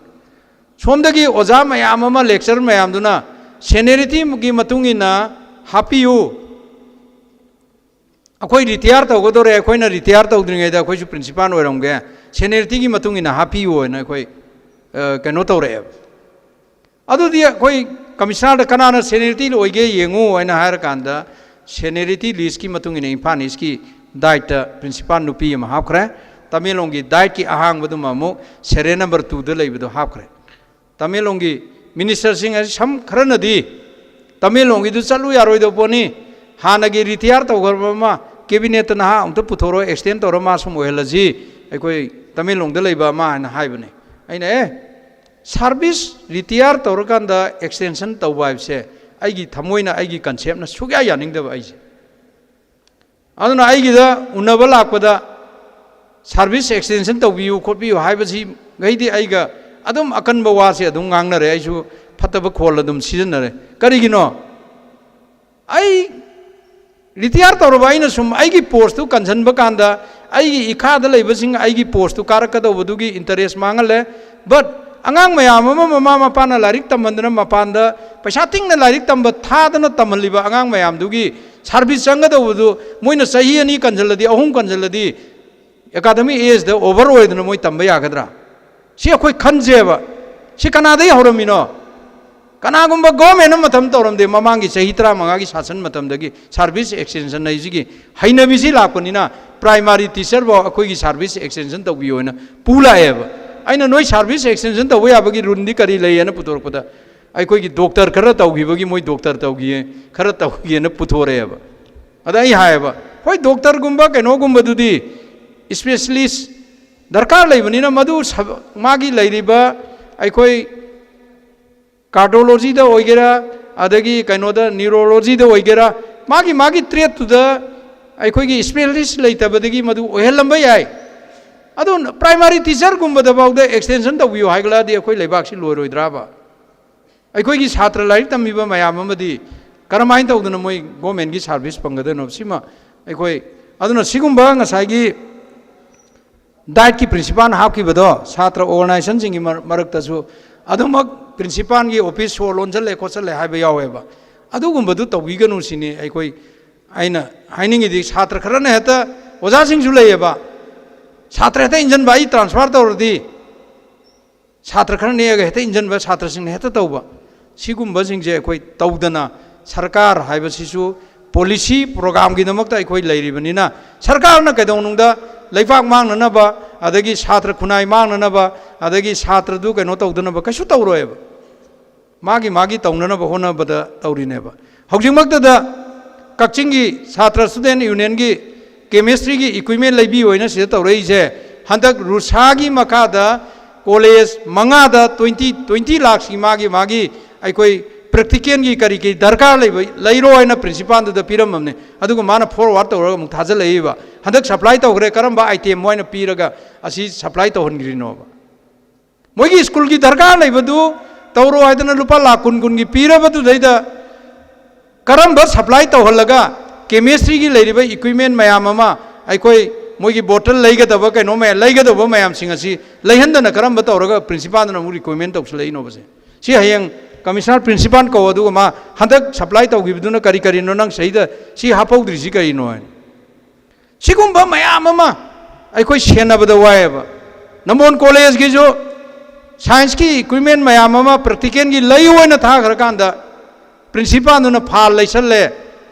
ꯁꯣꯝꯗꯒꯤ ꯑꯣꯖꯥ ꯃꯌꯥꯝ ꯑꯃ ꯂꯦꯛꯆꯔ ꯃꯌꯥꯝꯗꯨꯅ ꯁꯦꯅꯤꯌꯔꯤꯇꯤꯒꯤ ꯃꯇꯨꯡ ꯏꯟꯅ ꯍꯥꯞꯄꯤꯌꯨ ꯑꯩꯈꯣꯏ ꯔꯤꯇꯤꯌꯥꯔ ꯇꯧꯒꯗꯧꯔꯦ ꯑꯩꯈꯣꯏꯅ ꯔꯤꯇꯤꯌꯥꯔ ꯇꯧꯗ꯭ꯔꯤꯉꯩꯗ ꯑꯩꯈꯣꯏꯁꯨ ꯄ꯭ꯔꯤꯟꯁꯤꯄꯥꯜ ꯑꯣꯏꯔꯝꯒꯦ ꯁꯦꯅꯤꯌꯔꯤꯇꯤꯒꯤ ꯃꯇꯨꯡ ꯏꯟꯅ ꯍꯥꯞꯄꯤꯌꯨ ꯍꯥꯏꯅ ꯑꯩꯈꯣꯏ ꯀꯩꯅꯣ ꯇꯧꯔꯛꯑꯦꯕ ꯑꯗꯨꯗꯤ ꯑꯩꯈꯣꯏ ꯀꯃꯤꯁꯅꯔꯗ ꯀꯅꯥꯅ ꯁꯦꯅꯤꯌꯔꯤꯇꯤ ꯑꯣꯏꯒꯦ ꯌꯦꯡꯉꯨ ꯍꯥꯏꯅ ꯍꯥꯏꯔꯀꯥꯟꯗ ꯁꯦꯅꯤꯌꯔꯤꯇꯤ ꯂꯤꯁꯀꯤ ꯃꯇꯨꯡ ꯏꯟꯅ ꯏꯝꯐꯥꯜ ꯏꯁꯀꯤ ꯗꯥꯏꯠꯇ ꯄ꯭ꯔꯤꯟꯁꯤꯄꯥꯜ ꯅꯨꯄꯤ ꯑꯃ ꯍꯥꯞꯈ꯭ꯔꯦ ꯇꯃꯦꯡꯂꯣꯡꯒꯤ ꯗꯥꯏꯠꯀꯤ ꯑꯍꯥꯡꯕꯗꯨꯃ ꯑꯃꯨꯛ ꯁꯦꯔꯤꯌꯜ ꯅꯝꯕꯔ 2ꯗ ꯂꯩꯕꯗꯣ ꯍꯥꯞꯈ꯭ꯔꯦ ꯇꯃꯦꯡꯂꯣꯡꯒꯤ ꯃꯤꯅꯤꯁꯇꯔꯁꯤꯡ ꯑꯁꯤ ꯁꯝ ꯈꯔꯅꯗꯤ ꯇꯃꯦꯡꯂꯣꯡꯒꯤꯗꯨ ꯆꯠꯂꯨ ꯌꯥꯔꯣꯏꯗꯕ ꯄꯣꯠꯅꯤ ꯍꯥꯟꯅꯒꯤ ꯔꯤꯇꯤꯌꯥꯔ ꯇꯧꯈ꯭ꯔꯕ ꯑꯃ ꯀꯦꯕꯤꯅꯦꯠꯇ ꯅꯍꯥ ꯑꯃꯨꯛꯇ ꯄꯨꯊꯣꯔꯛꯑꯣ ꯑꯦꯛꯁꯇꯦꯟ ꯇꯧꯔ ꯃꯥ ꯁꯨꯝ ꯑꯣꯏꯍꯜꯂꯁꯤ ꯑꯩꯈꯣꯏ ꯇꯃꯦꯡꯂꯣꯡꯗ ꯂꯩꯕ ꯑꯃ ꯍꯥꯏꯅ ꯍꯥꯏꯕꯅꯦ ꯑꯩꯅ ꯁꯥꯔꯚꯤꯁ ꯔꯤꯇꯤꯌꯥꯔ ꯇꯧꯔꯀꯥꯟꯗ ꯑꯦꯛꯁꯇꯦꯟꯁꯟ ꯇꯧꯕ ꯍꯥꯏꯕꯁꯦ ꯑꯩꯒꯤ ꯊꯃꯣꯏꯅ ꯑꯩꯒꯤ ꯀꯟꯁꯦꯞꯅ ꯁꯨꯛꯌꯥ ꯌꯥꯅꯤꯡꯗꯕ ꯑꯩꯁꯦ ꯑꯗꯨꯅ ꯑꯩꯒꯤꯗ ꯎꯅꯕ ꯂꯥꯛꯄꯗ ꯁꯥꯔꯚꯤꯁ ꯑꯦꯛꯁꯇꯦꯟꯁꯟ ꯇꯧꯕꯤꯌꯨ ꯈꯣꯠꯄꯤꯌꯨ ꯍꯥꯏꯕꯁꯤꯈꯩꯗꯤ ꯑꯩꯒ ꯑꯗꯨꯝ ꯑꯀꯟꯕ ꯋꯥꯁꯦ ꯑꯗꯨꯝ ꯉꯥꯡꯅꯔꯦ ꯑꯩꯁꯨ ꯐꯠꯇꯕ ꯈꯣꯜ ꯑꯗꯨꯝ ꯁꯤꯖꯤꯟꯅꯔꯦ ꯀꯔꯤꯒꯤꯅꯣ ꯑꯩ ꯔꯤꯇꯤꯌꯥꯔ ꯇꯧꯔꯕ ꯑꯩꯅ ꯁꯨꯝ ꯑꯩꯒꯤ ꯄꯣꯁꯇꯨ ꯀꯟꯁꯤꯟꯕ ꯀꯥꯟꯗ ꯑꯩꯒꯤ ꯏꯈꯥꯗ ꯂꯩꯕꯁꯤꯡ ꯑꯩꯒꯤ ꯄꯣꯁꯇꯨ ꯀꯥꯔꯛꯀꯗꯧꯕꯗꯨꯒꯤ ꯏꯟꯇꯔꯦꯁ ꯃꯥꯡꯍꯜꯂꯦ ꯕꯠ ꯑꯉꯥꯡ ꯃꯌꯥꯝ ꯑꯃ ꯃꯃꯥ ꯃꯄꯥꯅ ꯂꯥꯏꯔꯤꯛ ꯇꯝꯍꯟꯗꯅ ꯃꯄꯥꯟꯗ ꯄꯩꯁా ꯇꯤꯡꯅ ꯂꯥꯏꯔꯤꯛ ꯇꯝꯕ ꯊꯥꯗꯅ ꯇꯝꯍꯜꯂꯤꯕ ꯑꯉꯥꯡ ꯃꯌꯥꯝꯗꯨꯒꯤ ꯁꯥꯔꯚꯤꯁ ꯆꯪꯒꯗꯧꯕꯗꯨ ꯃꯣꯏꯅ ꯆꯍꯤ 2 ꯀꯟꯁꯤꯜꯂꯗꯤ 3 ꯀꯟꯁꯤꯜꯂꯗꯤ ꯑꯦꯀꯥꯗꯃꯤꯛ ꯑꯦꯖꯗ ꯑꯣꯚꯔ ꯑꯣꯏꯗꯅ ꯃꯣꯏ ꯇꯝꯕ ꯌꯥꯒꯗ꯭ꯔꯥ ꯁꯤ ꯑꯩꯈꯣꯏ ꯈꯟꯖꯦꯕ ꯁꯤ ꯀꯅꯥꯗꯒꯤ ꯍꯧꯔꯝꯃꯤꯅꯣ ꯀꯅꯥꯒꯨꯝꯕ ꯒꯣꯔꯃꯦꯟ ꯑꯃ ꯃꯇꯝ ꯇꯧꯔꯝꯗꯦ ꯃꯃꯥꯡꯒꯤ ꯆꯍꯤ 15ꯒꯤ ꯁꯥꯁꯟ ꯃꯇꯝꯗꯒꯤ ꯁꯥꯔꯚꯤꯁ ꯑꯦꯛꯁꯇꯦꯟꯁꯟ ꯍꯥꯏꯁꯤꯒꯤ ꯍꯩꯅꯕꯤꯁꯤ ꯂꯥꯛꯄꯅꯤꯅ ꯄ꯭ꯔꯥꯏꯃꯥꯔꯤ ꯇꯤꯆꯔꯐꯥꯎ ꯑꯩꯈꯣꯏꯒꯤ ꯁꯥꯔꯚꯤꯁ ꯑꯦꯛꯁꯇꯦꯟꯁꯟ ꯇꯧꯕꯤꯌꯣ ꯍꯥꯏꯅ ꯄꯨ ꯂꯥꯛꯑꯦꯕ ꯑꯩꯅ ꯅꯣꯏ ꯁꯥꯔꯚꯤꯁ ꯑꯦꯛꯁꯇꯦꯟꯁꯟ ꯇꯧꯕ ꯌꯥꯕꯒꯤ ꯔꯨꯜꯗꯤ ꯀꯔꯤ ꯂꯩꯌꯦꯅ ꯄꯨꯊꯣꯔꯛꯄꯗ ꯑꯩꯈꯣꯏꯒꯤ ꯗꯣꯛꯇꯔ ꯈꯔ ꯇꯧꯈꯤꯕꯒꯤ ꯃꯣꯏ ꯗꯣꯛꯇꯔ ꯇꯧꯈꯤꯌꯦ ꯈꯔ ꯇꯧꯈꯤꯌꯦꯅ ꯄꯨꯊꯣꯔꯛꯑꯦꯕ ꯑꯗ ꯑꯩ ꯍꯥꯏꯌꯦꯕ ꯍꯣꯏ ꯗꯣꯛꯇꯔꯒꯨꯝꯕ ꯀꯩꯅꯣꯒꯨꯝꯕꯗꯨꯗꯤ ꯁ꯭ꯄꯦꯁꯤꯂꯤꯁ ꯗꯔꯀꯥꯔ ꯂꯩꯕꯅꯤना ꯃꯗꯨ ꯃꯥꯒꯤ ꯂꯩꯔꯤꯕ ꯑꯩꯈꯣꯏ ꯀꯥꯔꯗꯤꯑꯣꯂꯣꯖꯤꯗ ꯑꯣꯏꯒꯦꯔꯥ ꯑꯗꯒꯤ ꯀꯩꯅꯣꯗ ꯅ꯭ꯌꯨꯔꯣꯂꯣꯖꯤꯗ ꯑꯣꯏꯒꯦꯔꯥ ꯃꯥꯒꯤ ꯇ꯭ꯔꯦꯠꯇꯨꯗ ꯑꯩꯈꯣꯏꯒꯤ ꯁ꯭ꯄꯦꯁꯤꯂꯤꯁ ꯂꯩꯇꯕꯗꯒꯤ ꯃꯗꯨ ꯑꯣꯏꯍꯜꯂꯝꯕ ꯌꯥꯏ ꯑꯗꯨ ꯄ꯭ꯔꯥꯏꯃꯥꯔꯤ ꯇꯤꯆꯔꯒꯨꯝꯕꯗꯐꯥꯎꯗ ꯑꯦꯛꯁꯇꯦꯟꯁꯟ ꯇꯧꯕꯤꯌꯨ ꯍꯥꯏꯒꯠꯂꯛꯑꯗꯤ ꯑꯩꯈꯣꯏ ꯂꯩꯕꯥꯛꯁꯤ ꯂꯣꯏꯔꯣꯏꯗ꯭ꯔꯥꯕ ꯑꯩꯈꯣꯏꯒꯤ ꯁꯥꯇ꯭ꯔ ꯂꯥꯏꯔꯤꯛ ꯇꯝꯃꯤꯕ ꯃꯌꯥꯝ ꯑꯃꯗꯤ ꯀꯔꯝꯍꯥꯏꯅ ꯇꯧꯗꯅ ꯃꯣꯏ ꯒꯣꯔꯃꯦꯟꯒꯤ ꯁꯥꯔꯚꯤꯁ ꯐꯪꯒꯗꯣꯏꯅꯣ ꯁꯤꯃ ꯑꯩꯈꯣꯏ ꯑꯗꯨꯅ ꯁꯤꯒꯨꯝꯕ ꯉꯁꯥꯏꯒꯤ ꯗꯥꯏꯠꯀꯤ ꯄ꯭ꯔꯤꯟꯁꯤꯄꯥꯜ ꯍꯥꯞꯈꯤꯕꯗꯣ ꯁꯥꯇ꯭ꯔ ꯑꯣꯔꯒꯅꯥꯏꯖꯦꯁꯟꯁꯤꯡꯒꯤ ꯃꯔꯛꯇꯁꯨ ꯑꯗꯨꯃꯛ ꯄ꯭ꯔꯤꯟꯁꯤꯄꯥꯜꯒꯤ ꯑꯣꯐꯤꯁ ꯁꯣ ꯂꯣꯟꯁꯤꯜꯂꯦ ꯈꯣꯠꯆꯜꯂꯦ ꯍꯥꯏꯕ ꯌꯥꯎꯋꯦꯕ ꯑꯗꯨꯒꯨꯝꯕꯗꯨ ꯇꯧꯕꯤꯒꯅꯨ ꯁꯤꯅꯤ ꯑꯩꯅ ꯍꯥꯏꯅꯤꯡꯉꯤꯗꯤ ꯁꯥꯇ꯭ꯔ ꯈꯔꯅ ꯍꯦꯛꯇ ꯑꯣꯖꯥꯁꯤꯡꯁꯨ ꯂꯩꯌꯦꯕ ꯁꯥꯇ꯭ꯔ ꯍꯦꯛꯇ ꯏꯟꯖꯟꯕ ꯑꯩ ꯇ꯭ꯔꯥꯟꯁꯐꯔ ꯇꯧꯔꯗꯤ ꯁꯥꯇ꯭ꯔ ꯈꯔ ꯅꯦꯛꯑꯒ ꯍꯦꯛꯇ ꯏꯟꯖꯟꯕ ꯁꯥꯇ꯭ꯔꯁꯤꯡꯅ ꯍꯦꯛꯇ ꯇꯧꯕ ꯁꯤꯒꯨꯝꯕꯁꯤꯡꯁꯦ ꯑꯩꯈꯣꯏ ꯇꯧꯗꯅ ꯁꯔꯀꯥꯔ ꯍꯥꯏꯕꯁꯤꯁꯨ ꯄꯣꯂꯤꯁꯤ ꯄ꯭ꯔꯣꯒ꯭ꯔꯥꯝꯒꯤꯗꯃꯛꯇ ꯑꯩꯈꯣꯏ ꯂꯩꯔꯤꯕꯅꯤꯅ ꯁꯔꯀꯥꯔꯅ ꯀꯩꯗꯧꯅꯨꯡꯗ ꯂꯩꯕꯥꯛ ꯃꯥꯡꯅꯅꯕ ꯑꯗꯒꯤ ꯁꯥꯇ꯭ꯔ ꯈꯨꯟꯅꯥꯏ ꯃꯥꯡꯅꯅꯕ ꯑꯗꯒꯤ ꯁꯥꯇ꯭ꯔꯗꯨ ꯀꯩꯅꯣ ꯇꯧꯗꯅꯕ ꯀꯩꯁꯨ ꯇꯧꯔꯣꯏꯕ ꯃꯥꯒꯤ ꯇꯧꯅꯅꯕ ꯍꯣꯠꯅꯕꯗ ꯇꯧꯔꯤꯅꯦꯕ ꯍꯧꯖꯤꯛꯃꯛꯇꯗ ꯀꯛꯆꯤꯡꯒꯤ ꯁꯥꯇ꯭ꯔ ꯁ꯭ꯇꯨꯗꯦꯟ ꯌꯨꯅꯤꯌꯟꯒꯤ केमिस्ट्री की इक्विपमेंट लेबी होइना से तौरई से हंदक रुसागी मखादा कॉलेज मंगादा 20 लाख की मागी अखोई प्रैक्टिकल की करी दरकार लेरो है प्रिंसिपल पीरम हमने माना फॉरवर्ड तौर थाजल हंदक सप्लाई तौरे करम आइटम मोइन पीरगा असी सप्लाई तौहनग्रीनोब मोगी स्कूल की दरकार लेबदु तौरो है लुपा लाख कुन की पीरबदुदैद करम सप्लाई तौहलगा केमिस्ट्री की लेरिबा इक्विपमेंट मैम अखोई मोगी बोटल लेगदब कनो मैं लेगदब मैम सिंगसी लेहंदन करम तौरगा प्रिंसिपल रिकमेंड तौसलेनोबसे सी हयंग कमिश्नर प्रिंसिपल को अदुगमा हंदक सप्लाई तौगिबदुना करी करीनो नंग सहीदा सी हापौद्रिसी करीनो सिगुम्बा मैम अखोई सेनबद वायब नंबोन कॉलेज की जो साइंस की इक्विपमेंट मैम प्रैक्टिकल की लईओना थाखरकांदा प्रिंसिपल फाल लेसले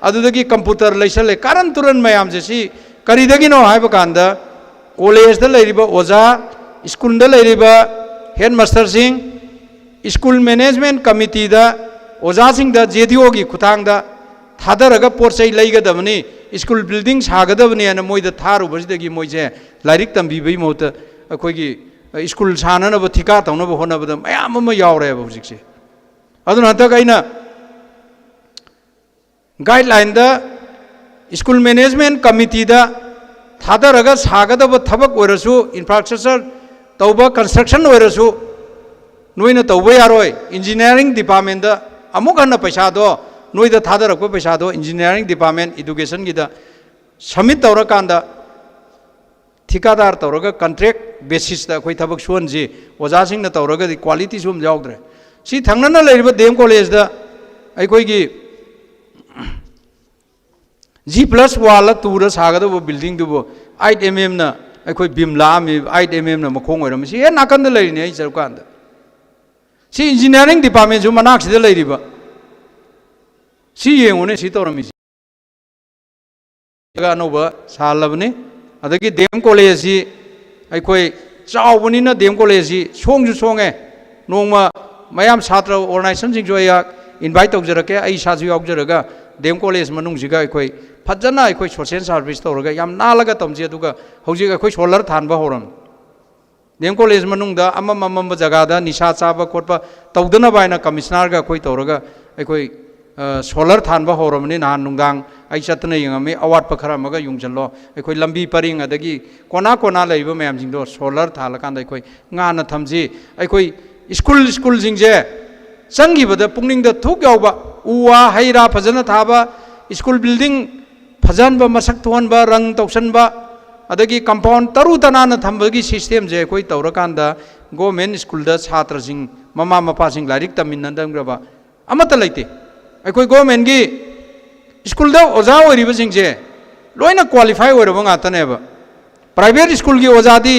अदुदगी कंप्यूटर लेसले कारण तुरन मैम से सी करीदगिनो हाइब कांदा कॉलेज दा लेरिबा ओजा स्कूल दा लेरिबा हेड मास्टर सिंह स्कूल मैनेजमेंट कमिटी दा ओजा सिंह दा जेडीओ की खुतांग दा थादरगा पोरचै लेगदबनी स्कूल बिल्डिंग सागदबनी अन मोइदा थारुबसिदगी मोइजे लाइरिक तंबीबई मोत अखोगी स्कूल साननब थिका तौनब होनबद मयाम अमा यावरेब हुजिकसे अदुन हंतक अइना गाइडलाइन दा स्कूल मैनेजमेंट कमिटी दा थादरगा सागदब थबक ओरसु इंफ्रास्ट्रक्चर तौबा कंस्ट्रक्शन ओरसु नोइना तौबा यारोय इंजीनियरिंग डिपार्टमेंट दा अमुक हन पैसा दो नोइदा थादरक पैसा दो इंजीनियरिंग डिपार्टमेंट एजुकेशन की दा सबमिट तौरकांदा ठिकादार तौरगा कॉन्ट्रैक्ट बेसिस दा कोई थबक सुनजी ओजासिंग ना तौरगा दी क्वालिटी सुम यावद्रे सी थंगना लेरिबा देम कॉलेज दा अखोइगी G+ वाला टूर सागदब बिल्डिंग दुबो 8 mm ना अखोई बिमला में 8 mm ना मखोंग ओरम सी ए नाकंद लेरिने आई सरकांद सी इंजीनियरिंग डिपार्टमेंट जो मनाक सिदा लेरिबा सी येंगोने सी तौरमी जगह अनोबा सालबने अदगी देम कॉलेज सी अखोई चावबनिना देम कॉलेज सी सोंगजु सोंगे नोंमा मयाम छात्र ऑर्गेनाइजेशन सिंग जो या इनवाइट तौजरके आई साजु यावजरगा देम कॉलेज मनुंगजिगा अखोई फजना अखोई सोशल सर्विस तौरगा याम नालगा तमजे अदुगा हौजिग अखोई सोलर थानबा होरम देम कॉलेज मनुंगदा अमम जगह निशा चाबा खोटपा तौदना बायना कमिश्नर गा अखोई तौरगा अखोई सोलर थानबा होरमनि नान नुंगांग आई चतना यंगमे अवार्ड पखरामगा युंगजलो अखोई लंबी परिंग अदगी कोना कोना लेबा मयाम जिंगदो सोलर थालकांदा अखोई गाना थमजी अखोई स्कूल जिंगजे संगीबदा पुंगनिंगदा थुक यावबा उवा हैरा फजना थाबा स्कूल बिल्डिंग फजनबा मसक थोनबा रंग तौसनबा अदगी कंपाउंड तरु तनाना थंबगी सिस्टम जे कोई तौरकांदा गवर्नमेंट स्कूल दा छात्र सिंग ममा मपा सिंग लाइरिक तमिननदंग्रबा अमत लेते अखोई गवर्नमेंट की स्कूल दा ओजा ओरिबा सिंग जे लोइना क्वालिफाई ओरबा गातनेबा प्राइवेट स्कूल की ओजादी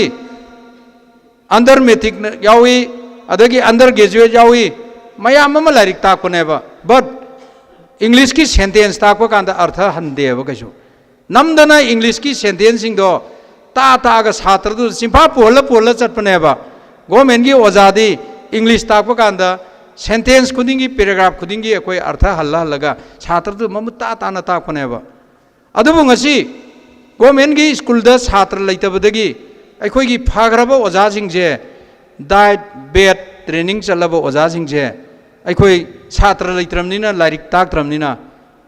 अंडर मैट्रिक यावी अदगी अंडर ग्रेजुएट यावी मयाम अमा लाइरिक ताकनेबा बट इंग्लिश की सेंटेंस ताकप कांदा अर्थ हंदेब कैसु नमदना इंग्लिश की सेंटेंस सिंगदो तागा छात्र दु चिंफा पोहल चटपनेबा गवर्नमेंट की ओजादी इंग्लिश ताकप कांदा सेंटेंस खुदिंगी पैराग्राफ खुदिंगी अखोई अर्थ हल्लगा छात्र दु ममु ताना ताकपनेबा अदुबु ngasi गवर्नमेंट की स्कूल दा छात्र लेतबदगी अखोई की फाग्रबा ओजा सिंगजे डाइट बेड ट्रेनिंग चलब ओजा सिंगजे अखोई छात्र लेत्रमनिना लाइरिक ताकत्रमनिना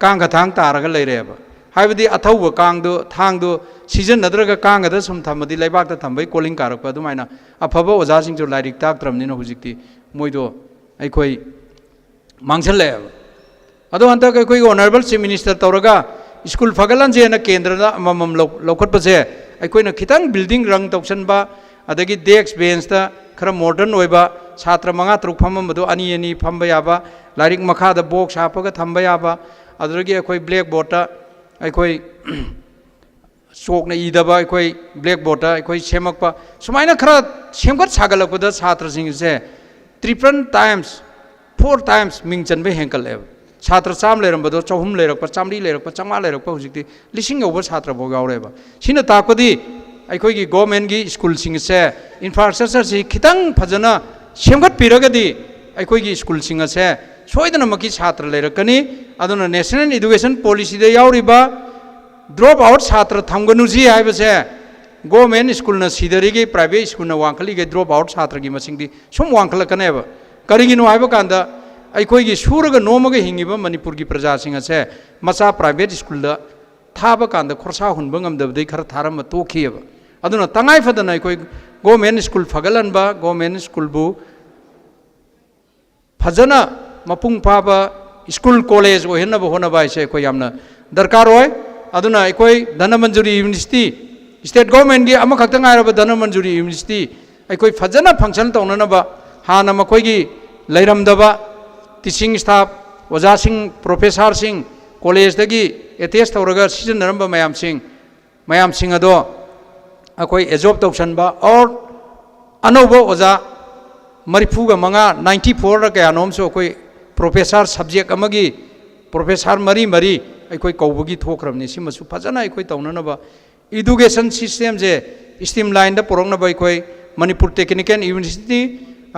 कांग थांग तारगा लेरेबा हाइबदी अथौब कांगदो थांगदो सीजन नद्रगा कांगदा सुम थमदी लेबाकता थंबै कोलिंग कारकपा दुमाइना अफबा ओजा सिंग जो लाइरिक ताकत्रमनिना हुजिकती मोइदो अखोई मांगसलेबा अदो हंतक अखोई ऑनरेबल चीफ मिनिस्टर तौरगा स्कूल फगलनजेना केंद्रदा अमम लौखटपसे अखोइना खितंग बिल्डिंग रंग तौसनबा अदगी डेस्क बेंचता खरा मॉडर्न होइबा छात्र मंगा तरुक फममदो अनि फंबा याबा लाइरिक मखादा बॉक्स हापगा थंबा याबा अदरगी अखोई ब्लैक बोर्ड अखोई चोकना इदबा अखोई ब्लैक बोर्ड अखोई सेमकपा सुमाइना खरा सेमगत सागलकपदा छात्र सिंगसे 4 times मिंग चनबे हेंकलेब छात्र चाम लेरमबदो चौहुम लेरकपा चामरी लेरकपा चंगा लेरकपा हुजिकती लिसिंग यौबा छात्र बो यावरेबा सिना ताकदी अखोई की गवर्नमेंट की स्कूल सिंगसे इंफ्रास्ट्रक्चर से खितंग फजना सेमगत पिरगदी अखोई की स्कूल सिंगसे सोइदनमकी छात्र लेरकनी अदुना नेशनल एजुकेशन पॉलिसी दे यावरिबा ड्रॉप आउट छात्र थमगनुजी हाइबसे गवर्नमेंट स्कूल न सिदरिगे प्राइवेट स्कूल न वांखलीगे ड्रॉप आउट छात्र की मसिंगदी सुम वांखलकनेब करिगिनो हाइब कांदा अखोई सूरग नोमग हिंगिब मणिपुर की प्रजा सिंह से मचा प्राइवेट स्कूल थाब कांदा खरसा हुनब ngamdabdai खर थारम तोखियब अदुना तंगाई फदना अखोई गवर्नमेंट स्कूल फगलनबा गवर्नमेंट स्कूल बु फजना मपुंग फाबा स्कूल कॉलेज ओहेनब होनबा इसे अखोई यामना दरकार होय अदुना अखोई धनमंजुरी यूनिवर्सिटी स्टेट गवर्नमेंट की अमा खक्ता ngairab धनमंजुरी यूनिवर्सिटी अखोई फजना फंक्शन तौननबा हाना मखोई लैरमदबा टीचिंग स्टाफ ओजा सिंह प्रोफेसर सिंह कॉलेज दगी एटेच तौरगा सिजनरम मयाम सिंह अदो अखोई एजॉब तौसनबा और अनौबो ओजा मरिफुगा मंगा 94 कया नोमसो अखोई प्रोफेसर सब्जेक्ट अमगी प्रोफेसर मरी अखोई कौबगी थोखरमनि सिमसु फजना अखोई तौननबा एजुकेशन सिस्टम जे स्ट्रीमलाइन द पुरंगनबा अखोई मणिपुर टेक्निकल यूनिवर्सिटी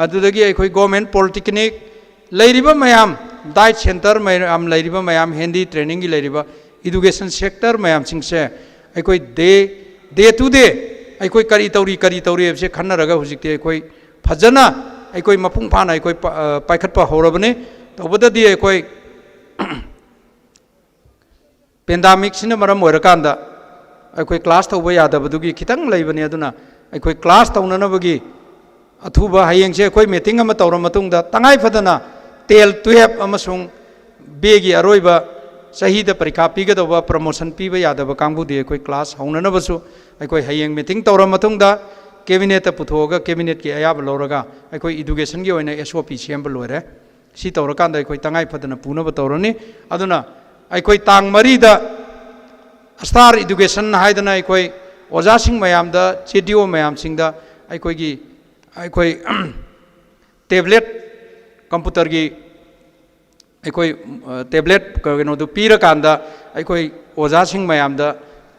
अदुदगी अखोई गवर्नमेंट पॉलिटेक्निक लैरिबा मयाम डाइट सेंटर मयाम लैरिबा मयाम हेंदी ट्रेनिंग की लैरिबा एजुकेशन सेक्टर मयाम सिंसे अखोई डे टू डे अखोई करी तौरी से खन्नरगा हुजिकते अखोई फजना अखोई मपुंग फाना अखोई पाइखटपा हौरबने तौबददी अखोई पेंडेमिक सिना मरम ओइरकांदा अखोई क्लास तौबा यादबदुगी खितंग लैबने अदुना अखोई क्लास तौननबगी अथुबा हयेंग से अखोई मीटिंग अमा तौर मतुंगदा तंगाई फदना टेल 12 अमसुंग बेगी अरोइबा सहीद परीक्षा पीगदबा प्रमोशन पीबा यादब कांगबुदे अखोई क्लास हौननबसु अखोई हयेंग मीटिंग तौर मतुंगदा कैबिनेट पुथोगा कैबिनेट की अयाब लौरगा अखोई एजुकेशन की ओइना एसओपी सेम लोरे सी तौरकांदा अखोई तंगाई फदना पुनब तौरनी अदुना अखोई तांग मरीदा स्टार एजुकेशन हाइदना अखोई ओजा सिंह मयामदा चेडिओ मयाम सिंहदा अखोई टेबलेट कंप्यूटर की अखोई टेबलेट कनो पीर कांदा अखोई ओजा सिंह मयामदा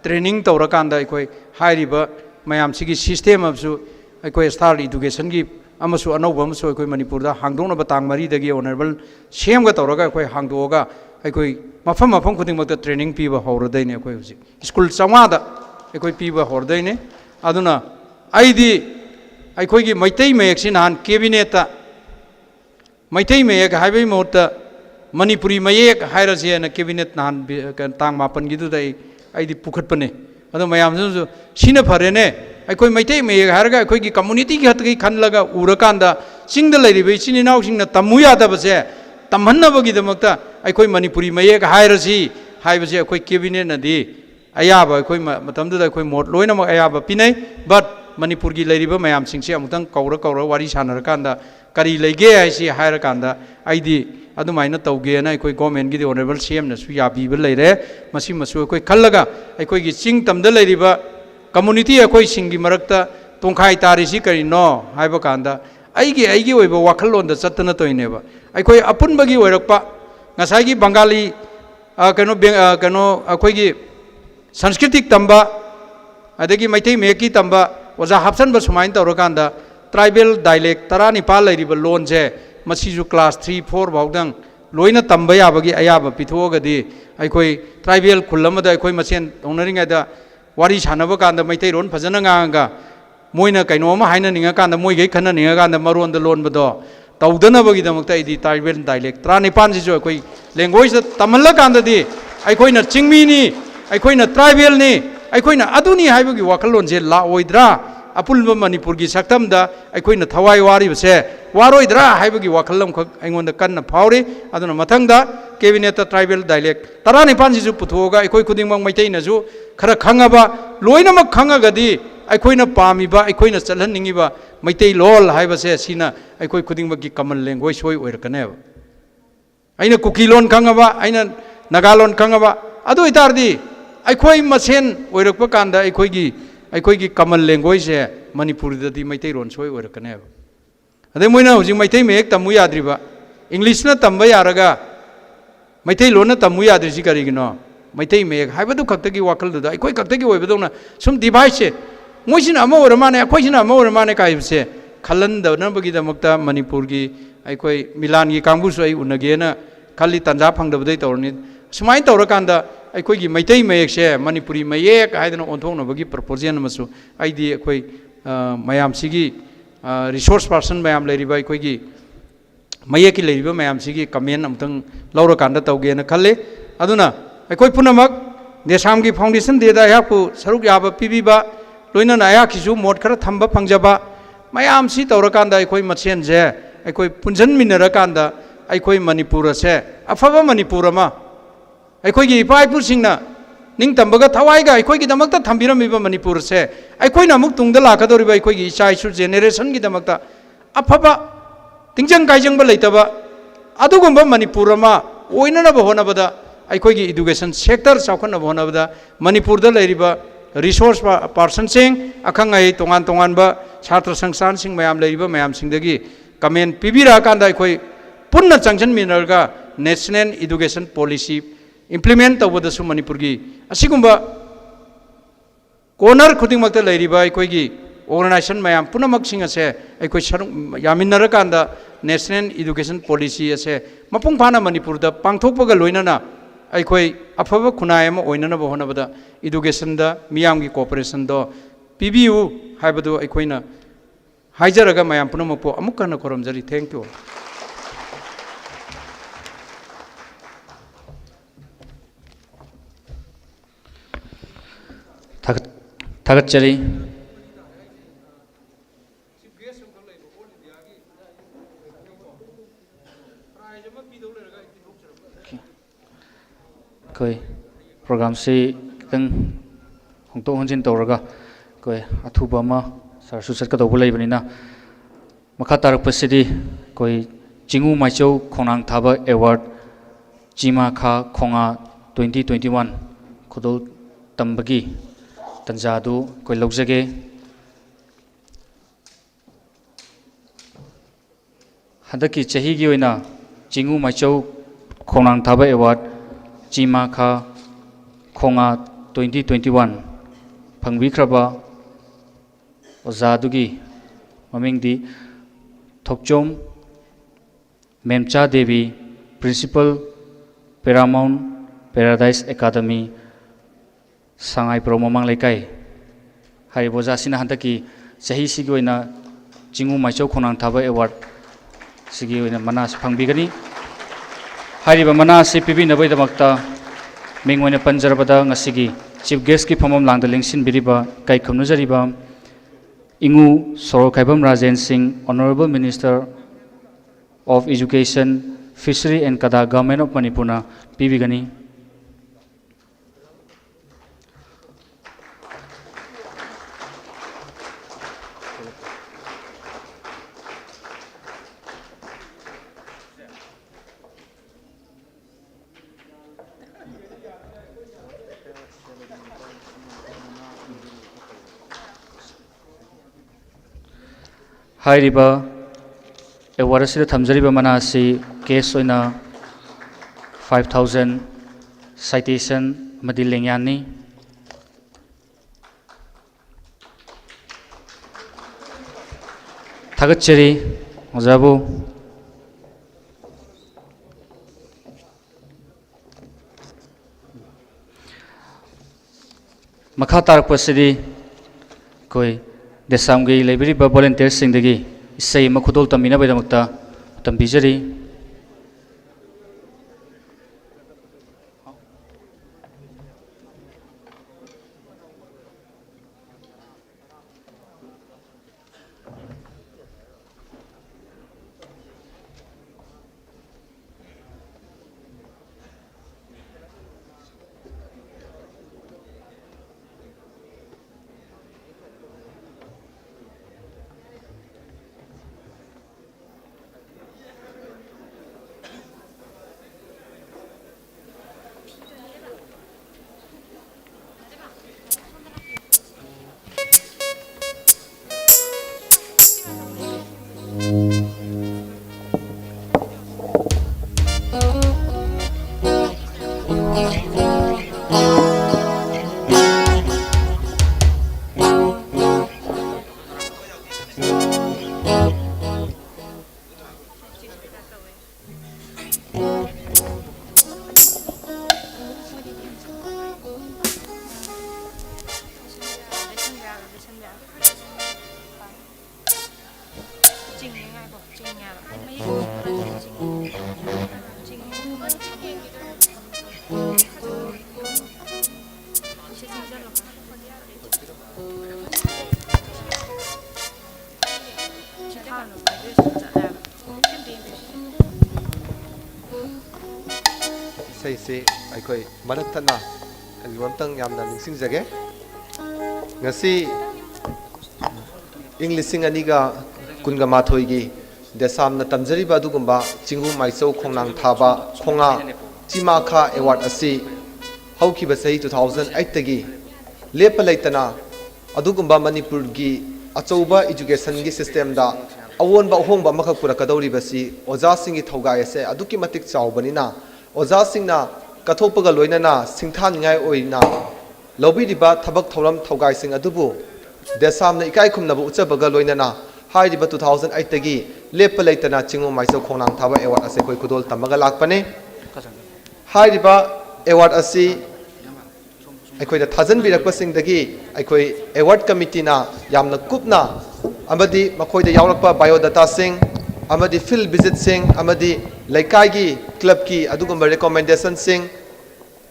ट्रेनिंग तौरकांदा अखोई हाइरिबा मयाम सिगी सिस्टम अबसु अखोई स्टार एजुकेशन की अमसु अनौब अमसु अखोई मणिपुरदा हांगदोनब तांग मरीदगी ऑनरेबल सेमगा तौरगा अखोई हांगदोगा अखोई मफम खुदिंगमक्ता ट्रेनिंग पीबा हौरदैने अखोई हुजि स्कूल चंगादा अखोई पीबा हौरदैने अदुना आइदी अखोई मैतै मयेक नान कैबिनेट मैतै मयेक हाइबै महूर्त मणिपुरी मयेक हाइरसेना कैबिनेट नान तांग मापन गिदुदा आइदी पुखटपने अदो मयामसु सिना फरेने अखोई मैतै मयेक हारगा अखोई कम्युनिटी की हतगी खनलगा उरकांदा सिंगदा लैरिबे इचिन इनाउ सिंगना तमु यादबसे तमहन्नबगीदमक्ता अखोई मणिपुरी मयेक हाइरसी हाइबसे अखोई कैबिनेट नदी अयाब अखोई मतमदुदा अखोई मोट लोइनमक अयाब पिनै बट मणिपुर की लैरिबा मयाम सिंसे अमुतंग कौर वारी सानरकांदा करी लैगे हाइसी हाइरकांदा आइदी अदुमाइना तौगेना अखोई गवर्नमेंट की ऑनरेबल सीएम नसु याबीबा लैरे मसी मसु अखोई खल्लगा अखोई की चिंग तमदा लैरिबा कम्युनिटी अखोई सिंगी मरक्ता तोंखाई तारिसी करिनो हाइबा कांदा आइगी ओइबा वाखललोंदा चत्तना तोइनेबा अखोई अपुनबगी ओइरक्पा ngसाइगी बंगाली कनो अखोई संस्कृतिक तंबा अदगी मैथै मेकी तंबा ओजा हापसनब सुमाइन तौरकांदा ट्राइबल डायलेक्ट 19 लैरिब लोन से मसीजु क्लास 3 4 बाउदंग लोइना तंबा याबगी अयाब पिथोगदी अखोई ट्राइबल खुलमदा अखोई मसेन तौनरिंगदा वारी सानब कांदा मैथै रोन फजना गांगा मोइना कैनोमा हाइना निंगा कांदा मोइगै खना निंगा कांदा मरोंदा लोनबदो तौदनबगीदमक्ता इदी ट्राइबल डायलेक्ट 19 सिजु अखोई लैंग्वेज तमल्ला कांददी अखोइना चिंगमीनी अखोइना ट्राइबल नि अखोइना अदुनी हाइबगी वाखलोनजे लाओइद्रा अपुल्ब मणिपुर की सक्तमदा अखोइना थवाई वारिबसे वारोइद्रा हाइबगी वाखलम खक अइंगोंदा कन्ना फाउरी अदुना मथंगदा कैबिनेट ट्राइबल डायलेक्ट 19 सिजु पुथोगा अखोई खुदिंगमक मैतैनाजु खरा खंगाबा लोइनमक खंगागदी अखोइना पामिबा अखोइना चलहन्निंगिबा मैतै लोल हाइबसे सिना अखोई खुदिंगमकी कमन लैंग्वेज सोइ ओइरकनेब अइना कुकी लोन खंगाबा अइना नागालोन खंगाबा अदु इतारदी अखोई मसेन ओइरकपा कांदा अखोई कमन लैंग्वेज से मणिपुरददी मैतै रोन सोइ ओइरकनेब अदे मोइना हुजि मैतै मेक तमु याद्रिबा इंग्लिश न तंबा यारगा मैतै लोन तमु याद्रिसि करिगिनो मैतै मेक हाइबदु खक्तगी वाखलदुदा अखोई खक्तगी ओइबदौना सुम डिवाइस से मोइसिना अमा ओरमाने अखोइसिना अमा ओरमाने काइबसे खलन्दनबगीदमक्ता मणिपुर की अखोई मिलान की कांगबुसु अइ उनगेना खल्ली तंजा फंगदबदै तौरनि सुमाइन तौरकांदा ꯑꯩꯈꯣꯏꯒꯤ ꯃꯩꯇꯩ ꯃꯌꯦꯛꯁꯦ ꯃꯅꯤꯄꯨꯔꯤ ꯃꯌꯦꯛ ꯍꯥꯏꯗꯅ ꯑꯣꯟꯊꯣꯛꯅꯕꯒꯤ ꯄ꯭ꯔꯄꯣꯖꯦꯜ ꯑꯃꯁꯨ ꯑꯩꯗꯤ ꯑꯩꯈꯣꯏ ꯃꯌꯥꯝꯁꯤꯒꯤ ꯔꯤꯁꯣꯔꯁ ꯄꯥꯔꯁꯟ ꯃꯌꯥꯝ ꯂꯩꯔꯤꯕ ꯑꯩꯈꯣꯏꯒꯤ ꯃꯌꯦꯛꯀꯤ ꯂꯩꯔꯤꯕ ꯃꯌꯥꯝꯁꯤꯒꯤ ꯀꯃꯦꯟ ꯑꯃꯨꯛꯇꯪ ꯂꯧꯔꯀꯥꯟꯗ ꯇꯧꯒꯦꯅ ꯈꯜꯂꯤ ꯑꯗꯨꯅ ꯑꯩꯈꯣꯏ ꯄꯨꯝꯅꯃꯛ ꯗꯦꯁꯥꯝꯒꯤ ꯐꯥꯎꯟꯗꯦꯁꯟ ꯗꯦꯗ ꯑꯩꯍꯥꯛꯄꯨ ꯁꯔꯨꯛ ꯌꯥꯕ ꯄꯤꯕꯤꯕ ꯂꯣꯏꯅꯅ ꯑꯩꯍꯥꯛꯀꯤꯁꯨ ꯃꯣꯠ ꯈꯔ ꯊꯝꯕ ꯐꯪꯖꯕ ꯃꯌꯥꯝꯁꯤ ꯇꯧꯔꯀꯥꯟꯗ ꯑꯩꯈꯣꯏ ꯃꯁꯦꯟꯁꯦ ꯑꯩꯈꯣꯏ ꯄꯨꯟꯁꯤꯟꯃꯤꯟꯅꯔꯀꯥꯟꯗ ꯑꯩꯈꯣꯏ ꯃꯅꯤꯄꯨꯔ ꯑꯁꯦ ꯑꯐꯕ ꯃꯅꯤꯄꯨꯔ ꯑꯃ ꯑꯩꯈꯣꯏꯒꯤ ꯏꯄꯥ ꯏꯄꯨꯁꯤꯡꯅ ꯅꯤꯡꯇꯝꯕꯒ ꯊꯋꯥꯏꯒ ꯑꯩꯈꯣꯏꯒꯤꯗꯃꯛꯇ ꯊꯝꯕꯤꯔꯝꯃꯤꯕ ꯃꯅꯤꯄꯨꯔ ꯑꯁꯦ ꯑꯩꯈꯣꯏꯅ ꯑꯃꯨꯛ ꯇꯨꯡꯗ ꯂꯥꯛꯀꯗꯧꯔꯤꯕ ꯑꯩꯈꯣꯏꯒꯤ ꯏꯆꯥ ꯏꯁꯨ ꯖꯦꯅꯦꯔꯦꯁꯟꯒꯤꯗꯃꯛꯇ ꯑꯐꯕ ꯇꯤꯡꯖꯪ ꯀꯥꯏꯖꯪꯕ ꯂꯩꯇꯕ ꯑꯗꯨꯒꯨꯝꯕ ꯃꯅꯤꯄꯨꯔ ꯑꯃ ꯑꯣꯏꯅꯅꯕ ꯍꯣꯠꯅꯕꯗ ꯑꯩꯈꯣꯏꯒꯤ ꯏꯗꯨꯀꯦꯁꯟ ꯁꯦꯛꯇꯔ ꯆꯥꯎꯈꯠꯅꯕ ꯍꯣꯠꯅꯕꯗ ꯃꯅꯤꯄꯨꯔꯗ ꯂꯩꯔꯤꯕ ꯔꯤꯁꯣꯔꯁ ꯄꯥꯔꯁꯟꯁꯤꯡ ꯑꯈꯪ ꯑꯍꯩ ꯇꯣꯉꯥꯟ ꯇꯣꯉꯥꯟꯕ ꯁꯥꯇ꯭ꯔ ꯁꯪꯁꯊꯥꯟꯁꯤꯡ ꯃꯌꯥꯝ ꯂꯩꯔꯤꯕ ꯃꯌꯥꯝꯁꯤꯡꯗꯒꯤ ꯀꯃꯦꯟ ꯄꯤꯕꯤꯔꯛꯑꯀꯥꯟꯗ ꯑꯩꯈꯣꯏ ꯄꯨꯟꯅ ꯆꯪꯁꯤꯟꯃꯤꯟꯅꯔꯒ ꯅꯦꯁꯅꯦꯜ ꯏꯗꯨꯀꯦꯁꯟ ꯄꯣꯂꯤꯁꯤ ꯏꯝꯄ꯭ꯂꯤꯃꯦꯟ ꯇꯧꯕꯗꯁꯨ ꯃꯅꯤꯄꯨꯔꯒꯤ ꯑꯁꯤꯒꯨꯝꯕ ꯀꯣꯅꯔ ꯈꯨꯗꯤꯡꯃꯛꯇ ꯂꯩꯔꯤꯕ ꯑꯩꯈꯣꯏꯒꯤ ꯑꯣꯔꯒꯅꯥꯏꯖꯦꯁꯟ ꯃꯌꯥꯝ ꯄꯨꯝꯅꯃꯛꯁꯤꯡ ꯑꯁꯦ ꯑꯩꯈꯣꯏ ꯁꯔꯨꯛ ꯌꯥꯃꯤꯟꯅꯔꯀꯥꯟꯗ ꯅꯦꯁꯅꯦꯜ ꯏꯗꯨꯀꯦꯁꯟ ꯄꯣꯂꯤꯁꯤ ꯑꯁꯦ ꯃꯄꯨꯡ ꯐꯥꯅ ꯃꯅꯤꯄꯨꯔꯗ ꯄꯥꯡꯊꯣꯛꯄꯒ ꯂꯣꯏꯅꯅ ꯑꯩꯈꯣꯏ ꯑꯐꯕ ꯈꯨꯟꯅꯥꯏ ꯑꯃ ꯑꯣꯏꯅꯅꯕ ꯍꯣꯠꯅꯕꯗ ꯏꯗꯨꯀꯦꯁꯟꯗ ꯃꯤꯌꯥꯝꯒꯤ ꯀooperation ꯄꯤꯕꯤꯌꯨ ꯍꯥꯏꯕꯗꯨ ꯑꯩꯈꯣꯏꯅ ꯍꯥꯏꯖꯔꯒ ꯃꯌꯥꯝ ꯄꯨꯝꯅꯃꯛꯄꯨ ꯑꯃꯨꯛ ꯍꯟꯅ ꯈꯨꯔꯨꯝꯖꯔꯤ ꯊꯦꯡꯛ ꯌꯨ थागतचरी कोई प्रोग्राम से कितंग होंतो होंजिन तौरगा कोई अथुबा मा सरसु चटकदौबो लेबनिना मखा तारकपसिदी कोई चिंगु माइचौ खोनांग थाबा अवार्ड चिमा खा खोंगा 2021 खुदोल तंबगी तंजादु कोई लौजगे हदकी चहीगी ओइना चिंगु माइचौ खोनांग थाबा अवार्ड चिमा खा खोंगा 2021 फंगबिख्रबा ओजादुगी ममिंगदी Thokchom Memcha Devi principal paramount paradise academy Sangaiprou Mamang Leikai हाई बोजासिना हंतकी सही सिगी ओइना चिंगु माइचौ खोनांग थाबा अवार्ड सिगी ओइना मनास फंगबिगनी हारिबा मनासी पिबिनबैदमक्ता मिंग ओइना पंजरबदा ngasiगी चीफ गेस्ट की फमम लांगदा लिंगसिन बिरिबा काई खमनुजरिबा इंगु Sorokhaibam Rajen Singh honourable minister of education fishery and कदा गवर्नमेंट ऑफ मणिपुर पिबिगनी हाइरिबा अवार्ड से थमजरिबा मनासी केस ओइना 5000 साइटेशन मदि लेंयानी थागतचरी ओजाबु मखा तारकपसिदी कोई देसामगी लेबिरिबा volunteers सिंगदगी इसई मखुदोल तमिनबैदमक्ता तंबिजरी isai se aikoi manak thana alwamtang yamna ningsing jage ngasi Englishing aniga kunga mathoi gi desam na tamjari ba dugumba chingu maichau khongnang thaba khonga chima kha award asi hauki ba sahi 2008 tagi lepa laitana adugumba Manipur gi achouba education gi system da awon ba hong ba makha pura kadori basi oja singi thogai ase aduki matik chawbanina oja singna kathopaga loinana singthan ngai oina lobi diba thabak thoram thogai sing adubu desam na ikai khumna bu uchabaga loinana hai diba 2008 tagi lepa laitana chingu maiso khonang thaba award ase koi kudol tamaga lakpane hai diba award asi aikoi da thajan birakpa sing dagi aikoi award committee na yamna kupna amadi makoi da yawrakpa biodata sing amadi field visit sing amadi laikai gi club ki adugumba recommendation sing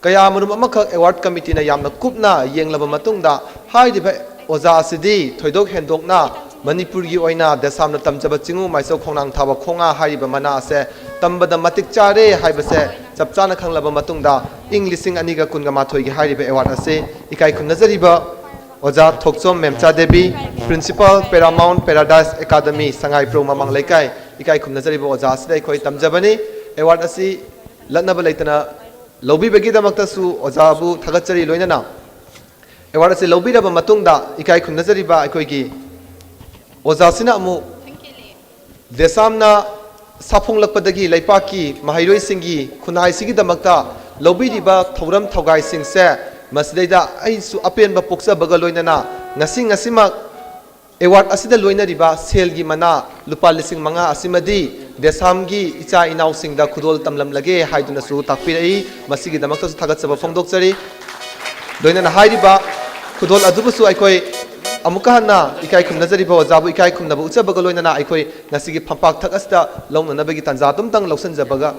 kaya marum amakha award committee na yamna kupna yenglaba matungda hai diba oza asidi thoidok hendokna Manipur gi oina desam na tamjaba chingu maiso khongnang thaba khonga hariba mana ase tambada matik chare haibase chapchana khanglaba matungda Englishing aniga kunga mathoi gi hariba award ase ikai khun nazariba oja thokchom memcha devi principal Paramount Paradise Academy sangai pro mamang laikai ikai khun nazariba oja asdai khoi tamjabani award asi latnaba leitana lobi begi damakta su oja bu thagachari loinana award asi lobi raba matungda ikai khun nazariba aikoi gi oja sina amu desamna sapung lakpadagi laipaki mahairoi singi khunai sigi damakta lobi diba thoram thogai singse masleida ai su apen ba poksa baga loinana ngasimak award asida loina riba sel gi mana lupa lising manga asimadi desam gi icha inau singda khudol tamlam lage haiduna su takpirai masigi damakta su thagat saba phongdok chari loinana hairiba khudol adubu su aikoi amuka hana ikai khum nazari ba jabu ikai khum na bu ucha baga loina na aikoi nasigi phampak thak asta longna na bagi tanza tum tang loksan jabaga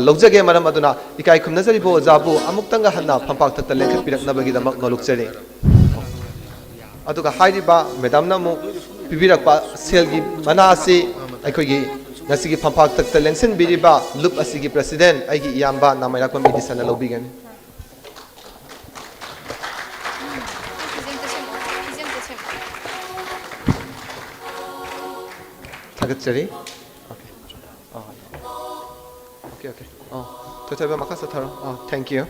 lojage maram aduna ikai khum nazari ba jabu amuk tanga hana phampak thak ta lekhat pirak na bagi damak noluk chari aduga hairi ba madam na mu pibirak pa selgi mana asi aikoi gi nasigi phampak thak ta lengsen biri ba loop asigi president aigi iyamba namairak pa medicine lobigan Tagachari? Okay. Okay. Oh, total makasa tharo. Oh, thank you.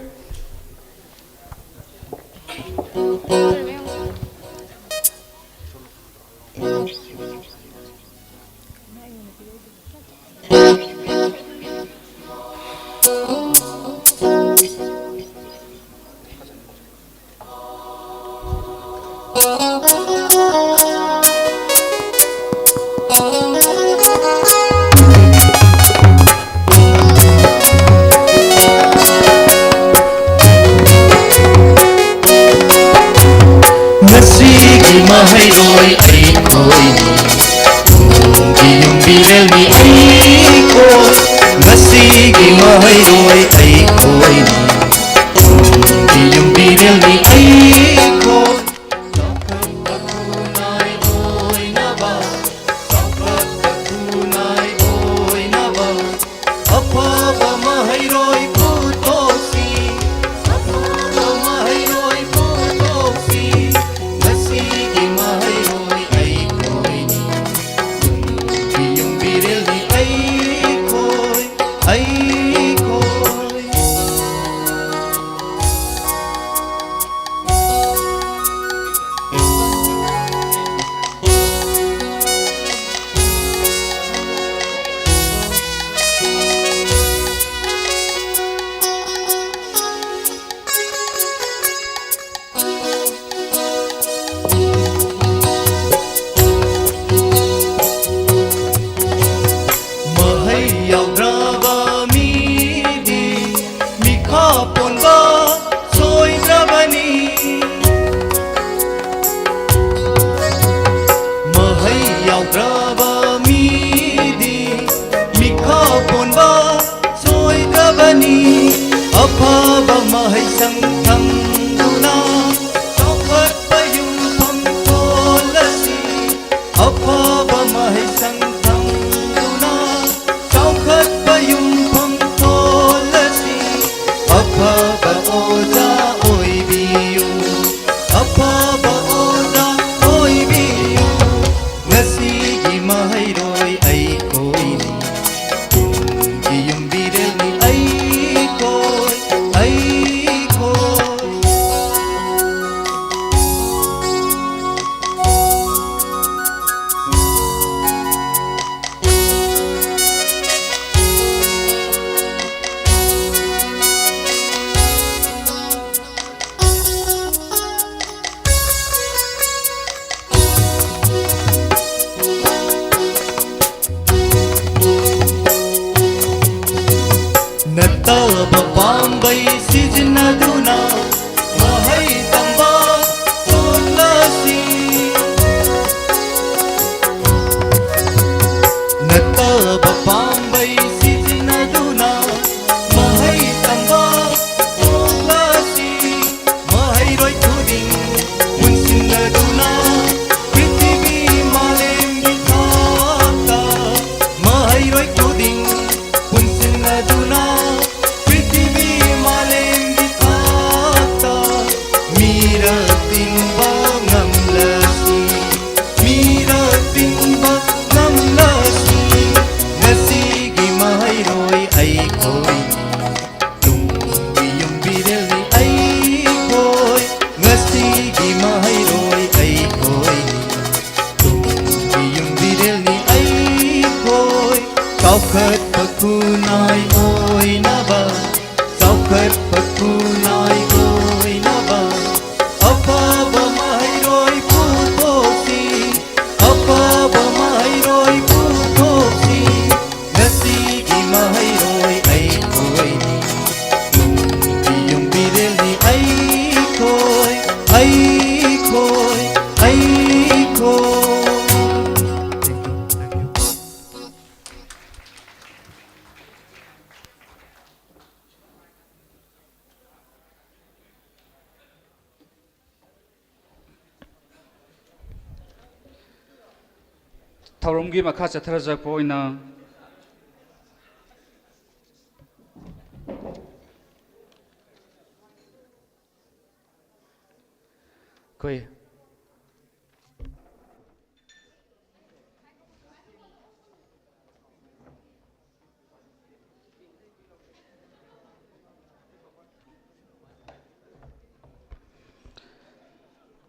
Mahairoi ai koi ni yumbilel ni ai ko masigi mahairoi ai koi ni yumbilel ni ai ko nai oi na ba nai oi na ba apa ba mahairoi ko tosi apa ba mahairoi ko tosi ꯊꯧꯔꯝꯒꯤ ꯃꯈꯥ ꯆꯠꯊꯔꯖꯔꯛꯄ ꯑꯣꯏꯅ ꯑꯩꯈꯣꯏ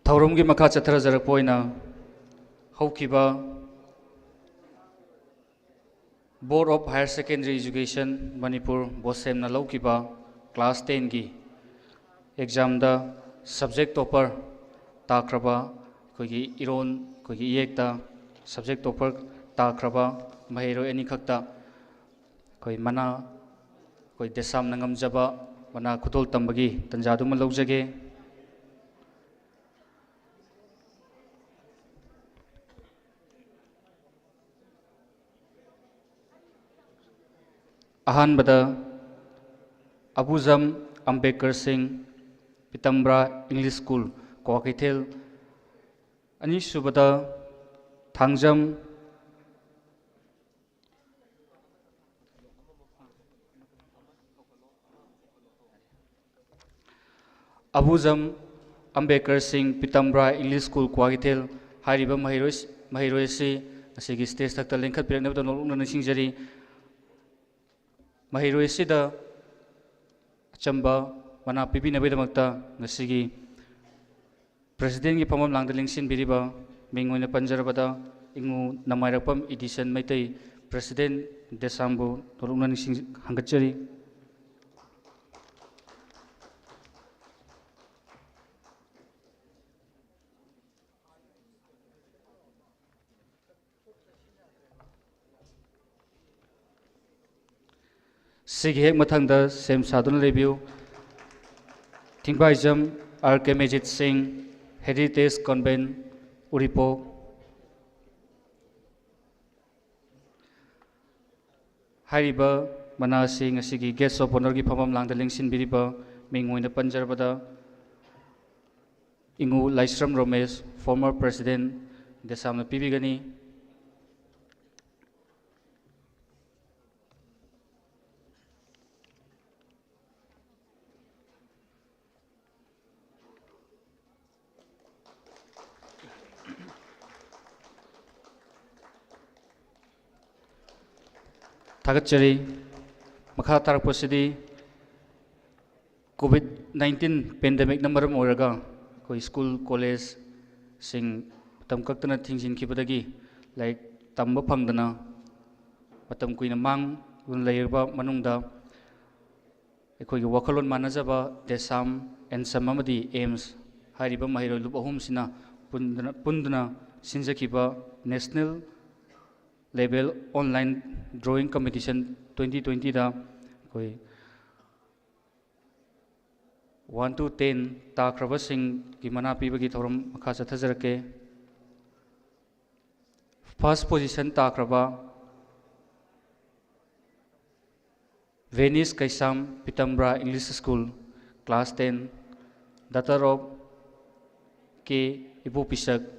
ꯊꯧꯔꯝꯒꯤ ꯃꯈꯥ ꯆꯠꯊꯔꯖꯔꯛꯄ ꯑꯣꯏꯅ ꯍꯧꯈꯤꯕ board of higher secondary education Manipur ꯕꯣꯁꯦꯝꯅ ꯂꯧꯈꯤꯕ ꯀ꯭ꯂꯥꯁ 10ꯒꯤ ꯑꯦꯛꯖꯥꯝꯗ ꯁꯕꯖꯦꯛ ꯇꯣꯄꯔ ꯇꯥꯈ꯭ꯔꯕ ꯑꯩꯈꯣꯏꯒꯤ ꯏꯔꯣꯟ ꯑꯩꯈꯣꯏꯒꯤ ꯏꯌꯦꯛꯇ ꯁꯕꯖꯦꯛ ꯇꯣꯄꯔ ꯇꯥꯈ꯭ꯔꯕ ꯃꯍꯩꯔꯣꯏ ꯑꯅꯤꯈꯛꯇ ꯑꯩꯈꯣꯏ ꯃꯅꯥ ꯑꯩꯈꯣꯏ ꯗꯦꯁꯥꯝꯅ ꯉꯝꯖꯕ ꯃꯅꯥ ꯈꯨꯗꯣꯜ ꯇꯝꯕꯒꯤ ꯇꯟꯖꯥꯗꯨꯃ ꯂꯧꯖꯒꯦ. अहानबदा अबुजम अंबेडकर सिंह पितम्ब्रा इंग्लिश स्कूल क्वाकैथेल अनीसुबदा थांजम अबुजम अंबेडकर सिंह पितम्ब्रा इंग्लिश स्कूल क्वाकैथेल हारिबा महिरोयसी असिगी स्टेज तक लेंखत पिरनबदा नोलुंगना निसिंगजरी ꯃꯍꯩꯔꯣꯏꯁꯤꯗ ꯑꯆꯝꯕ ꯃꯅꯥ ꯄꯤꯕꯤꯅꯕꯒꯤꯗꯃꯛꯇ ꯉꯁꯤꯒꯤ ꯄ꯭ꯔꯦꯁꯤꯗꯦꯟꯒꯤ ꯐꯝꯐꯝ ꯂꯥꯡꯗ ꯂꯦꯡꯁꯤꯟꯕꯤꯔꯤꯕ ꯃꯤꯡ ꯑꯣꯏꯅ ꯄꯟꯖꯔꯕꯗ ꯏꯉꯨ ꯅꯃꯥꯏꯔꯛꯄꯝ ꯏꯗꯤꯁꯟ ꯃꯩꯇꯩ ꯄ꯭ꯔꯦꯁꯤꯗꯦꯟ ꯗꯦꯁꯥꯝꯕꯨ ꯅꯣꯂꯨꯛꯅ ꯅꯤꯡꯁꯤꯡ ꯍꯪꯒꯠꯆꯔꯤ. सिगी हेक मथंगदा same सादुन लेबियु Thingbaijam R K Mejit Singh heritage convent उरिपो हारिबा मना सिंह असिगी गेस्ट ऑफ ऑनर की फमम लांगदा लेंसिनबिरिबा मिंग ओइना पंजरबदा इंगु लाइस्रम रोमेश फॉर्मर प्रेसिडेंट देसामना पिबिगनी. थागतचरी मखा तारकपसिदी कोविड-19 पेंडेमिक नंबरम ओरगा कोई स्कूल कॉलेज सिंग तम कक्तना थिंजिनखिबदगी लाइक तंब फंगदना मतम कुइना मांग लैरबा मनुंगदा अखोइगी वखलोन मानजबा देसाम एनसम अमदी एम्स हारिबा महिरोइ लुप अहुमसिना पुंदना सिंजखिबा national level online drawing competition 2020 दा कोई 1 to 10 ताक्रबसिंग की मना पीबगी थौरम मखा चथजरके. फर्स्ट पोजीशन ताक्रबा Venice Kaisam Pitambra English school class 10 daughter of K Ibu पिसक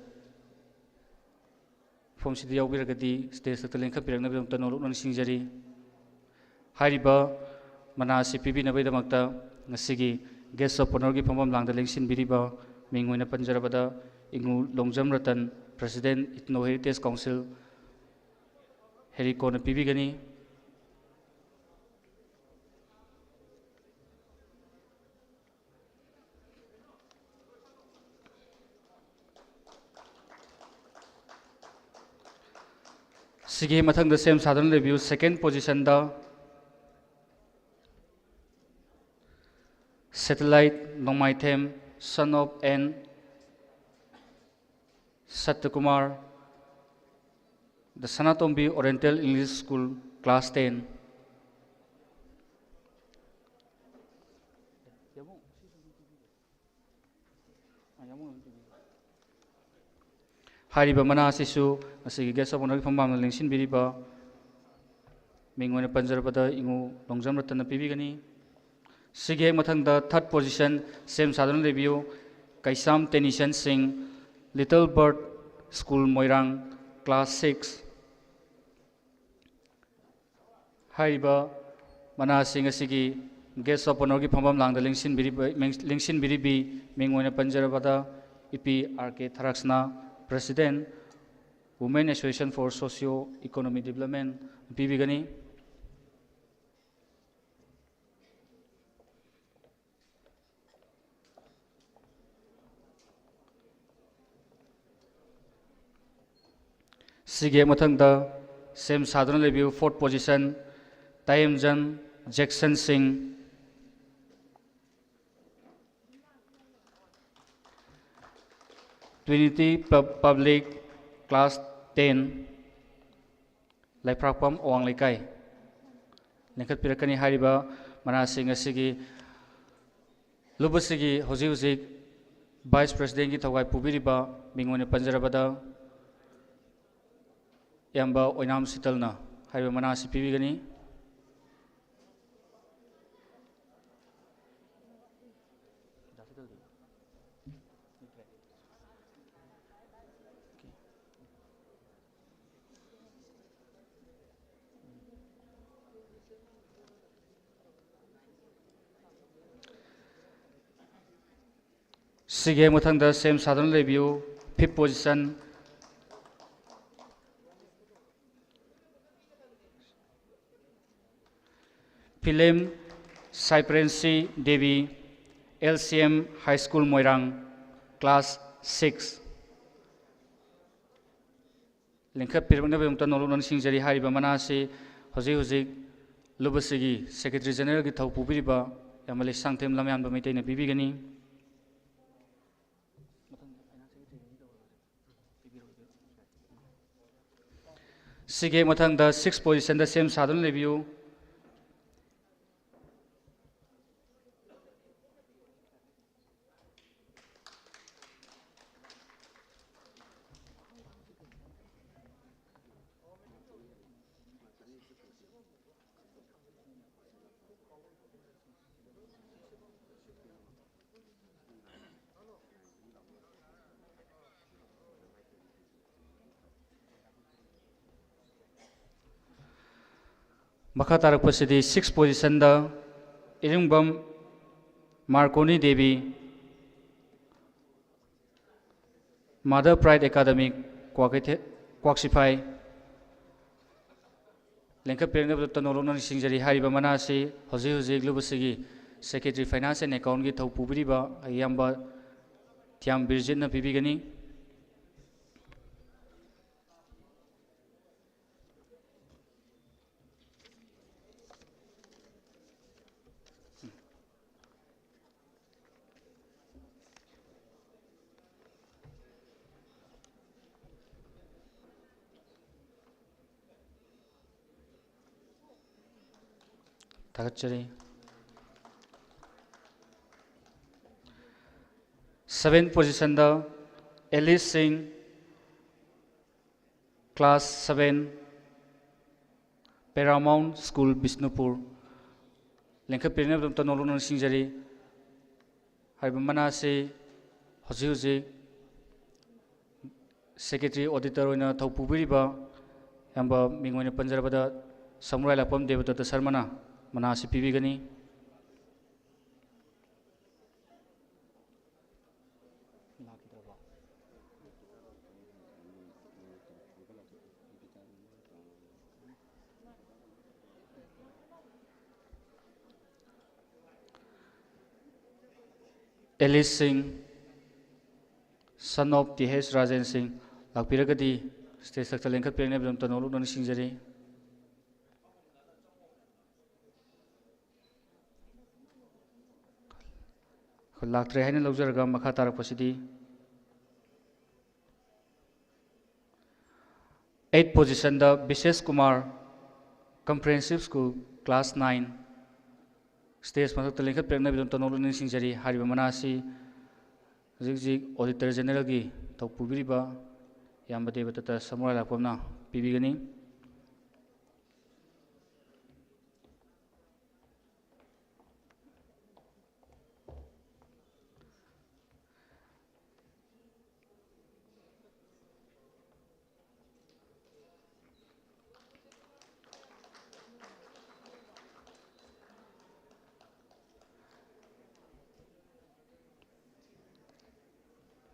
फॉर्म सिदी याउबिरगदी स्टेज तक लेंखा पिरगनबदमता नोलुकन सिंगजरी. हारिबा मना सि पिबिनबैदमक्ता ngasiगी गेस्ट ऑफ ऑनर की फमम लांगदा लेंसिनबिरिबा मिंग ओइना पंजरबदा इंगु Longjam Ratan president ethno heritage council हेरिकोन पिबिगनी. सिगे मथंग सेम साधन रिव्यू सेकेंड पोजीशन दा सैटेलाइट नोमाइथेम सन ऑफ एन सत्यकुमार द Sanatombi oriental English school class 10. हारिबा मना सिसु असिगी गेस्ट ऑफ ऑनर की फमम लेंसिनबिरिबा मिंग ओइना पंजरबदा इंगु लोंगजम रतन पिबिगनी. सिगे मथंगदा थर्ड पोजीशन सेम साधन रिव्यू कैसाम टेनिशन Singh little bird school Moirang class 6 हाइबा मनासिंग असिगी गेस्ट ऑफ ऑनर की फंबम लांग लिंगसिन बिरिबी मिंगोने पंजरबदा इपी आर के थरक्सना president women association for socio economic development पीबीगनी सिगे मथंगदा सेम साधन लेबियो फोर्थ पोजीशन तायमजन Jackson Singh trinity public class 10 लाइफ्रापम ओवांग लेकाई लेखत पिरकनी हारिबा मनासिंग असिगी लुबसिगी होजी होजी वाइस प्रेसिडेंट की थवाई पुबिरिबा मिंगोने पंजरबदा यंबा ओइनाम सितलना हाइबा मनासि पिबिगनी सिगे मथंगदा सेम साधन लेबियो 5th पोजीशन फिल्म साइप्रेंसी Devi LCM high school Moirang class 6 लिंखप पिरबनबेमता नोलुनन सिंजरी हारिबा मनासि होजि होजि लुबसिगी सेक्रेटरी जनरल की थौ पुबिरिबा यामले सांगथेम लमयान बमैतेना पिबिगनी सिगे मथंगदा 6th पोजीशन दा सेम साधन लेबियो मखा तारकपसिदी 6th पोजीशन दा Irungbam Marconi Devi Mother Pride Academic qualify लेंखप पिरनबता नोलुनन सिंजरी हारिबा मनासि होजि होजि लुबसिगी सेक्रेटरी फाइनेंस एंड अकाउंट की थौ पुबिरिबा अयंबा थियाम बिरजिन पिबिगनी थागतचरी 7th पोजीशन दा Ellis Singh class 7 Paramount School Bishnupur लेंखप पिरनबता नोलुनन सिंजरी हारिबा मनासि होजि होजि सेक्रेटरी ऑडिटर ओइना थौ पुबिरिबा यंबा मिंगोने पंजरबदा समुराय लापम देवदत्त शर्मना मनासि पिबिगनी Ellis Singh son of TH Rajen Singh लापिरगदी स्टेज तक लेंखत पिरनबता नोलुनन सिंजरी लाक्ट्रे है लौजरगा मखा तारकपसिदी 8th पोजीशन दा Vishesh Kumar Comprehensive School class 9 stage मथक्ता लेंखत पिरनबता नोलुनन सिंजरी हारिबा मनासि जिक ऑडिटर जनरल की थौ पुबिरिबा यामबा देवदत्त समुराय लापमना पिबिगनी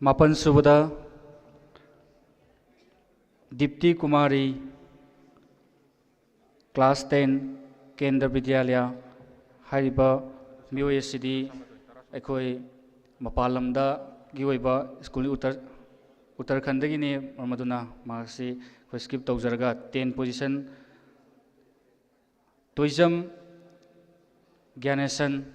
Mapan subada Dipti Kumari Class 10 Kendra Vidyalaya Hariba Mioy City Ekoi Mapalamda Giwaiba School Uttarakhand gini Ramaduna Masi ko skip tawzarga 10 position Tourism Gyanesan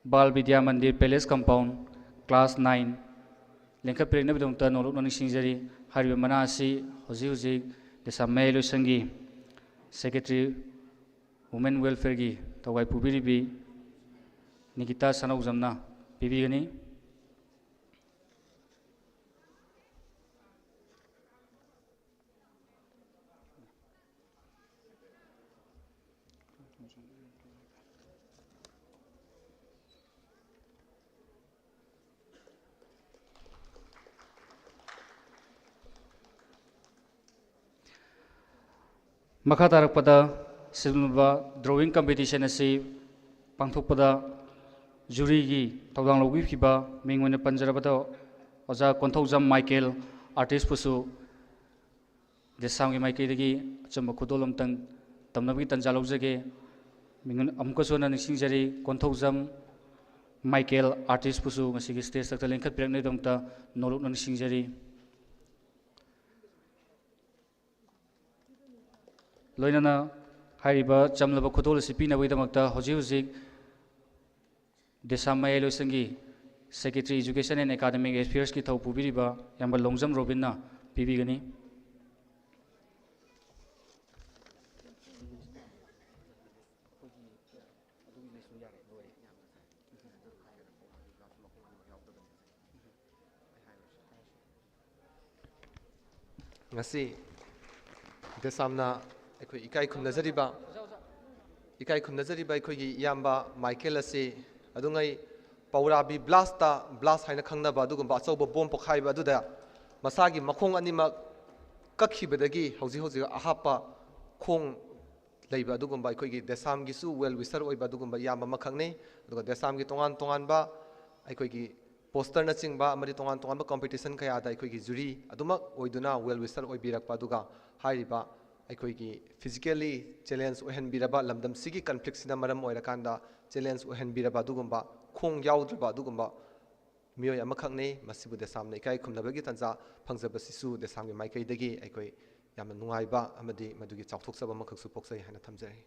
Bal Vidya Mandir Palace Compound Class 9 Lengkap Pirina Bidong Ta Nolok Noni Singjari Hariba Manasi Hozi Hozi Desam Melo Sangi Secretary Women Welfare Gi Tawai Pubiribi Nikita Sanau Zamna Bibi gani Makha tarakpada silba drawing competition asi pangthokpada jury gi tawdang logi khiba mingwena panjarabada oja konthaujam Michael artist pusu DESAM gi Michael gi chamba khudolom tang tamnabi tanja lojage mingun amka sona nisingjari konthaujam Michael artist pusu ngasi gi stage takta lengkhat pirakne dongta nolok na nisingjari Loinana Hariba Chamlaba Kotol Sipina Vidamakta Hoji DESAM Mayelo Sangi Secretary Education and Academic Affairs Ki Tau Pubiriba Yamba Longzam Robina Pibi Gani ngasi DESAMna ꯑꯩꯈꯣꯏ ꯏꯀꯥꯏ ꯈꯨꯝꯅꯖꯔꯤꯕ ꯑꯩꯈꯣꯏꯒꯤ ꯏꯌꯥꯝꯕ Michael ꯑꯁꯤ ꯑꯗꯨꯉꯩ ꯄꯧꯔꯥꯕꯤ blast ꯍꯥꯏꯅ ꯈꯪꯅꯕ ꯑꯗꯨꯒꯨꯝꯕ ꯑꯆꯧꯕ bomb ꯄꯣꯈꯥꯏꯕ ꯑꯗꯨꯗ ꯃꯁꯥꯒꯤ ꯃꯈꯣꯡ ꯑꯅꯤꯃꯛ ꯀꯛꯈꯤꯕꯗꯒꯤ ꯍꯧꯖꯤꯛ ꯑꯍꯥꯞꯄ ꯈꯣꯡ ꯂꯩꯕ ꯑꯗꯨꯒꯨꯝꯕ ꯑꯩꯈꯣꯏꯒꯤ DESAMꯒꯤꯁꯨ ꯋꯦꯜ ꯋꯤꯁꯔ ꯑꯣꯏꯕ ꯑꯗꯨꯒꯨꯝꯕ ꯏꯌꯥꯝꯕ ꯑꯃꯈꯛꯅꯤ ꯑꯗꯨꯒ DESAMꯒꯤ ꯇꯣꯉꯥꯟꯕ ꯑꯩꯈꯣꯏꯒꯤ ꯄꯣꯁꯇꯔꯅꯆꯤꯡꯕ ꯑꯃꯗꯤ ꯇꯣꯉꯥꯟꯕ ꯀꯝꯄꯤꯇꯤꯁꯟ ꯀꯌꯥꯗ ꯑꯩꯈꯣꯏꯒꯤ ꯖꯨꯔꯤ ꯑꯗꯨꯃꯛ ꯑꯣꯏꯗꯨꯅ ꯋꯦꯜ ꯋꯤꯁꯔ ꯑꯣꯏꯕꯤꯔꯛꯄ ꯑꯗꯨꯒ ꯍꯥꯏꯔꯤꯕ ꯑꯩꯈꯣꯏꯒꯤ ꯐꯤꯖꯤꯀꯦꯜꯂꯤ ꯆꯦꯂꯦꯟꯖ ꯑꯣꯏꯍꯟꯕꯤꯔꯕ ꯂꯝꯗꯝꯁꯤꯒꯤ ꯀꯟꯐ꯭ꯂꯤꯛꯁꯤꯅ ꯃꯔꯝ ꯑꯣꯏꯔꯀꯥꯟꯗ ꯆꯦꯂꯦꯟꯖ ꯑꯣꯏꯍꯟꯕꯤꯔꯕ ꯑꯗꯨꯒꯨꯝꯕ ꯈꯣꯡ ꯌꯥꯎꯗ꯭ꯔꯕ ꯑꯗꯨꯒꯨꯝꯕ ꯃꯤꯑꯣꯏ ꯑꯃꯈꯛꯅꯤ ꯃꯁꯤꯕꯨ DESAMꯅ ꯏꯀꯥꯏ ꯈꯨꯝꯅꯕꯒꯤ ꯇꯥꯟꯖꯥ ꯐꯪꯖꯕꯁꯤꯁꯨ DESAMꯒꯤ ꯃꯥꯏꯀꯩꯗꯒꯤ ꯑꯩꯈꯣꯏ ꯌꯥꯝꯅ ꯅꯨꯡꯉꯥꯏꯕ ꯑꯃꯗꯤ ꯃꯗꯨꯒꯤ ꯆꯥꯎꯊꯣꯛꯆꯕ ꯑꯃꯈꯛꯁꯨ ꯄꯣꯛꯆꯩ ꯍꯥꯏꯅ ꯊꯝꯖꯔꯤ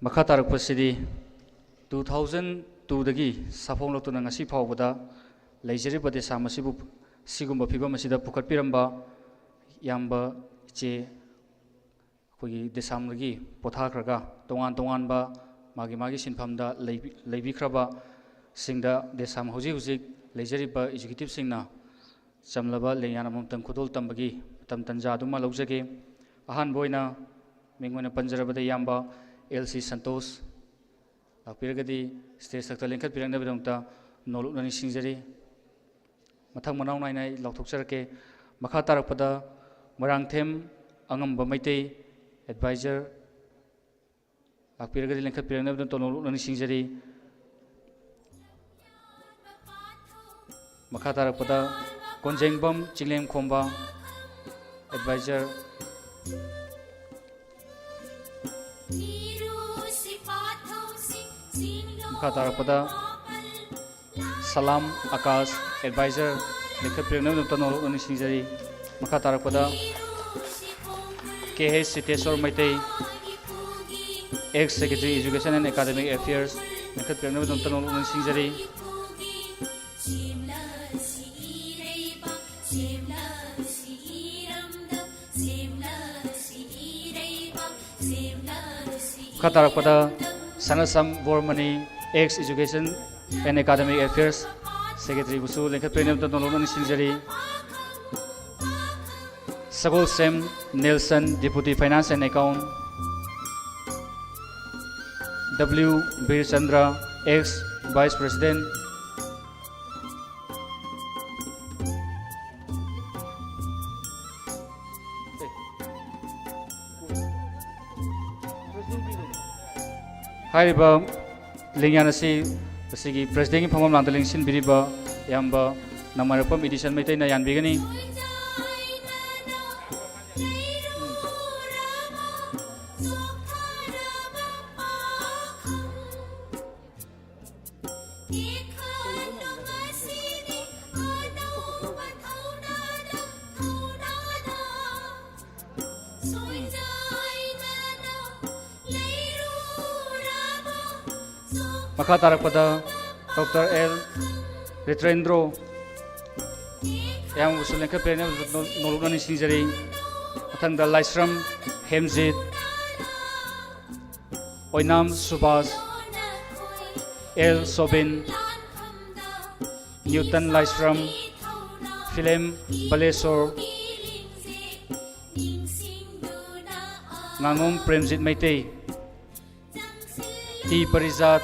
Makha tarakpasidi 2002 dagi safong lotuna ngasi phawbada leijariba DESAM asibu sigumba phibam asida pukhatpiramba yamba che kogi DESAM lagi pothakhraga tongan ba magi sinphamda leibikhraba singda DESAM hoji leijariba executive singna chamlaba leyana momtam khudol tambagi tam tanja duma lojage ahan boina mingwana panjarabada yamba LC Santos Lakpiragadi stage sakta lengkhat pirangna bidongta nolok nani singjari mathang manaw nainai lauthokjarake makha tarakpada Marangthem Angamba Maitei advisor Lakpiragadi lengkhat pirangna bidongta nolok nani singjari makha tarakpada Konjengbam Chinglem Khomba advisor Katarakpada Salam Akas advisor lekhat pirna nupta nolok nani singjari makha tarakpada KH Siteswar Maitei ex Secretary Education and Academic Affairs lekhat pirna nupta nolok nani singjari makha tarakpada Sanasam Bormani ex Education and Academic Affairs Secretary Busu Lenkat Premium Nolong Sinjari Sagol Sem Nelson Deputy Finance and Account W. Bir Chandra ex Vice President Hariba Linganasi Sigi President Pamam Landaling Sin Biriba Yamba Namarapam Edition Maitena Yan Bigani Maka tarakpada Dr. L. Ritrendro yang usulnya ke plena nolong sinjari matang da Laisram Hemjit Oinam Subas L. Sobin Newton Laisram Philem Balesor Ngangom Premjit Maitei T. Parizat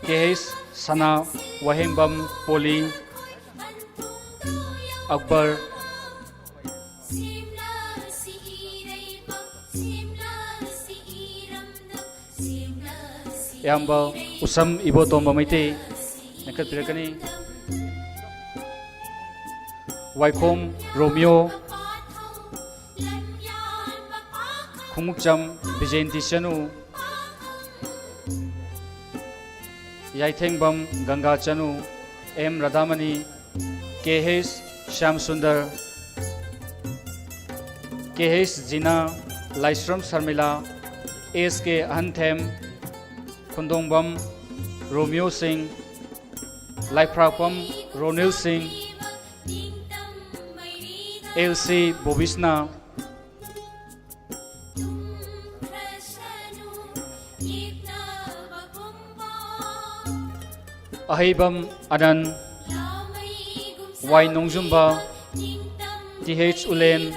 Kehes Sana Wahembam Poli Akbar Yamba Usam Ibo Tomba Maite Nakat Pirakani Waikom Romeo Khumukcham Vijayanti Chanu Yaithengbam Ganga Chanu M. Radhamani Kehes Sham Sundar Kehes Jina Laisram Sarmila S.K. Ahanthem Kundongbam Romeo Singh Laiprapam Ronil Singh L.C. Bobisna Ahibam Adan Y Nongjumba T.H. Ulen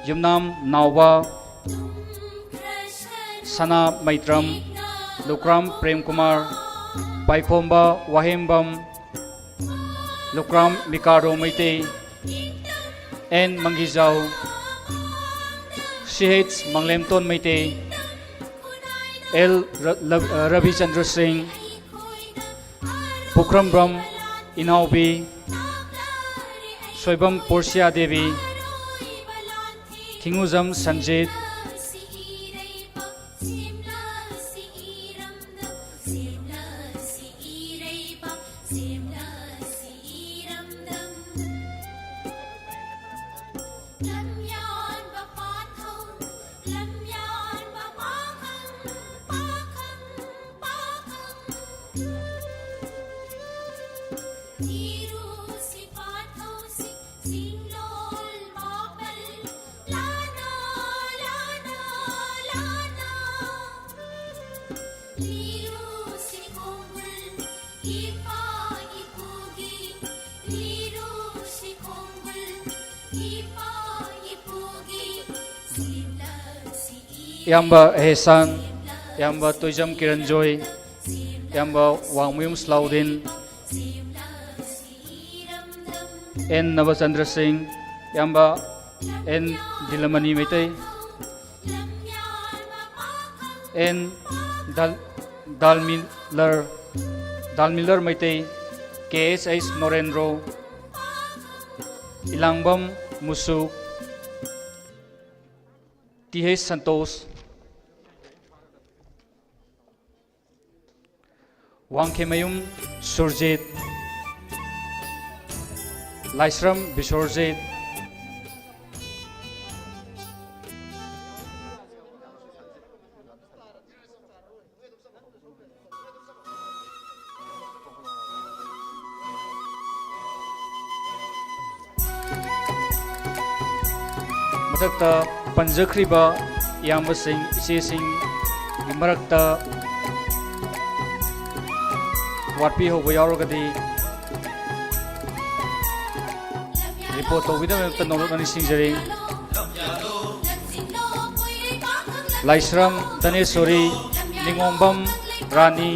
Yumnam Nauba Sana Maitram Lukram Prem Kumar Paikomba Wahembam Lukram Mikado Maite N. Mangizao C.H. Manglemton Maite L. Ravi Chandra Singh Pukram Bram Inaubi Soibam Porsia Devi Kinguzam Sanjit Yamba Hesan Yamba Toijam Kiranjoy Yamba Wangmuyum Slaudin N. Navachandra Singh Yamba N. Dilamani Maitei N. Dalmiller Maitei K.S.H. Norendro Ilangbam Musu T.H. Santos Wangkemayum Surjit Laisram Bisorjit Mathakta Panjakriba Yamba Singh Iche Singh Marakta वाटपी होबो यावरगदी report तौबिदमक्ता नौलुकनानि सिंजरी Laishram Dhaneshwari निंगोंबम रानी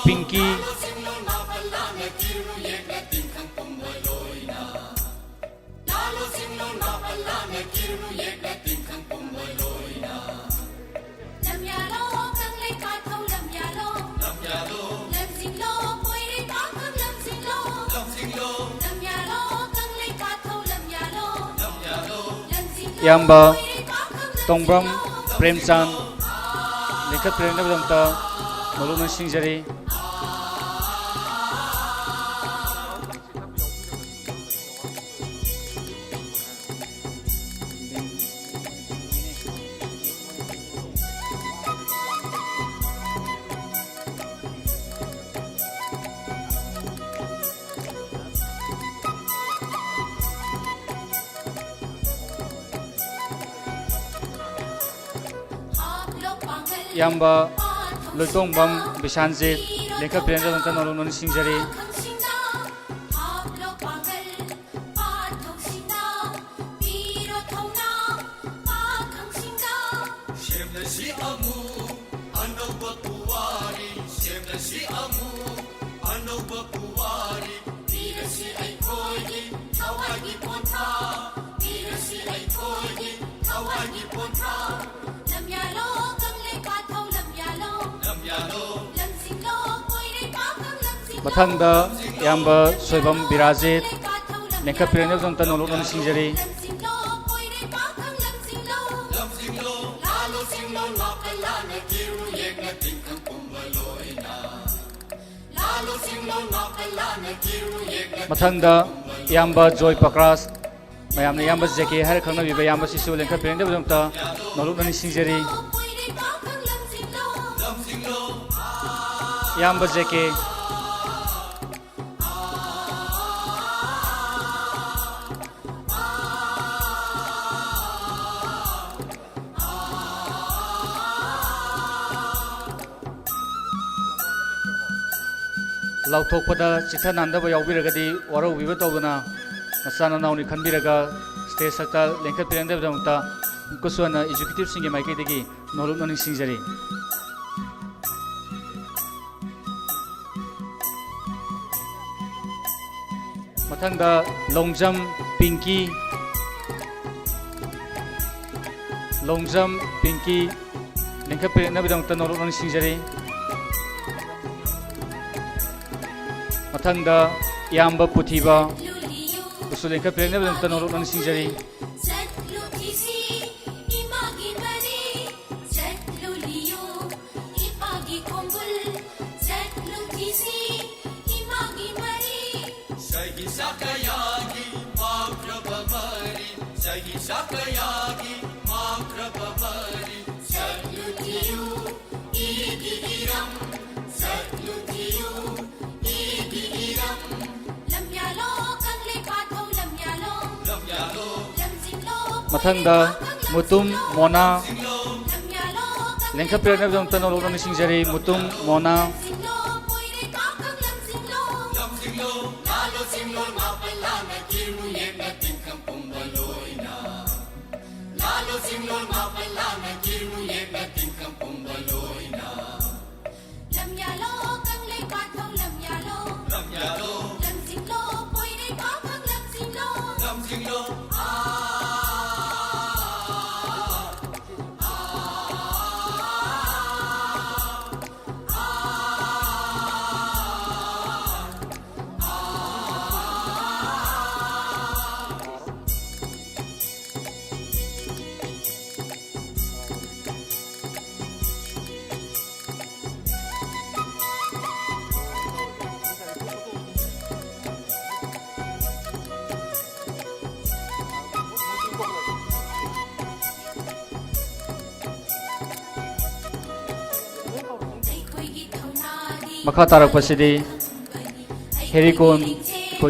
Pinky Yamba Tongbram Premchand Lekhat Premnabdamta Noluna Singjari Yamba Lutongbam Bishanjit Lekhat Premnabdamta Noluna Singjari Mathangda Yamba Soibam Birajit Lekhat Premnabdamta Noluna Singjari Mathangda Yamba Joy Pakras Mayamna Yamba Jeki Har Khangna Biba Yamba Sisu Lekhat Premnabdamta Noluna Singjari Yamba Jeki Lauthokpada Chitha Nandaba Yaubiragadi Waro Viva Tobana Nasana Nauni Khanbiraga State Sakta Lekhat Premnabdamta Kuswana Executive Singi Maikidigi Noluna Singjari Mathangda Longjam Pinky Lekhat Premnabdamta Noluna Singjari Mathangda Yamba Puthiba Usul Lekhat Premnabdamta Noluna Singjari Mathangda Mutum Mona Lekhat Premnabdamta Noluna Singjari Mutum Mona Makha tarak pasidi Herikon